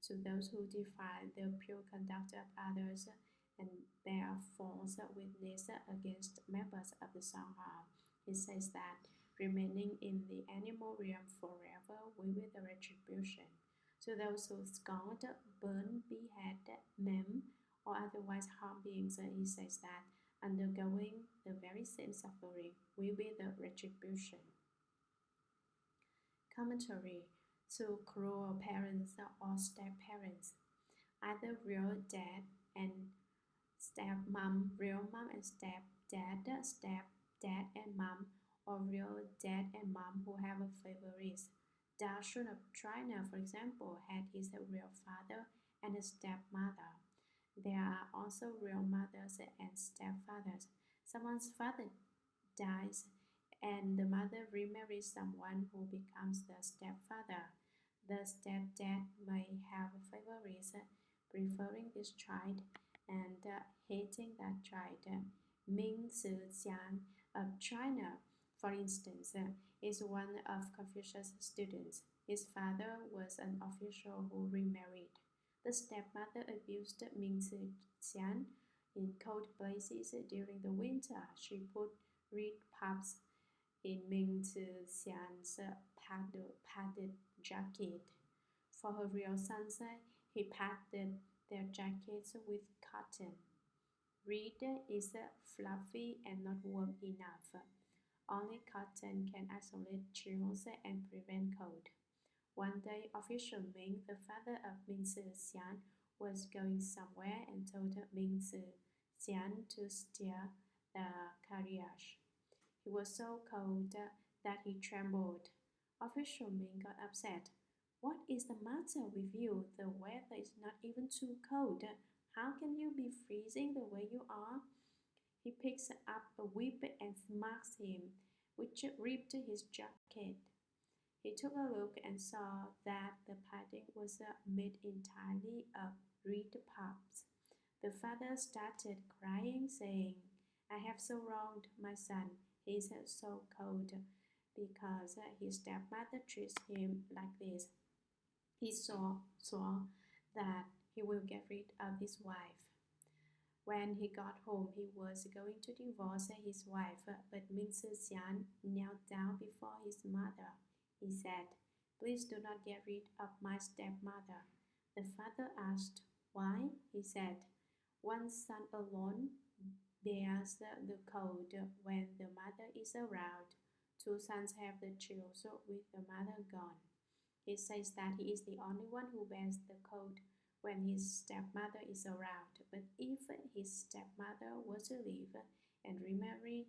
To those who defy the pure conduct of others and bear false witness against members of the Sangha, he says that remaining in the animal realm forever will be the retribution. To those who scold, burn, behead, maim, or otherwise harm beings, he says that undergoing the very same suffering will be the retribution. Commentary. To cruel parents or step-parents, either real dad and step-mom, real mom and step-dad, step-dad and mom, or real dad and mom who have a favorite. Darshan of China, for example, had his real father and a stepmother. There are also real mothers and stepfathers. Someone's father dies and the mother remarries someone who becomes the stepfather. The stepdad may have favorites, preferring this child and hating that child. Ming Xian of China, for instance, is one of Confucius' students. His father was an official who remarried. The stepmother abused Ming Xian in cold places during the winter. She put reed pups in Ming Xian's padded jacket. For her real sons, he padded their jackets with cotton. Reed is fluffy and not warm enough. Only cotton can isolate chills and prevent cold. One day, official Ming, the father of Ming Xian, was going somewhere and told Ming Xian to steer the carriage. He was so cold that he trembled. Official Ming got upset. What is the matter with you? The weather is not even too cold. How can you be freezing the way you are? He picks up a whip and smacks him, which ripped his jacket. He took a look and saw that the padding was made entirely of reed pups. The father started crying, saying, I have so wronged my son. He is so cold because his stepmother treats him like this. He swore that he will get rid of his wife. When he got home, he was going to divorce his wife, but Ming Xian knelt down before his mother. He said, Please do not get rid of my stepmother. The father asked, Why? He said, One son alone bears the cold when the mother is around. Two sons have the chills with the mother gone. He says that he is the only one who bears the cold when his stepmother is around. But if his stepmother were to leave and remarry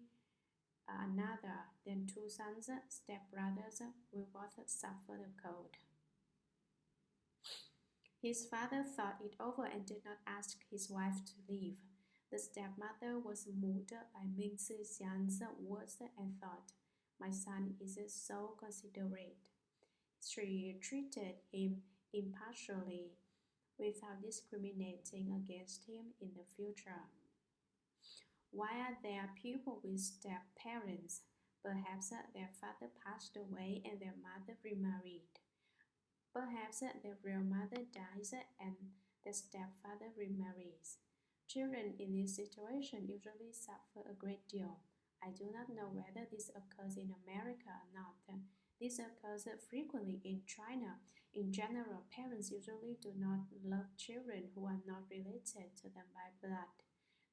another, then two sons, stepbrothers, will both suffer the cold. His father thought it over and did not ask his wife to leave. The stepmother was moved by Ming Xian's words and thought, My son is so considerate. She treated him impartially. without discriminating against him in the future. Why are there people with step-parents? Perhaps their father passed away and their mother remarried. Perhaps their real mother dies and the stepfather remarries. Children in this situation usually suffer a great deal. I do not know whether this occurs in America or not. This occurs frequently in China. In general, parents usually do not love children who are not related to them by blood.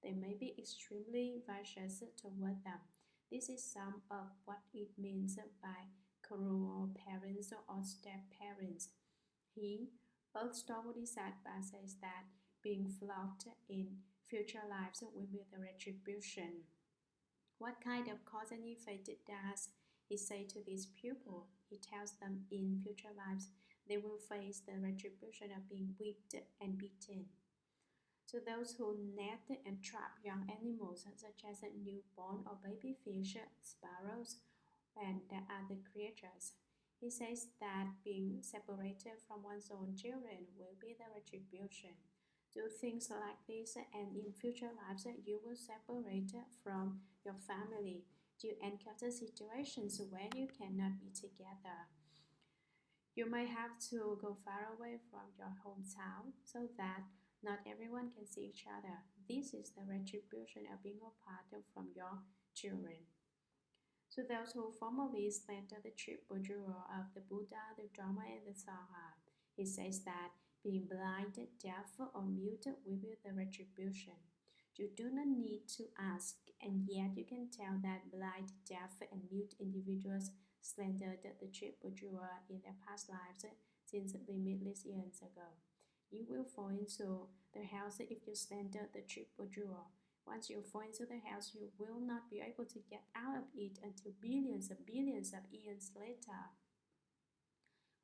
They may be extremely vicious toward them. This is some of what it means by cruel parents or step-parents. He, Earth Bodhisattva, says that being flogged in future lives will be the retribution. What kind of cause and effect does he say to these people? He tells them in future lives they will face the retribution of being whipped and beaten. To those who net and trap young animals such as newborn or baby fish, sparrows, and other creatures, he says that being separated from one's own children will be the retribution. Do things like this, and in future lives you will separate from your family. Do you encounter situations where you cannot be together? You may have to go far away from your hometown so that not everyone can see each other. This is the retribution of being apart from your children. To those who formerly slander the triple jewel of the Buddha, the Dharma, and the Sangha, he says that being blind, deaf, or mute will be the retribution. You do not need to ask, and yet you can tell that blind, deaf, and mute individuals slandered the triple jewel in their past lives since limitless years ago. You will fall into the house if you slander the triple jewel. Once you fall into the house, you will not be able to get out of it until billions and billions of years later.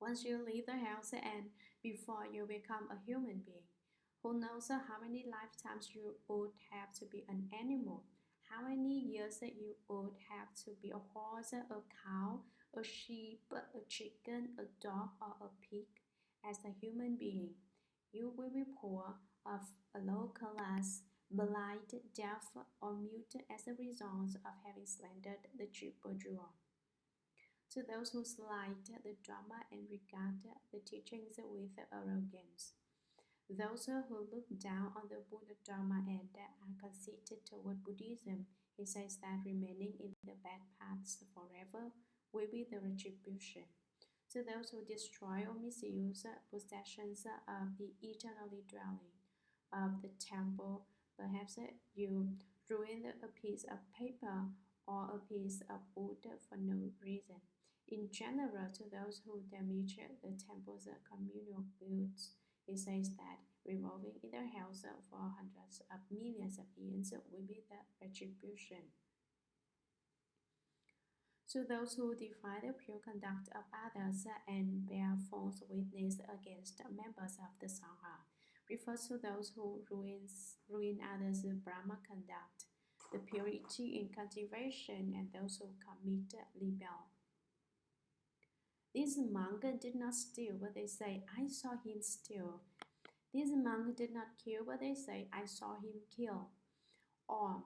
Once you leave the house and before you become a human being, who knows how many lifetimes you would have to be an animal, how many years that you would have to be a horse, a cow, a sheep, a chicken, a dog, or a pig. As a human being, you will be poor, of a low class, blind, deaf, or mute as a result of having slandered the triple jewel. To those who slight the Dharma and regard the teachings with arrogance, those who look down on the Buddha Dharma and are conceited toward Buddhism, he says that remaining in the bad paths forever will be the retribution. To those who destroy or misuse possessions of the eternally dwelling of the temple, perhaps you ruin a piece of paper or a piece of wood for no reason. In general, to those who damage the temple's communal goods, it says that revolving in their house for hundreds of millions of years will be the retribution. To those who defy the pure conduct of others and bear false witness against members of the Sangha, refers to those who ruin others' Brahma conduct, the purity in cultivation, and those who commit libel. This monk did not steal, but they say, I saw him steal. This monk did not kill, but they say, I saw him kill. Or,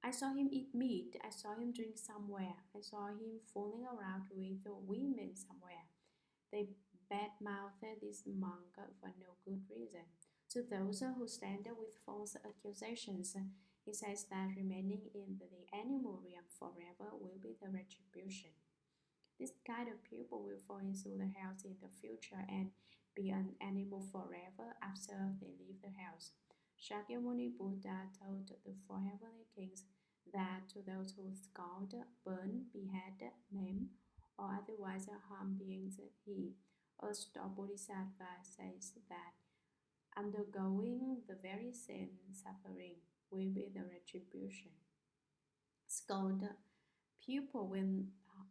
I saw him eat meat, I saw him drink somewhere, I saw him fooling around with women somewhere. They badmouth this monk for no good reason. To those who slander with false accusations, he says that remaining in the animal realm forever will be the retribution. This kind of people will fall into the house in the future and be an animal forever after they leave the house. Shakyamuni Buddha told the four heavenly kings that to those who scald, burn, behead, maim, or otherwise harm beings, he, Earth Bodhisattva, says that undergoing the very same suffering will be the retribution. Scald people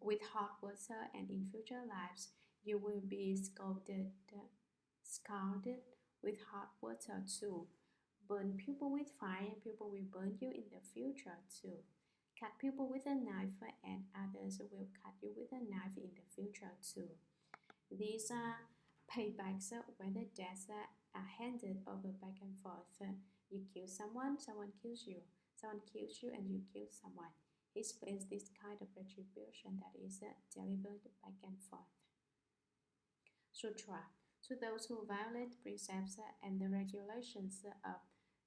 with hot water, and in future lives you will be scalded with hot water too. Burn people with fire, and people will burn you in the future too. Cut people with a knife, and others will cut you with a knife in the future too. These are paybacks, whether death are handed over back and forth. You kill someone, someone kills you. Someone kills you and you kill someone. He explains this kind of retribution that is delivered back and forth. Sutra. To those who violate precepts and the regulations of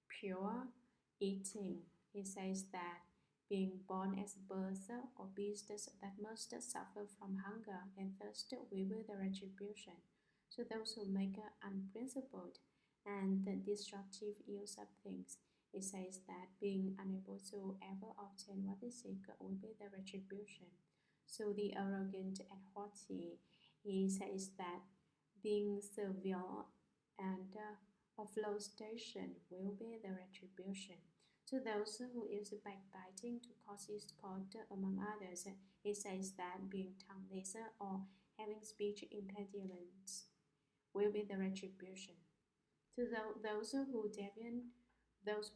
pure eating, he says that being born as birds or beasts that must suffer from hunger and thirst will be the retribution. To those who make unprincipled and destructive use of things, it says that being unable to ever obtain what they seek will be the retribution. So the arrogant and haughty, he says that being servile and of low station will be the retribution. To those who use backbiting to cause discord among others, he says that being tongueless or having speech impediments will be the retribution. To those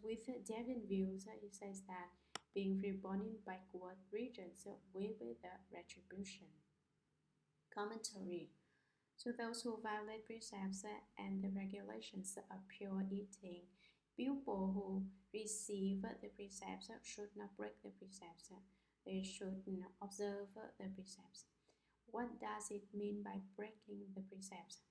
with deviant views, he says that being reborn in backward regions will be the retribution. Commentary. To those who violate precepts and the regulations of pure eating, people who receive the precepts should not break the precepts. They should observe the precepts. What does it mean by breaking the precepts?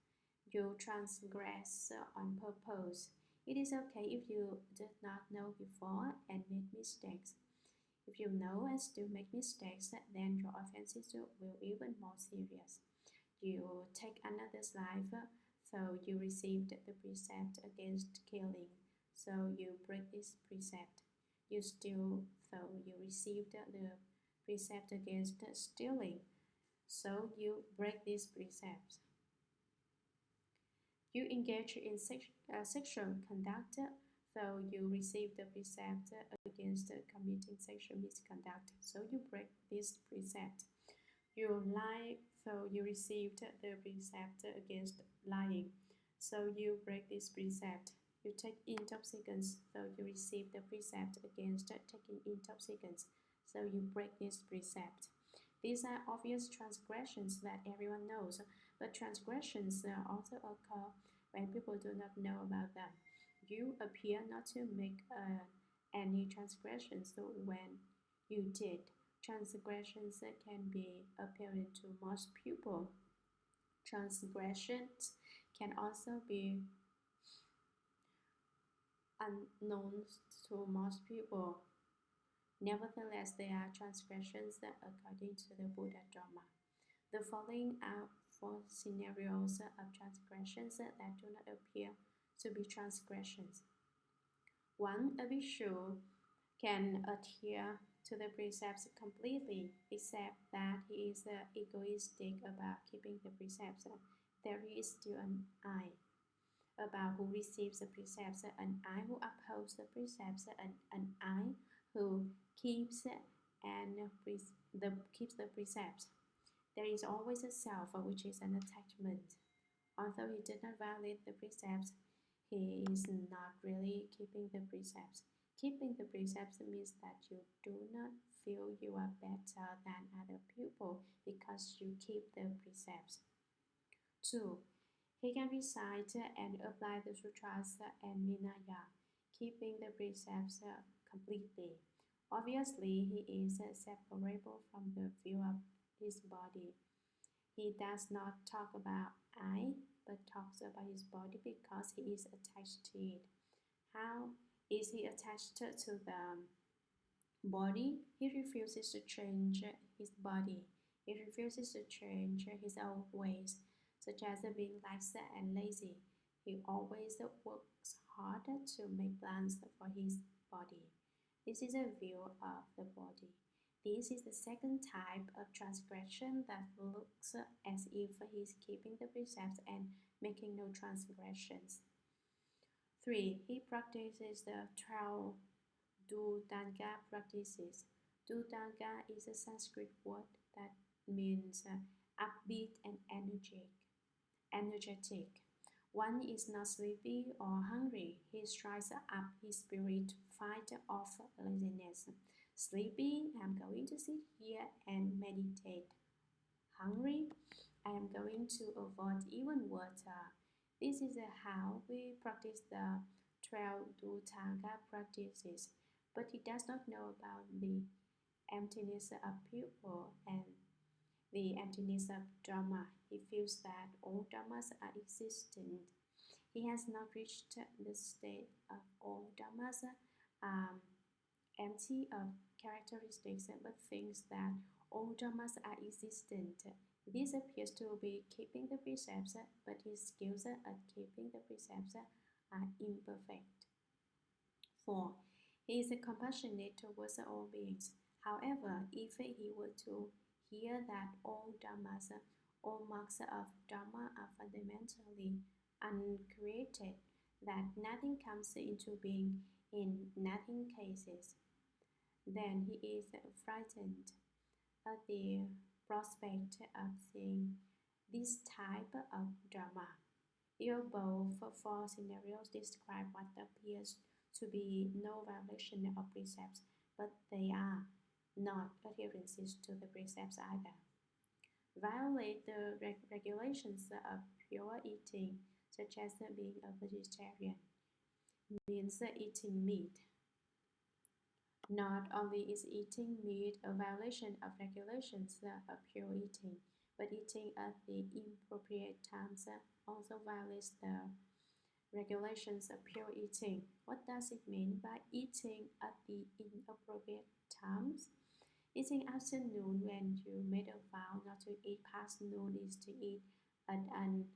You transgress on purpose. It is okay if you did not know before and made mistakes. If you know and still make mistakes, then your offenses will be even more serious. You take another's life, so you received the precept against killing, so you break this precept. You steal, so you received the precept against stealing, so you break this precept. You engage in sexual conduct, so you receive the precept against committing sexual misconduct, so you break this precept. You lie, so you received the precept against lying, so you break this precept. You take intoxicants, so you receive the precept against taking intoxicants, so you break this precept. These are obvious transgressions that everyone knows, but transgressions also occur when people do not know about them. You appear not to make any transgressions, so when you did, transgressions can be apparent to most people. Transgressions can also be unknown to most people. Nevertheless, there are transgressions according to the Buddha Dharma. The following are 4 scenarios of transgressions that do not appear to be transgressions. 1. A bhikshu can adhere to the precepts completely, except that he is egoistic about keeping the precepts. There is still an I about who receives the precepts, an I who upholds the precepts, and an I who keeps the precepts. There is always a self, which is an attachment. Although he did not violate the precepts, he is not really keeping the precepts. Keeping the precepts means that you do not feel you are better than other people because you keep the precepts. 2. He can recite and apply the sutras and Vinaya, keeping the precepts completely. Obviously, he is separable from the view of his body. He does not talk about I, but talks about his body because he is attached to it. How is he attached to the body? He refuses to change his body. He refuses to change his old ways, such as being lax and lazy. He always works hard to make plans for his body. This is a view of the body. This is the second type of transgression that looks as if he is keeping the precepts and making no transgressions. 3. He practices the 12 Dudanga practices. Dudanga is a Sanskrit word that means upbeat and energetic. One is not sleepy or hungry. He strives up his spirit to fight off laziness. Sleepy, I am going to sit here and meditate. Hungry, I am going to avoid even water. This is how we practice the 12 Dhutanga practices, but he does not know about the emptiness of pupil and the emptiness of Dharma. He feels that all Dharmas are existent. He has not reached the state of all Dharmas empty of characteristics, but thinks that all Dharmas are existent. This appears to be keeping the precepts, but his skills at keeping the precepts are imperfect. 4. He is compassionate towards all beings. However, if he were to hear that all Dhammas, all marks of Dharma are fundamentally uncreated, that nothing comes into being in nothing cases, then he is frightened at the prospect of seeing this type of Dharma. Here, both four scenarios describe what appears to be no violation of precepts, but they are not adherences to the precepts either. Violate the regulations of pure eating, such as being a vegetarian, means eating meat. Not only is eating meat a violation of regulations of pure eating, but eating at the inappropriate times also violates the regulations of pure eating. What does it mean by eating at the inappropriate times? Eating after noon when you made a vow not to eat past noon is to eat at an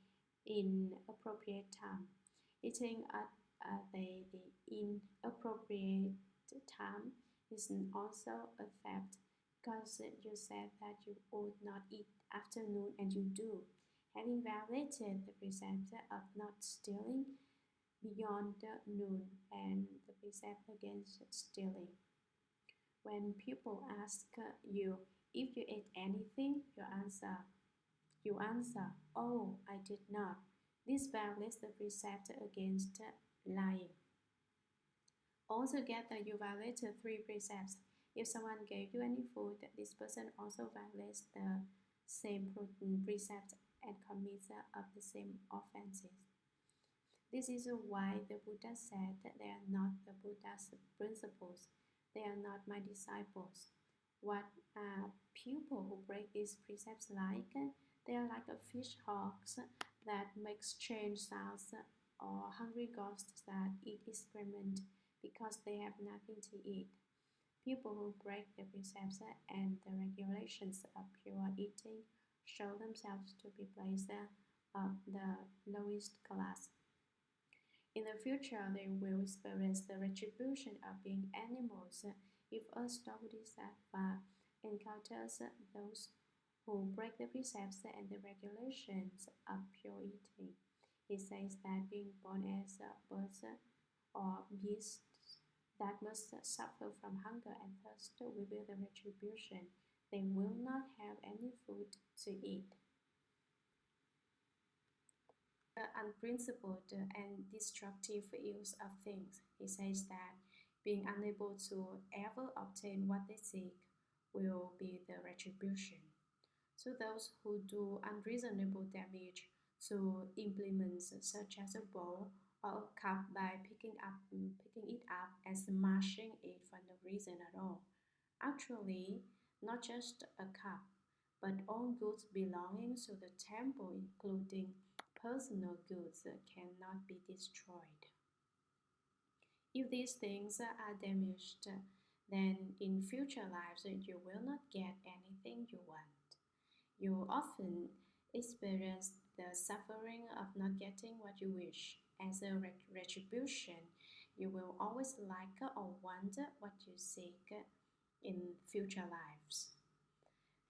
inappropriate time. Eating at the inappropriate time is also a theft because you said that you ought not eat after noon and you do. Having violated the precept of not stealing beyond noon and the precept against stealing. When people ask you if you ate anything, you answer, "Oh, I did not." This violates the precept against lying. Altogether, you violated 3 precepts. If someone gave you any food, this person also violates the same precept and commits of the same offenses. This is why the Buddha said that they are not the Buddha's principles. They are not my disciples. What are people who break these precepts like? They are like a fish hawks that make strange sounds or hungry ghosts that eat excrement because they have nothing to eat. People who break the precepts and the regulations of pure eating show themselves to be placed of the lowest class. In the future, they will experience the retribution of being animals if a Bodhisattva encounters those who break the precepts and the regulations of pure eating. He says that being born as birds or beasts that must suffer from hunger and thirst will be the retribution. They will not have any food to eat. The unprincipled and destructive use of things. He says that being unable to ever obtain what they seek will be the retribution. So those who do unreasonable damage to implements such as a bowl or a cup by picking it up and smashing it for no reason at all. Actually, not just a cup, but all goods belonging to the temple, including personal goods, cannot be destroyed. If these things are damaged, then in future lives you will not get anything you want. You often experience the suffering of not getting what you wish. As a retribution, you will always like or want what you seek in future lives.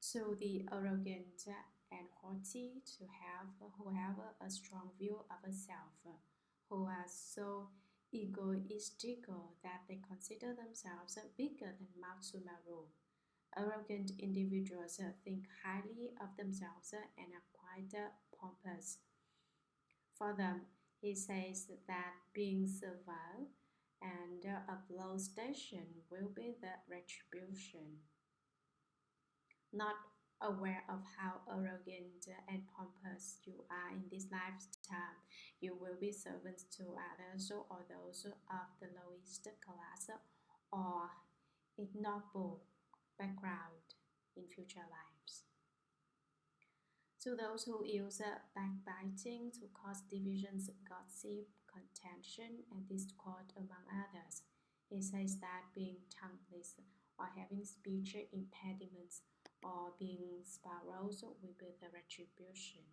So the arrogant and haughty who have a strong view of a self, who are so egoistical that they consider themselves bigger than Mount Sumeru. Arrogant individuals think highly of themselves and are quite pompous. For them, he says that being servile and of low station will be the retribution. Not aware of how arrogant and pompous as you are in this lifetime, you will be servants to others or those of the lowest class or ignoble background in future lives. To those who use backbiting to cause divisions, gossip, contention, and discord among others, he says that being tongueless or having speech impediments or being sparrows will be the retribution.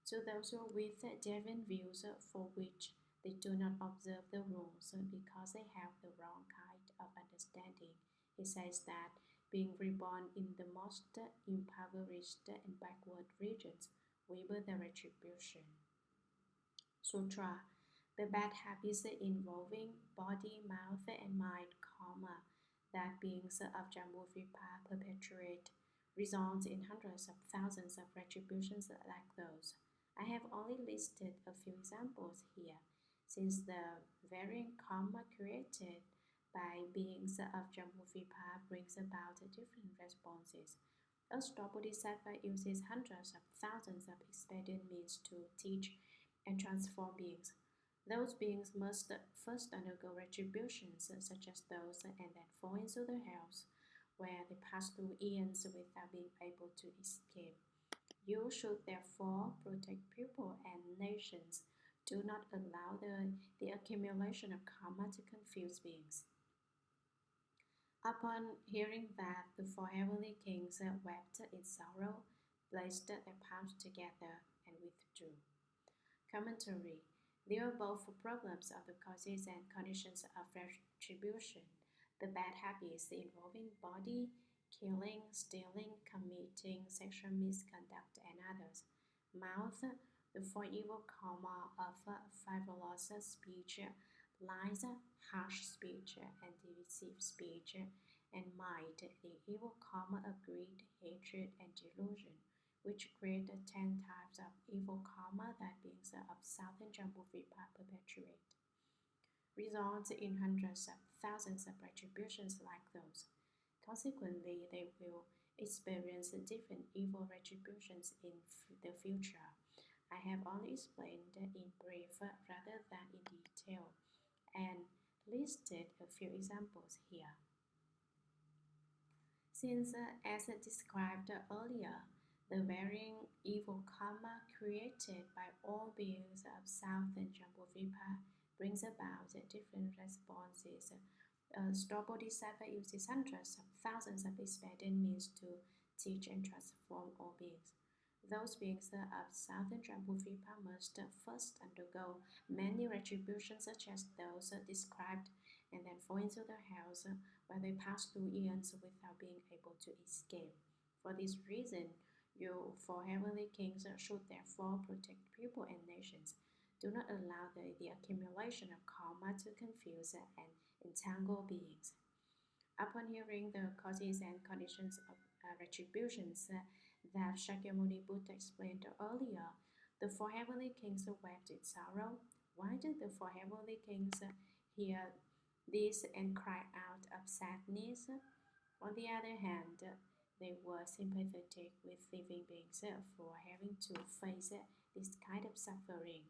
To those with deviant views for which they do not observe the rules because they have the wrong kind of understanding, he says that being reborn in the most impoverished and backward regions will be the retribution. Sutra. The bad habits involving body, mouth, and mind karma that beings of Jambudvipa perpetuate results in hundreds of thousands of retributions like those. I have only listed a few examples here, since the varying karma created by beings of Jambudvipa brings about different responses. A Bodhisattva uses hundreds of thousands of expedient means to teach and transform beings. Those beings must first undergo retributions such as those and then fall into the hells, where they pass through eons without being able to escape. You should therefore protect people and nations. Do not allow the accumulation of karma to confuse beings. Upon hearing that, the four heavenly kings wept in sorrow, placed their palms together, and withdrew. Commentary. There are both problems of the causes and conditions of retribution. The bad habits involving body, killing, stealing, committing sexual misconduct, and others. Mouth, the four evil karma of frivolous speech, lies, harsh speech, and divisive speech, and mind, the evil karma of greed, hatred, and delusion, which create the 10 types of evil karma that beings of southern Jambudvipa perpetuate, results in hundreds of thousands of retributions like those. Consequently, they will experience different evil retributions in the future. I have only explained in brief rather than in detail, and listed a few examples here. Since, as described earlier, the varying evil karma created by all beings of southern Jambudvipa brings about different responses. Bodhisattva uses hundreds of thousands of expedient means to teach and transform all beings. Those beings of southern Jambudvipa must first undergo many retributions such as those described, and then fall into the hells where they pass through eons without being able to escape. For this reason, you four heavenly kings should therefore protect people and nations. Do not allow the accumulation of karma to confuse and entangle beings. Upon hearing the causes and conditions of retributions that Shakyamuni Buddha explained earlier, the four heavenly kings wept in sorrow. Why did the four heavenly kings hear this and cry out of sadness? On the other hand, they were sympathetic with living beings for having to face this kind of suffering.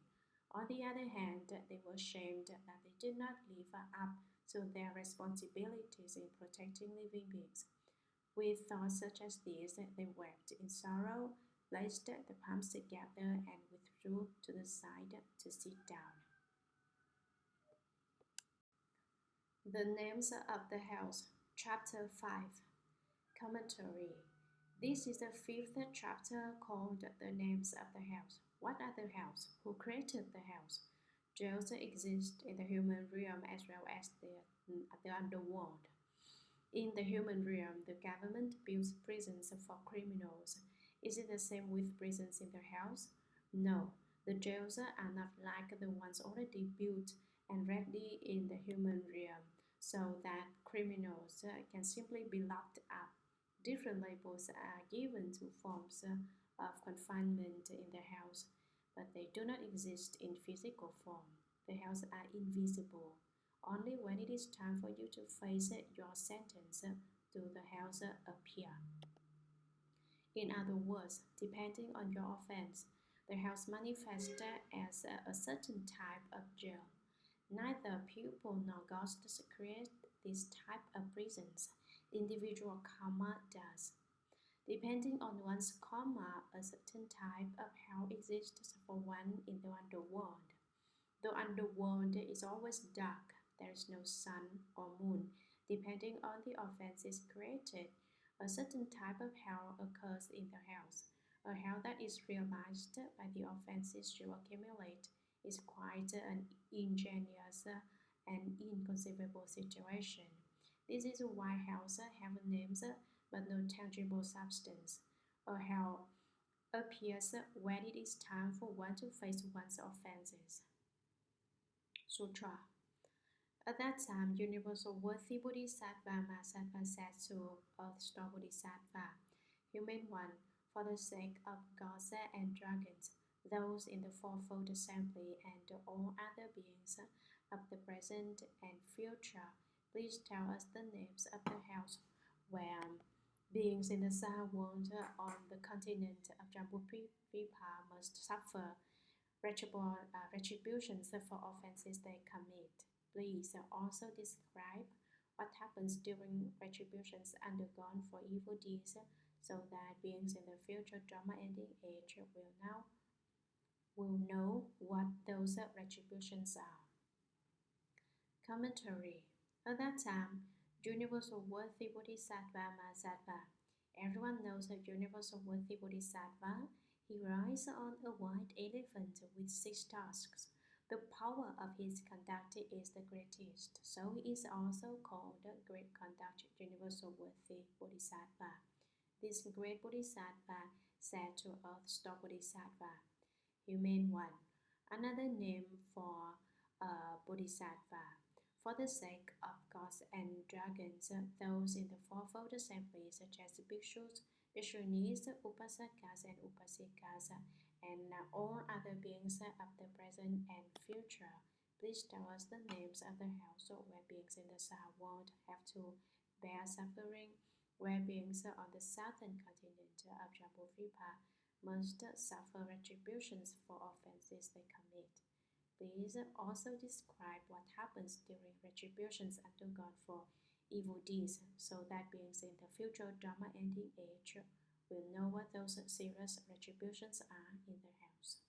On the other hand, they were ashamed that they did not live up to their responsibilities in protecting living beings. With thoughts such as these, they wept in sorrow, placed the palms together, and withdrew to the side to sit down. The names of the hells, Chapter 5. Commentary. This is the 5th chapter called The Names of the Hells. What are the hells? Who created the hells? Jails exist in the human realm as well as the underworld. In the human realm, the government builds prisons for criminals. Is it the same with prisons in the hells? No, the jails are not like the ones already built and ready in the human realm, so that criminals can simply be locked up. Different labels are given to forms of confinement in the hells, but they do not exist in physical form. The hells are invisible. Only when it is time for you to face your sentence do the hells appear. In other words, depending on your offense, The house manifests as a certain type of jail. Neither pupil nor ghosts create this type of prisons. The individual karma does. Depending on one's karma, a certain type of hell exists for one in the underworld. The underworld is always dark, there is no sun or moon. Depending on the offenses created, a certain type of hell occurs in the house. A hell that is realized by the offenses you accumulate is quite an ingenious and inconceivable situation. This is why hells have names but no tangible substance. A hell appears when it is time for one to face one's offenses. Sutra. At that time, Universal Worthy Bodhisattva Mahasattva said to Earth-star Bodhisattva, Human One, for the sake of gods and dragons, those in the fourfold assembly, and all other beings of the present and future, please tell us the names of the hells where beings in the South world on the continent of Jambudvipa must suffer retributions for offenses they commit. Please also describe what happens during retributions undergone for evil deeds so that beings in the future Dharma ending age will know what those retributions are. Commentary. At that time, Universal Worthy Bodhisattva Mahasattva. Everyone knows a Universal Worthy Bodhisattva. He rides on a white elephant with 6 tusks. The power of his conduct is the greatest, so he is also called Great Conduct Universal Worthy Bodhisattva. This great Bodhisattva said to Earth-star Bodhisattva, Human One, another name for Bodhisattva. For the sake of gods and dragons, those in the fourfold assembly, such as bhikshus, bhikshunis, upasakas and upasikas, and all other beings of the present and future, please tell us the names of the hells where beings in the South world have to bear suffering, where beings on the southern continent of Jambudvipa must suffer retributions for offenses they commit. Please also describe what happens during retributions undergone for evil deeds, so that beings in the future Dharma ending age will know what those serious retributions are in the house.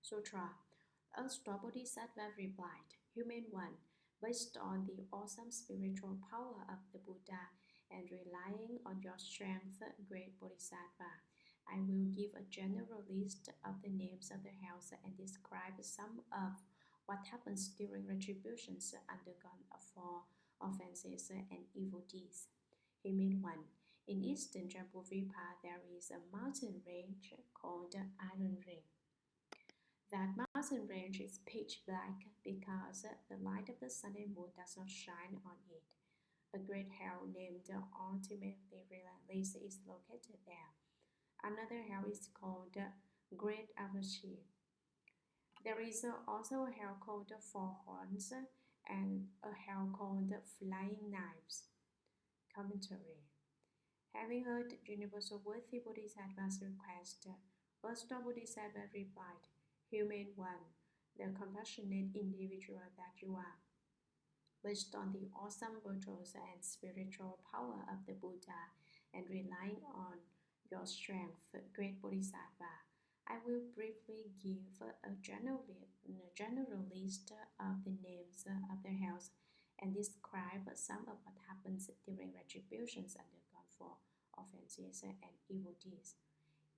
Sutra. Earth-star Bodhisattva replied, Human One, based on the awesome spiritual power of the Buddha and relying on your strength, great Bodhisattva, I will give a general list of the names of the hells and describe some of what happens during retributions undergone for offenses and evil deeds. Human One, in eastern Jambudvipa there is a mountain range called Iron Ring. That mountain range is pitch black because the light of the sun and moon does not shine on it. A great hell named Ultimately Relentless is located there. Another hell is called Great Avashi. There is also a hell called Four Horns and a hell called Flying Knives. Commentary. Having heard Universal Worthy Bodhisattva's request, Earth-star Bodhisattva replied, Human One, the compassionate individual that you are, based on the awesome virtues and spiritual power of the Buddha and relying on your strength, great Bodhisattva, I will briefly give a general list of the names of the hells and describe some of what happens during retributions undergone for offenses and evil deeds.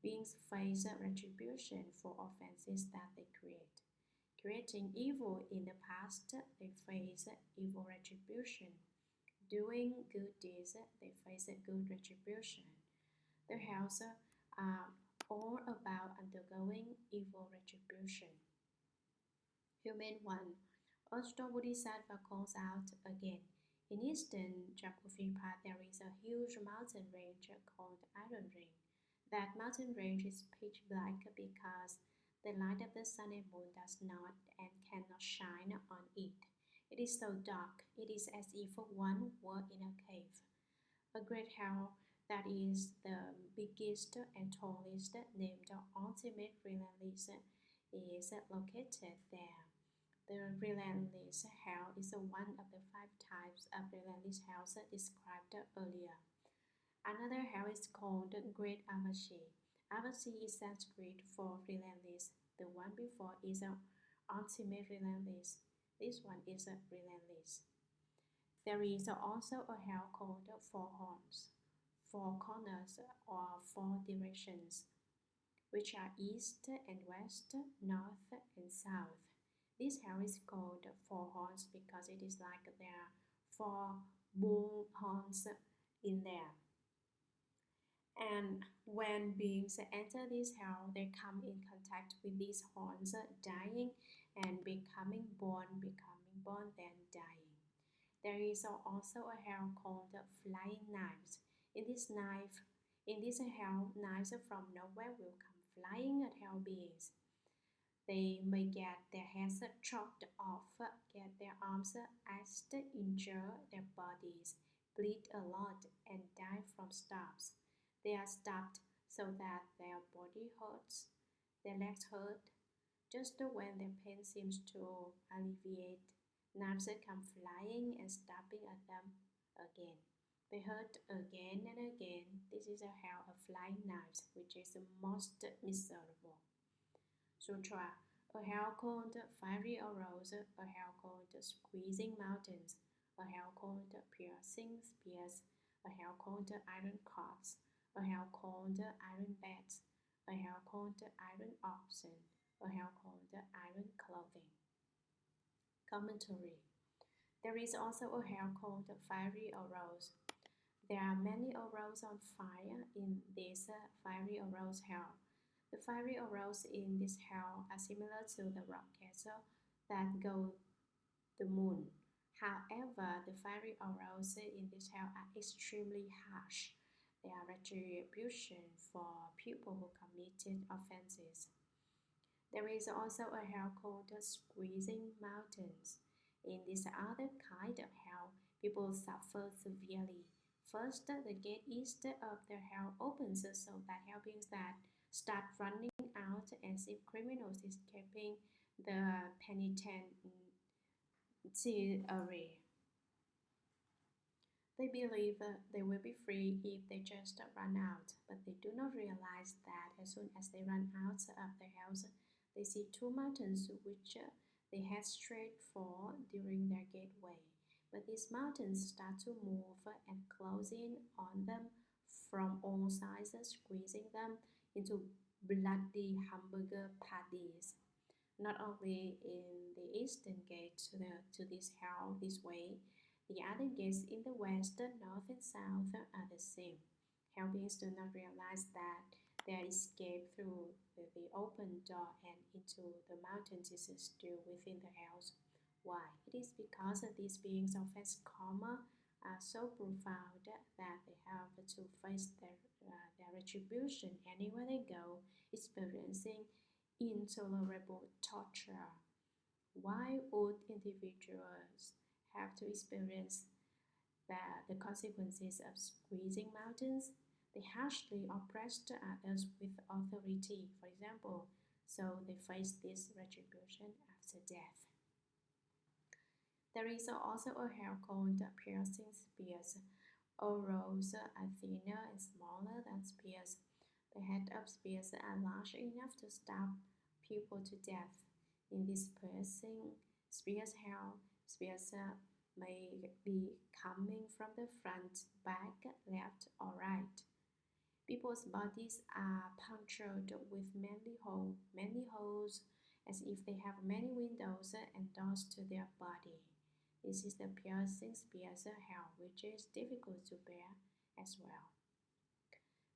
Beings face retribution for offenses that they create. Creating evil in the past, they face evil retribution. Doing good deeds, they face good retribution. The hells are all about undergoing evil retribution. Human One, Earth-star Bodhisattva calls out again. In eastern Jambudvipa there is a huge mountain range called Iron Ring. That mountain range is pitch black because the light of the sun and moon does not and cannot shine on it. It is so dark, it is as if one were in a cave. A great hell that is the biggest and tallest, named ultimate relentless, is located there. The relentless hell is one of the 5 types of relentless hell described earlier. Another hell is called Great Avachi. Avachi is Sanskrit for relentless. The one before is ultimate relentless. This one is relentless. There is also a hell called Four Horns, Four Corners, or Four Directions, which are east and west, north and south. This hell is called Four Horns because it is like there are 4 bull horns in there. And when beings enter this hell, they come in contact with these horns, dying and becoming born, then dying. There is also a hell called flying knives. In this hell, knives from nowhere will come flying at hell beings. They may get their heads chopped off, get their arms axed, injure their bodies, bleed a lot, and die from stabs. They are stabbed so that their body hurts, their legs hurt. Just when their pain seems to alleviate, knives come flying and stabbing at them again. They hurt again and again. This is a hell of flying knives, which is the most miserable. Sutra, a hell called fiery arrows, a hell called squeezing mountains, a hell called piercing spears, a hell called iron carts, a hell called iron beds, a hell called iron oxen, a hell called iron clothing. Commentary. There is also a hell called fiery arrows. There are many arrows on fire in this fiery arrows hell. The fiery arrows in this hell are similar to the rockets that go the moon. However, the fiery arrows in this hell are extremely harsh. They are retribution for people who committed offenses. There is also a hell called squeezing mountains. In this other kind of hell, people suffer severely. First, the gate east of the hell opens so that hell beings that start running out as if criminals escaping the penitentiary. They believe they will be free if they just run out, but they do not realize that as soon as they run out of the house, they see 2 mountains which they head straight for during their gateway. But these mountains start to move and close in on them from all sides, squeezing them into bloody hamburger patties. Not only in the eastern gate to this hell this way, the other gates in the west, north, and south are the same. Hell beings do not realize that their escape through the open door and into the mountains is still within the hells. Why? It is because these beings' offense karma are so profound that they have to face their retribution anywhere they go, experiencing intolerable torture. Why would individuals have to experience the consequences of squeezing mountains? They harshly oppressed others with authority, for example, so they face this retribution after death. There is also a hell called piercing spears. Arrows are thinner and smaller than spears. The head of spears are large enough to stab people to death. In this piercing spears hell, spears may be coming from the front, back, left, or right. People's bodies are punctured with many holes, as if they have many windows and doors to their body. This is the piercing spears hell, which is difficult to bear as well.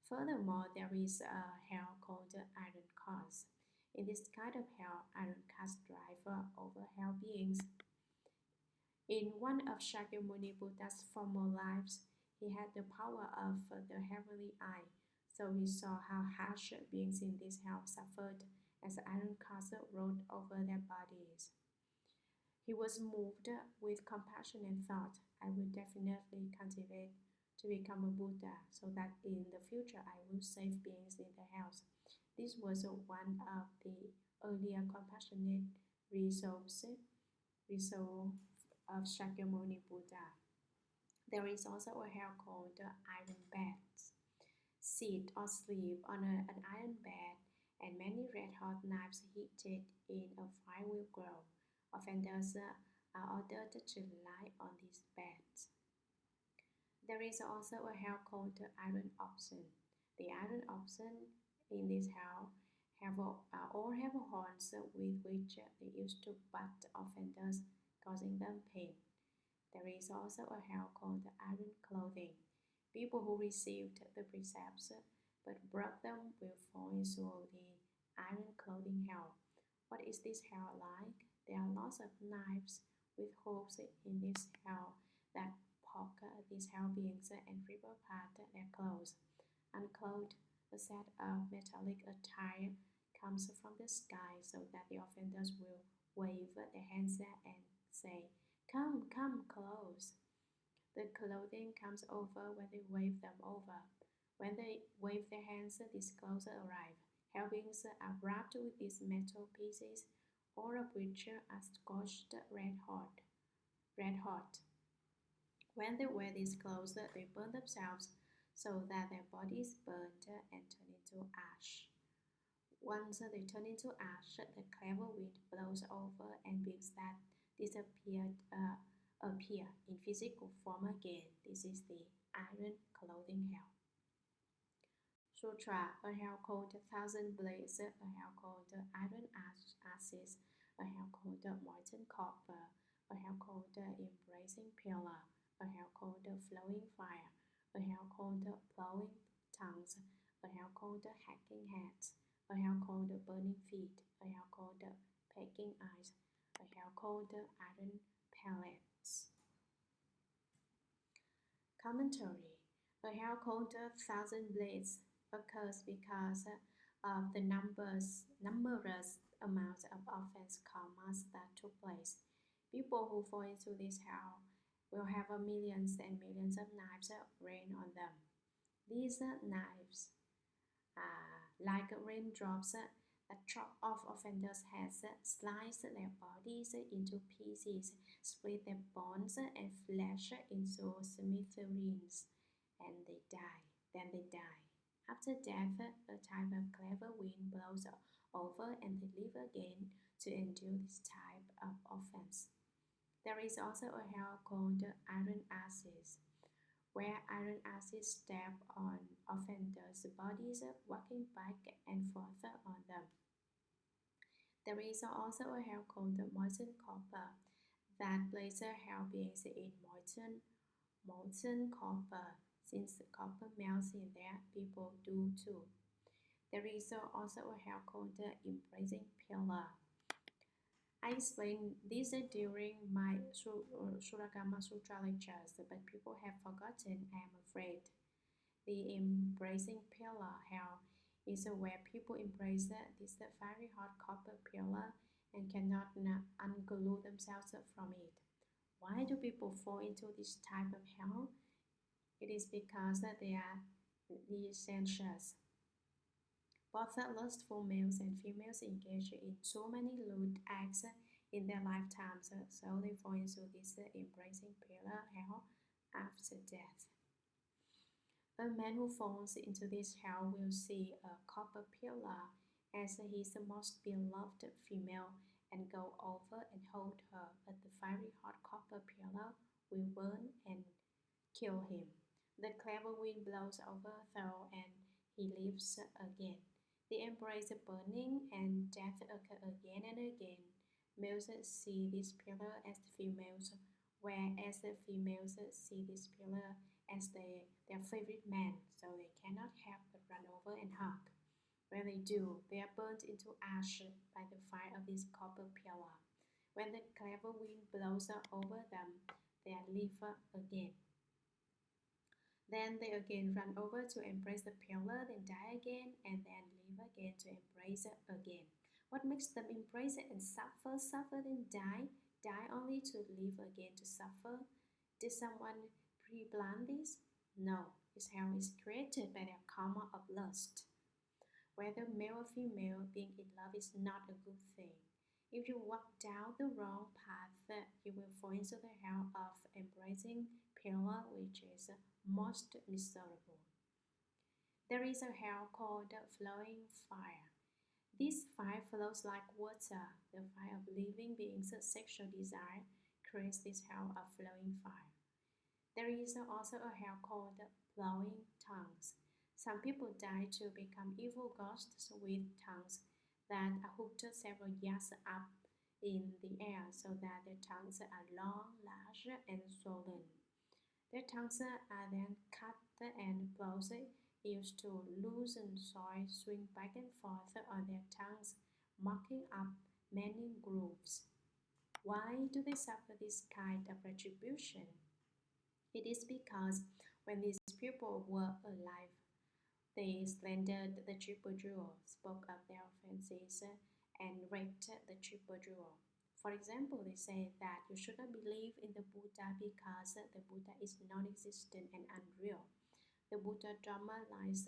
Furthermore, there is a hell called iron cars. In this kind of hell, iron cars drive over hell beings. In one of Shakyamuni Buddha's former lives, he had the power of the heavenly eye, so he saw how harsh beings in this hell suffered as iron cars rode over their bodies. He was moved with compassion and thought, I will definitely cultivate to become a Buddha, so that in the future I will save beings in the house. This was one of the earlier compassionate resolves of Shakyamuni Buddha. There is also a hell called the iron bed. Sit or sleep on an iron bed, and many red-hot knives heated in a fire will grow. Offenders are ordered to lie on these beds. There is also a hell called the iron oxen. The iron oxen in this hell all have horns with which they used to butt offenders, causing them pain. There is also a hell called the iron clothing. People who received the precepts but broke them will fall into the iron clothing hell. What is this hell like? There are lots of knives with holes in this hell that poke these hell beings and rip apart their clothes. Unclothed, a set of metallic attire comes from the sky so that the offenders will wave their hands and say, "Come, come close." The clothing comes over when they wave them over. When they wave their hands, these clothes arrive. Hell beings are wrapped with these metal pieces, all of which are scorched red hot. When they wear these clothes, they burn themselves so that their bodies burn and turn into ash. Once they turn into ash, the clever wind blows over and beings that appear in physical form again. This is the iron clothing hell. Sutra, a hell called 1,000 blades, a hell called iron ashes, a hell called molten copper, a hell called embracing pillar, a hell called flowing fire, a hell called plowing tongues, a hell called hacking heads, a hell called burning feet, a hell called pegging eyes, a hell called iron pellets. Commentary. A hell called 1,000 blades occurs because of the numerous amounts of offense karmas that took place. People who fall into this hell will have millions and millions of knives rain on them. These knives are like raindrops that chop off offenders' heads, slice their bodies into pieces, split their bones and flesh into smithereens, and they die. Then they die. After death, a type of clever wind blows over and they live again to endure this type of offense. There is also a hell called iron ashes, where iron ashes step on offenders' bodies, walking back and forth on them. There is also a hell called molten copper that places hell beings in molten copper. Since the copper melts in there, people do too. There is also a hell called the embracing pillar. I explained this during my Shuragama Sutra lectures, but people have forgotten, I am afraid. The embracing pillar hell is where people embrace this very hot copper pillar and cannot unglue themselves from it. Why do people fall into this type of hell? It is because they are licentious. Both lustful males and females engage in so many lewd acts in their lifetimes, so they fall into this embracing pillar hell after death. A man who falls into this hell will see a copper pillar as his most beloved female and go over and hold her, but the fiery hot copper pillar will burn and kill him. The clever wind blows over though and he lives again. The embrace burning and death occur again and again. Males see this pillar as females, whereas the females see this pillar as their favorite man, so they cannot help but run over and hug. When they do, they are burnt into ash by the fire of this copper pillar. When the clever wind blows over them, they are live again. Then they again run over to embrace the pillar, then die again, and then live again to embrace it again. What makes them embrace it and suffer, then die only to live again to suffer? Did someone pre-plan this? No, this hell is created by their karma of lust. Whether male or female, being in love is not a good thing. If you walk down the wrong path, you will fall into the hell of embracing pillar, which is most miserable. There is a hell called flowing fire. This fire flows like water. The fire of living beings' sexual desire creates this hell of flowing fire. There is also a hell called blowing tongues. Some people die to become evil ghosts with tongues that are hooked several yards up in the air so that their tongues are long, large, and swollen. Their tongues are then cut and blows used to loosen soil swing back and forth on their tongues, marking up many grooves. Why do they suffer this kind of retribution? It is because when these people were alive, they slandered the triple jewel, spoke of their offenses, and raped the triple jewel. For example, they say that you should not believe in the Buddha because the Buddha is non-existent and unreal. The Buddha Dharma lies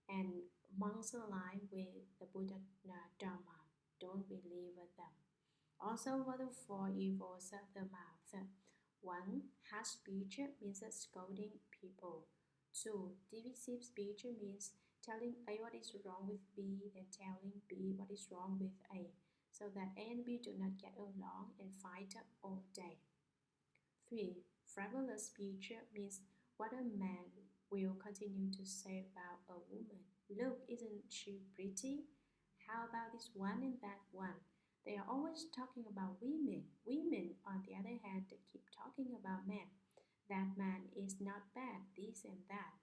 and monks lie with the Buddha Dharma. Don't believe them. Also, for the four evils of the mouth. 1. Harsh speech means scolding people. 2. Divisive speech means telling A what is wrong with B, then telling B what is wrong with A, so that A and B do not get along and fight all day. 3. Frivolous speech means what a man will continue to say about a woman. Look, isn't she pretty? How about this one and that one? They are always talking about women. Women, on the other hand, keep talking about men. That man is not bad, this and that.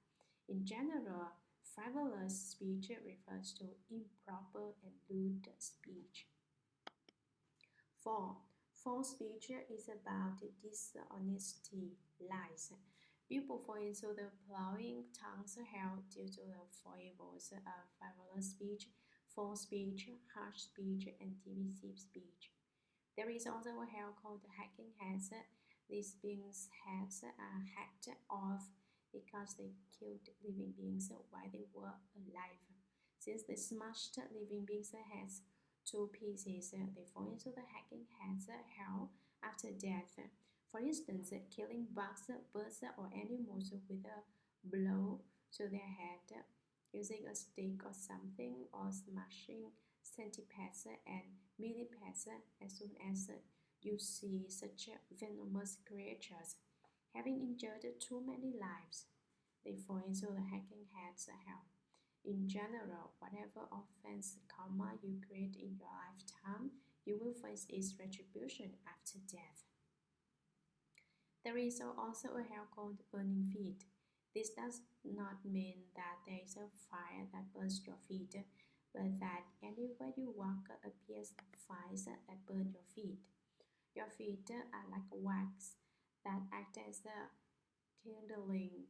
In general, frivolous speech refers to improper and lewd speech. 4. False speech is about dishonesty, lies. People fall into the plowing tongues hell due to the four evils of frivolous speech, false speech, harsh speech, and divisive speech. There is also a hell called hacking heads. These beings' heads are hacked off because they killed living beings while they were alive. Since they smashed living beings' heads to pieces, they fall into the hacking heads hell after death. For instance, killing bugs, birds, or animals with a blow to their head, using a stick or something, or smashing centipedes and millipedes. As soon as you see such venomous creatures having injured too many lives, they fall into the hacking heads hell. In general, whatever offense karma you create in your lifetime, you will face its retribution after death. There is also a hell called burning feet. This does not mean that there is a fire that burns your feet, but that anywhere you walk appears fires that burn your feet. Your feet are like wax that act as a kindling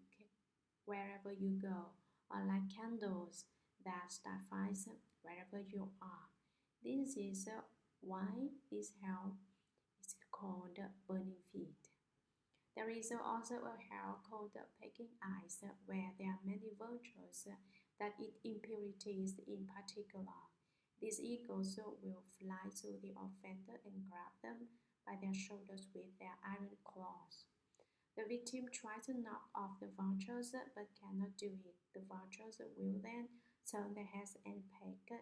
wherever you go, or like candles that start fires wherever you are. This is why this hell is called burning feet. There is also a hell called pecking eyes, where there are many vultures that eat impurities in particular. These eagles will fly to the offender and grab them by their shoulders with their iron claws. The victim tries to knock off the vultures but cannot do it. The vultures will then turn their heads and peck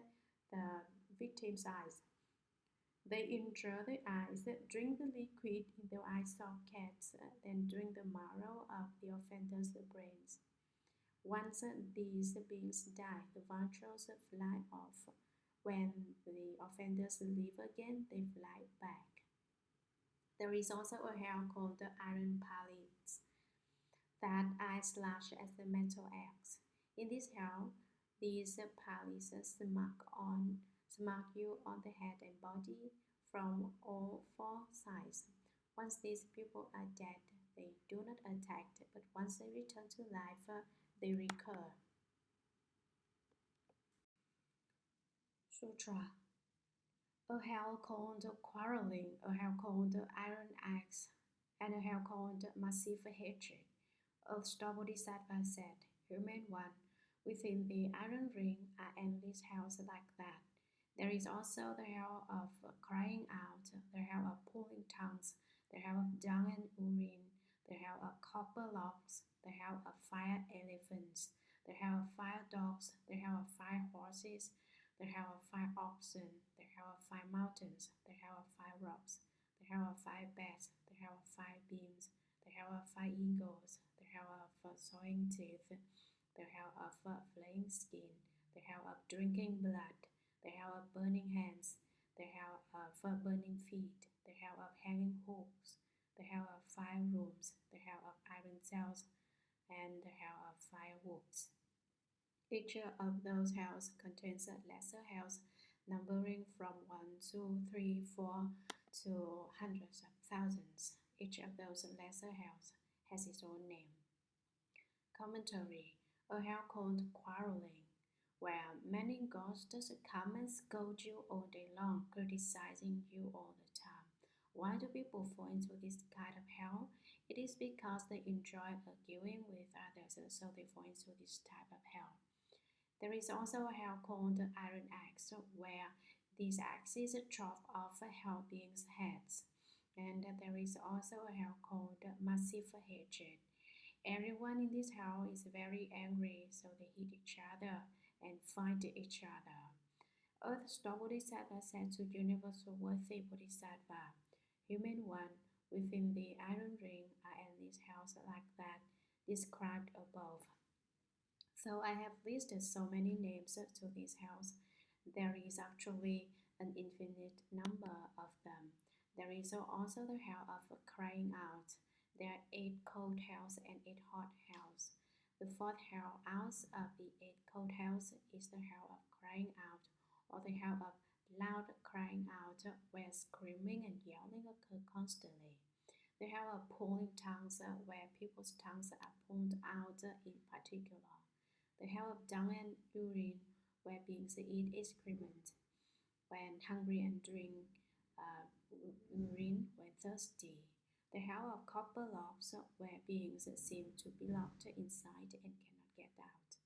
the victim's eyes. They injure the eyes, drink the liquid in the eye sockets, then drink the marrow of the offender's brains. Once these beings die, the vultures fly off. When the offenders live again, they fly back. There is also a hell called the iron palace that are slashed as the metal axe. In this hell, these palaces smack you on the head and body from all four sides. Once these people are dead, they do not attack, but once they return to life, they recur. Sutra. A hell called quarreling, a hell called iron axe, and a hell called massive hatred. Earth-star Bodhisattva said, Human one, within the iron ring are endless hells like that. There is also the hell of crying out, the hell of pulling tongues, the hell of dung and urine, the hell of copper logs, the hell of fire elephants, the hell of fire dogs, the hell of fire horses, the hell of fire oxen, the hell of fire mountains, the hell of fire rocks, the hell of fire bats, the hell of fire beams, the hell of fire eagles, the hell of sawing teeth, the hell of flaying skin, the hell of drinking blood, the hell of burning hands, the hell of burning feet, the hell of hanging hooks, the hell of fire rooms, the hell of iron cells, and the hell of fire wolves. Each of those hells contains lesser hells numbering from 1, 2, 3, 4 to hundreds of thousands. Each of those lesser hells has its own name. Commentary. A hell called quarreling, where many ghosts come and scold you all day long, criticizing you all the time. Why do people fall into this kind of hell? It is because they enjoy arguing with others, so they fall into this type of hell. There is also a hell called iron axe, where these axes chop off hell beings' heads. And there is also a hell called massive hatred. Everyone in this hell is very angry, so they hit each other and fight each other. Earth-star Bodhisattva said to Universal Worthy Bodhisattva, Human one, within the iron ring are endless hells like that described above. So I have listed so many names to these hells. There is actually an infinite number of them. There is also the hell of crying out. There are 8 cold hells and 8 hot hells. The 4th hell out of the 8 cold hells is the hell of crying out, or the hell of loud crying out, where screaming and yelling occur constantly. The hell of pulling tongues, where people's tongues are pulled out in particular. The hell of dung and urine, where beings eat excrement when hungry and drink urine when thirsty. The hell of copper logs, where beings seem to be locked inside and cannot get out.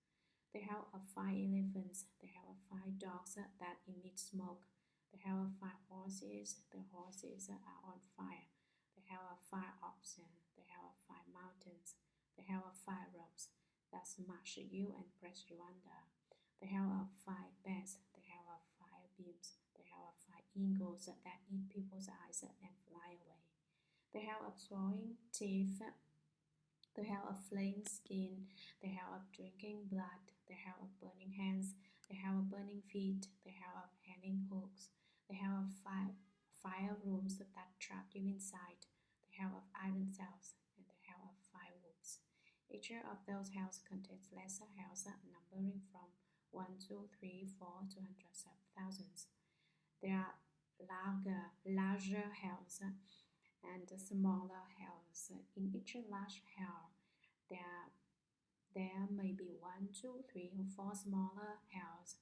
The hell of fire elephants, the hell of fire dogs that emit smoke. The hell of fire horses, the horses are on fire. The hell of fire oxen, the hell of fire mountains. The hell of fire ropes that smash you and press you under. The hell of fire bats, the hell of fire beams, the hell of fire eagles that eat people's eyes and fly away. The hell of swallowing teeth, the hell of flaying skin, the hell of drinking blood, the hell of burning hands, the hell of burning feet, the hell of hanging hooks, the hell of fire rooms that trap you inside, the hell of iron cells, and the hell of fire wolves. Each of those hells contains lesser hells numbering from 1, 2, 3, 4 to hundreds of thousands. There are larger hells and smaller hells. In each large hell, there may be 1, 2, 3, or 4 smaller hells,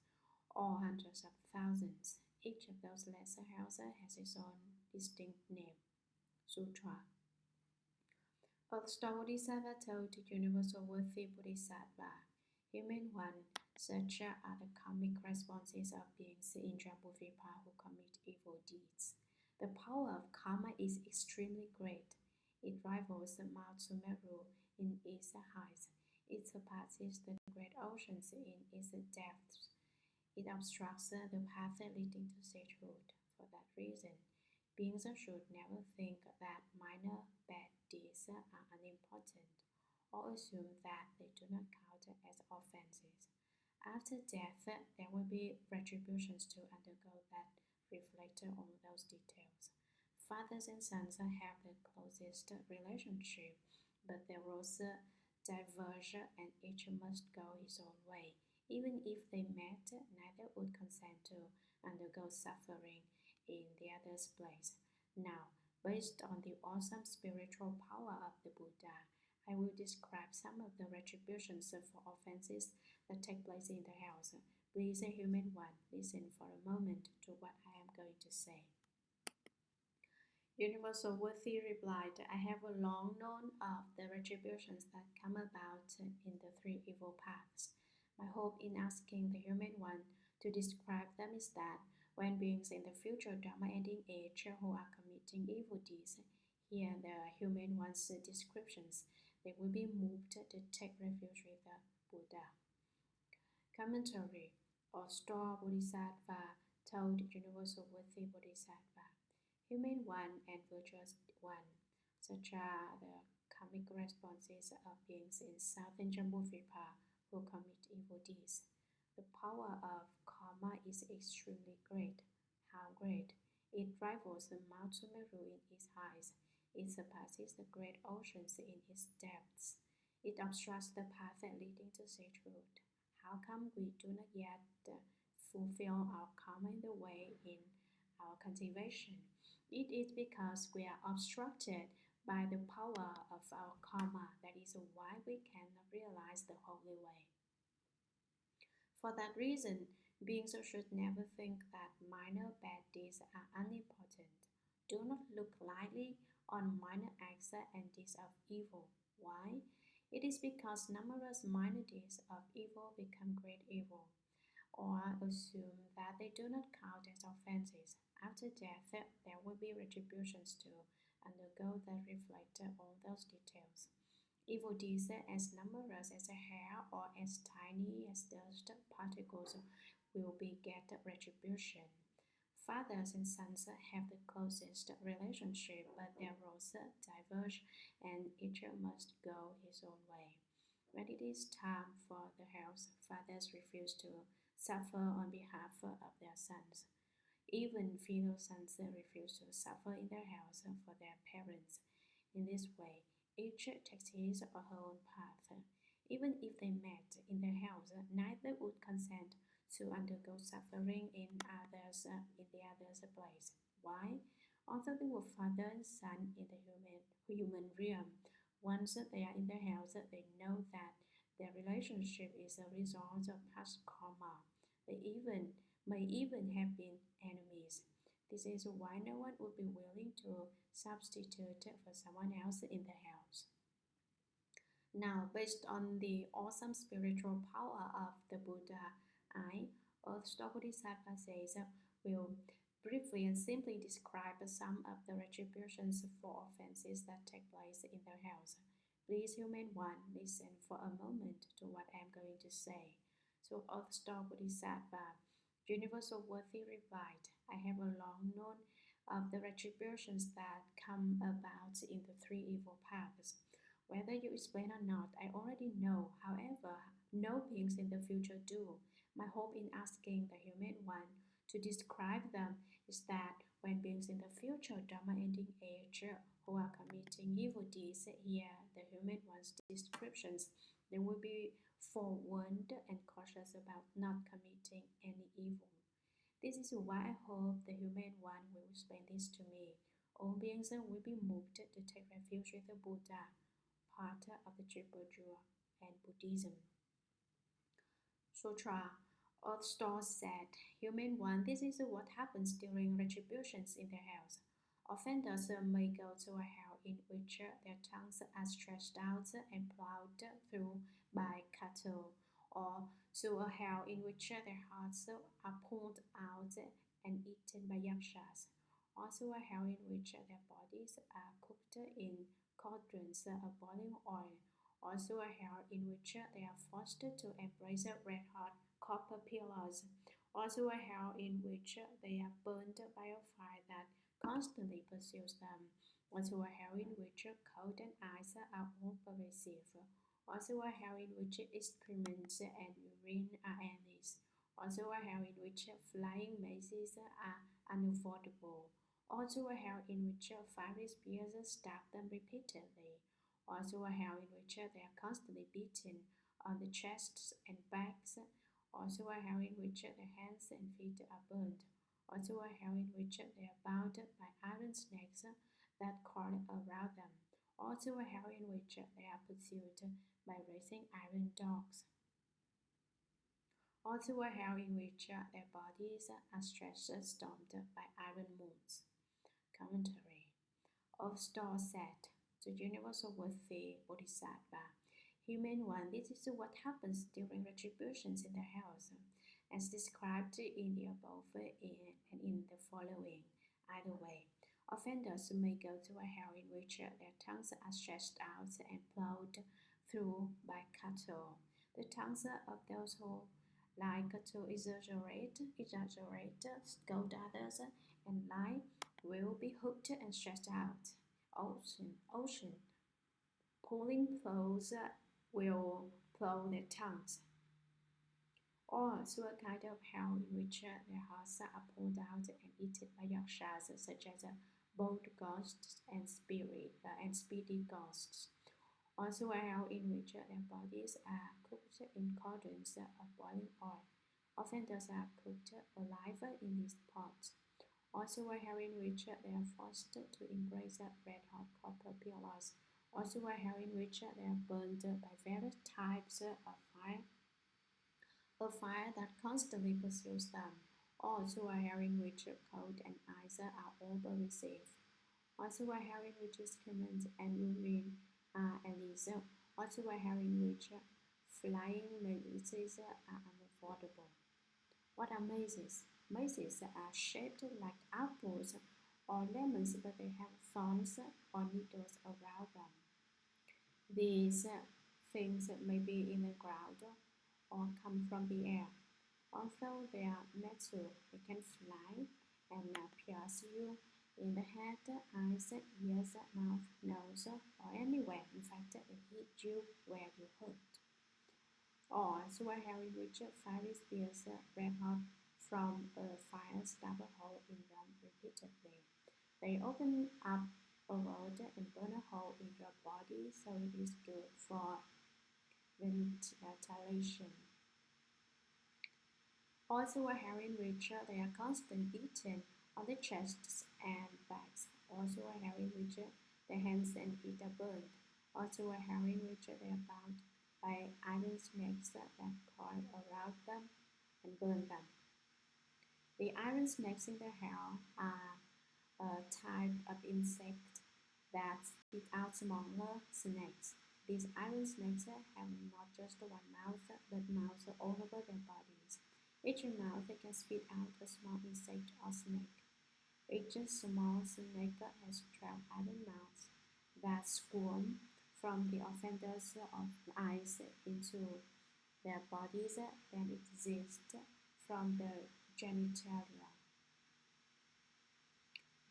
or hundreds of thousands. Each of those lesser hells has its own distinct name. Sutra. Earth-star Bodhisattva told the Universal Worthy Bodhisattva, Human one, such are the karmic responses of beings in Jambudvipa who commit evil deeds. The power of karma is extremely great. It rivals Mount Sumeru in its height. It surpasses the great oceans in its depths. It obstructs the path leading to sagehood. For that reason, beings should never think that minor bad deeds are unimportant, or assume that they do not count as offenses. After death, there will be retributions to undergo that reflect on those details. Fathers and sons have the closest relationship, but their roads diverge and each must go his own way. Even if they met, neither would consent to undergo suffering in the other's place. Now, based on the awesome spiritual power of the Buddha, I will describe some of the retributions for offenses that take place in the hells. Please, human one, listen for a moment to what I am going to say. Universal Worthy replied, I have long known of the retributions that come about in the three evil paths. My hope in asking the human one to describe them is that when beings in the future Dharma ending age who are committing evil deeds hear the human one's descriptions, they will be moved to take refuge with the Buddha. Commentary. Or Bodhisattva told Universal Worthy Bodhisattva, Human One and Virtuous One, such are the karmic responses of beings in southern Jambudvipa who commit evil deeds. The power of karma is extremely great. How great? It rivals the Mount Sumeru in its height. It surpasses the great oceans in its depths. It obstructs the path leading to sagehood. How come we do not yet fulfill our karma in the way in our cultivation? It is because we are obstructed by the power of our karma. That is why we cannot realize the holy way. For that reason, beings should never think that minor bad deeds are omnipotent. Do not look lightly on minor acts and deeds of evil. Why? It is because numerous minor deeds of evil become great evil, or assume that they do not count as offenses. After death, there will be retributions to undergo that reflect all those details. Evil deeds as numerous as a hair or as tiny as dust particles will beget retribution. Fathers and sons have the closest relationship, but their roles diverge and each must go his own way. When it is time for the house, fathers refuse to suffer on behalf of their sons. Even filial sons refuse to suffer in their house for their parents. In this way, each takes his or her own path. Even if they met in their house, neither would consent to undergo suffering in the other's place. Why? Although they were father and son in the human realm, once they are in their house, they know that their relationship is a result of past karma. They may even have been enemies. This is why no one would be willing to substitute for someone else in the house. Now, based on the awesome spiritual power of the Buddha, I, Earthstar Bodhisattva says, will briefly and simply describe some of the retributions for offenses that take place in their house. Please, human one, listen for a moment to what I am going to say. So, Earthstar Bodhisattva, Universal Worthy replied, I have long known of the retributions that come about in the three evil paths. Whether you explain or not, I already know. However, no beings in the future do. My hope in asking the human one to describe them is that when beings in the future Dharma ending age who are committing evil deeds hear the human one's descriptions, they will be forewarned and cautious about not committing any evil. This is why I hope the human one will explain this to me. All beings will be moved to take refuge with the Buddha, part of the Triple Jewel and Buddhism. Sutra. Earthstar said, Human one, this is what happens during retributions in their house. Offenders may go to a hell in which their tongues are stretched out and plowed through by cattle, or to a hell in which their hearts are pulled out and eaten by yakshas, also a hell in which their bodies are cooked in cauldrons of boiling oil, also a hell in which they are forced to embrace red-hot copper pillars, also a hell in which they are burned by a fire that constantly pursues them, also a hell in which cold and ice are all pervasive, also a hell in which excrement and urine are endless, also a hell in which flying mazes are unavoidable, also a hell in which fiery spears stab them repeatedly, also a hell in which they are constantly beaten on the chests and backs, also a hell in which their hands and feet are burned, also a hell in which they are bound by iron snakes that coil around them, also a hell in which they are pursued by racing iron dogs, also a hell in which their bodies are stretched stormed by iron moons. Commentary. of Star said, the universal worthy Bodhisattva. Human one, this is what happens during retributions in the hells, as described in the above and in the following. Either way, offenders may go to a hell in which their tongues are stretched out and plowed through by cattle. The tongues of those who like to exaggerate, scold others, and lie will be hooked and stretched out. Ocean, pulling plows will plow their tongues, or to a kind of hell in which their hearts are pulled out and eaten by yakshas such as bold ghosts and speedy ghosts. Also a hell in which their bodies are cooked in cauldrons of boiling oil. Offenders are cooked alive in these pots. Also a hell in which they are forced to embrace red-hot copper pillars. Also a hell in which they are burned by various types of fire, a fire that constantly pursues them. Also a hell in which cold and ice are all but received. Also a hell in which excrement and urine are illegal. Also a hell in which flying mazes are unavoidable. What are mazes? Mazes are shaped like apples or lemons, but they have thorns or needles around them. These things may be in the ground or come from the air. Although they are metal, they can fly and pierce you in the head, eyes, ears, mouth, nose, or anywhere. In fact, they hit you where you hurt. Or so a hell in which fiery spears red hot from a fire stab a hole in them repeatedly. They open up a road and burn a hole in your body, so it is good for ventilation. Also a hell in which they are constantly eaten on the chests and backs. Also a hell in which their hands and feet are burned. Also a hell in which they are bound by iron snakes that coil around them and burn them. The iron snakes in the hell are a type of insect that spit out smaller snakes. These iron snakes have not just one mouth, but mouths all over their bodies. Each mouth can spit out a small insect or snake. Each small snake has 12 iron mouths that squirm from the offenders of eyes into their bodies then exist from the genitalia.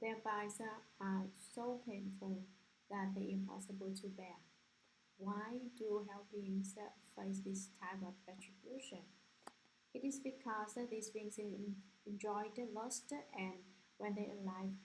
Their bites are so painful that they are impossible to bear. Why do hell beings face this type of retribution? It is because these beings enjoy the lust, and when they alive,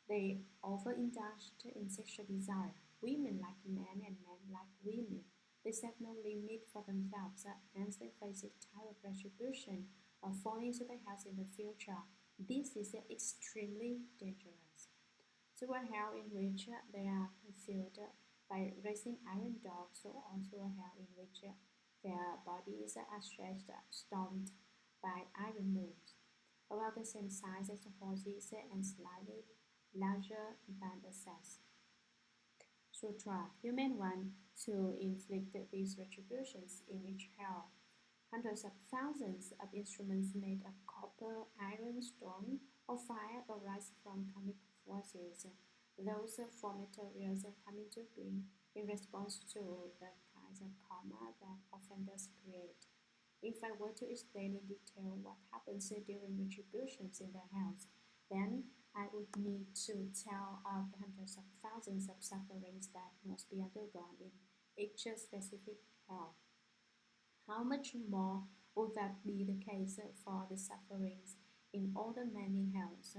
they overindulged in sexual desire. Women like men and men like women. They set no limit for themselves, hence they face a type of retribution of falling into the house in the future. This is extremely dangerous. To a hell in which they are concealed by racing iron dogs, or also a hell in which their bodies are stretched, stomped by iron moons, about the same size as the horses and slightly larger than the sex. Sutra. Human one to inflict these retributions in each hell. Hundreds of thousands of instruments made of copper, iron, stone, or fire arise from karmic forces. Those four materials come into being in response to the kinds of karma that offenders create. If I were to explain in detail what happens during retributions in the hells, then I would need to tell of the hundreds of thousands of sufferings that must be undergone in each specific hell. How much more would that be the case for the sufferings in all the many hells?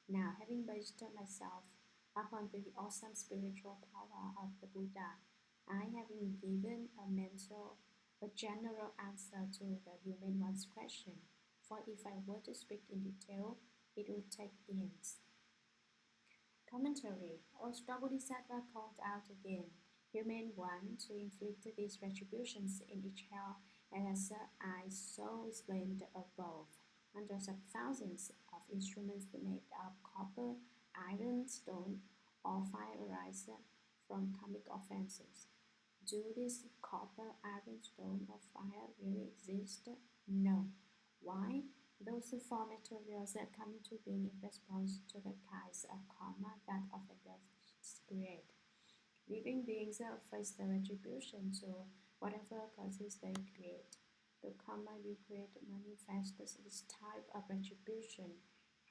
Now, having based myself upon the awesome spiritual power of the Buddha, I have given a general answer to the human one's question, for if I were to speak in detail, it would take eons. Commentary. O Star Bodhisattva called out again, human one, to inflict these retributions in each hell, as I so explained above. hundreds of thousands of instruments made of copper, iron, stone, or fire arise from karmic offenses. Do these copper, iron, stone, or fire really exist? No. Why? Those four materials come into being in response to the kinds of karma that offenders create. Living beings face the retribution to whatever causes they create. The karma you create manifests this type of retribution.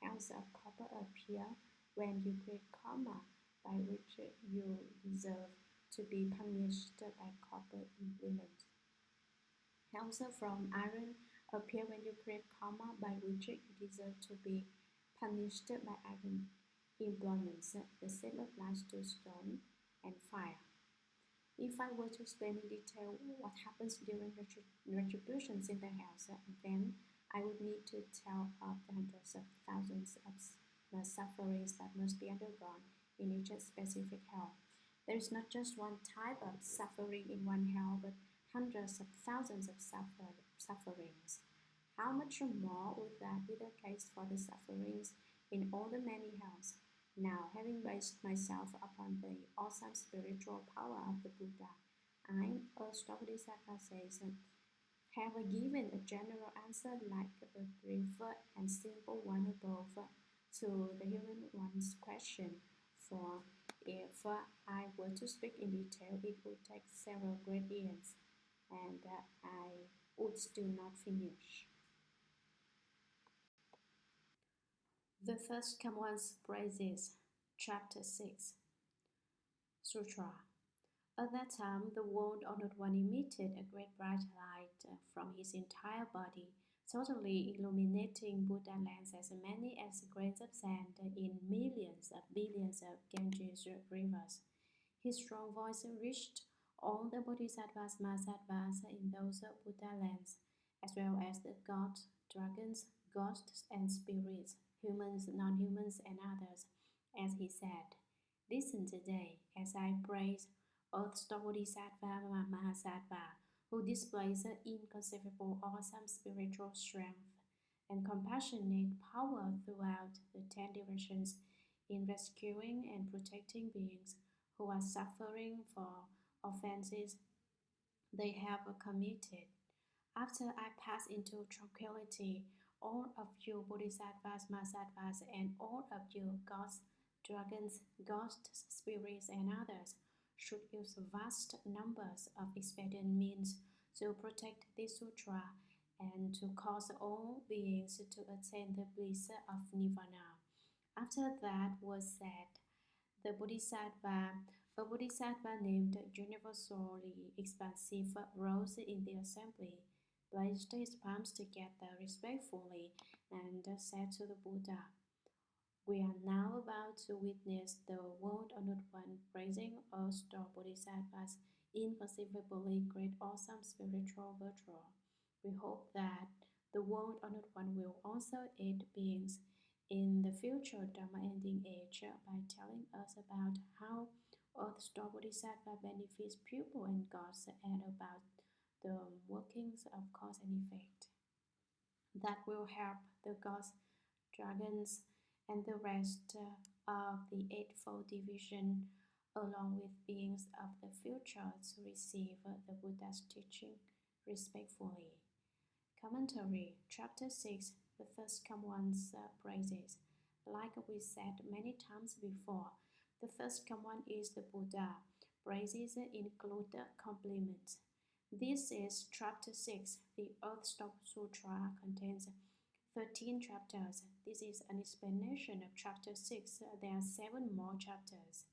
Hands of copper appear when you create karma by which you deserve to be punished by copper implements. Hands from iron appear when you create karma by which you deserve to be punished by iron implements. The same applies to stone and fire. If I were to explain in detail what happens during retributions in the house, then I would need to tell of the hundreds of thousands of sufferings that must be undergone in each specific hell. There is not just one type of suffering in one hell, but hundreds of thousands of sufferings. How much more would that be the case for the sufferings in all the many hells? Now, having based myself upon the awesome spiritual power of the Buddha, I, as Bodhisattva says, have given a general answer like the brief and simple one above to the human one's question. For if I were to speak in detail, it would take several great years, and I would still not finish. The First Come One's Praises, Chapter 6, Sutra. At that time, the world honored one emitted a great bright light from his entire body, totally illuminating Buddha lands as many as grains of sand in millions of billions of Ganges rivers. His strong voice reached all the Bodhisattvas, Mahasattvas in those Buddha lands, as well as the gods, dragons, ghosts, and spirits, humans, non-humans, and others, as he said, "Listen today as I praise Earth's Bodhisattva Mahasattva, who displays an inconceivable awesome spiritual strength and compassionate power throughout the 10 directions in rescuing and protecting beings who are suffering for offenses they have committed. After I pass into tranquility, all of you Bodhisattvas, Mahasattvas, and all of you gods, dragons, ghosts, spirits, and others should use vast numbers of expedient means to protect this sutra and to cause all beings to attain the bliss of nirvana." After that was said, the a Bodhisattva named Universally Expansive, rose in the assembly, placed his palms together respectfully, and said to the Buddha, "We are now about to witness the world honored one praising us, the Bodhisattva's inconceivably great, awesome spiritual virtue. We hope that the world honored one will also aid beings in the future Dharma ending age by telling us about how Earth's Bodhisattva benefits people and gods and about the workings of cause and effect. That will help the gods, dragons, and the rest of the Eightfold Division, along with beings of the future, to receive the Buddha's teaching respectfully." Commentary, Chapter 6, The First Come One's Praises. Like we said many times before, the first come one is the Buddha. Praises include compliments. This is Chapter 6. The Earthstone Sutra contains 13 chapters. This is an explanation of Chapter 6. There are 7 more chapters.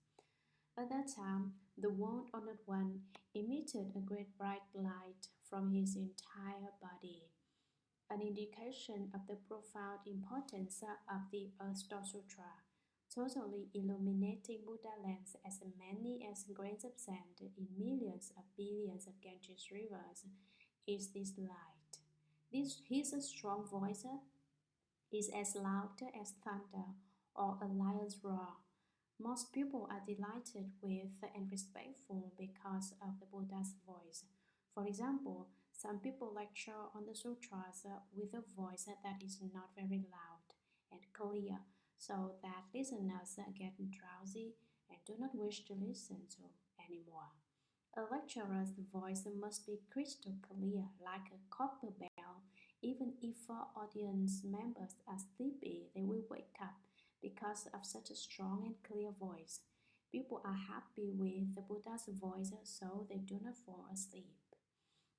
At that time, the world honored one emitted a great bright light from his entire body, an indication of the profound importance of the Earthstone Sutra. Totally illuminating Buddha lands as many as grains of sand in millions of billions of Ganges rivers is this light. His strong voice is as loud as thunder or a lion's roar. Most people are delighted with and respectful because of the Buddha's voice. For example, Some people lecture on the sutras with a voice that is not very loud and clear, so that listeners get drowsy and do not wish to listen to anymore. A lecturer's voice must be crystal clear, like a copper bell. Even if audience members are sleepy, they will wake up because of such a strong and clear voice. People are happy with the Buddha's voice, so they do not fall asleep.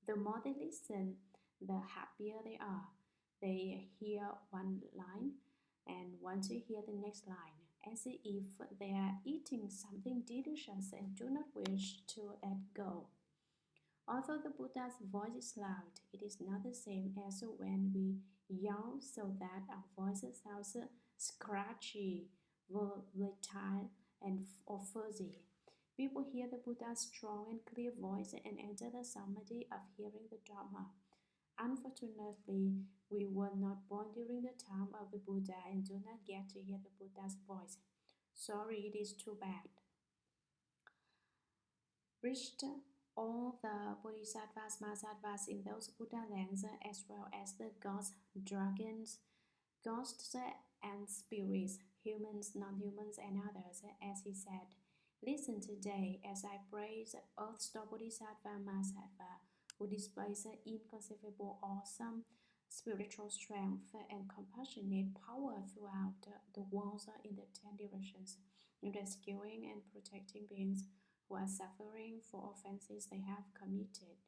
The more they listen, the happier they are. They hear one line and want to hear the next line, as if they are eating something delicious and do not wish to let go. Although the Buddha's voice is loud, it is not the same as when we yell so that our voice sounds scratchy, volatile, or fuzzy. People hear the Buddha's strong and clear voice and enter the samadhi of hearing the Dharma. Unfortunately, we were not born during the time of the Buddha and do not get to hear the Buddha's voice. Sorry, it is too bad. Reached all the Bodhisattvas, Mahasattvas in those Buddha lands, as well as the gods, dragons, ghosts, and spirits, humans, non-humans, and others, as he said. Listen today as I praise Earth-Star Bodhisattva Mahasatva, who displays inconceivable, awesome spiritual strength and compassionate power throughout the world in the 10 directions, rescuing and protecting beings who are suffering for offenses they have committed.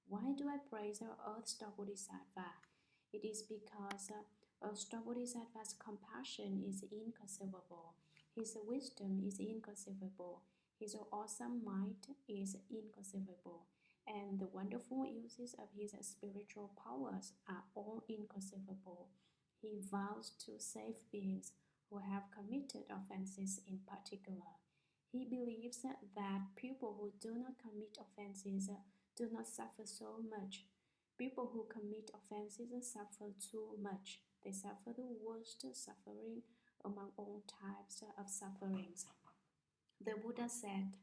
Why do I praise Earth-Star Bodhisattva? It is because Earth-Star Bodhisattva's compassion is inconceivable. His wisdom is inconceivable. His awesome might is inconceivable. And the wonderful uses of his spiritual powers are all inconceivable. He vows to save beings who have committed offenses in particular. He believes that people who do not commit offenses do not suffer so much. People who commit offenses suffer too much. They suffer the worst suffering among all types of sufferings. The Buddha said,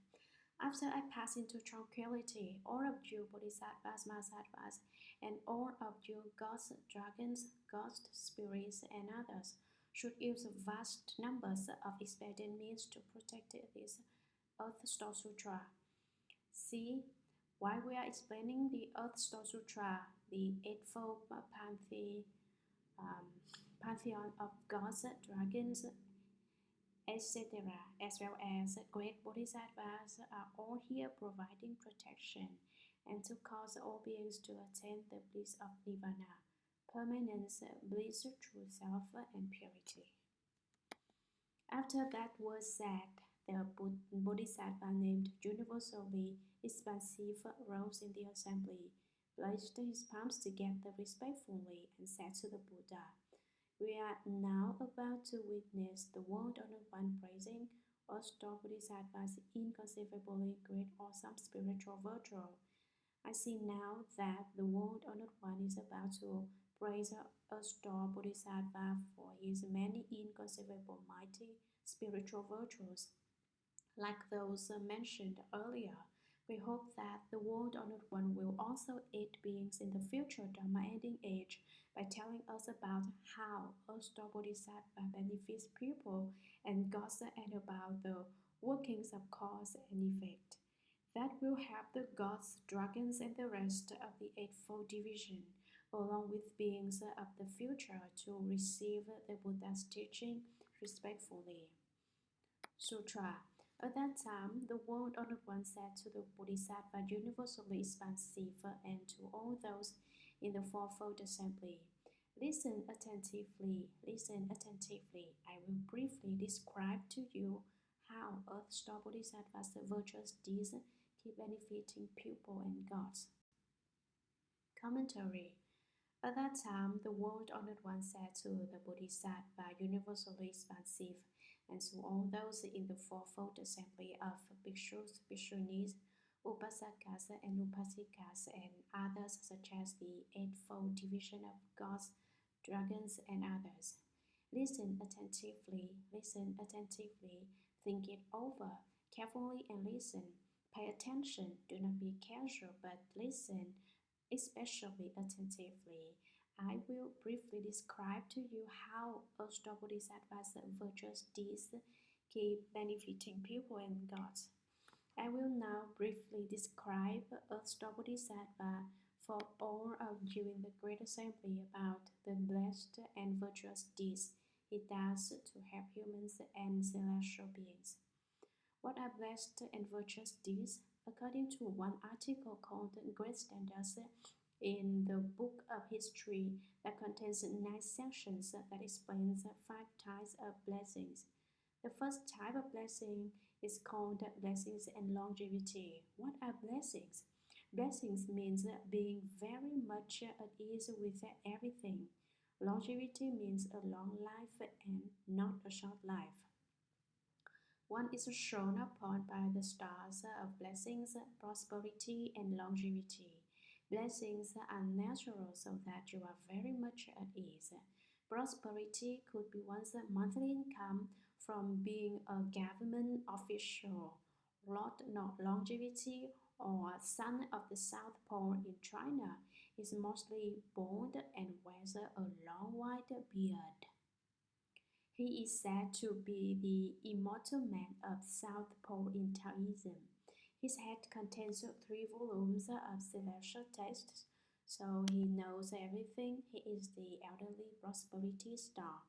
after I pass into tranquility, all of you Bodhisattvas, Mahasattvas, and all of you gods, dragons, ghosts, spirits, and others should use vast numbers of expedient means to protect this Earth-Star Sutra. See, while we are explaining the Earth-Star Sutra, the Eightfold Pantheon of gods, dragons, etc., as well as great bodhisattvas are all here providing protection and to cause all beings to attain the bliss of nirvana, permanence, bliss, true self, and purity. After that was said, the Bodhisattva named universally expansive rose in the assembly, placed his palms together respectfully, and said to the Buddha, we are now about to witness the world-honored one praising Earth-Star Bodhisattva's inconceivably great awesome spiritual virtue. I see now that the world-honored one is about to praise Earth-Star Bodhisattva for his many inconceivable mighty spiritual virtues. Like those mentioned earlier, we hope that the world-honored one will also aid beings in the future Dharma ending age by telling us about how Earth-Star Bodhisattva benefits people and gods and about the workings of cause and effect. That will help the gods, dragons, and the rest of the Eightfold Division, along with beings of the future, to receive the Buddha's teaching respectfully. Sutra. At that time, the world-honored one said to the Bodhisattva universally expansive and to all those in the fourfold assembly, listen attentively, listen attentively. I will briefly describe to you how Earth-Star Bodhisattva's virtuous deeds keep benefiting people and gods. Commentary. At that time, the world-honored one said to the Bodhisattva universally expansive and to all those in the fourfold assembly of bhikshus, bhikshunis, upasakas and upasikas, and others such as the Eightfold Division of gods, dragons, and others. Listen attentively, think it over carefully and listen. Pay attention, do not be casual, but listen. especially attentively. I will briefly describe to you how Ashta Bodhisattva's virtuous deeds keep benefiting people and gods. I will now briefly describe Ashta Bodhisattva for all of you in the Great Assembly about the blessed and virtuous deeds he does to help humans and celestial beings. What are blessed and virtuous deeds? According to one article called Great Standards in the Book of History that contains 9 sections that explains 5 types of blessings. The first type of blessing is called blessings and longevity. What are blessings? Blessings means being very much at ease with everything. Longevity means a long life and not a short life. One is shown upon by the stars of blessings, prosperity, and longevity. Blessings are natural so that you are very much at ease. Prosperity could be one's monthly income from being a government official. Longevity or son of the South Pole in China is mostly bald and wears a long white beard. He is said to be the immortal man of South Pole in Taoism. His head contains 3 volumes of celestial texts, so he knows everything. He is the elderly prosperity star.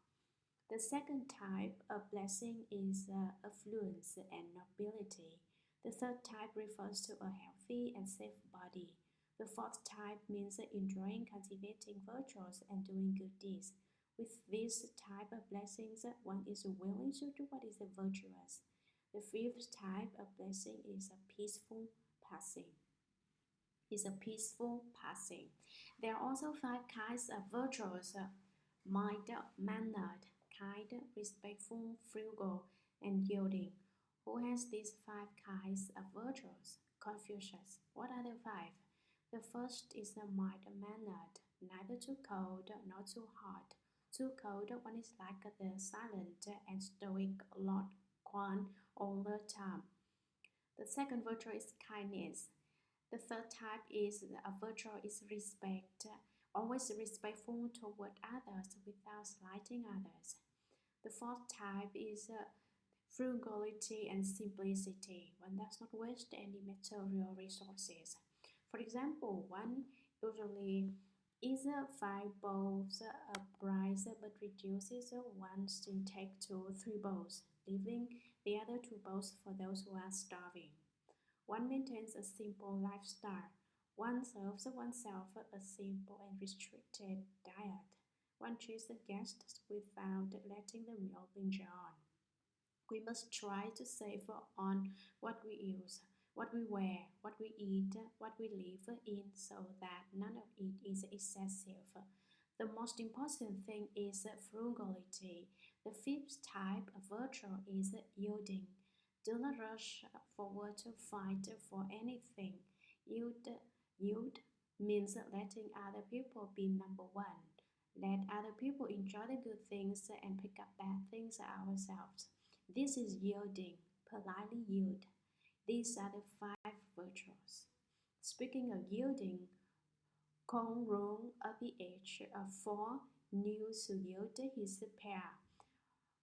The second type of blessing is affluence and nobility. The third type refers to a healthy and safe body. The fourth type means enjoying cultivating virtues and doing good deeds. With this type of blessings, one is willing to do what is virtuous. The fifth type of blessing is a peaceful passing. There are also 5 kinds of virtues: mild-mannered, kind, respectful, frugal, and yielding. Who has these 5 kinds of virtues? Confucius. What are the 5? The first is the mild-mannered, neither too cold nor too hot. Too cold, one is like the silent and stoic Lord Quan all the time. The second virtue is kindness. The third type is a virtue is respect, always respectful toward others without slighting others. The fourth type is frugality and simplicity. One does not waste any material resources. For example, one usually eats 5 bowls of rice but reduces one's intake to 3 bowls, leaving the other 2 bowls for those who are starving. One maintains a simple lifestyle. One serves oneself a simple and restricted diet. One treats the guests without letting the meal linger on. We must try to save on what we use, what we wear, what we eat, what we live in, so that none of it is excessive. The most important thing is frugality. The fifth type of virtue is yielding. Do not rush forward to fight for anything. Yield means letting other people be number one. Let other people enjoy the good things and pick up bad things ourselves. This is yielding. Politely yield. These are the 5 virtues. Speaking of yielding, Kong Rong at the age of 4 knew to yield his pair.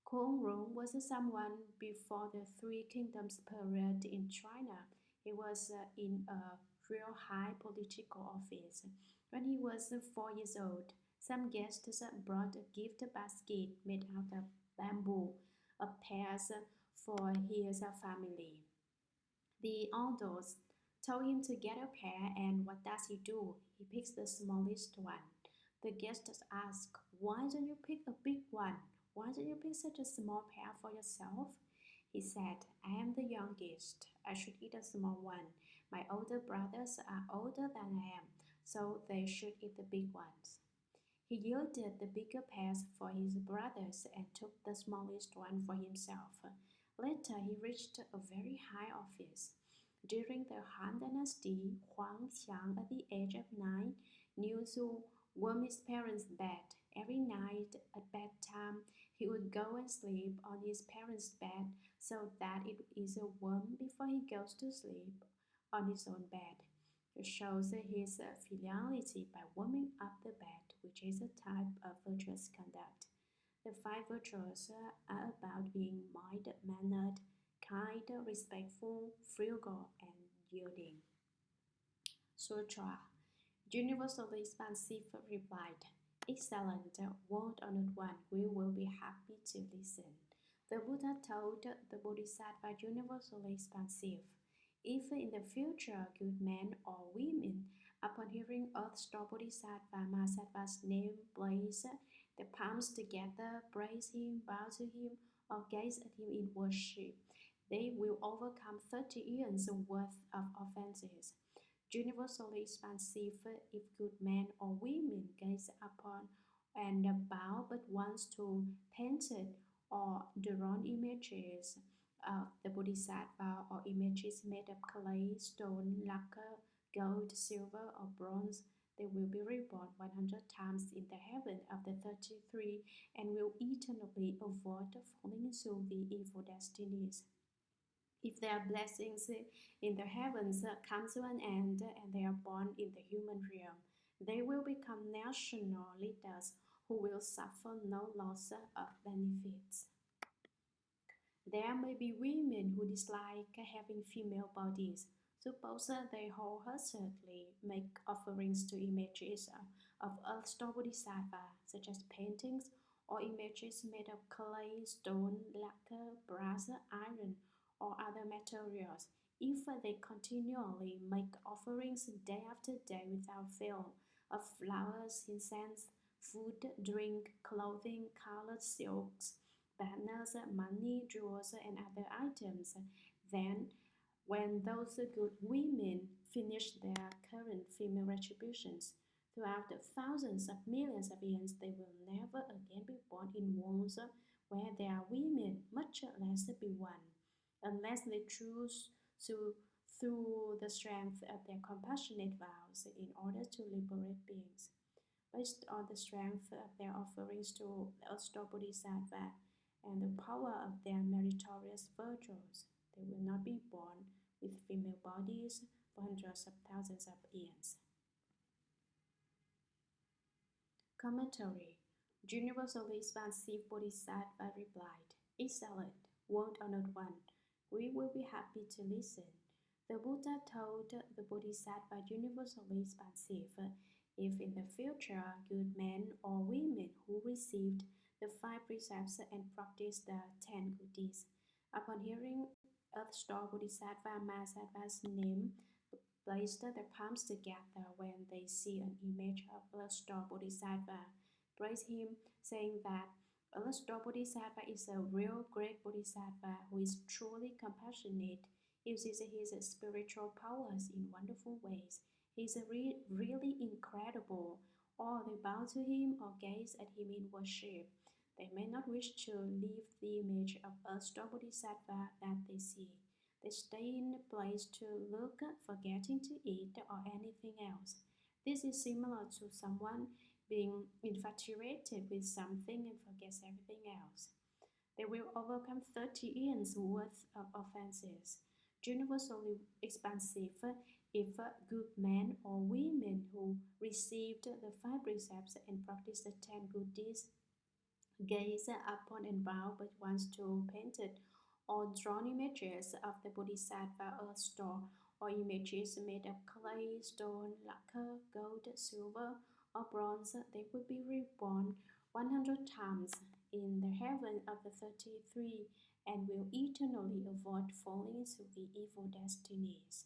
Kong Rong was someone before the Three Kingdoms period in China. He was in a real high political office. When he was 4 years old, some guests brought a gift basket made out of bamboo, a pair for his family. The elders told him to get a pair, and what does he do? He picks the smallest one. The guests ask, "Why don't you pick a big one? Why don't you pick such a small pair for yourself?" He said, "I am the youngest. I should eat a small one. My older brothers are older than I am, so they should eat the big ones." He yielded the bigger pairs for his brothers and took the smallest one for himself. Later, he reached a very high office. During the Han Dynasty, Huang Xiang, at the age of 9, knew to warm his parents' bed. Every night at bedtime, he would go and sleep on his parents' bed so that it is warm before he goes to sleep on his own bed. shows his filiality by warming up the bed, which is a type of virtuous conduct. The five virtues are about being mild-mannered, kind, respectful, frugal, and yielding. Sutra. Universally expansive replied, "Excellent, world honored one, we will be happy to listen." The Buddha told the Bodhisattva universally expansive, "If in the future good men or women, upon hearing Earth-star Bodhisattva Mahasattva's name, place their palms together, praise him, bow to him, or gaze at him in worship, they will overcome 30 years' worth of offenses. Universally expansive, if good men or women gaze upon and bow but once to painted or drawn images of the Bodhisattva or images made of clay, stone, lacquer, gold, silver, or bronze, they will be reborn 100 times in the heaven of the 33 and will eternally avoid falling into the evil destinies. If their blessings in the heavens come to an end and they are born in the human realm, they will become national leaders who will suffer no loss of benefits. There may be women who dislike having female bodies. Suppose they wholeheartedly make offerings to images of Earth-star Bodhisattva, such as paintings or images made of clay, stone, lacquer, brass, iron, or other materials. If they continually make offerings day after day without fail of flowers, incense, food, drink, clothing, colored silks, banners, money, jewels, and other items, then when those good women finish their current female retributions, throughout the thousands of millions of years, they will never again be born in wombs where there are women, much less be one, unless they choose to, through the strength of their compassionate vows, in order to liberate beings. Based on the strength of their offerings to the Earth-star Bodhisattva and the power of their meritorious virtues, they will not be born with female bodies for hundreds of thousands of years. Commentary. Universally expansive Bodhisattva replied, "Excellent, world honored one, we will be happy to listen." The Buddha told the Bodhisattva universally expansive, if in the future good men or women who received the 5 precepts and practiced the 10 good deeds, upon hearing Earth-star Bodhisattva Mahasattva's name, placed their palms together when they see an image of Earth-star Bodhisattva, praise him, saying that Earth-star Bodhisattva is a real great Bodhisattva who is truly compassionate, uses his spiritual powers in wonderful ways. He is really incredible. Or they bow to him or gaze at him in worship. They may not wish to leave the image of Earth-star Bodhisattva that they see. They stay in a place to look, forgetting to eat or anything else. This is similar to someone being infatuated with something and forgets everything else. They will overcome 30 years worth of offenses. Universally expansive, if good men or women who received the 5 precepts and practiced the 10 good deeds, gaze upon and bow but once to painted or drawn images of the Bodhisattva Earth-star, or images made of clay, stone, lacquer, gold, silver, or bronze, they will be reborn 100 times in the heaven of the 33 and will eternally avoid falling into the evil destinies.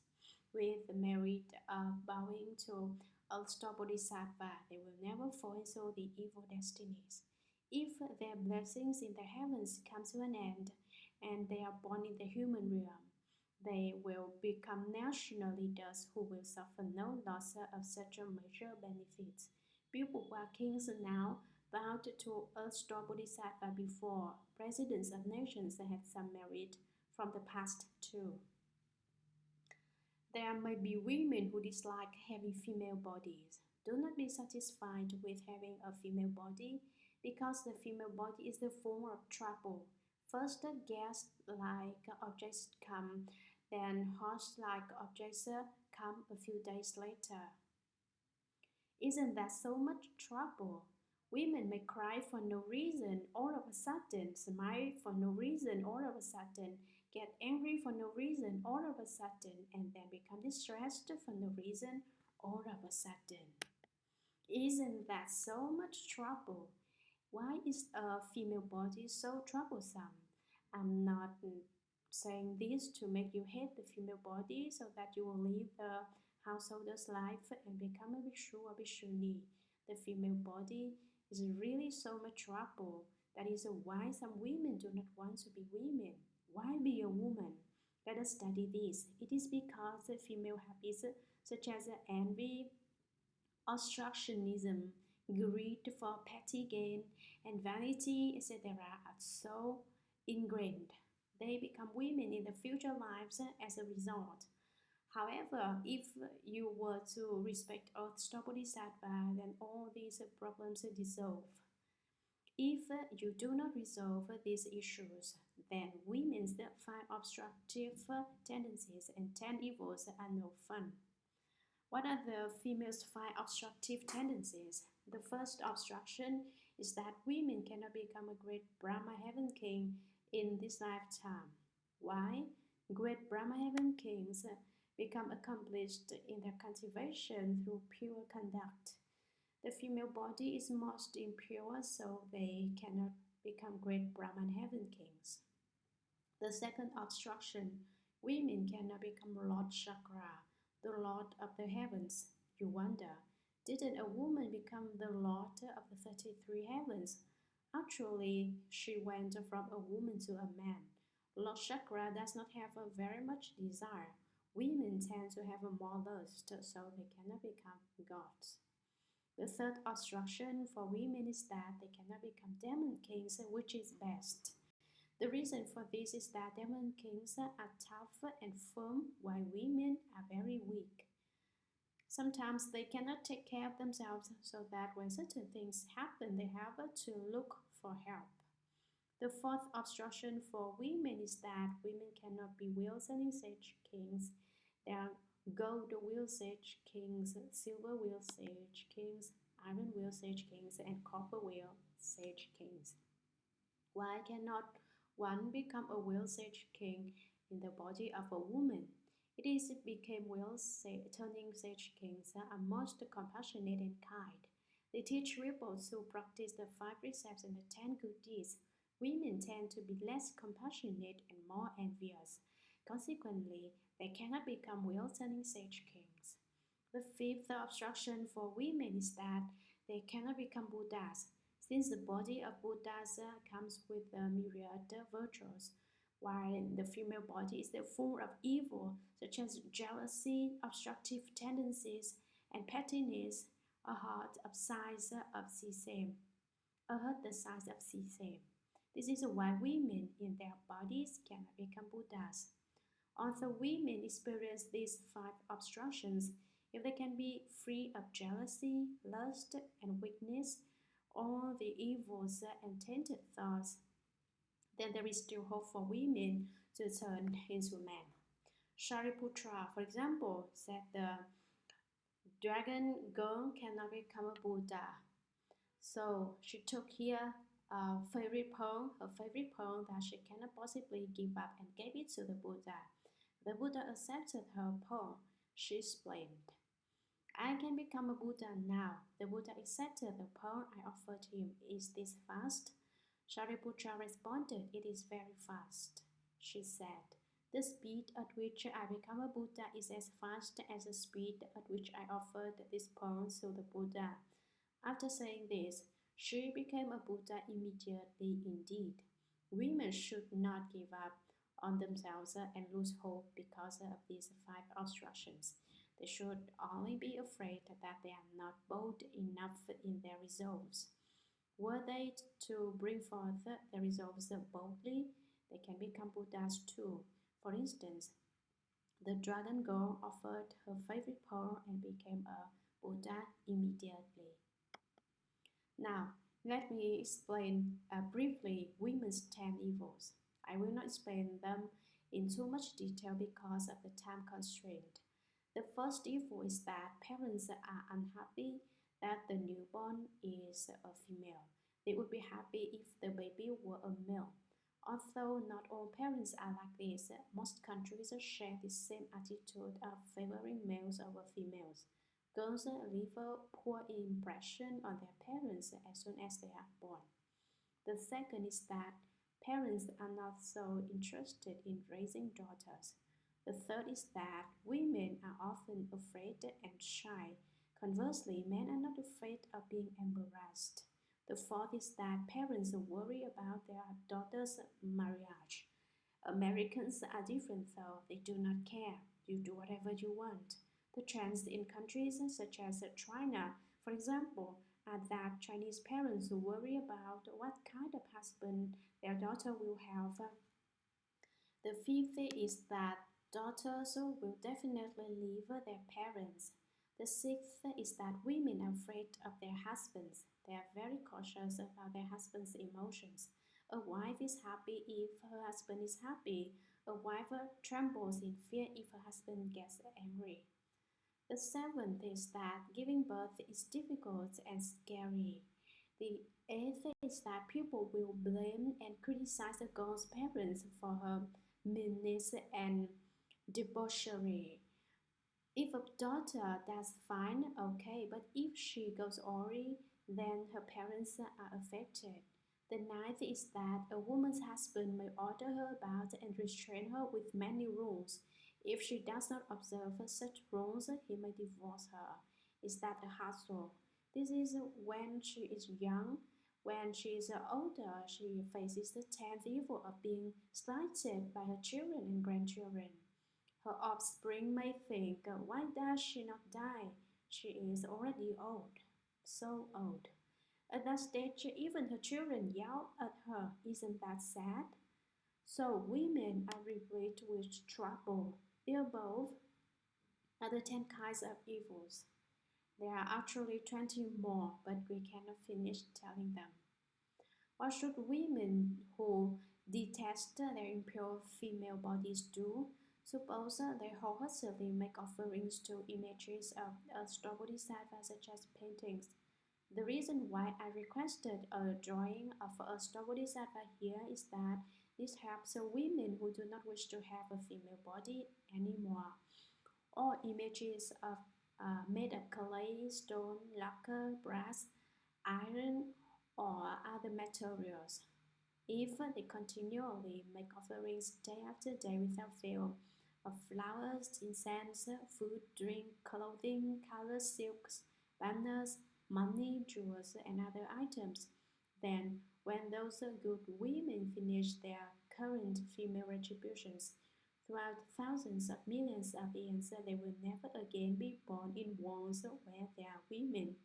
With the merit of bowing to Earth-star Bodhisattva, they will never fall into the evil destinies. If their blessings in the heavens come to an end and they are born in the human realm, they will become national leaders who will suffer no loss of such a major benefits. People who are kings now bowed to Earth-star Bodhisattva before. Presidents of nations had some merit from the past too. There may be women who dislike having female bodies. Do not be satisfied with having a female body, because the female body is the form of trouble. First, gas-like objects come, then horse-like objects come a few days later. Isn't that so much trouble? Women may cry for no reason all of a sudden, smile for no reason all of a sudden, get angry for no reason all of a sudden, and then become distressed for no reason all of a sudden. Isn't that so much trouble? Why is a female body so troublesome? I'm not saying this to make you hate the female body so that you will live the householder's life and become a bhikshu or bhikshuni. The female body is really so much trouble. That is why some women do not want to be women. Why be a woman? Let us study this. It is because the female habits such as envy, obstructionism, greed for petty gain, and vanity, etc., are so ingrained. They become women in the future lives as a result. However, if you were to respect Earth's Bodhisattva, then all these problems dissolve. If you do not resolve these issues, then women's 5 obstructive tendencies and 10 evils are no fun. What are the female's 5 obstructive tendencies? The first obstruction is that women cannot become a great Brahma Heaven King in this lifetime. Why? Great Brahma Heaven Kings become accomplished in their cultivation through pure conduct. The female body is most impure, so they cannot become great Brahman Heaven Kings. The second obstruction, women cannot become Lord Shakra, the Lord of the heavens. You wonder, didn't a woman become the Lord of the 33 heavens? Actually, she went from a woman to a man. Lord Shakra does not have a very much desire. Women tend to have a more lust, so they cannot become gods. The third obstruction for women is that they cannot become demon kings, which is best. The reason for this is that demon kings are tough and firm, while women are very weak. Sometimes they cannot take care of themselves, so that when certain things happen, they have to look for help. The fourth obstruction for women is that women cannot be wheel-sending sage kings. There are gold wheel sage kings, silver wheel sage kings, iron wheel sage kings, and copper wheel sage kings. Why cannot one become a wheel sage king in the body of a woman? It is became turning sage kings are most compassionate and kind. They teach rebels who practice the 5 precepts and the 10 good deeds. Women tend to be less compassionate and more envious. Consequently, they cannot become wheel-turning sage kings. The fifth obstruction for women is that they cannot become Buddhas, since the body of Buddhas comes with a myriad virtues, while the female body is full of evil, such as jealousy, obstructive tendencies, and pettiness, a heart the size of sesame. This is why women in their bodies cannot become Buddhas. Although women experience these 5 obstructions, if they can be free of jealousy, lust, and weakness, all the evils and tainted thoughts, then there is still hope for women to turn into men. Shariputra, for example, said the dragon girl cannot become a Buddha. So she took here her favorite pearl that she cannot possibly give up, and gave it to the Buddha. The Buddha accepted her pearl. She explained, I can become a Buddha now. The Buddha accepted the pearl I offered him. Is this fast? Shariputra responded, It is very fast. She said, The speed at which I become a Buddha is as fast as the speed at which I offered this pearl to the Buddha. After saying this, she became a Buddha immediately indeed. Women should not give up on themselves and lose hope because of these 5 obstructions. They should only be afraid that they are not bold enough in their resolves. Were they to bring forth their resolves boldly, they can become Buddhas too. For instance, the dragon girl offered her favorite pearl and became a Buddha immediately. Now, let me explain briefly women's 10 evils. I will not explain them in too much detail because of the time constraint. The first evil is that parents are unhappy that the newborn is a female. They would be happy if the baby were a male. Although not all parents are like this, most countries share the same attitude of favoring males over females. Girls leave a poor impression on their parents as soon as they are born. The second is that parents are not so interested in raising daughters. The third is that women are often afraid and shy. Conversely, men are not afraid of being embarrassed. The fourth is that parents worry about their daughter's marriage. Americans are different though, they do not care. You do whatever you want. The trends in countries such as China, for example, are that Chinese parents worry about what kind of husband their daughter will have. The fifth is that daughters will definitely leave their parents. The sixth is that women are afraid of their husbands. They are very cautious about their husband's emotions. A wife is happy if her husband is happy. A wife trembles in fear if her husband gets angry. The seventh is that giving birth is difficult and scary. The eighth is that people will blame and criticize a girl's parents for her meanness and debauchery. If a daughter does fine, okay, but if she goes awry, then her parents are affected. The ninth is that a woman's husband may order her about and restrain her with many rules. If she does not observe such rules, he may divorce her. Is that a hassle? This is when she is young. When she is older, she faces the tenth evil of being slighted by her children and grandchildren. Her offspring may think, why does she not die? She is already old, so old. At that stage, even her children yell at her. Isn't that sad? So women are replete with trouble. The above are the 10 kinds of evils. There are actually 20 more, but we cannot finish telling them. What should women who detest their impure female bodies do? Suppose they wholeheartedly make offerings to images of a Bodhisattva such as paintings. The reason why I requested a drawing of a Bodhisattva here is that this helps women who do not wish to have a female body anymore. Or images of made of clay, stone, lacquer, brass, iron, or other materials. If they continually make offerings day after day without fail of flowers, incense, food, drink, clothing, colors, silks, banners, money, jewels, and other items, then when those good women finish their current female retributions, throughout thousands of millions of years, they will never again be born in worlds where there are women.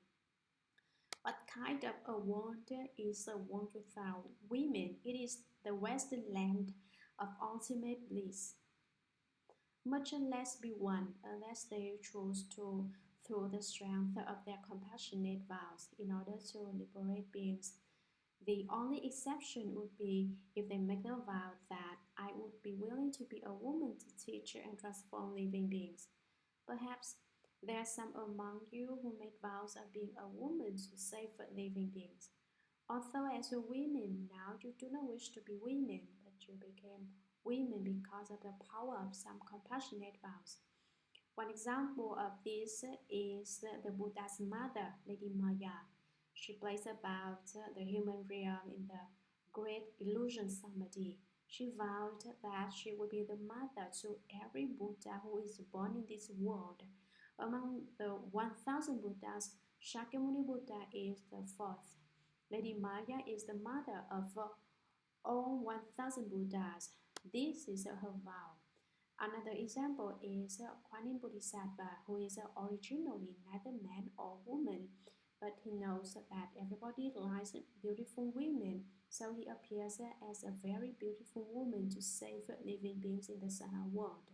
What kind of a world is a world without women? It is the Western land of ultimate bliss. Much less be won unless they choose to, through the strength of their compassionate vows, in order to liberate beings. The only exception would be if they make the vow that I would be willing to be a woman to teach and transform living beings. Perhaps there are some among you who made vows of being a woman to save living beings. Although as a women now you do not wish to be women, but you became women because of the power of some compassionate vows. One example of this is the Buddha's mother, Lady Maya. She plays about the human realm in the Great Illusion Samadhi. She vowed that she would be the mother to every Buddha who is born in this world. Among the 1,000 Buddhas, Shakyamuni Buddha is the fourth. Lady Maya is the mother of all 1,000 Buddhas. This is her vow. Another example is Kuan Yin Bodhisattva, who is originally neither man or woman, but he knows that everybody likes beautiful women, so he appears as a very beautiful woman to save living beings in the Saha world.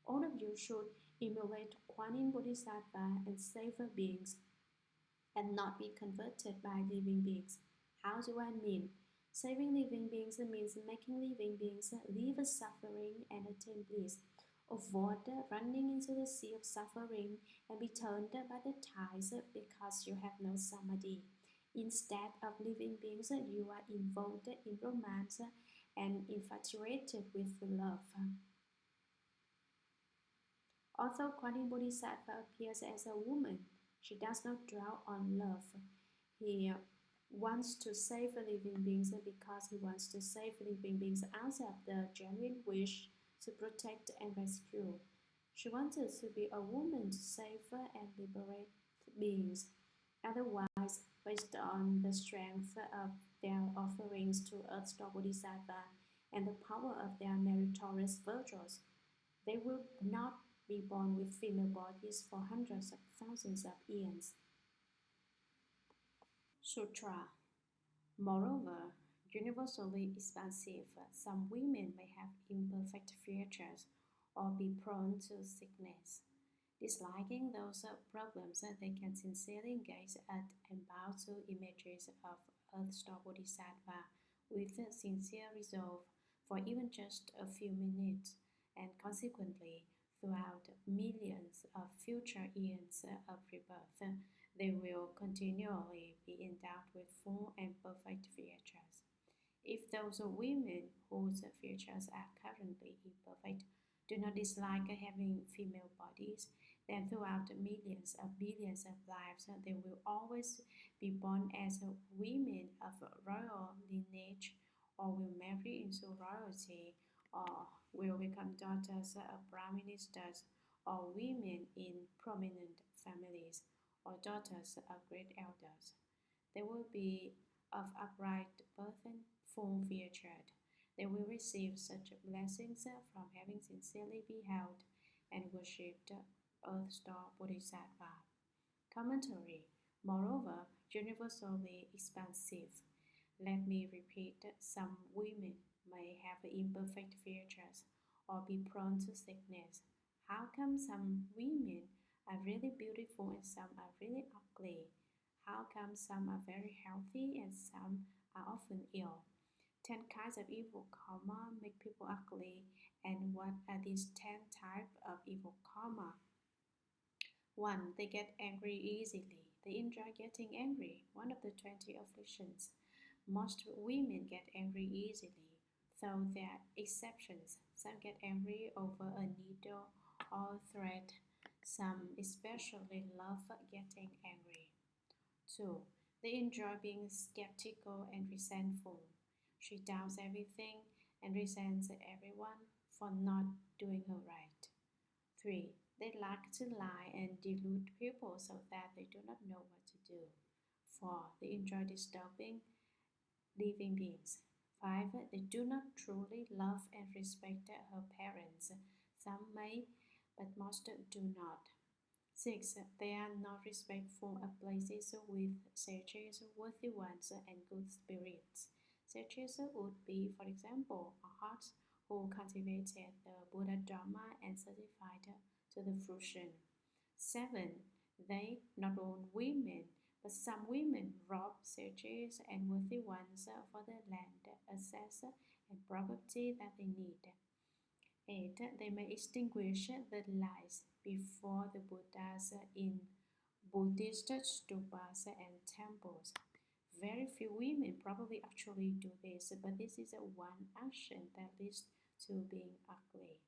All of you should emulate Kuan Yin Bodhisattva and save beings, and not be converted by living beings. How do I mean? Saving living beings means making living beings leave suffering and attain bliss. avoid running into the sea of suffering and be turned by the tides because you have no samadhi. Instead of living beings, you are involved in romance and infatuated with love. Although Kuan Bodhisattva appears as a woman, she does not dwell on love. He wants to save living beings because he wants to save living beings out of the genuine wish to protect and rescue. She wanted to be a woman to save and liberate beings. Otherwise, based on the strength of their offerings to Earthstar Bodhisattva and the power of their meritorious virtues, they will not be born with female bodies for hundreds of thousands of years. Sutra. Moreover, universally expansive, some women may have imperfect features or be prone to sickness. Disliking those problems, they can sincerely gaze at and bow to images of Earthstar Bodhisattva with sincere resolve for even just a few minutes, and consequently, throughout millions of future eons of rebirth, they will continually be endowed with full and perfect features. If those women whose features are currently imperfect do not dislike having female bodies, then throughout millions of billions of lives, they will always be born as women of royal lineage, or will marry into royalty, or will become daughters of prime ministers, or women in prominent families, or daughters of great elders. They will be of upright birth and full featured. They will receive such blessings from having sincerely beheld and worshipped Earthstar Bodhisattva. Commentary. Moreover, universally expansive. Let me repeat, some women may have imperfect features or be prone to sickness. How come some women are really beautiful and some are really ugly? How come some are very healthy and some are often ill? 10 kinds of evil karma make people ugly, and what are these 10 types of evil karma? 1. They get angry easily. They enjoy getting angry, one of the 20 afflictions. Most women get angry easily, though there are exceptions. Some get angry over a needle or thread. Some especially love getting angry. 2. They enjoy being skeptical and resentful. She doubts everything and resents everyone for not doing her right. 3. They like to lie and delude people so that they do not know what to do. 4. They enjoy disturbing living beings. 5. They do not truly love and respect her parents. Some may, but most do not. 6. They are not respectful of places with sages, worthy ones, and good spirits. Sages would be, for example, arhats who cultivated the Buddha Dharma and certified to the fruition. 7. They not own women, but some women rob sages and worthy ones for the land, access, and property that they need. 8. They may extinguish the lights before the Buddhas in Buddhist stupas and temples. Very few women probably actually do this, but this is one action that leads to being ugly.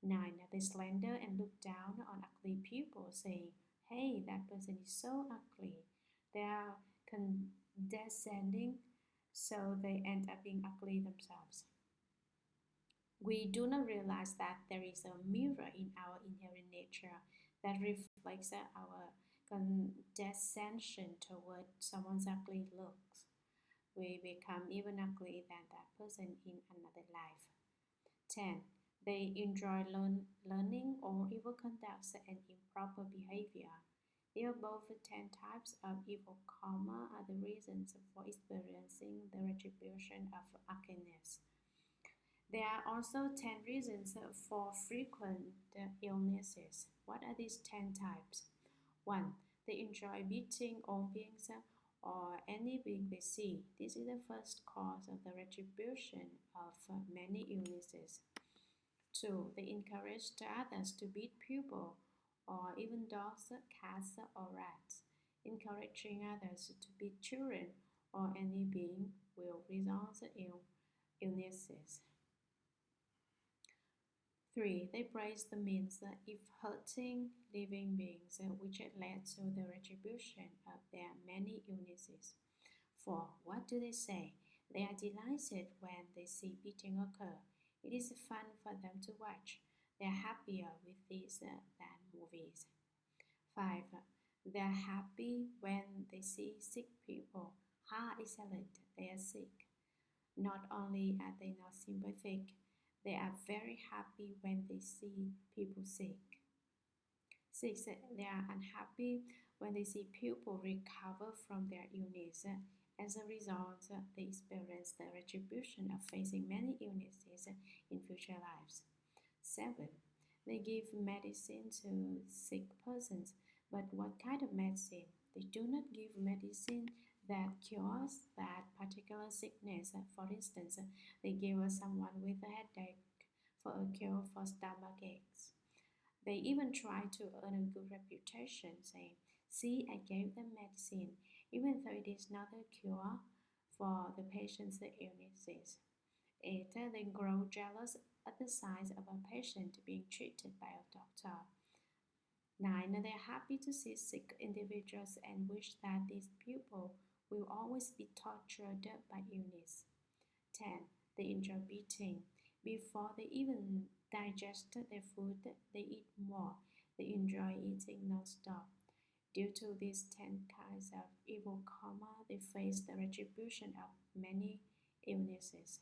9. They slander and look down on ugly people, saying, "Hey, that person is so ugly." They are condescending, so they end up being ugly themselves. We do not realize that there is a mirror in our inherent nature that reflects our condescension toward someone's ugly looks. We become even uglier than that person in another life. 10. They enjoy learning all evil conduct and improper behavior. The above 10 types of evil karma are the reasons for experiencing the retribution of ugliness. There are also 10 reasons for frequent illnesses. What are these 10 types? 1. They enjoy beating all beings or any being they see. This is the first cause of the retribution of many illnesses. 2. They encouraged others to beat people, or even dogs, cats, or rats. Encouraging others to beat children or any being will result in illnesses. 3. They praise the means if hurting living beings, which led to the retribution of their many illnesses. 4. What do they say? They are delighted when they see beating occur. It is fun for them to watch. They are happier with this than movies. 5. They are happy when they see sick people. Excellent, they are sick. Not only are they not sympathetic, they are very happy when they see people sick. 6. They are unhappy when they see people recover from their illness. As a result, they experience the retribution of facing many illnesses in future lives. 7. They give medicine to sick persons, but what kind of medicine? They do not give medicine that cures that particular sickness. For instance, they give someone with a headache for a cure for stomach aches. They even try to earn a good reputation, saying, "See, I gave them medicine," even though it is not a cure for the patient's illnesses. 8. They grow jealous at the sight of a patient being treated by a doctor. 9. They are happy to see sick individuals and wish that these people will always be tortured by illness. 10. They enjoy beating. Before they even digest their food, they eat more. They enjoy eating non-stop. Due to these 10 kinds of evil karma, they face the retribution of many illnesses.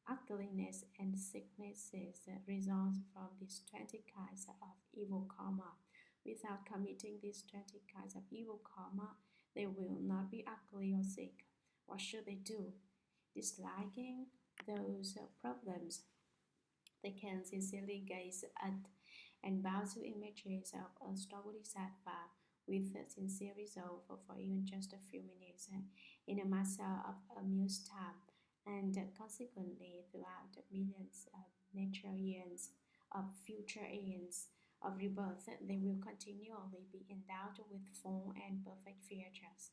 Ugliness and sicknesses result from these 20 kinds of evil karma. Without committing these 20 kinds of evil karma, they will not be ugly or sick. What should they do? Disliking those problems, they can sincerely gaze at and bow to images of a star Bodhisattva with a sincere resolve for even just a few minutes in a matter of amused time, and consequently throughout millions of nature eons of future eons of rebirth, they will continually be endowed with full and perfect features.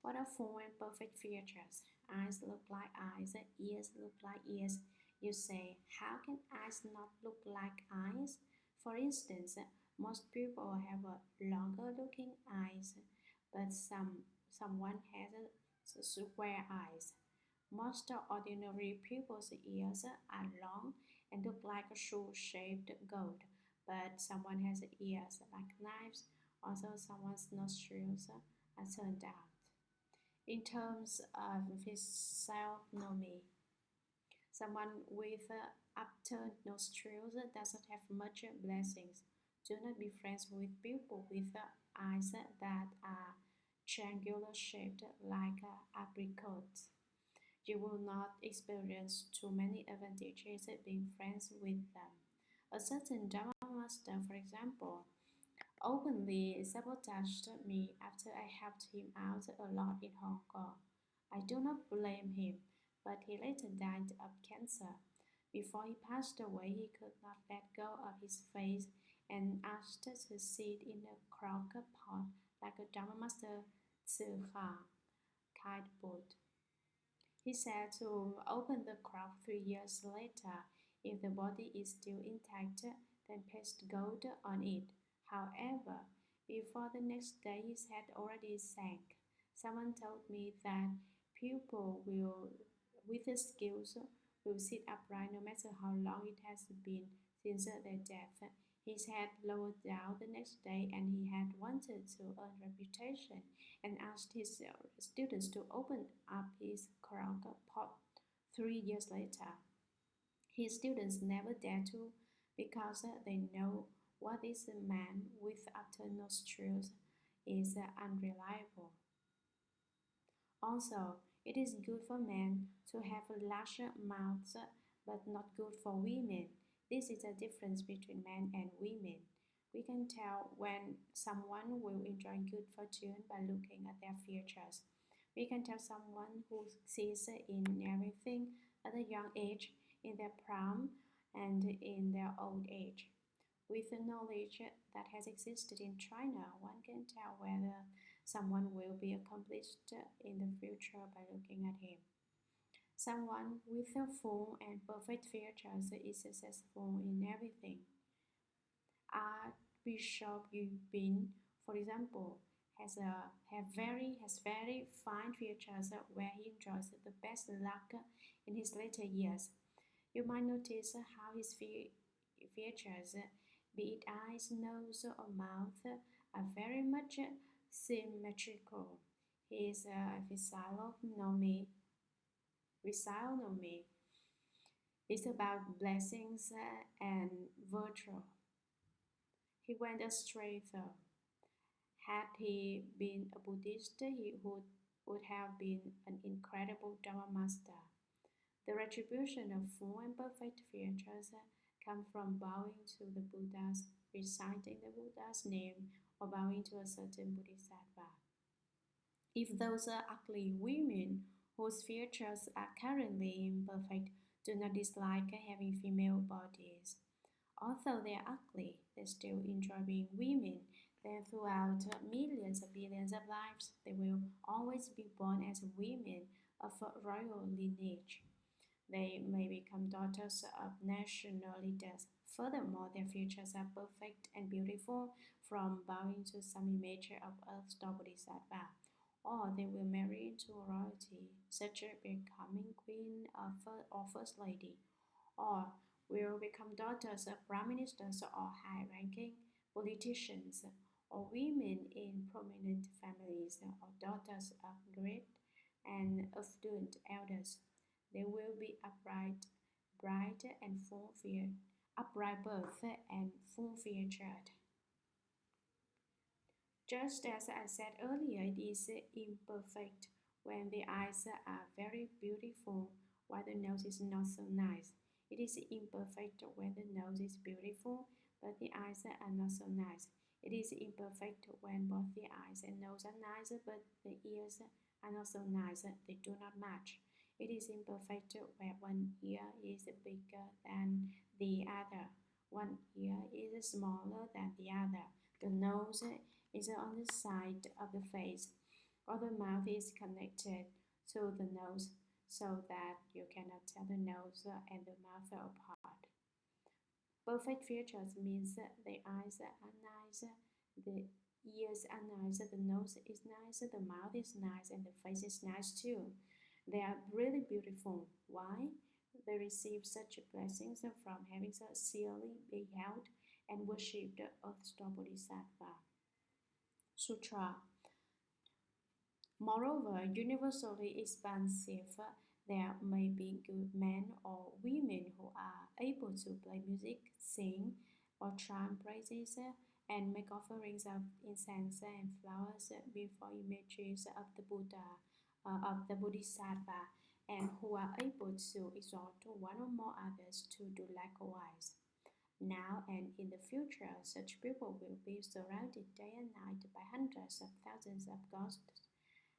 What are full and perfect features? Eyes look like eyes, ears look like ears. You say, how can eyes not look like eyes? For instance, most people have a longer looking eyes, but someone has a square eyes. Most ordinary people's ears are long and look like a shoe-shaped goat, but someone has ears like knives. Also, someone's nostrils are turned out. In terms of physiognomy, someone with upturned nostrils doesn't have much blessings. Do not be friends with people with eyes that are triangular shaped like apricots. You will not experience too many advantages being friends with them. A certain Dharma master, for example, openly sabotaged me after I helped him out a lot in Hong Kong. I do not blame him, but he later died of cancer. Before he passed away, he could not let go of his face and asked to sit in a crock pot like a Dharma master kind would. He said to open the crock 3 years later. If the body is still intact, then paste gold on it. However, before the next day his head already sank. Someone told me that people with the skills will sit upright no matter how long it has been since their death. His head lowered down the next day, and he had wanted to earn reputation and asked his students to open up his crock pot 3 years later. His students never dare to because they know what is a man with upturned nostrils is unreliable. Also, it is good for men to have larger mouths, but not good for women. This is the difference between men and women. We can tell when someone will enjoy good fortune by looking at their features. We can tell someone who sees in everything at a young age, in their prime and in their old age. With the knowledge that has existed in China, one can tell whether someone will be accomplished in the future by looking at him. Someone with a full and perfect features is successful in everything. Archbishop Yu Bin, for example, has very fine features where he enjoys the best luck in his later years. You might notice how his features, be it eyes, nose, or mouth, are very much symmetrical. His physiognomy is about blessings and virtue. He went astray though. Had he been a Buddhist, he would have been an incredible Dharma master. The retribution of full and perfect features comes from bowing to the Buddhas, reciting the Buddha's name, or bowing to a certain Bodhisattva. If those are ugly women whose features are currently imperfect do not dislike having female bodies, although they are ugly, they still enjoy being women. Then throughout millions of billions of lives, they will always be born as women of a royal lineage. They may become daughters of national leaders. Furthermore, their features are perfect and beautiful from bowing to some image of Earth's Bodhisattva. Or they will marry into royalty, such as becoming queen or first lady, or will become daughters of prime ministers or high-ranking politicians, or women in prominent families, or daughters of great and affluent elders. They will be upright, bright and full fear, upright birth and full featured. Just as I said earlier, it is imperfect when the eyes are very beautiful, while the nose is not so nice. It is imperfect when the nose is beautiful, but the eyes are not so nice. It is imperfect when both the eyes and nose are nice, but the ears are not so nice. They do not match. It is imperfect where one ear is bigger than the other. One ear is smaller than the other. The nose is on the side of the face, or the mouth is connected to the nose so that you cannot tell the nose and the mouth apart. Perfect features means the eyes are nice, the ears are nice, the nose is nice, the mouth is nice, and the face is nice too. They are really beautiful. Why? They receive such blessings from having sincerely beheld and worshipped Earth's Bodhisattva. Sutra. Moreover, universally expansive, there may be good men or women who are able to play music, sing, or chant praises, and make offerings of incense and flowers before images of the Buddha, of the Bodhisattva, and who are able to exhort one or more others to do likewise. Now and in the future, such people will be surrounded day and night by hundreds of thousands of ghosts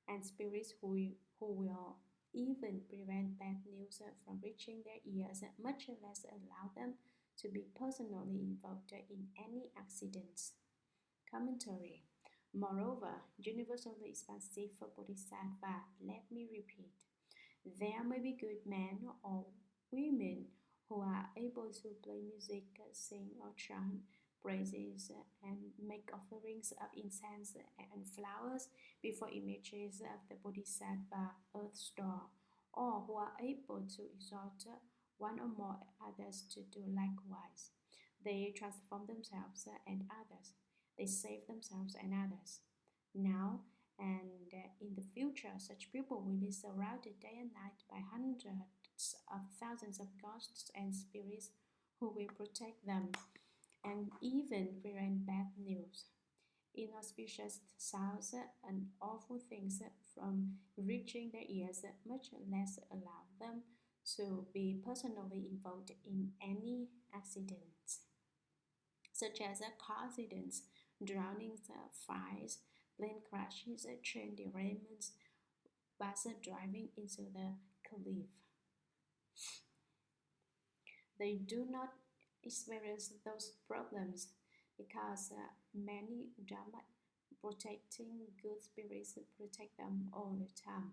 and spirits who will even prevent bad news from reaching their ears, much less allow them to be personally involved in any accidents. Commentary. Moreover, universally expansive Bodhisattva, let me repeat, there may be good men or women who are able to play music, sing or chant praises, and make offerings of incense and flowers before images of the Bodhisattva Earth Store, or who are able to exhort one or more others to do likewise. They transform themselves and others. They save themselves and others. Now and in the future, such people will be surrounded day and night by hundreds of thousands of ghosts and spirits who will protect them and even prevent bad news, inauspicious sounds, and awful things from reaching their ears, much less allow them to be personally involved in any accidents, such as car accidents, drownings, fires, plane crashes, train derailments, bus driving into the cliff. They do not experience those problems because many Dharma protecting good spirits protect them all the time.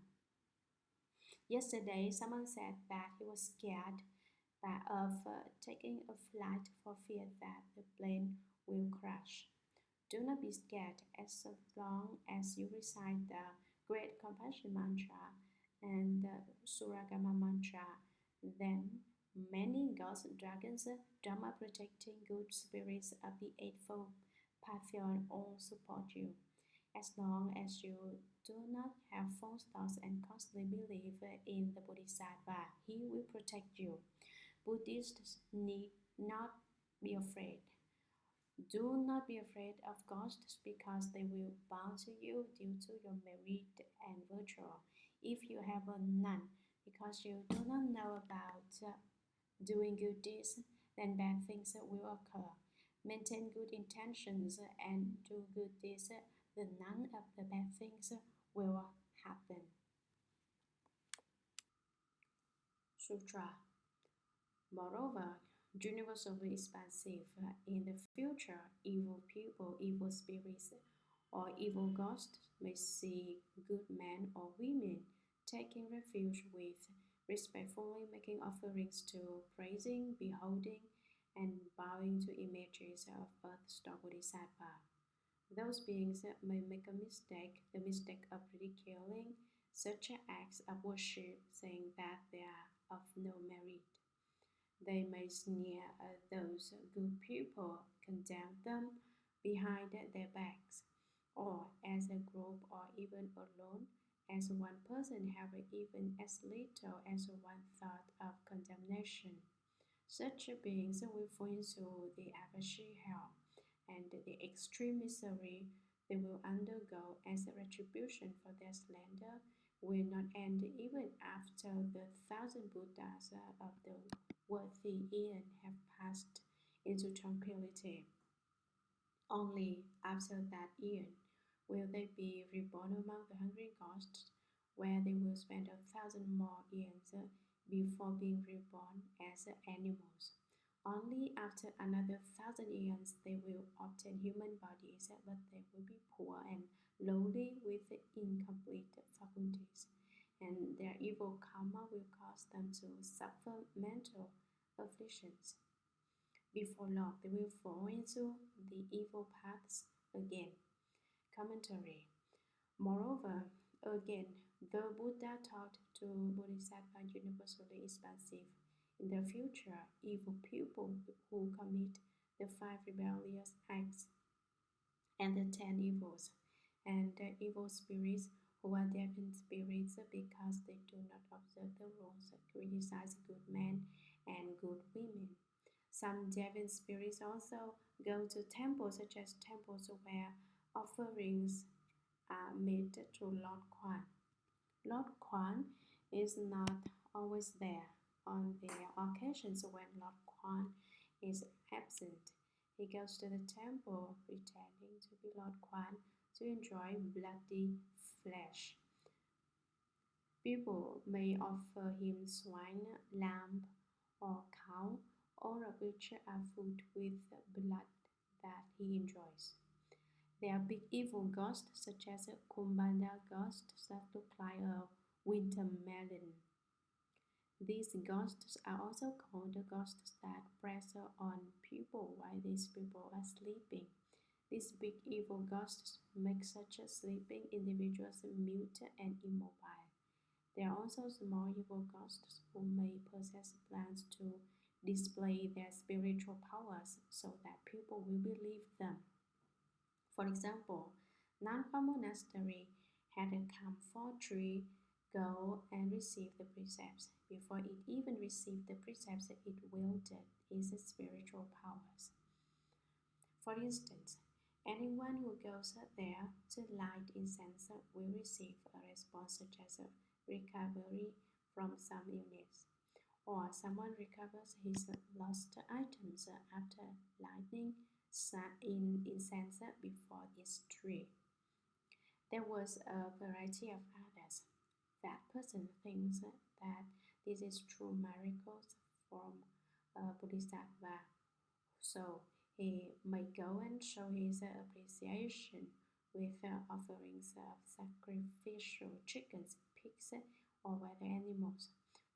Yesterday, someone said that he was scared of taking a flight for fear that the plane will crash. Do not be scared as long as you recite the Great Compassion Mantra and the Shuragama Mantra. Then many gods, dragons, Dharma protecting good spirits of the Eightfold Pantheon all support you. As long as you do not have false thoughts and constantly believe in the Bodhisattva, he will protect you. Buddhists need not be afraid. Do not be afraid of ghosts because they will bow to you due to your merit and virtue. If you have a none because you do not know about doing good deeds, then bad things will occur. Maintain good intentions and do good deeds, then none of the bad things will happen. Sutra. Moreover, universally expansive, in the future, evil people, evil spirits, or evil ghosts may see good men or women taking refuge with, respectfully making offerings to, praising, beholding, and bowing to images of earth-star Bodhisattva. Those beings may make a mistake, the mistake of ridiculing such acts of worship, saying that they are of no merit. They may sneer at those good people, condemn them behind their backs, or as a group or even alone, as one person have even as little as one thought of condemnation. Such beings will fall into the avarice hell, and the extreme misery they will undergo as a retribution for their slander will not end even after the 1,000 Buddhas of the worthy eon have passed into tranquility. Only after that eon will they be reborn among the hungry ghosts, where they will spend 1,000 more eons before being reborn as animals. Only after another 1,000 eons they will obtain human bodies, but they will be poor and lowly with incomplete faculties, and their evil karma will cause them to suffer mental afflictions. Before long, they will fall into the evil paths again. Commentary. Moreover, again, the Buddha taught to Bodhisattva universally expansive. In the future, evil people who commit the 5 rebellious acts and the 10 evils, and the evil spirits who are defiant spirits because they do not observe the rules, criticize good men and good women. Some deviant spirits also go to temples, such as temples where offerings are made to Lord Kwan. Lord Kwan is not always there. On the occasions when Lord Kwan is absent, he goes to the temple pretending to be Lord Kwan to enjoy bloody flesh. People may offer him swine, lamb, or cow, all of which are food with blood that he enjoys. There are big evil ghosts such as a Kumbanda ghost that look like a winter melon. These ghosts are also called the ghosts that press on people while these people are sleeping. These big evil ghosts make such sleeping individuals mute and immobile. There are also small evil ghosts who may possess plants to display their spiritual powers so that people will believe them. For example, Nanpa Monastery had a camphor tree go and receive the precepts. Before it even received the precepts, it wielded its spiritual powers. For instance, anyone who goes there to light incense will receive a response such as a recovery from some illness, or someone recovers his lost items after lighting in incense before its tree. There was a variety of others. That person thinks that this is true miracles from Bodhisattva. So he may go and show his appreciation with offerings of sacrificial chickens, pigs, or wild animals.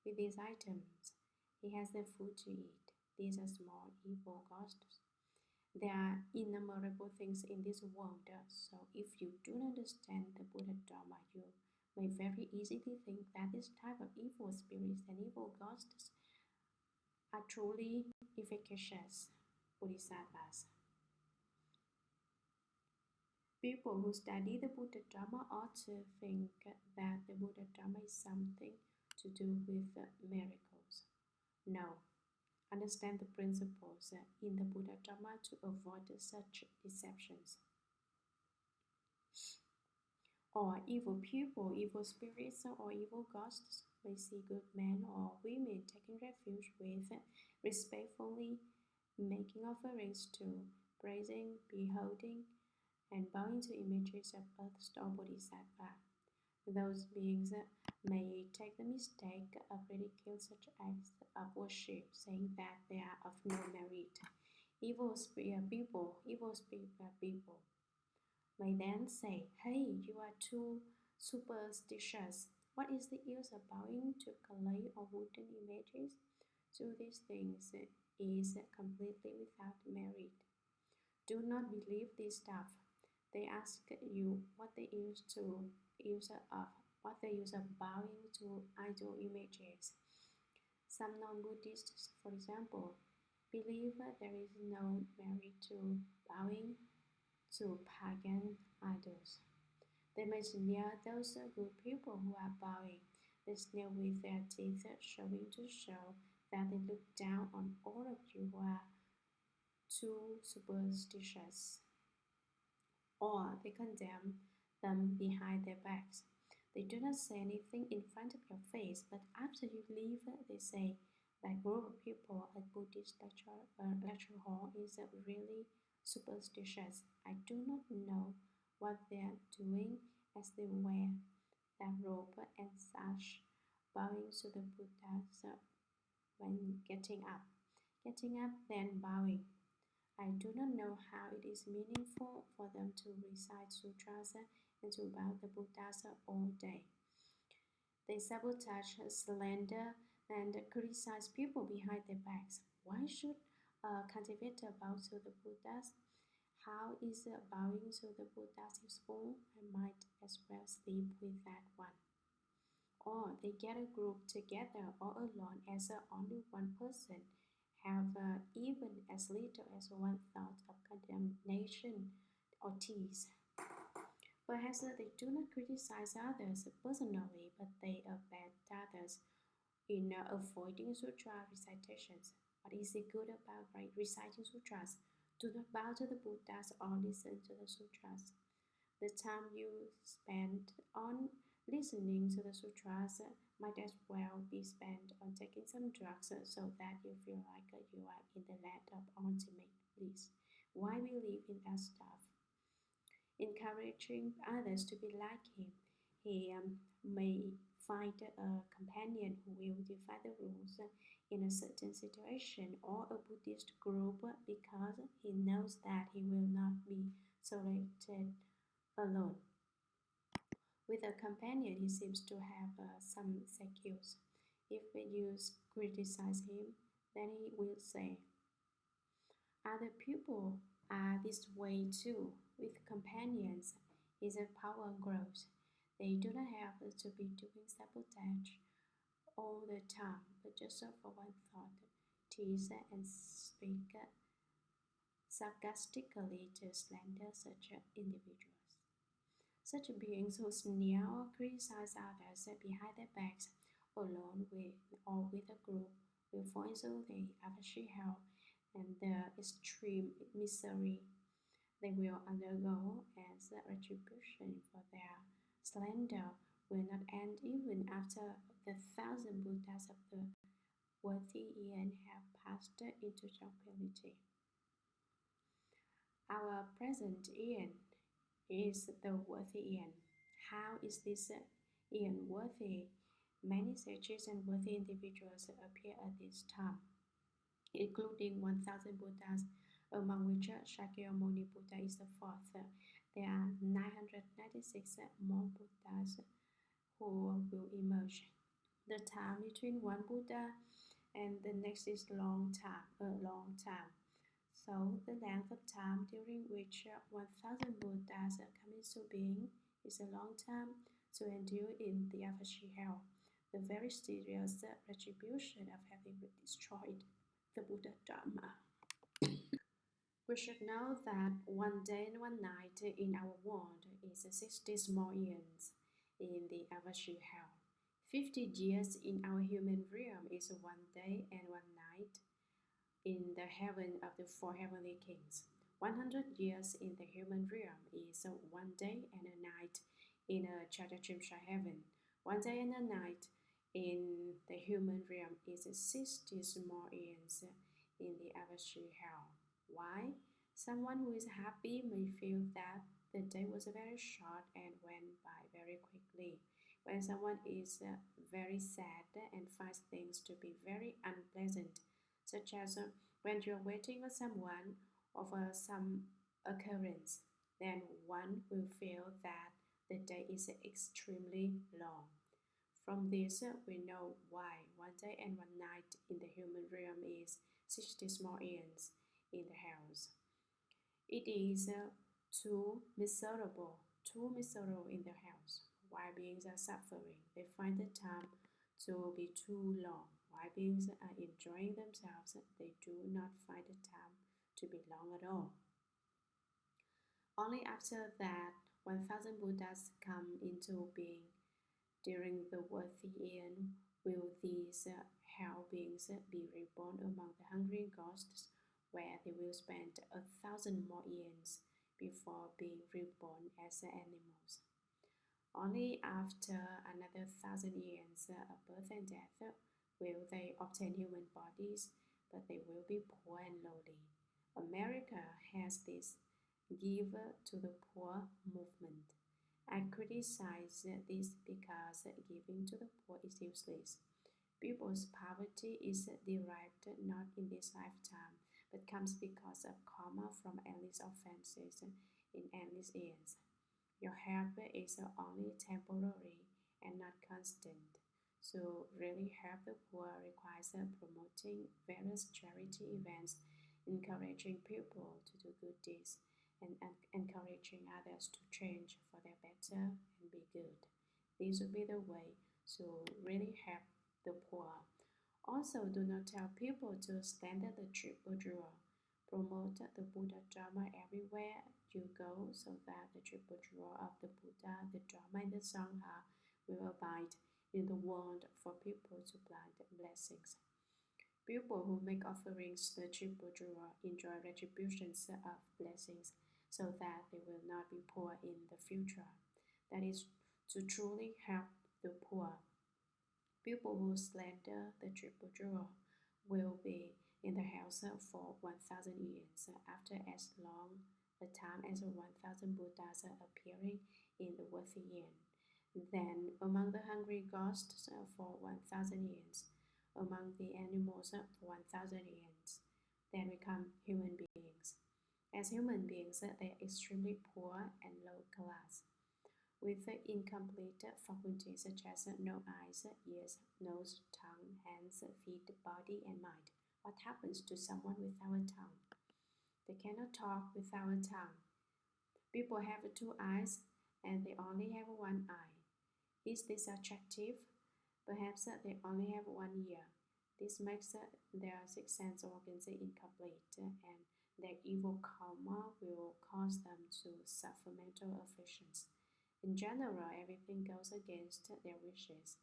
With these items, he has the food to eat. These are small evil ghosts. There are innumerable things in this world, so if you do not understand the Buddha Dharma, you may very easily think that this type of evil spirits and evil ghosts are truly efficacious bodhisattvas. People who study the Buddha Dharma ought to think that the Buddha Dharma is something to do with miracles. No, understand the principles in the Buddha Dharma to avoid such deceptions. Or evil people, evil spirits, or evil ghosts may see good men or women taking refuge with, respectfully making offerings to, praising, beholding, and bowing to images of earth or bodhisattva. Those beings may take the mistake of ridiculing such acts of worship, saying that they are of no merit. Evil people may then say, "Hey, you are too superstitious. What is the use of bowing to clay or wooden images? So these things is completely without merit. Do not believe this stuff." They ask you what the use of bowing to idol images. Some non-Buddhists, for example, believe there is no merit to bowing to pagan idols. They may sneer those good people who are bowing. They sneer with their teeth, showing to show that they look down on all of you who are too superstitious. Or they condemn them behind their backs. They do not say anything in front of your face, but after you leave, they say, "That group of people at Buddhist lecture hall is really superstitious. I do not know what they are doing as they wear that robe and sash, bowing to the Buddhas when getting up, then bowing. I do not know how it is meaningful for them to recite sutras and to bow the Buddhas all day. They sabotage, slander, and criticize people behind their backs. Why should a cultivator bow to the Buddhas? How is bowing to the Buddhas useful? I might as well sleep with that one." Or they get a group together or alone as only one person, have even as little as one thought of condemnation or tease. Perhaps they do not criticize others personally, but they abet others in avoiding sutra recitations. What is the good about reciting sutras? Do not bow to the Buddhas or listen to the sutras. The time you spend on listening to the sutras might as well be spent on taking some drugs so that you feel like you are in the land of ultimate bliss. Why believe in that stuff? Encouraging others to be like him, he may find a companion who will defy the rules in a certain situation or a Buddhist group because he knows that he will not be selected alone. With a companion, he seems to have some excuse. If you criticize him, then he will say, "Other people are this way too." With companions, his power grows. They do not have to be doing sabotage all the time, but just for one thought, tease and speak sarcastically to slander such individuals. Such beings who sneer or criticize others behind their backs, alone with or with a group, will fall into the avarice hell and the extreme misery they will undergo as retribution for their slander will not end even after the 1,000 Buddhas of the worthy eon have passed into tranquility. Our present eon is the worthy eon. How is this eon worthy? Many sages and worthy individuals appear at this time. including 1,000 Buddhas, among which Shakyamuni Buddha is the fourth. There are 996 more Buddhas who will emerge. The time between one Buddha and the next is a long time. So the length of time during which 1,000 Buddhas come into being is a long time to endure in the Avashi hell, the very serious retribution of having destroyed the Buddha Dharma. We should know that one day and one night in our world is 60 small eons in the Avashi hell. 50 years in our human realm is one day and one night in the heaven of the four heavenly kings. 100 years in the human realm is one day and a night in a Trayastrimsha Heaven. One day and a night in the human realm is 60 small eons in the Avashi hell. Why? Someone who is happy may feel that the day was very short and went by very quickly. When someone is very sad and finds things to be very unpleasant, such as when you're waiting for someone or for some occurrence, then one will feel that the day is extremely long. From this, we know why one day and one night in the human realm is 60 small eons in the hells. It is too miserable in the hells. While beings are suffering, they find the time to be too long. While beings are enjoying themselves, they do not find the time to be long at all. Only after that 1,000 Buddhas come into being during the worthy eon will these hell beings be reborn among the hungry ghosts, where they will spend 1,000 more eons before being reborn as animals. Only after another 1,000 years of birth and death will they obtain human bodies, but they will be poor and lowly. America has this give to the poor movement. I criticize this because giving to the poor is useless. People's poverty is derived not in this lifetime, but comes because of karma from endless offenses in endless years. Your help is only temporary and not constant. So really help the poor requires promoting various charity events, encouraging people to do good deeds, and encouraging others to change for their better and be good. This will be the way to really help the poor. Also, do not tell people to slander the triple jewel. Promote the Buddha Dharma everywhere you go so that the triple jewel of the Buddha, the Dharma, and the Sangha will abide in the world for people to plant blessings. People who make offerings to the triple jewel enjoy retributions of blessings so that they will not be poor in the future. That is to truly help the poor. People who slander the triple jewel will be in the house for 1,000 years, after as long a time as 1,000 Buddhas appearing in the worthy yin. Then among the hungry ghosts for 1,000 years, among the animals for 1,000 years. Then we come human beings. As human beings, they are extremely poor and low class, with incomplete faculties such as no eyes, ears, nose, tongue, hands, feet, body, and mind. What happens to someone without a tongue? They cannot talk without a tongue. People have 2 eyes and they only have 1 eye. Is this attractive? Perhaps they only have 1 ear. This makes their 6 sense organs incomplete, and their evil karma will cause them to suffer mental afflictions. In general, everything goes against their wishes.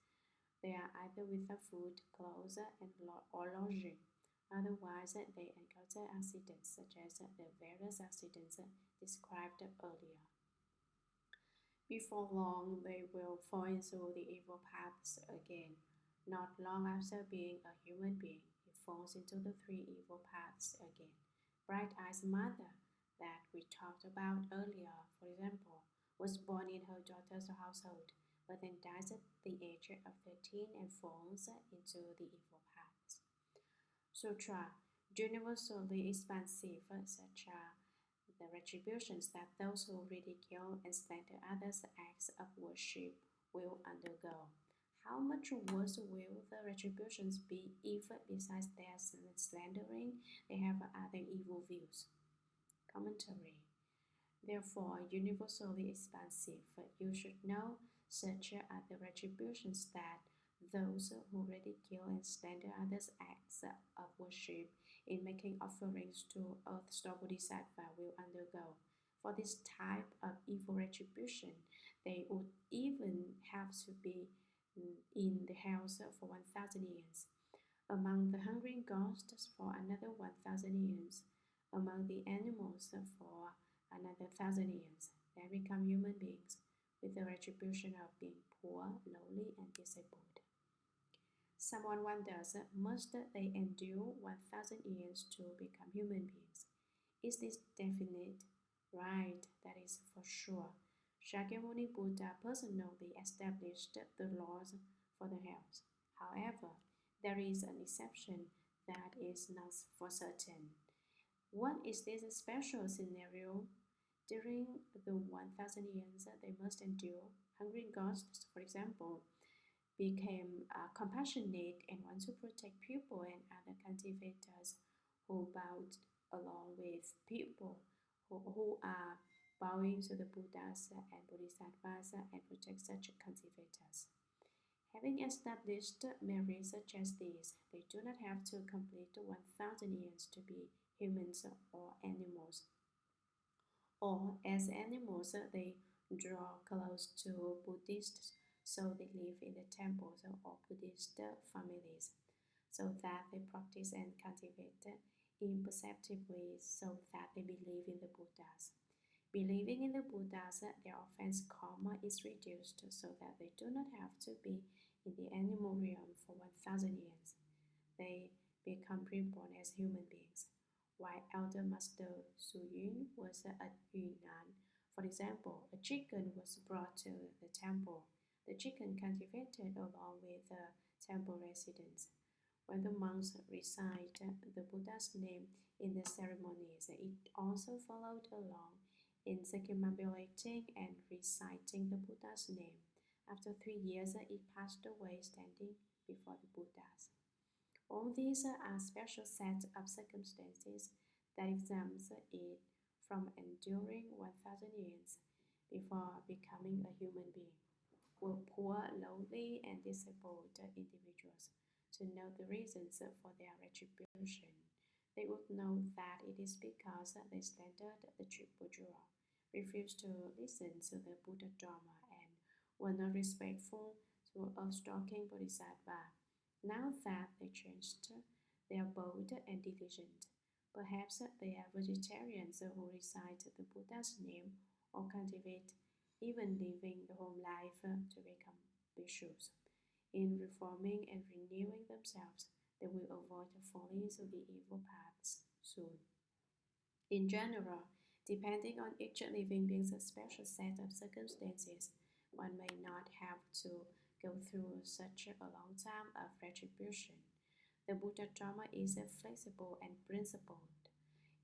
They are either without food, clothes, or lodging. Otherwise, they encounter accidents such as the various accidents described earlier. Before long, they will fall into the evil paths again. Not long after being a human being, he falls into the 3 evil paths again. Bright Eyes Mother, that we talked about earlier, for example, was born in her daughter's household, but then dies at the age of 13 and falls into the evil paths. Sutra. universally expansive, such are the retributions that those who ridicule and slander others' acts of worship will undergo. How much worse will the retributions be if, besides their slandering, they have other evil views? Commentary. Therefore, universally expansive, you should know such are the retributions that those who ridicule and slander others' acts of worship in making offerings to Earth Star Bodhisattva will undergo. For this type of evil retribution, they would even have to be in the house for 1,000 years, among the hungry ghosts for another 1,000 years, among the animals for another 1,000 years. They become human beings with the retribution of being poor, lowly, and disabled. Someone wonders, must they endure 1,000 years to become human beings? Is this definite? Right, that is for sure. Shakyamuni Buddha personally established the laws for the hells. However, there is an exception that is not for certain. What is this special scenario? During the 1,000 years they must endure, hungry ghosts, for example, became compassionate and want to protect people and other cultivators who bowed along with people who are bowing to the Buddhas and Bodhisattvas and protect such cultivators. Having established merits such as these, they do not have to complete 1,000 years to be humans or animals. Or as animals, they draw close to Buddhists, so they live in the temples or Buddhist families, so that they practice and cultivate imperceptibly, so that they believe in the Buddhas. Believing in the Buddhas, their offense karma is reduced so that they do not have to be in the animal realm for 1,000 years. They become reborn as human beings. While Elder Master Suyun was at Yunnan, for example, a chicken was brought to the temple. The chicken cultivated along with the temple residents. When the monks recite the Buddha's name in the ceremonies, it also followed along in circumambulating and reciting the Buddha's name. After 3 years, it passed away standing before the Buddhas. All these are special sets of circumstances that exempts it from enduring 1,000 years before becoming a human being. Were poor, lowly, and disabled individuals to know the reasons for their retribution, they would know that it is because they slandered the true Buddha, refused to listen to the Buddha Dharma, and were not respectful to earth-stalking Bodhisattva. Now that they changed, they are bold and diligent. Perhaps they are vegetarians who recite the Buddha's name or cultivate, even living the home life to become bhikshus. In reforming and renewing themselves, they will avoid falling into the evil paths soon. In general, depending on each living being's special set of circumstances, one may not have to go through such a long time of retribution. The Buddha Dharma is flexible and principled.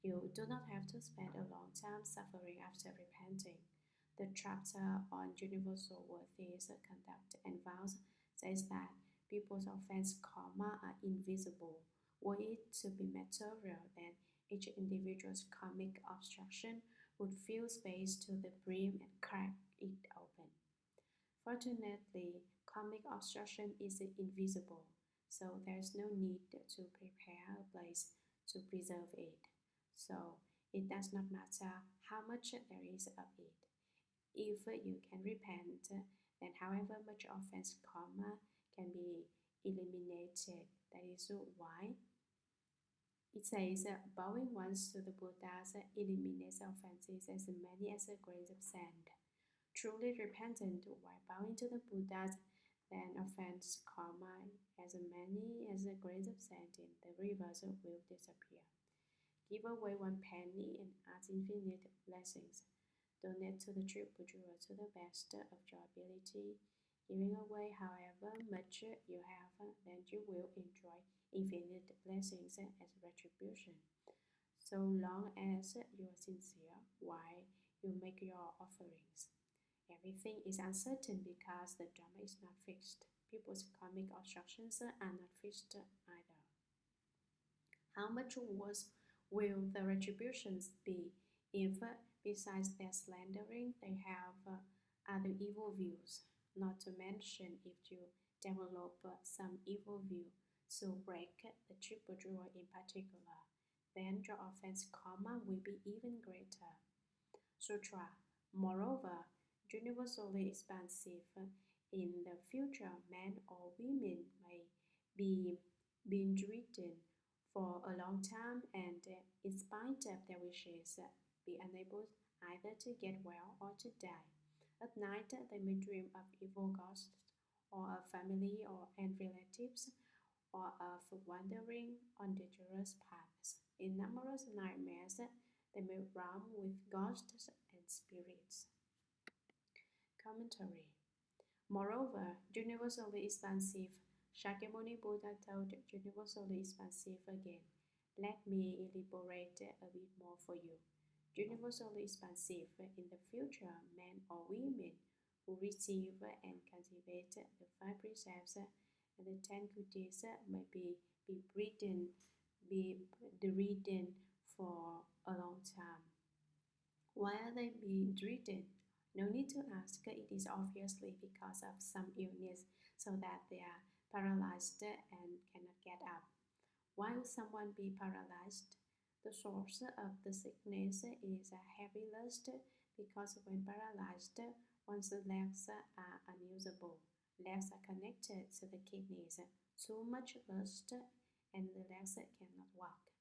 You do not have to spend a long time suffering after repenting. The chapter on universal worthies, conduct, and vows says that people's offense karma are invisible. Were it to be material, then each individual's karmic obstruction would fill space to the brim and crack it open. Fortunately, karmic obstruction is invisible, so there is no need to prepare a place to preserve it. So it does not matter how much there is of it. If you can repent, then however much offense karma can be eliminated. That is why it says, bowing once to the Buddhas eliminates offenses as many as grains of sand. Truly repentant while bowing to the Buddhas, then offense karma as many as grains of sand in the rivers will disappear. Give away 1 penny and ask infinite blessings. Donate to the true Buddha to the best of your ability. Giving away however much you have, then you will enjoy infinite blessings as retribution. So long as you are sincere while you make your offerings. Everything is uncertain because the Dharma is not fixed. People's karmic obstructions are not fixed either. How much worse will the retributions be if, besides their slandering, they have other evil views? Not to mention if you develop some evil view, so break the triple jewel in particular, then your offense karma will be even greater. Sutra. Moreover, universally expansive, in the future, men or women may be bedridden for a long time and, in spite of their wishes, be unable either to get well or to die. At night, they may dream of evil ghosts, or of family and relatives, or of wandering on dangerous paths. In numerous nightmares, they may roam with ghosts and spirits. Commentary. Moreover, universally expansive, Shakyamuni Buddha told universally expansive again. Let me elaborate a bit more for you. Universally expansive, in the future, men or women who receive and cultivate the five precepts and the 10 goodies may be bedridden for a long time. Why are they bedridden? No need to ask, it is obviously because of some illness, so that they are paralyzed and cannot get up. Why would someone be paralyzed? The source of the sickness is a heavy lust, because when paralyzed, one's legs are unusable. Legs are connected to the kidneys. Too much lust and the legs cannot walk.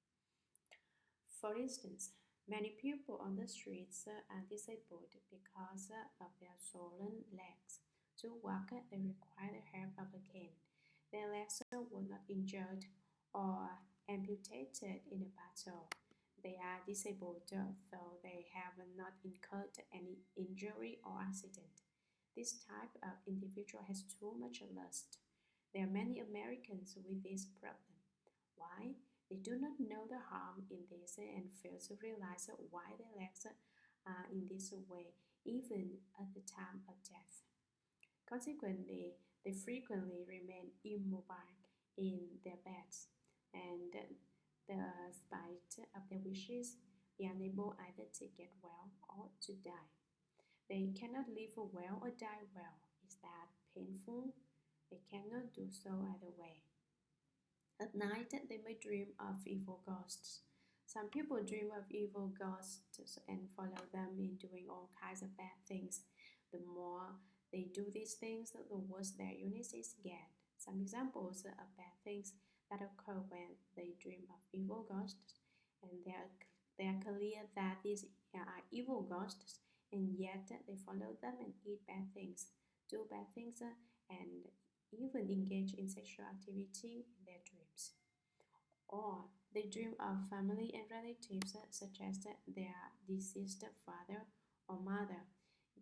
For instance, many people on the streets are disabled because of their swollen legs. To walk, they require the help of a cane. Their legs were not injured or amputated in a battle. They are disabled, though they have not incurred any injury or accident. This type of individual has too much lust. There are many Americans with this problem. Why? They do not know the harm in this and fail to realize why their legs are in this way, even at the time of death. Consequently, they frequently remain immobile in their beds, and, despite of their wishes, be unable either to get well or to die. They cannot live well or die well. Is that painful? They cannot do so either way. At night, they may dream of evil ghosts. Some people dream of evil ghosts and follow them in doing all kinds of bad things. The more they do these things, the worse their illnesses get. Some examples of bad things that occur when they dream of evil ghosts, and they are clear that these are evil ghosts, and yet they follow them and eat bad things, do bad things, and even engage in sexual activity in their dreams. Or they dream of family and relatives, such as their deceased father or mother.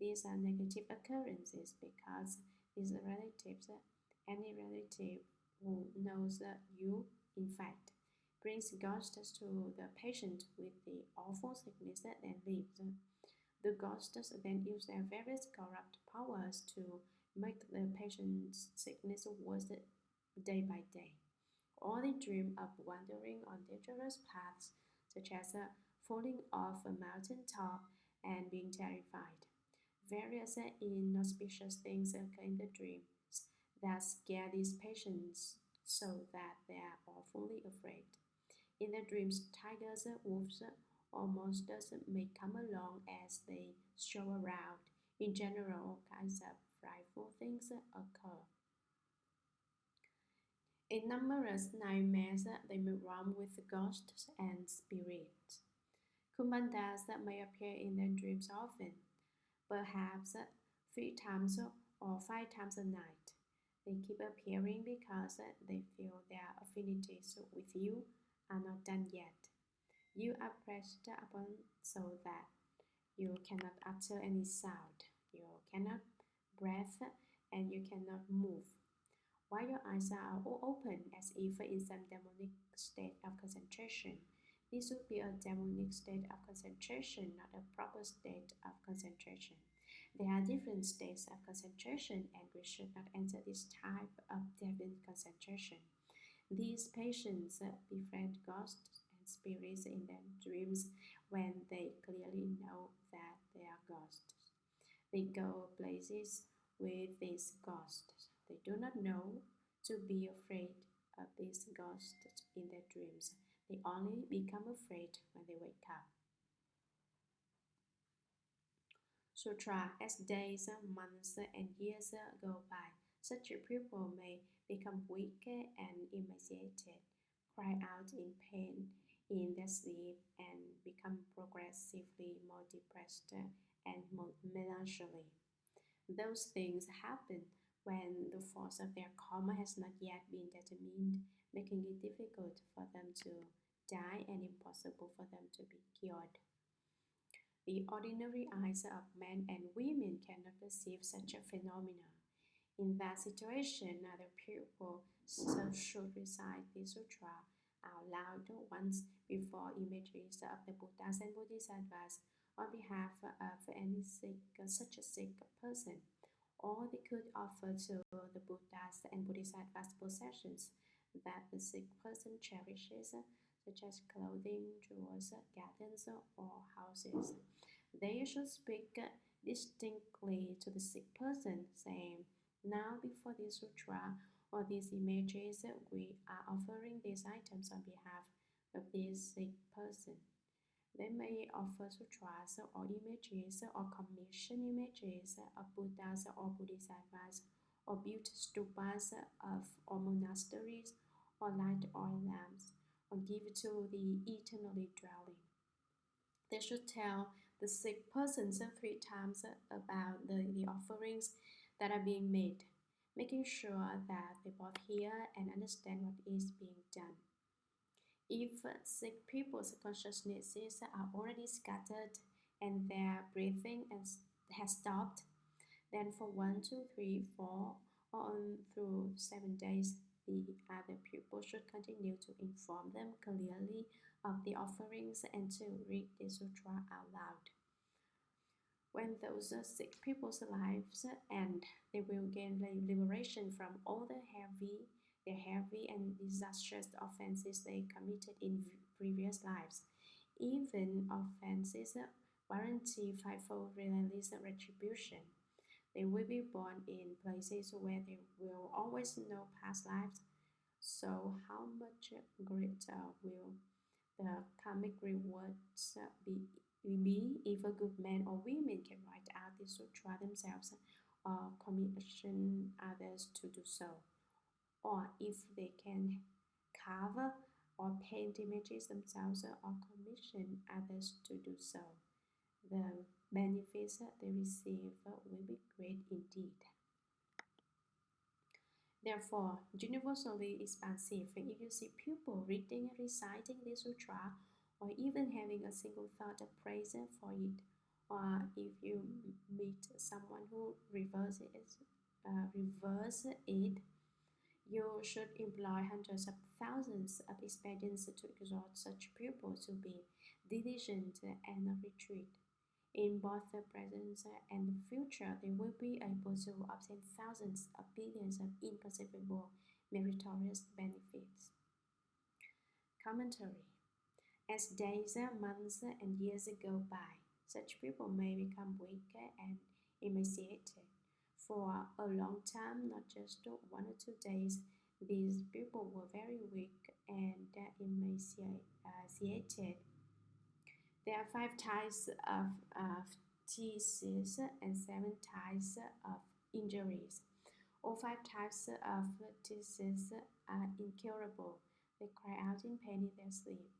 These are negative occurrences because these relatives, any relative who knows you, in fact, brings ghosts to the patient with the awful sickness that then leaves. The ghosts then use their various corrupt powers to make the patient's sickness worse day by day. Or they dream of wandering on dangerous paths, such as falling off a mountain top and being terrified. Various inauspicious things occur in the dreams that scare these patients so that they are awfully afraid. In the dreams, tigers, wolves, or monsters may come along as they stroll around. In general, all kinds of frightful things occur. In numerous nightmares, they may roam with ghosts and spirits. Kumandas may appear in their dreams often, perhaps 3 times or 5 times a night. They keep appearing because they feel their affinities with you are not done yet. You are pressed upon so that you cannot utter any sound, you cannot breathe, and you cannot move. while your eyes are all open as if in some demonic state of concentration. This would be a demonic state of concentration, not a proper state of concentration. There are different states of concentration, and we should not enter this type of deviant concentration. These patients befriend ghosts and spirits in their dreams when they clearly know that they are ghosts. They go places with these ghosts. They do not know to be afraid of these ghosts in their dreams. They only become afraid when they wake up. Sutra. As days, months, and years go by, such people may become weak and emaciated, cry out in pain in their sleep, and become progressively more depressed and more melancholy. Those things happen when the force of their karma has not yet been determined, making it difficult for them to die and impossible for them to be cured. The ordinary eyes of men and women cannot perceive such a phenomenon. In that situation, the pupil should recite the sutra out loud once before images of the Buddhas and Bodhisattvas on behalf of any such a sick person, or they could offer to the Buddhas and Bodhisattvas possessions that the sick person cherishes, such as clothing, jewels, gardens, or houses. They should speak distinctly to the sick person, saying, "Now, before this sutra or these images, we are offering these items on behalf of this sick person." They may offer sutras or images or commission images of Buddhas or Bodhisattvas, or build stupas or monasteries, or light oil lamps, or give to the eternally dwelling. They should tell the sick persons 3 times about the offerings that are being made, making sure that they both hear and understand what is being done. If sick people's consciousnesses are already scattered and their breathing has stopped, then for 1, 2, 3, 4, or on through 7 days, the other pupil should continue to inform them clearly of the offerings and to read the sutra out loud. When those sick people's lives end, they will gain liberation from all the heavy and disastrous offenses they committed in previous lives. Even offenses warranty fivefold relentless retribution. They will be born in places where they will always know past lives. So how much greater will the karmic rewards be if a good man or women can write out the sutra themselves or commission others to do so, or if they can carve or paint images themselves or commission others to do so. The benefits they receive will be great indeed. Therefore, universally expansive, if you see people reading and reciting the sutra, or even having a single thought of praise for it, or if you meet someone who reverses it, you should employ hundreds of thousands of expedients to exhort such pupils to be diligent and retreat. In both the present and the future, they will be able to obtain thousands of billions of inconceivable meritorious benefits. Commentary. As days, months, and years go by, such people may become weak and emaciated. For a long time, not just 1 or 2 days, these people were very weak and emaciated. There are 5 types of disease and 7 types of injuries. All 5 types of disease are incurable. They cry out in pain in their sleep.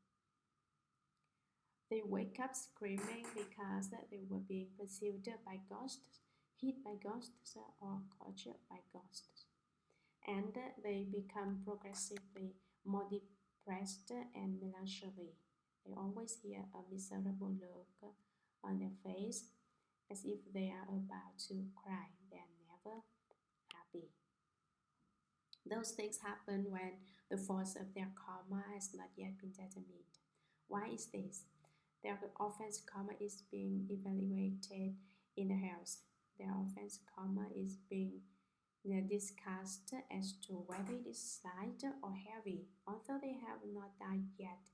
They wake up screaming because they were being pursued by ghosts, hit by ghosts, or tortured by ghosts. And they become progressively more depressed and melancholy. They always hear a miserable look on their face, as if they are about to cry. They are never happy. Those things happen when the force of their karma has not yet been determined. Why is this? Their offense karma is being evaluated in the house. Their offense karma is being discussed as to whether it is light or heavy, although they have not died yet,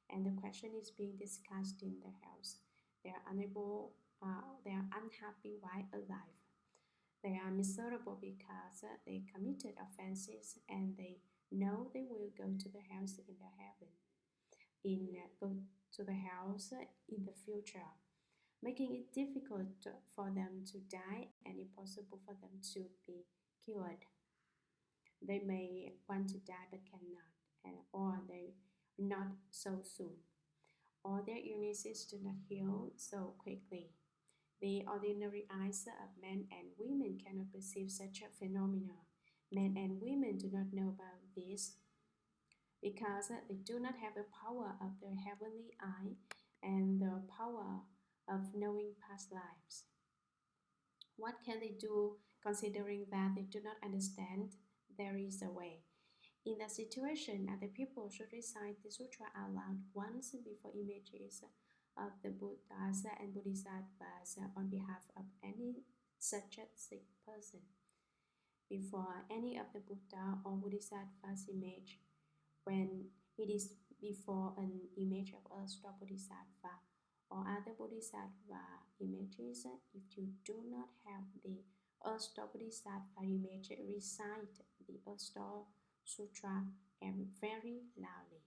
and the question is being discussed in the house. They are unhappy while alive. They are miserable because they committed offenses and they know they will go to the house in the heaven, go to the house in the future, making it difficult for them to die and impossible for them to be cured. They may want to die but cannot, or they not so soon, or their illnesses do not heal so quickly. The ordinary eyes of men and women cannot perceive such a phenomenon. Men and women do not know about this because they do not have the power of the heavenly eye and the power of knowing past lives. What can they do considering that they do not understand? There is a way. In that situation, other people should recite the sutra out loud once before images of the Buddhas and Bodhisattvas on behalf of any such a sick person. Before any of the Buddha or Bodhisattva's image, when it is before an image of a star Bodhisattva or other Bodhisattva images, if you do not have the Star Bodhisattva image, recite the Star Sutra and very loudly.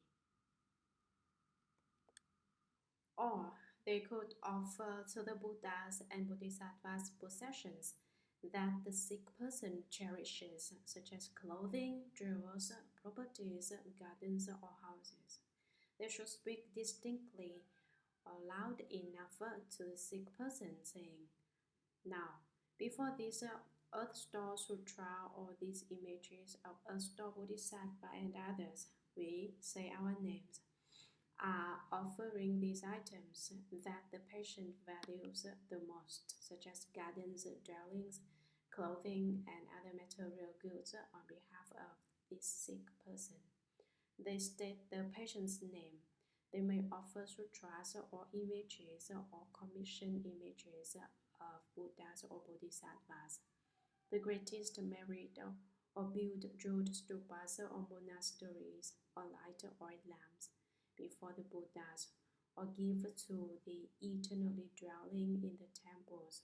Or they could offer to the Buddhas and Bodhisattvas possessions that the sick person cherishes, such as clothing, jewels, properties, gardens, or houses. They should speak distinctly or loud enough to the sick person, saying, "Now, before this Earth Star Sutra or these images of Earth Star Bodhisattva and others, we say our names, are offering these items that the patient values the most, such as gardens, dwellings, clothing, and other material goods on behalf of this sick person." They state the patient's name. They may offer sutras or images or commission images of Buddhas or Bodhisattvas. The greatest merit or build jeweled stupas or monasteries or light oil lamps before the Buddhas, or give to the eternally dwelling in the temples.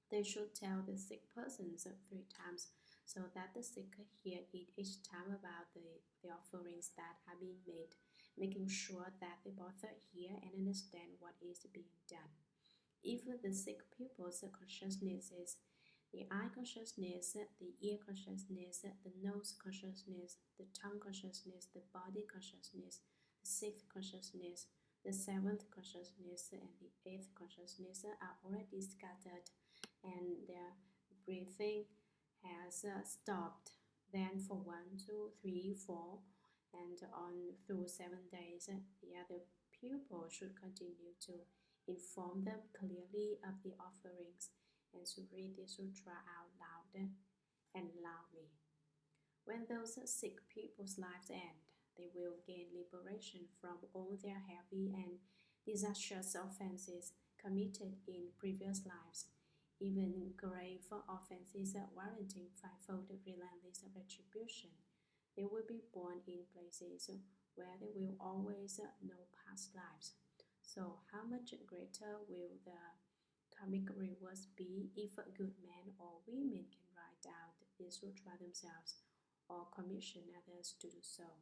They should tell the sick persons 3 times so that the sick hear it each time about the offerings that are being made, making sure that they both hear and understand what is being done. If the sick pupil's consciousnesses, the eye consciousness, the ear consciousness, the nose consciousness, the tongue consciousness, the body consciousness, the 6th consciousness, the 7th consciousness, and the 8th consciousness are already scattered and their breathing has stopped, then for 1, 2, 3, 4, and on through 7 days, the other pupil should continue to inform them clearly of the offerings and to read the sutra out loud and loudly. When those sick people's lives end, they will gain liberation from all their heavy and disastrous offenses committed in previous lives, even grave offenses warranting 5-fold relentless retribution. They will be born in places where they will always know past lives. So how much greater will the karmic rewards be if good men or women can write out the sutra themselves or commission others to do so,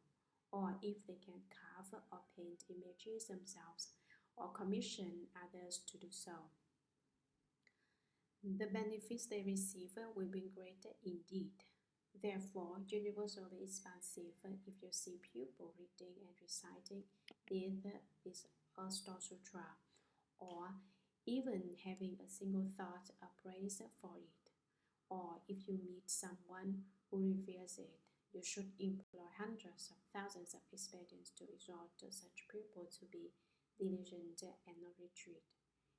or if they can carve or paint images themselves or commission others to do so. The benefits they receive will be great indeed. Therefore, universally expansive, if you see pupil reading and reciting this Star Sutra, or even having a single thought of praise for it, or if you meet someone who reveres it, you should employ hundreds of thousands of expedients to exhort such people to be diligent and not retreat.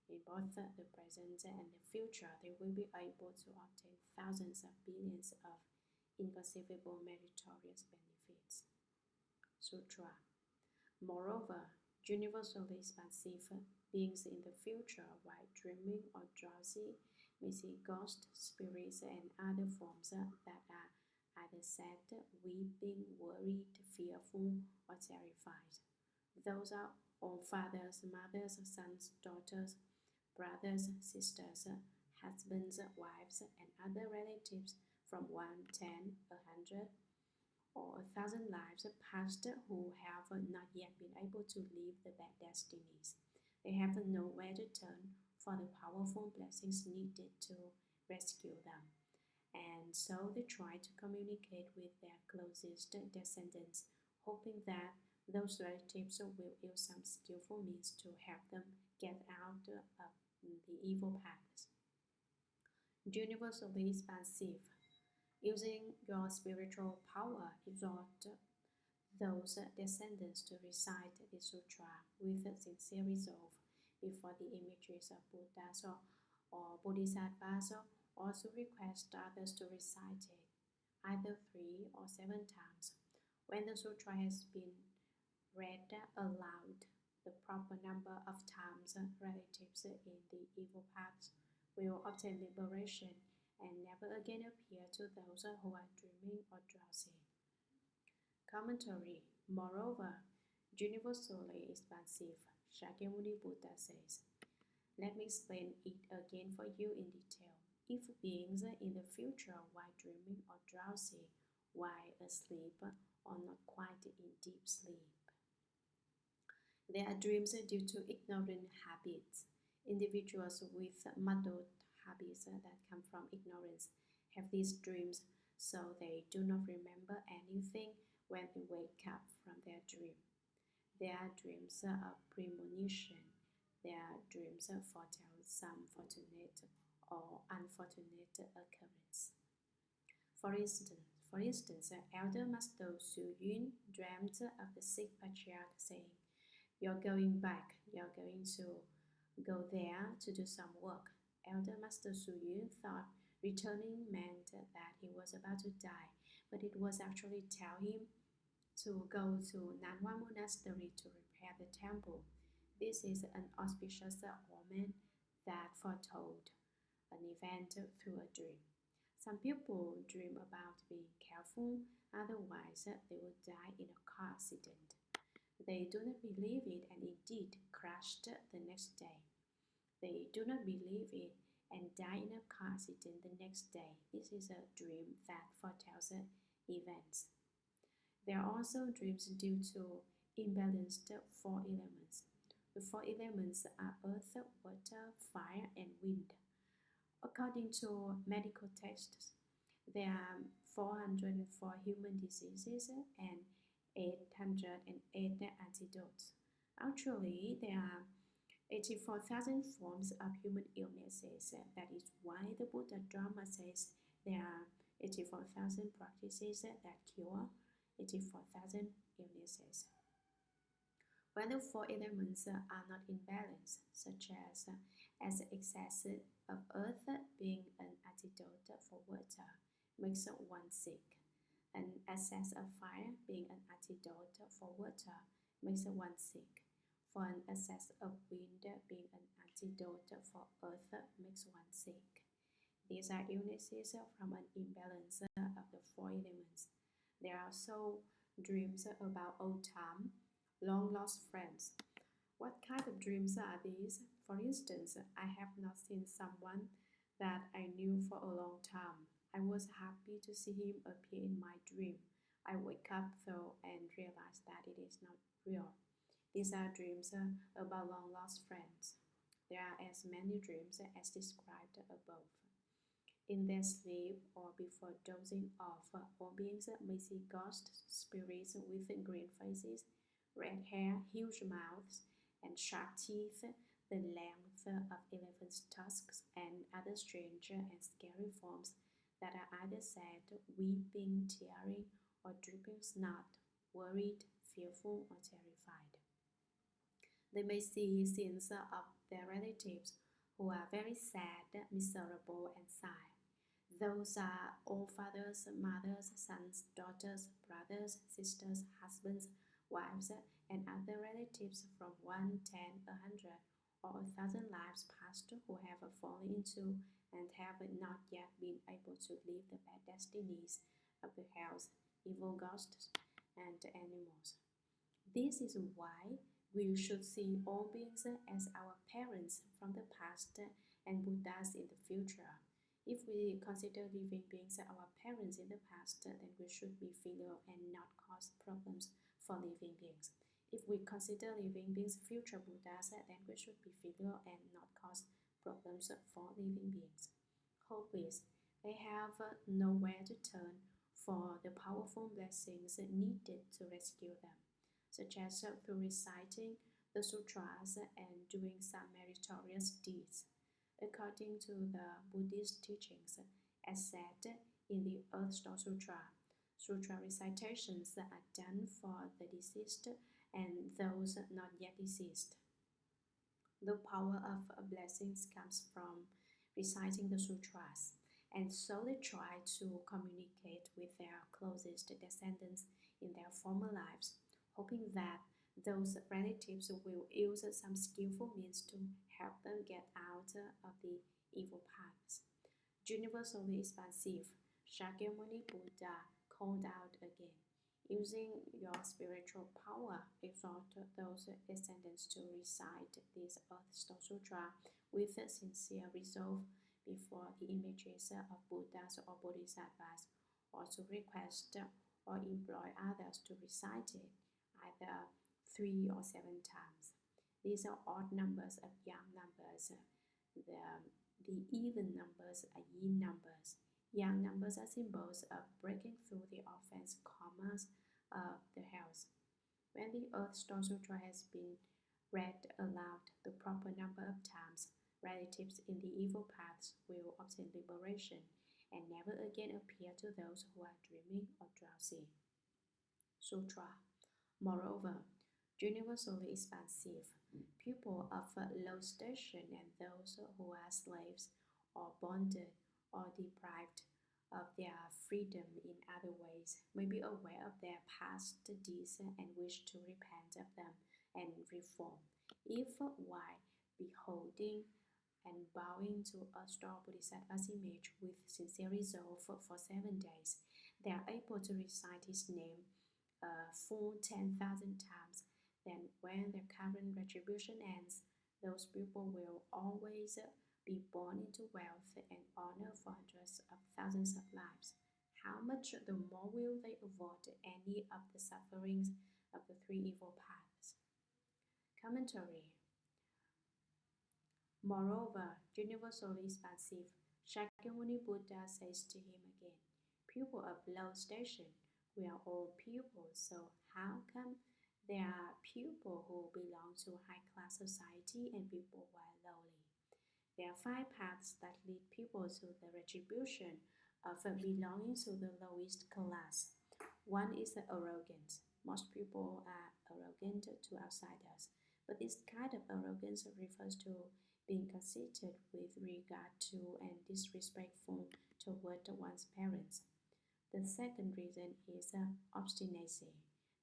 In both the present and the future, they will be able to obtain thousands of billions of inconceivable meritorious benefits. Sutra. Moreover, universally expansive beings in the future, while dreaming or drowsy, may see ghosts, spirits, and other forms that are either sad, weeping, worried, fearful, or terrified. Those are all fathers, mothers, sons, daughters, brothers, sisters, husbands, wives, and other relatives from 1, 10, 100, or 1,000 lives past who have not yet been able to live the bad destinies. They have nowhere to turn for the powerful blessings needed to rescue them, and so they try to communicate with their closest descendants, hoping that those relatives will use some skillful means to help them get out of the evil paths. Universally expansive. Using your spiritual power, exhort those descendants to recite the sutra with sincere resolve before the images of Buddhas or Bodhisattvas. Also request others to recite it either 3 or 7 times. When the sutra has been read aloud the proper number of times, relatives in the evil paths will obtain liberation and never again appear to those who are dreaming or drowsy. Commentary. Moreover, universally expansive, Shakyamuni Buddha says, let me explain it again for you in detail. If beings in the future, while dreaming or drowsy, while asleep, or not quite in deep sleep, they are dreams due to ignorant habits. Individuals with muddled habits that come from ignorance have these dreams, so they do not remember anything when they wake up from their dream. They are dreams of premonition. They are dreams foretell some fortunate or unfortunate occurrence. For instance, Elder Master Xu Yun dreamt of the sick patriarch saying, "You're going back. You're going to go there to do some work." Elder Master Xu Yun thought returning meant that he was about to die, but it was actually tell him to go to Nanhua Monastery to repair the temple. This is an auspicious omen that foretold an event through a dream. Some people dream about being careful, otherwise they will die in a car accident. They do not believe it and indeed crashed the next day. They do not believe it and die in a car accident the next day. This is a dream that foretells events. There are also dreams due to imbalanced 4 elements. The 4 elements are earth, water, fire, and wind. According to medical texts, there are 404 human diseases and 808 antidotes. Actually, there are 84,000 forms of human illnesses. That is why the Buddha Dharma says there are 84,000 practices that cure 84,000 illnesses. When the 4 elements are not in balance, such as excess of earth being an antidote for water, makes one sick, and excess of fire being an antidote for water makes one sick, for an excess of wind being an antidote for earth makes one sick. These are illnesses from an imbalance of the 4 elements. There are also dreams about old time, long lost friends. What kind of dreams are these? For instance, I have not seen someone that I knew for a long time. I was happy to see him appear in my dream. I wake up though and realize that it is not real. These are dreams about long lost friends. There are as many dreams as described above. In their sleep or before dozing off, all beings may see ghosts, spirits with green faces, red hair, huge mouths, and sharp teeth, the length of elephant's tusks, and other strange and scary forms that are either sad, weeping, tearing, or dripping snot, worried, fearful, or terrified. They may see scenes of their relatives who are very sad, miserable, and sigh. Those are all fathers, mothers, sons, daughters, brothers, sisters, husbands, wives, and other relatives from 1, 10, 100, or 1,000 lives past who have fallen into and have not yet been able to live the bad destinies of the hells, evil ghosts, and animals. This is why we should see all beings as our parents from the past and Buddhas in the future. If we consider living beings our parents in the past, then we should be filial and not cause problems for living beings. If we consider living beings future Buddhas, then we should be filial and not cause problems for living beings. Hope is they have nowhere to turn for the powerful blessings needed to rescue them, such as through reciting the sutras and doing some meritorious deeds. According to the Buddhist teachings, as said in the Earth Star Sutra, sutra recitations are done for the deceased and those not yet deceased. The power of blessings comes from reciting the sutras, and so they try to communicate with their closest descendants in their former lives, hoping that those relatives will use some skillful means to help them get out of the evil paths. Universally expansive, Shakyamuni Buddha called out again. Using your spiritual power, exhort those descendants to recite this Earth Star Sutra with a sincere resolve before the images of Buddhas or Bodhisattvas, or to request or employ others to recite it, either 3 or 7 times. These are odd numbers of young numbers. The even numbers are yin numbers. Young numbers are symbols of breaking through the offense karmas of the hells. When the Earth Star Sutra has been read aloud the proper number of times, relatives in the evil paths will obtain liberation and never again appear to those who are dreaming or drowsy. Sutra. Moreover, universally expansive, people of low station and those who are slaves or bonded or deprived of their freedom in other ways may be aware of their past deeds and wish to repent of them and reform. If while beholding and bowing to a star Bodhisattva's image with sincere resolve for 7 days, they are able to recite his name full 10,000 times, then when their current retribution ends, those people will always be born into wealth and honor for hundreds of thousands of lives. How much the more will they avoid any of the sufferings of the 3 evil paths? Commentary. Moreover, universally expansive, Shakyamuni Buddha says to him again, people of low station, we are all pupils, so how come there are people who belong to high-class society and people who are lowly? There are 5 paths that lead people to the retribution of belonging to the lowest class. One is the arrogance. Most people are arrogant to outsiders, but this kind of arrogance refers to being conceited with regard to and disrespectful toward one's parents. The second reason is obstinacy.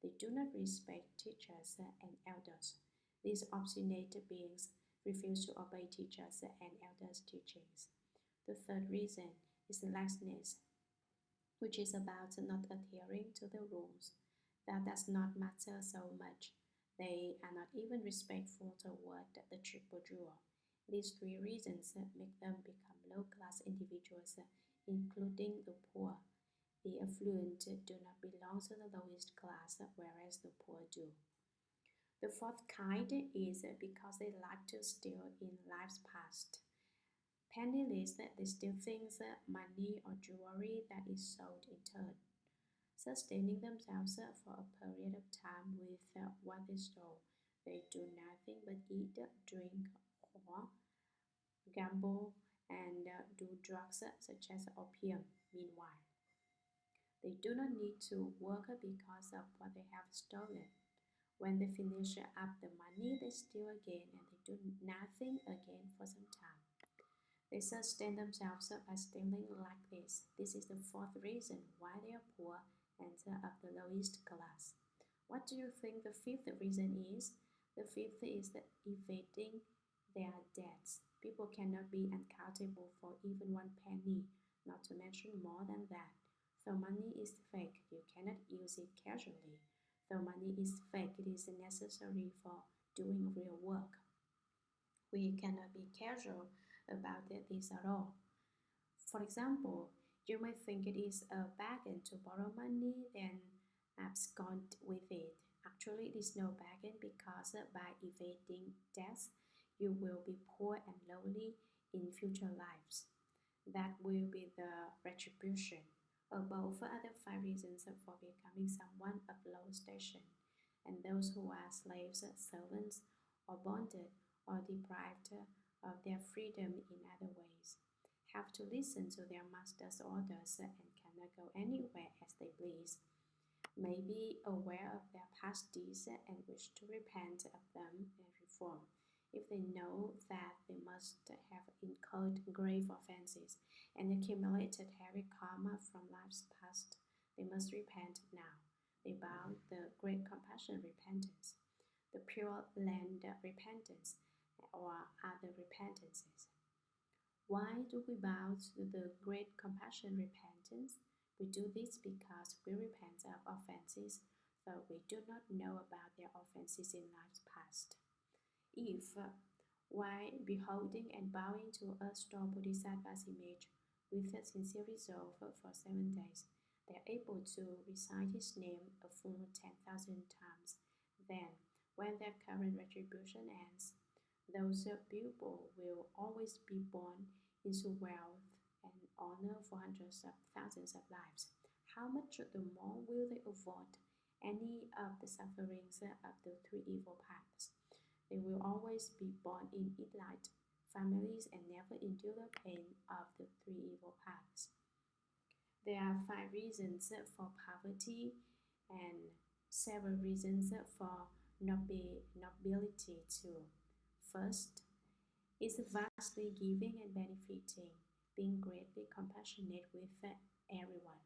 They do not respect teachers and elders. These obstinate beings refuse to obey teachers and elders' teachings. The third reason is laxness, which is about not adhering to the rules. That does not matter so much. They are not even respectful toward the triple jewel. These 3 reasons make them become low-class individuals, including the poor. The affluent do not belong to the lowest class, whereas the poor do. The fourth kind is because they like to steal in lives past. Penniless, they steal things, money or jewelry that is sold in turn, sustaining themselves for a period of time with what they stole. They do nothing but eat, drink, whore, gamble, and do drugs such as opium. Meanwhile, they do not need to work because of what they have stolen. When they finish up the money, they steal again and they do nothing again for some time. They sustain themselves by stealing like this. This is the fourth reason why they are poor and of the lowest class. What do you think the fifth reason is? The fifth is the evading their debts. People cannot be accountable for even one penny, not to mention more than that. Though money is fake, you cannot use it casually. Though money is fake, it is necessary for doing real work. We cannot be casual about this at all. For example, you may think it is a bargain to borrow money, then abscond with it. Actually, it is no bargain because by evading debts, you will be poor and lonely in future lives. That will be the retribution. Above are the five reasons for becoming someone of low station, and those who are slaves, servants, or bonded, or deprived of their freedom in other ways, have to listen to their master's orders and cannot go anywhere as they please, may be aware of their past deeds and wish to repent of them and reform. If they know that they must have incurred grave offenses and accumulated heavy karma from lives past, they must repent now. They vow the great compassion repentance, the pure land repentance, or other repentances. Why do we bow to the great compassion repentance? We do this because we repent of offenses, though we do not know about their offenses in lives past. If, while beholding and bowing to a store Bodhisattva's image with a sincere resolve for 7 days, they are able to recite his name a full 10,000 times, then, when their current retribution ends, those pupils will always be born into wealth and honor for hundreds of thousands of lives. How much the more will they avoid any of the sufferings of the three evil paths? They will always be born in elite families and never endure the pain of the three evil paths. There are 5 reasons for poverty and several reasons for nobility too. First is vastly giving and benefiting, being greatly compassionate with everyone.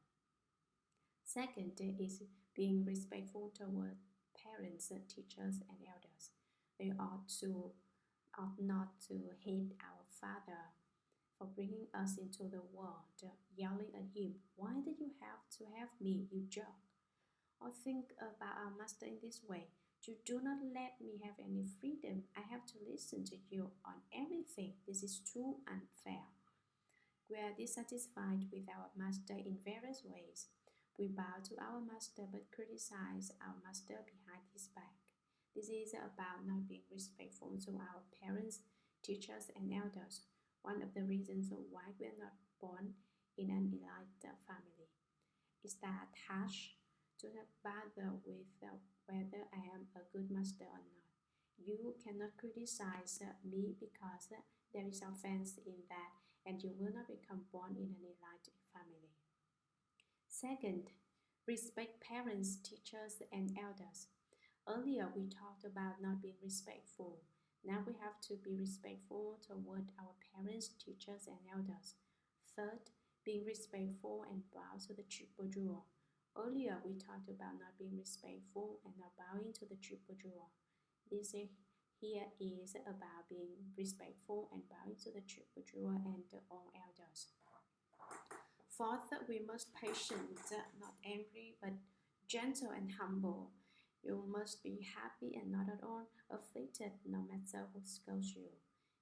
Second is being respectful toward parents, teachers, and elders. They ought not to hate our father for bringing us into the world, yelling at him, "Why did you have to have me, you jerk?" Or think about our master in this way: "You do not let me have any freedom. I have to listen to you on everything. This is too unfair." We are dissatisfied with our master in various ways. We bow to our master but criticize our master behind his back. This is about not being respectful to our parents, teachers, and elders. One of the reasons why we are not born in an elite family is that harsh. Do not bother with whether I am a good master or not. You cannot criticize me because there is offense in that, and you will not become born in an elite family. Second, respect parents, teachers, and elders. Earlier, we talked about not being respectful. Now we have to be respectful toward our parents, teachers, and elders. Third, being respectful and bow to the triple jewel. Earlier, we talked about not being respectful and not bowing to the triple jewel. This here is about being respectful and bowing to the triple jewel and all elders. Fourth, we must be patient, not angry, but gentle and humble. You must be happy and not at all afflicted, no matter who scolds you.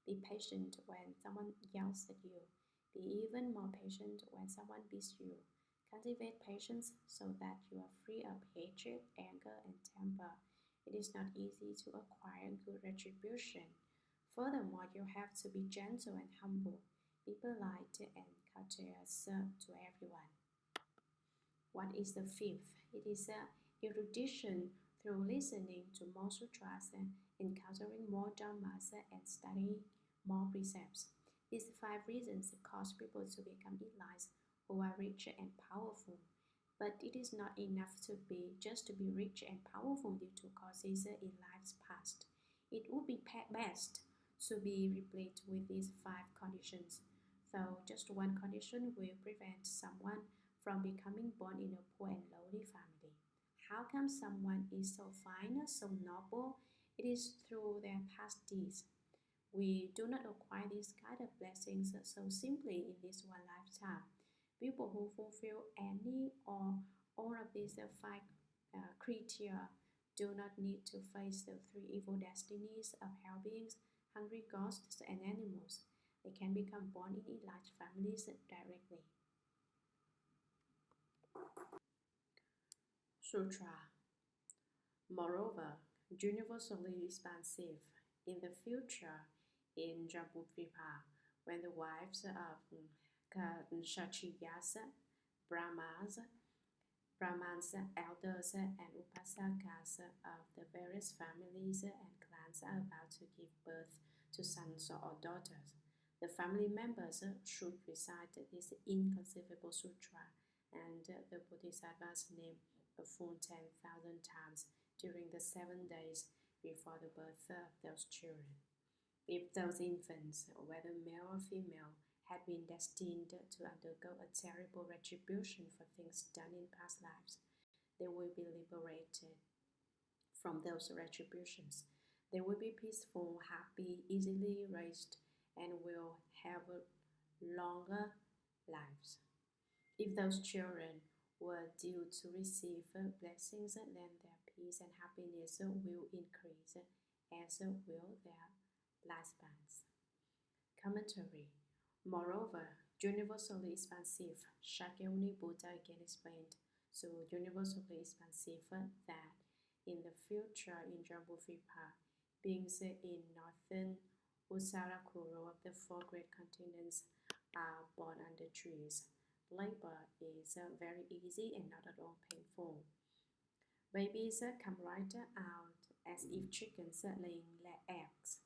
Be patient when someone yells at you. Be even more patient when someone beats you. Cultivate patience so that you are free of hatred, anger, and temper. It is not easy to acquire good retribution. Furthermore, you have to be gentle and humble. Be polite and courteous to everyone. What is the fifth? It is erudition through listening to more sutras, encountering more dharmas, and studying more precepts. These 5 reasons cause people to become elites who are rich and powerful. But it is not enough to be rich and powerful due to causes in lives past. It would be best to be replete with these 5 conditions. though just one condition will prevent someone from becoming born in a poor and lowly family. How come someone is so fine, so noble? It is through their past deeds. We do not acquire these kind of blessings so simply in this one lifetime. People who fulfill any or all of these five criteria do not need to face the three evil destinies of hell beings, hungry ghosts, and animals. They can become born in enlightened families directly. Sutra. Moreover, universally expansive. In the future, in Jambudvipa, when the wives of Kshatriyas, Brahmans, elders, and upasakas of the various families and clans are about to give birth to sons or daughters, the family members should recite this inconceivable sutra and the Bodhisattva's name a full 10,000 times during the 7 days before the birth of those children. If those infants, whether male or female, had been destined to undergo a terrible retribution for things done in past lives, they will be liberated from those retributions. They will be peaceful, happy, easily raised, and will have longer lives. If those children were due to receive blessings, then their peace and happiness will increase, as will their lifespans. Commentary. Moreover, universally expansive, Shakyamuni Buddha again explained, so universally expansive that in the future in Jambudvipa, beings in northern Uttarakuru of the four great continents are born under trees. Labor is very easy and not at all painful. Babies come right out as if chickens laying eggs.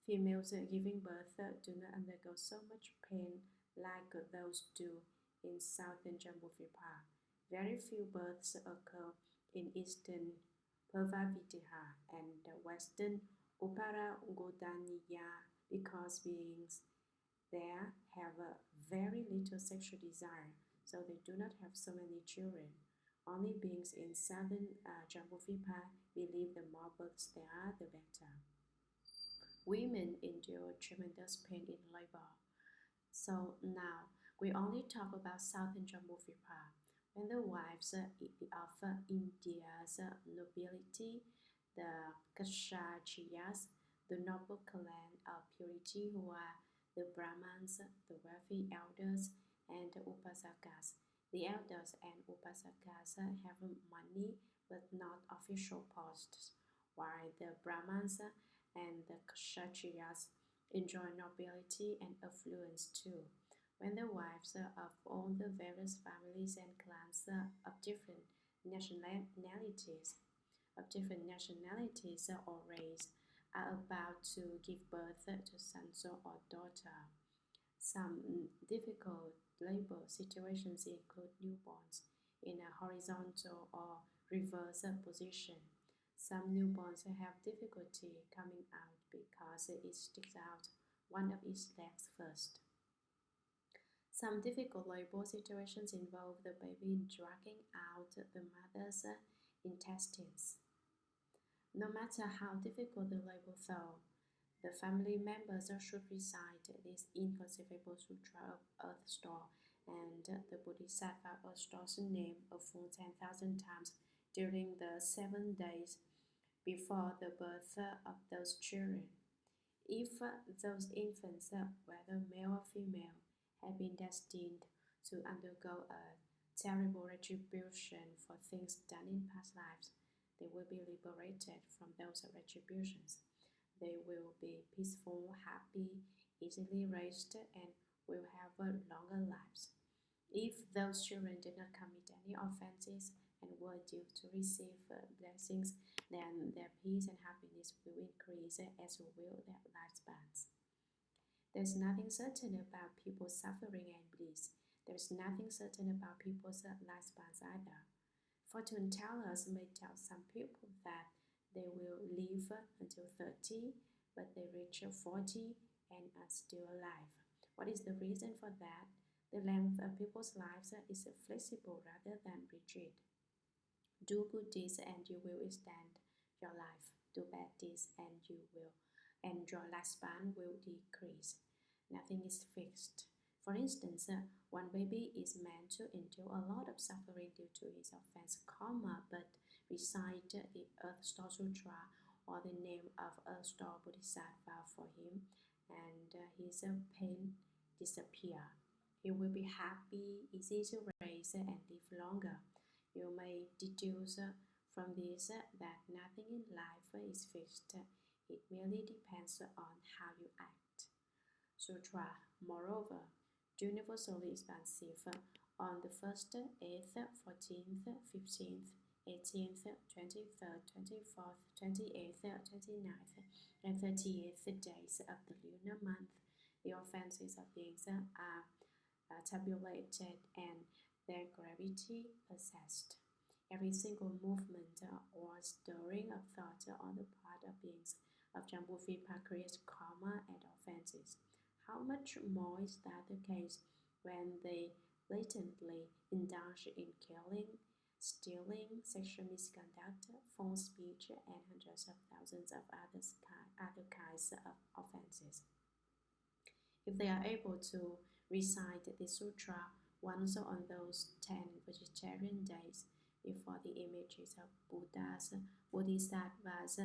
Females giving birth do not undergo so much pain like those do in southern Jambudvipa. Very few births occur in eastern Purvavidya and western Upparagodaniya because beings there have a very little sexual desire, so they do not have so many children. Only beings in southern Jambudvipa believe the more births there are, the better. Women endure tremendous pain in labor. So now we only talk about southern Jambudvipa. When the wives of India's nobility, the Kshatriyas, the noble clan of purity who are the Brahmans, the wealthy elders, and the upasakas. The elders and upasakas have money but not official posts, while the Brahmans and the Kshatriyas enjoy nobility and affluence too. When the wives of all the various families and clans of different nationalities or race are about to give birth to sons or daughter, some difficult labor situations include newborns in a horizontal or reverse position. Some newborns have difficulty coming out because it sticks out one of its legs first. Some difficult labor situations involve the baby dragging out the mother's intestines. No matter how difficult the labor though, the family members should recite this inconceivable sutra of earth store and the Bodhisattva earth store's name a full 10,000 times during the 7 days before the birth of those children. If those infants, whether male or female, have been destined to undergo a terrible retribution for things done in past lives, they will be liberated from those retributions. They will be peaceful, happy, easily raised, and will have longer lives. If those children did not commit any offenses and were due to receive blessings, then their peace and happiness will increase, as will their lifespans. There's nothing certain about people's suffering and bliss. There's nothing certain about people's lifespans either. Fortune tellers may tell some people that they will live until 30, but they reach 40 and are still alive, What is the reason for that? The length of people's lives is flexible rather than rigid. Do good deeds and you will extend your life. Do bad deeds and your lifespan will decrease. Nothing is fixed. For instance, one baby is meant to endure a lot of suffering due to his offense karma, but recite the Earth Star Sutra or the name of Earth Star Bodhisattva for him, and his pain disappear. He will be happy, easy to raise, and live longer. You may deduce from this that nothing in life is fixed. It merely depends on how you act. Sutra, moreover, universally expansive on the 1st, 8th, 14th, 15th, 18th, 23rd, 24th, 28th, 29th, and 38th days of the lunar month. The offenses of beings are tabulated and their gravity assessed. Every single movement or stirring of thought on the part of beings of Jambudvipa creates karma and offenses. How much more is that the case when they blatantly indulge in killing, stealing, sexual misconduct, false speech, and hundreds of thousands of other kinds of offenses? If they are able to recite the sutra once on those 10 vegetarian days before the images of Buddhas, Bodhisattvas,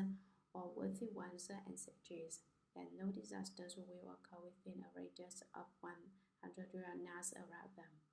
or worthy ones and sages, then no disasters will occur within a radius of 100 yojanas around them.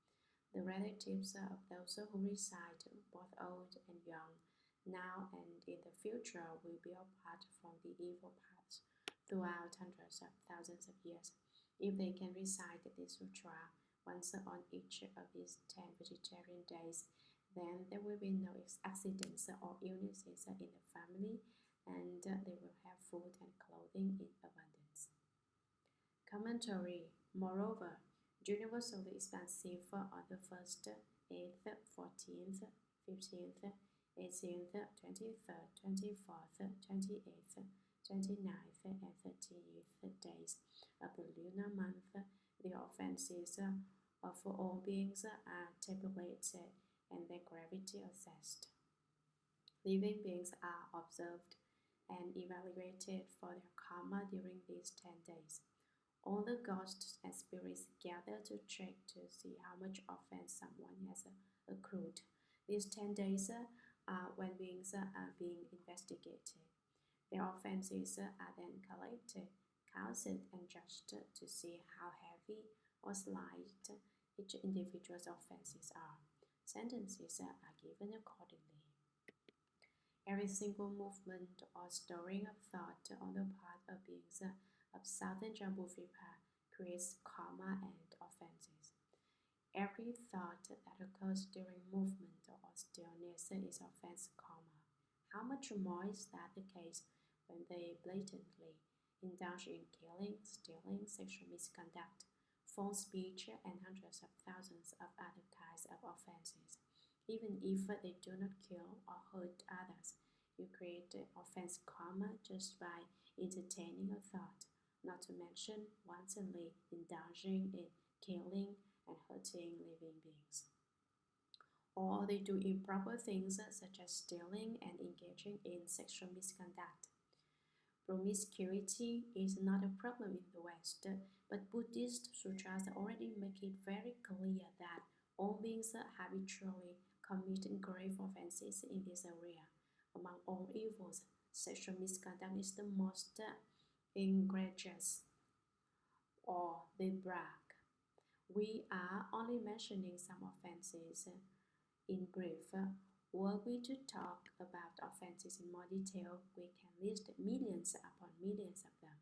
The relatives of those who recite, both old and young, now and in the future, will be apart from the evil paths throughout hundreds of thousands of years. If they can recite the sutra once on each of these 10 vegetarian days, then there will be no accidents or illnesses in the family, and they will have food and clothing in abundance. Commentary. Moreover, universally expansive on the 1st, 8th, 14th, 15th, 18th, 23rd, 24th, 28th, 29th, and 30th days of the lunar month, the offenses of all beings are tabulated and their gravity assessed. Living beings are observed and evaluated for their karma during these 10 days. All the ghosts and spirits gather to check to see how much offense someone has accrued. These 10 days are when beings are being investigated. Their offenses are then collected, counted, and judged to see how heavy or slight each individual's offenses are. Sentences are given accordingly. Every single movement or stirring of thought on the part of beings of southern Jambudvipa creates karma and offenses. Every thought that occurs during movement or stillness is offense karma. How much more is that the case when they blatantly indulge in killing, stealing, sexual misconduct, false speech, and hundreds of thousands of other kinds of offenses? Even if they do not kill or hurt others, you create offense karma just by entertaining a thought, not to mention wantonly indulging in killing and hurting living beings. Or they do improper things such as stealing and engaging in sexual misconduct. Promiscuity is not a problem in the West, but Buddhist sutras already make it very clear that all beings habitually commit grave offenses in this area. Among all evils, sexual misconduct is the most egregious, or they brag. We are only mentioning some offenses in brief. Were we to talk about offenses in more detail, we can list millions upon millions of them.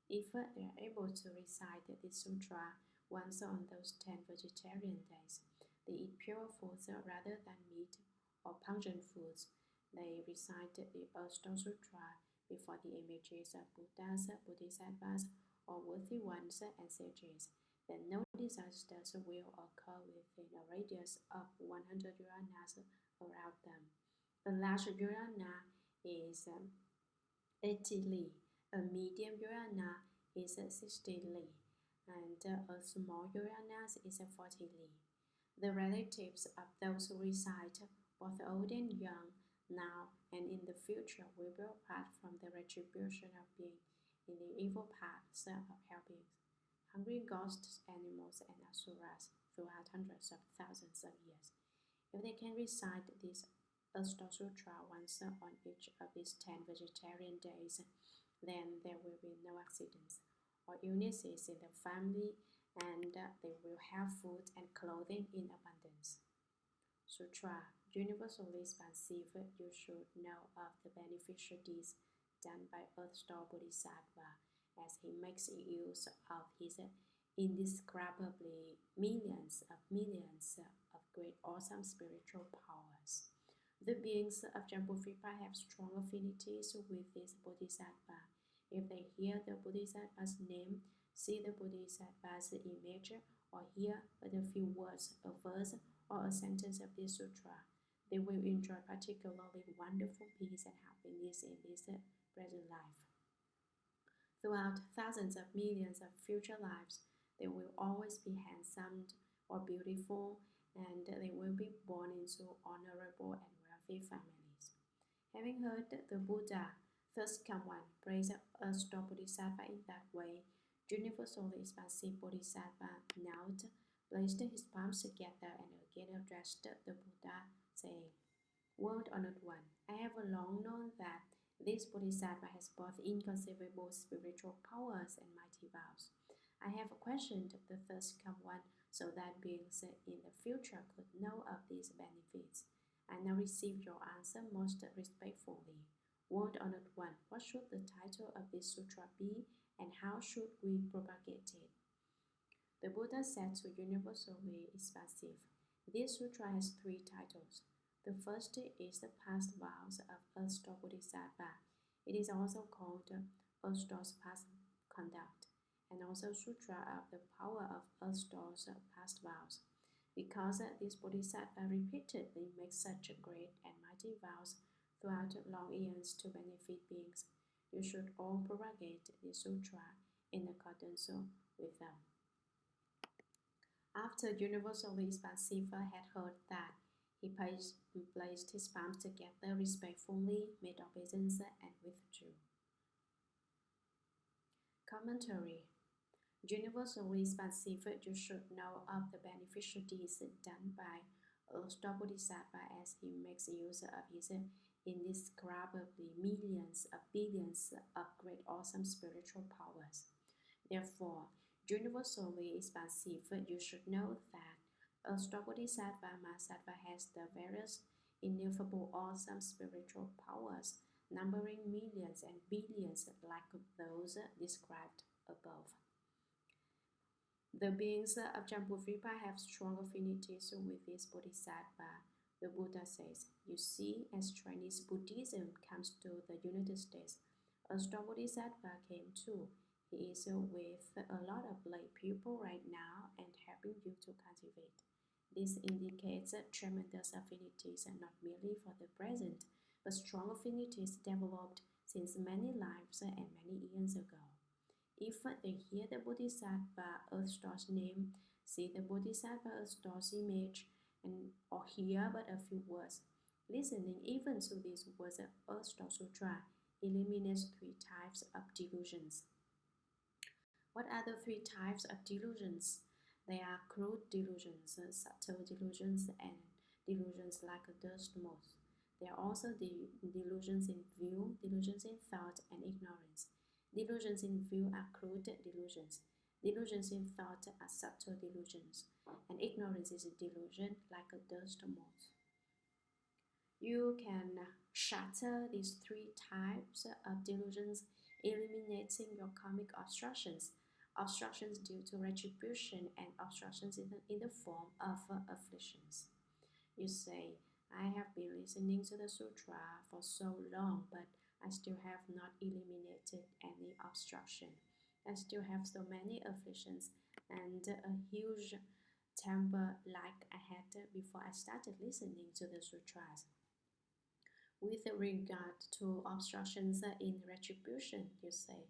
If they are able to recite the sutra once on those 10 vegetarian days, they eat pure foods rather than meat or pungent foods. They recite the Earth Star Sutra before the images of Buddhas, Bodhisattvas, or worthy ones and sages. Then no disasters will occur within a radius of 100 yojanas around them. A large yojana is 80 li. A medium yojana is 60 li. and a small Uranus is 40 li. The relatives of those who reside, both old and young, now and in the future, will be apart from the retribution of being in the evil paths of helping hungry ghosts, animals, and asuras throughout hundreds of thousands of years. If they can recite this Ashta Sutra once on each of these 10 vegetarian days, then there will be no accidents or illnesses in the family, and they will have food and clothing in abundance. Sutra, universally expansive, you should know of the beneficial deeds done by Earth-Star Bodhisattva as he makes use of his indescribably millions of great awesome spiritual powers. The beings of Jambudvipa have strong affinities with this Bodhisattva. If they hear the Bodhisattva's name, see the Bodhisattva's image, or hear but a few words, a verse, or a sentence of this sutra, they will enjoy particularly wonderful peace and happiness in this present life. Throughout thousands of millions of future lives, they will always be handsome or beautiful, and they will be born into honorable and wealthy families. Having heard the Buddha, first come one, praise Ashta Bodhisattva in that way, universally expansive Bodhisattva knelt, placed his palms together, and again addressed the Buddha, saying, World Honored One, I have long known that this Bodhisattva has both inconceivable spiritual powers and mighty vows. I have questioned the first come one so that beings in the future could know of these benefits. I now receive your answer most respectfully. World Honored One, what should the title of this sutra be, and how should we propagate it? The Buddha said to universally expansive, this sutra has 3 titles. The first is the past vows of Ashta Bodhisattva. It is also called Ashta's past conduct, and also Sutra of the power of Ashta's past vows. Because this Bodhisattva repeatedly makes such great and mighty vows throughout long eons to benefit beings, you should all propagate this sutra in accordance with them. After universally expansive had heard that, he placed his palms together respectfully, made obeisance, and withdrew. Commentary. Universally expansive, you should know of the beneficial deeds done by Ashta Bodhisattva as he makes use of his indescribably millions of billions of great awesome spiritual powers. Therefore, universally expansive, you should know that Ashta Bodhisattva Mahasattva has the various ineffable awesome spiritual powers, numbering millions and billions like those described above. The beings of Jambudvipa have strong affinities with this Bodhisattva. The Buddha says, you see, as Chinese Buddhism comes to the United States, Ashta Bodhisattva came too. He is with a lot of lay people right now and helping you to cultivate. This indicates tremendous affinities, not merely for the present, but strong affinities developed since many lives and many eons ago. If they hear the Bodhisattva Ashta's name, see the Bodhisattva Ashta's image, or hear but a few words, listening even to these words of Ashta Sutra eliminates 3 types of delusions. What are the 3 types of delusions? They are crude delusions, subtle delusions, and delusions like a dust moth. There are also delusions in view, delusions in thought, and ignorance. Delusions in view are crude delusions. Delusions in thought are subtle delusions, and ignorance is a delusion like a dust moth. You can shatter these 3 types of delusions, eliminating your karmic obstructions due to retribution, and obstructions in the form of afflictions. You say, I have been listening to the sutra for so long, but I still have not eliminated any obstruction. I still have so many afflictions and a huge temper like I had before I started listening to the sutras. With regard to obstructions in retribution, you say,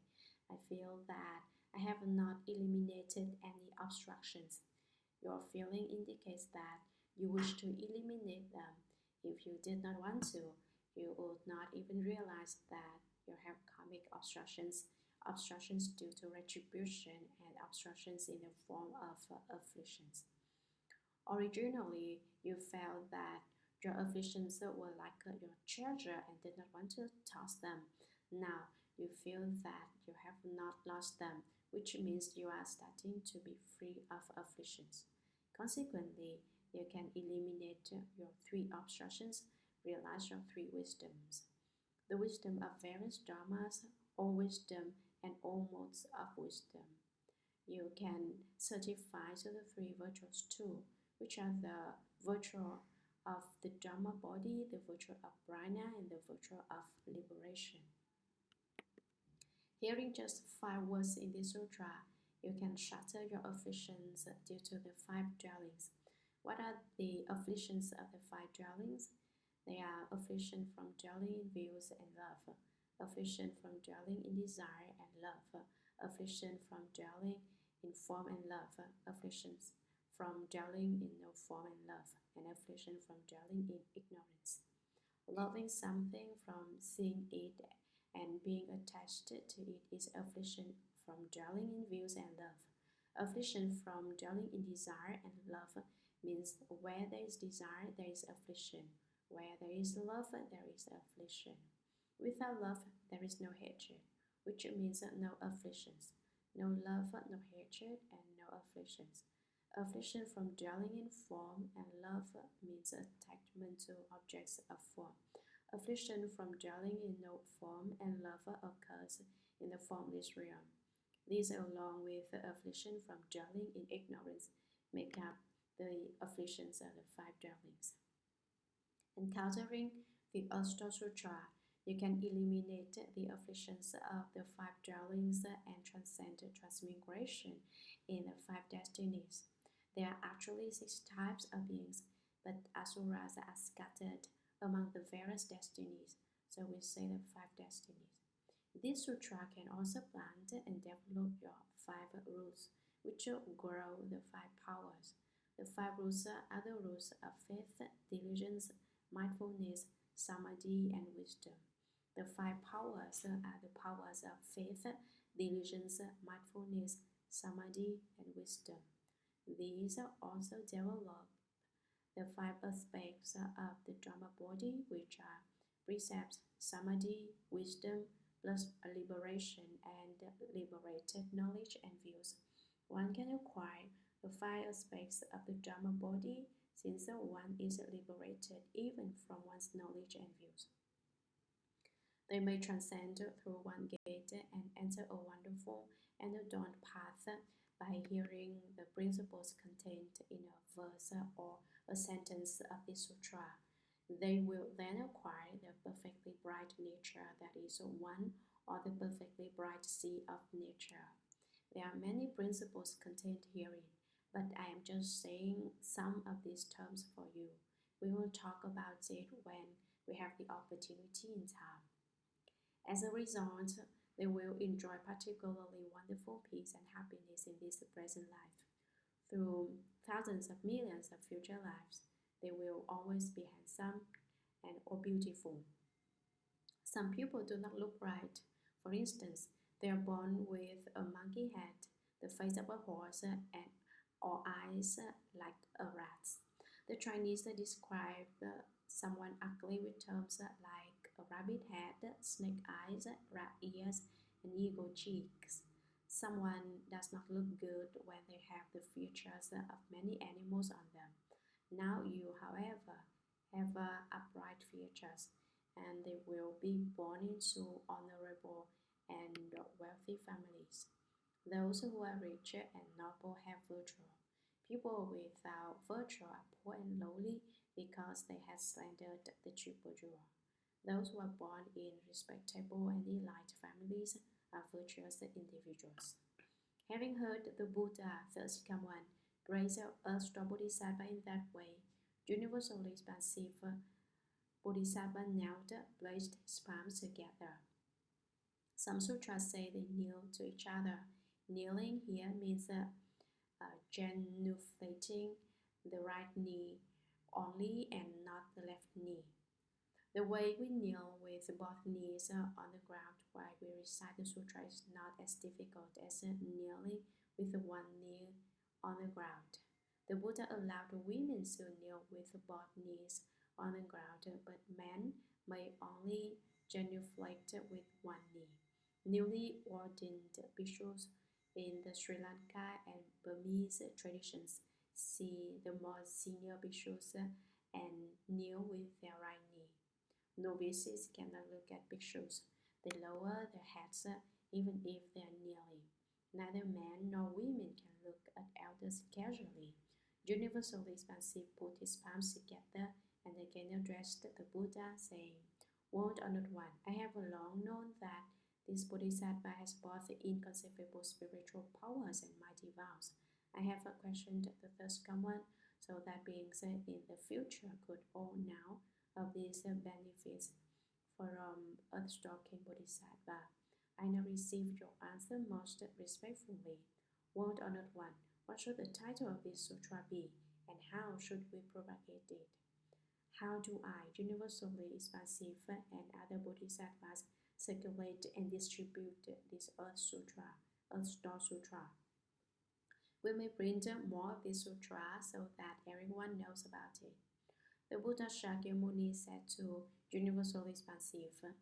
I feel that I have not eliminated any obstructions. Your feeling indicates that you wish to eliminate them. If you did not want to, you would not even realize that you have karmic obstructions due to retribution, and obstructions in the form of afflictions. Originally, you felt that your afflictions were like your treasure and did not want to toss them. Now, you feel that you have not lost them, which means you are starting to be free of afflictions. Consequently, you can eliminate your three obstructions, realize your three wisdoms. The wisdom of various dharmas, all wisdom, and all modes of wisdom. You can certify to the three virtues too, which are the virtue of the Dharma body, the virtue of prana, and the virtue of liberation. Hearing just 5 words in this sutra, you can shatter your afflictions due to the 5 dwellings. What are the afflictions of the 5 dwellings? They are affliction from dwelling in views and love, affliction from dwelling in desire and love, affliction from dwelling in form and love, afflictions from dwelling in no form and love, and affliction from dwelling in ignorance. Loving something from seeing it and being attached to it is affliction from dwelling in views and love. Affliction from dwelling in desire and love means where there is desire, there is affliction. Where there is love, there is affliction. Without love, there is no hatred, which means no afflictions. No love, no hatred, and no afflictions. Affliction from dwelling in form and love means attachment to objects of form. Affliction from dwelling in no form and love occurs in the formless realm. These, along with the affliction from dwelling in ignorance, make up the afflictions of the 5 dwellings. Encountering the Amitabha Sutra, you can eliminate the afflictions of the 5 dwellings and transcend transmigration in the 5 destinies. There are actually 6 types of beings, but asuras are scattered among the various destinies, so we say the 5 destinies. This sutra can also plant and develop your 5 roots, which will grow the 5 powers. The 5 roots are the roots of faith, diligence, mindfulness, samadhi, and wisdom. The 5 powers are the powers of faith, diligence, mindfulness, samadhi, and wisdom. These also develop the 5 aspects of the Dharma body, which are precepts, samadhi, wisdom, plus liberation and liberated knowledge and views. One can acquire the 5 aspects of the Dharma body since one is liberated even from one's knowledge and views. They may transcend through one gate and enter a wonderful and adorned path by hearing the principles contained in a verse or a sentence of this sutra. They will then acquire the perfectly bright nature that is one, or the perfectly bright sea of nature. There are many principles contained herein, but I am just saying some of these terms for you. We will talk about it when we have the opportunity in time. As a result, they will enjoy particularly wonderful peace and happiness in this present life. Through thousands of millions of future lives, they will always be handsome and or beautiful. Some people do not look right. For instance, they are born with a monkey head, the face of a horse, or eyes like a rat's. The Chinese describe someone ugly with terms like a rabbit head, snake eyes, rat ears, and eagle cheeks. Someone does not look good when they have the features of many animals on them. Now you, however, have upright features, and they will be born into honorable and wealthy families. Those who are rich and noble have virtue. People without virtue are poor and lowly because they have slandered the triple jewel. Those who are born in respectable and elite families are virtuous individuals. Having heard the Buddha, thus come one, praise us Bodhisattva in that way, universally expansive Bodhisattva knelt, placed his palms together. Some sutras say they kneel to each other. Kneeling here means genuflecting the right knee only and not the left knee. The way we kneel with both knees on the ground while we recite the sutra is not as difficult as kneeling with one knee on the ground. The Buddha allowed women to kneel with both knees on the ground, but men may only genuflect with one knee. Newly ordained bhikkhus in the Sri Lanka and Burmese traditions see the more senior bhikkhus and kneel with their right knee. Novices cannot look at bhikkhus. They lower their heads even if they are kneeling. Neither men nor women can look at elders casually. Universally expansive Buddhist palms together and again addressed the Buddha, saying, World Honored One, I have long known that this Bodhisattva has both inconceivable spiritual powers and mighty vows. I have questioned the thirst common so that beings in the future could all now of these benefits from earth-stalking Bodhisattva. I now receive your answer most respectfully. World Honored One, what should the title of this sutra be, and how should we propagate it? How do I, universally expansive, and other Bodhisattvas circulate and distribute this Earth Sutra, Earth Star Sutra? We may print more of this sutra so that everyone knows about it. The Buddha Shakyamuni said to Universally Expansive,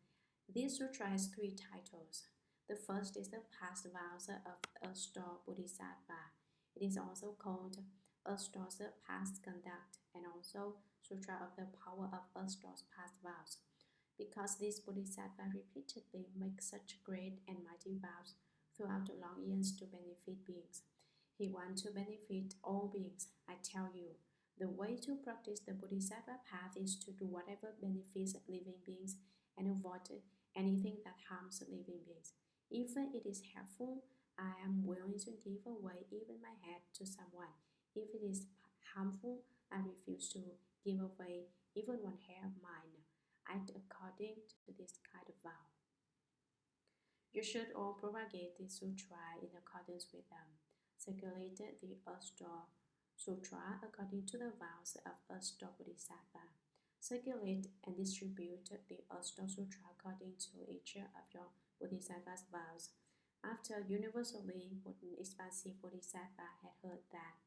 this sutra has three titles. The first is the past vows of Earth-Star Bodhisattva. It is also called Earth-Star's past conduct and also Sutra of the power of Earth-Star's past vows. Because this Bodhisattva repeatedly makes such great and mighty vows throughout the long years to benefit beings. He wants to benefit all beings, I tell you. The way to practice the Bodhisattva path is to do whatever benefits living beings and avoid anything that harms living beings. If it is helpful, I am willing to give away even my head to someone. If it is harmful, I refuse to give away even one hair of mine. Act according to this kind of vow. You should all propagate this sutra in accordance with them. Circulate the Earth-Star Sutra according to the vows of Earth-Star Bodhisattva. Circulate and distribute the Earth-Star Sutra according to each of your Bodhisattva's vows. After universally expansive Bodhisattva had heard that,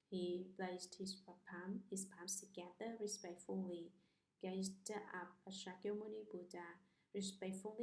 he placed his palms together respectfully, gazed up at Shakyamuni Buddha, respectfully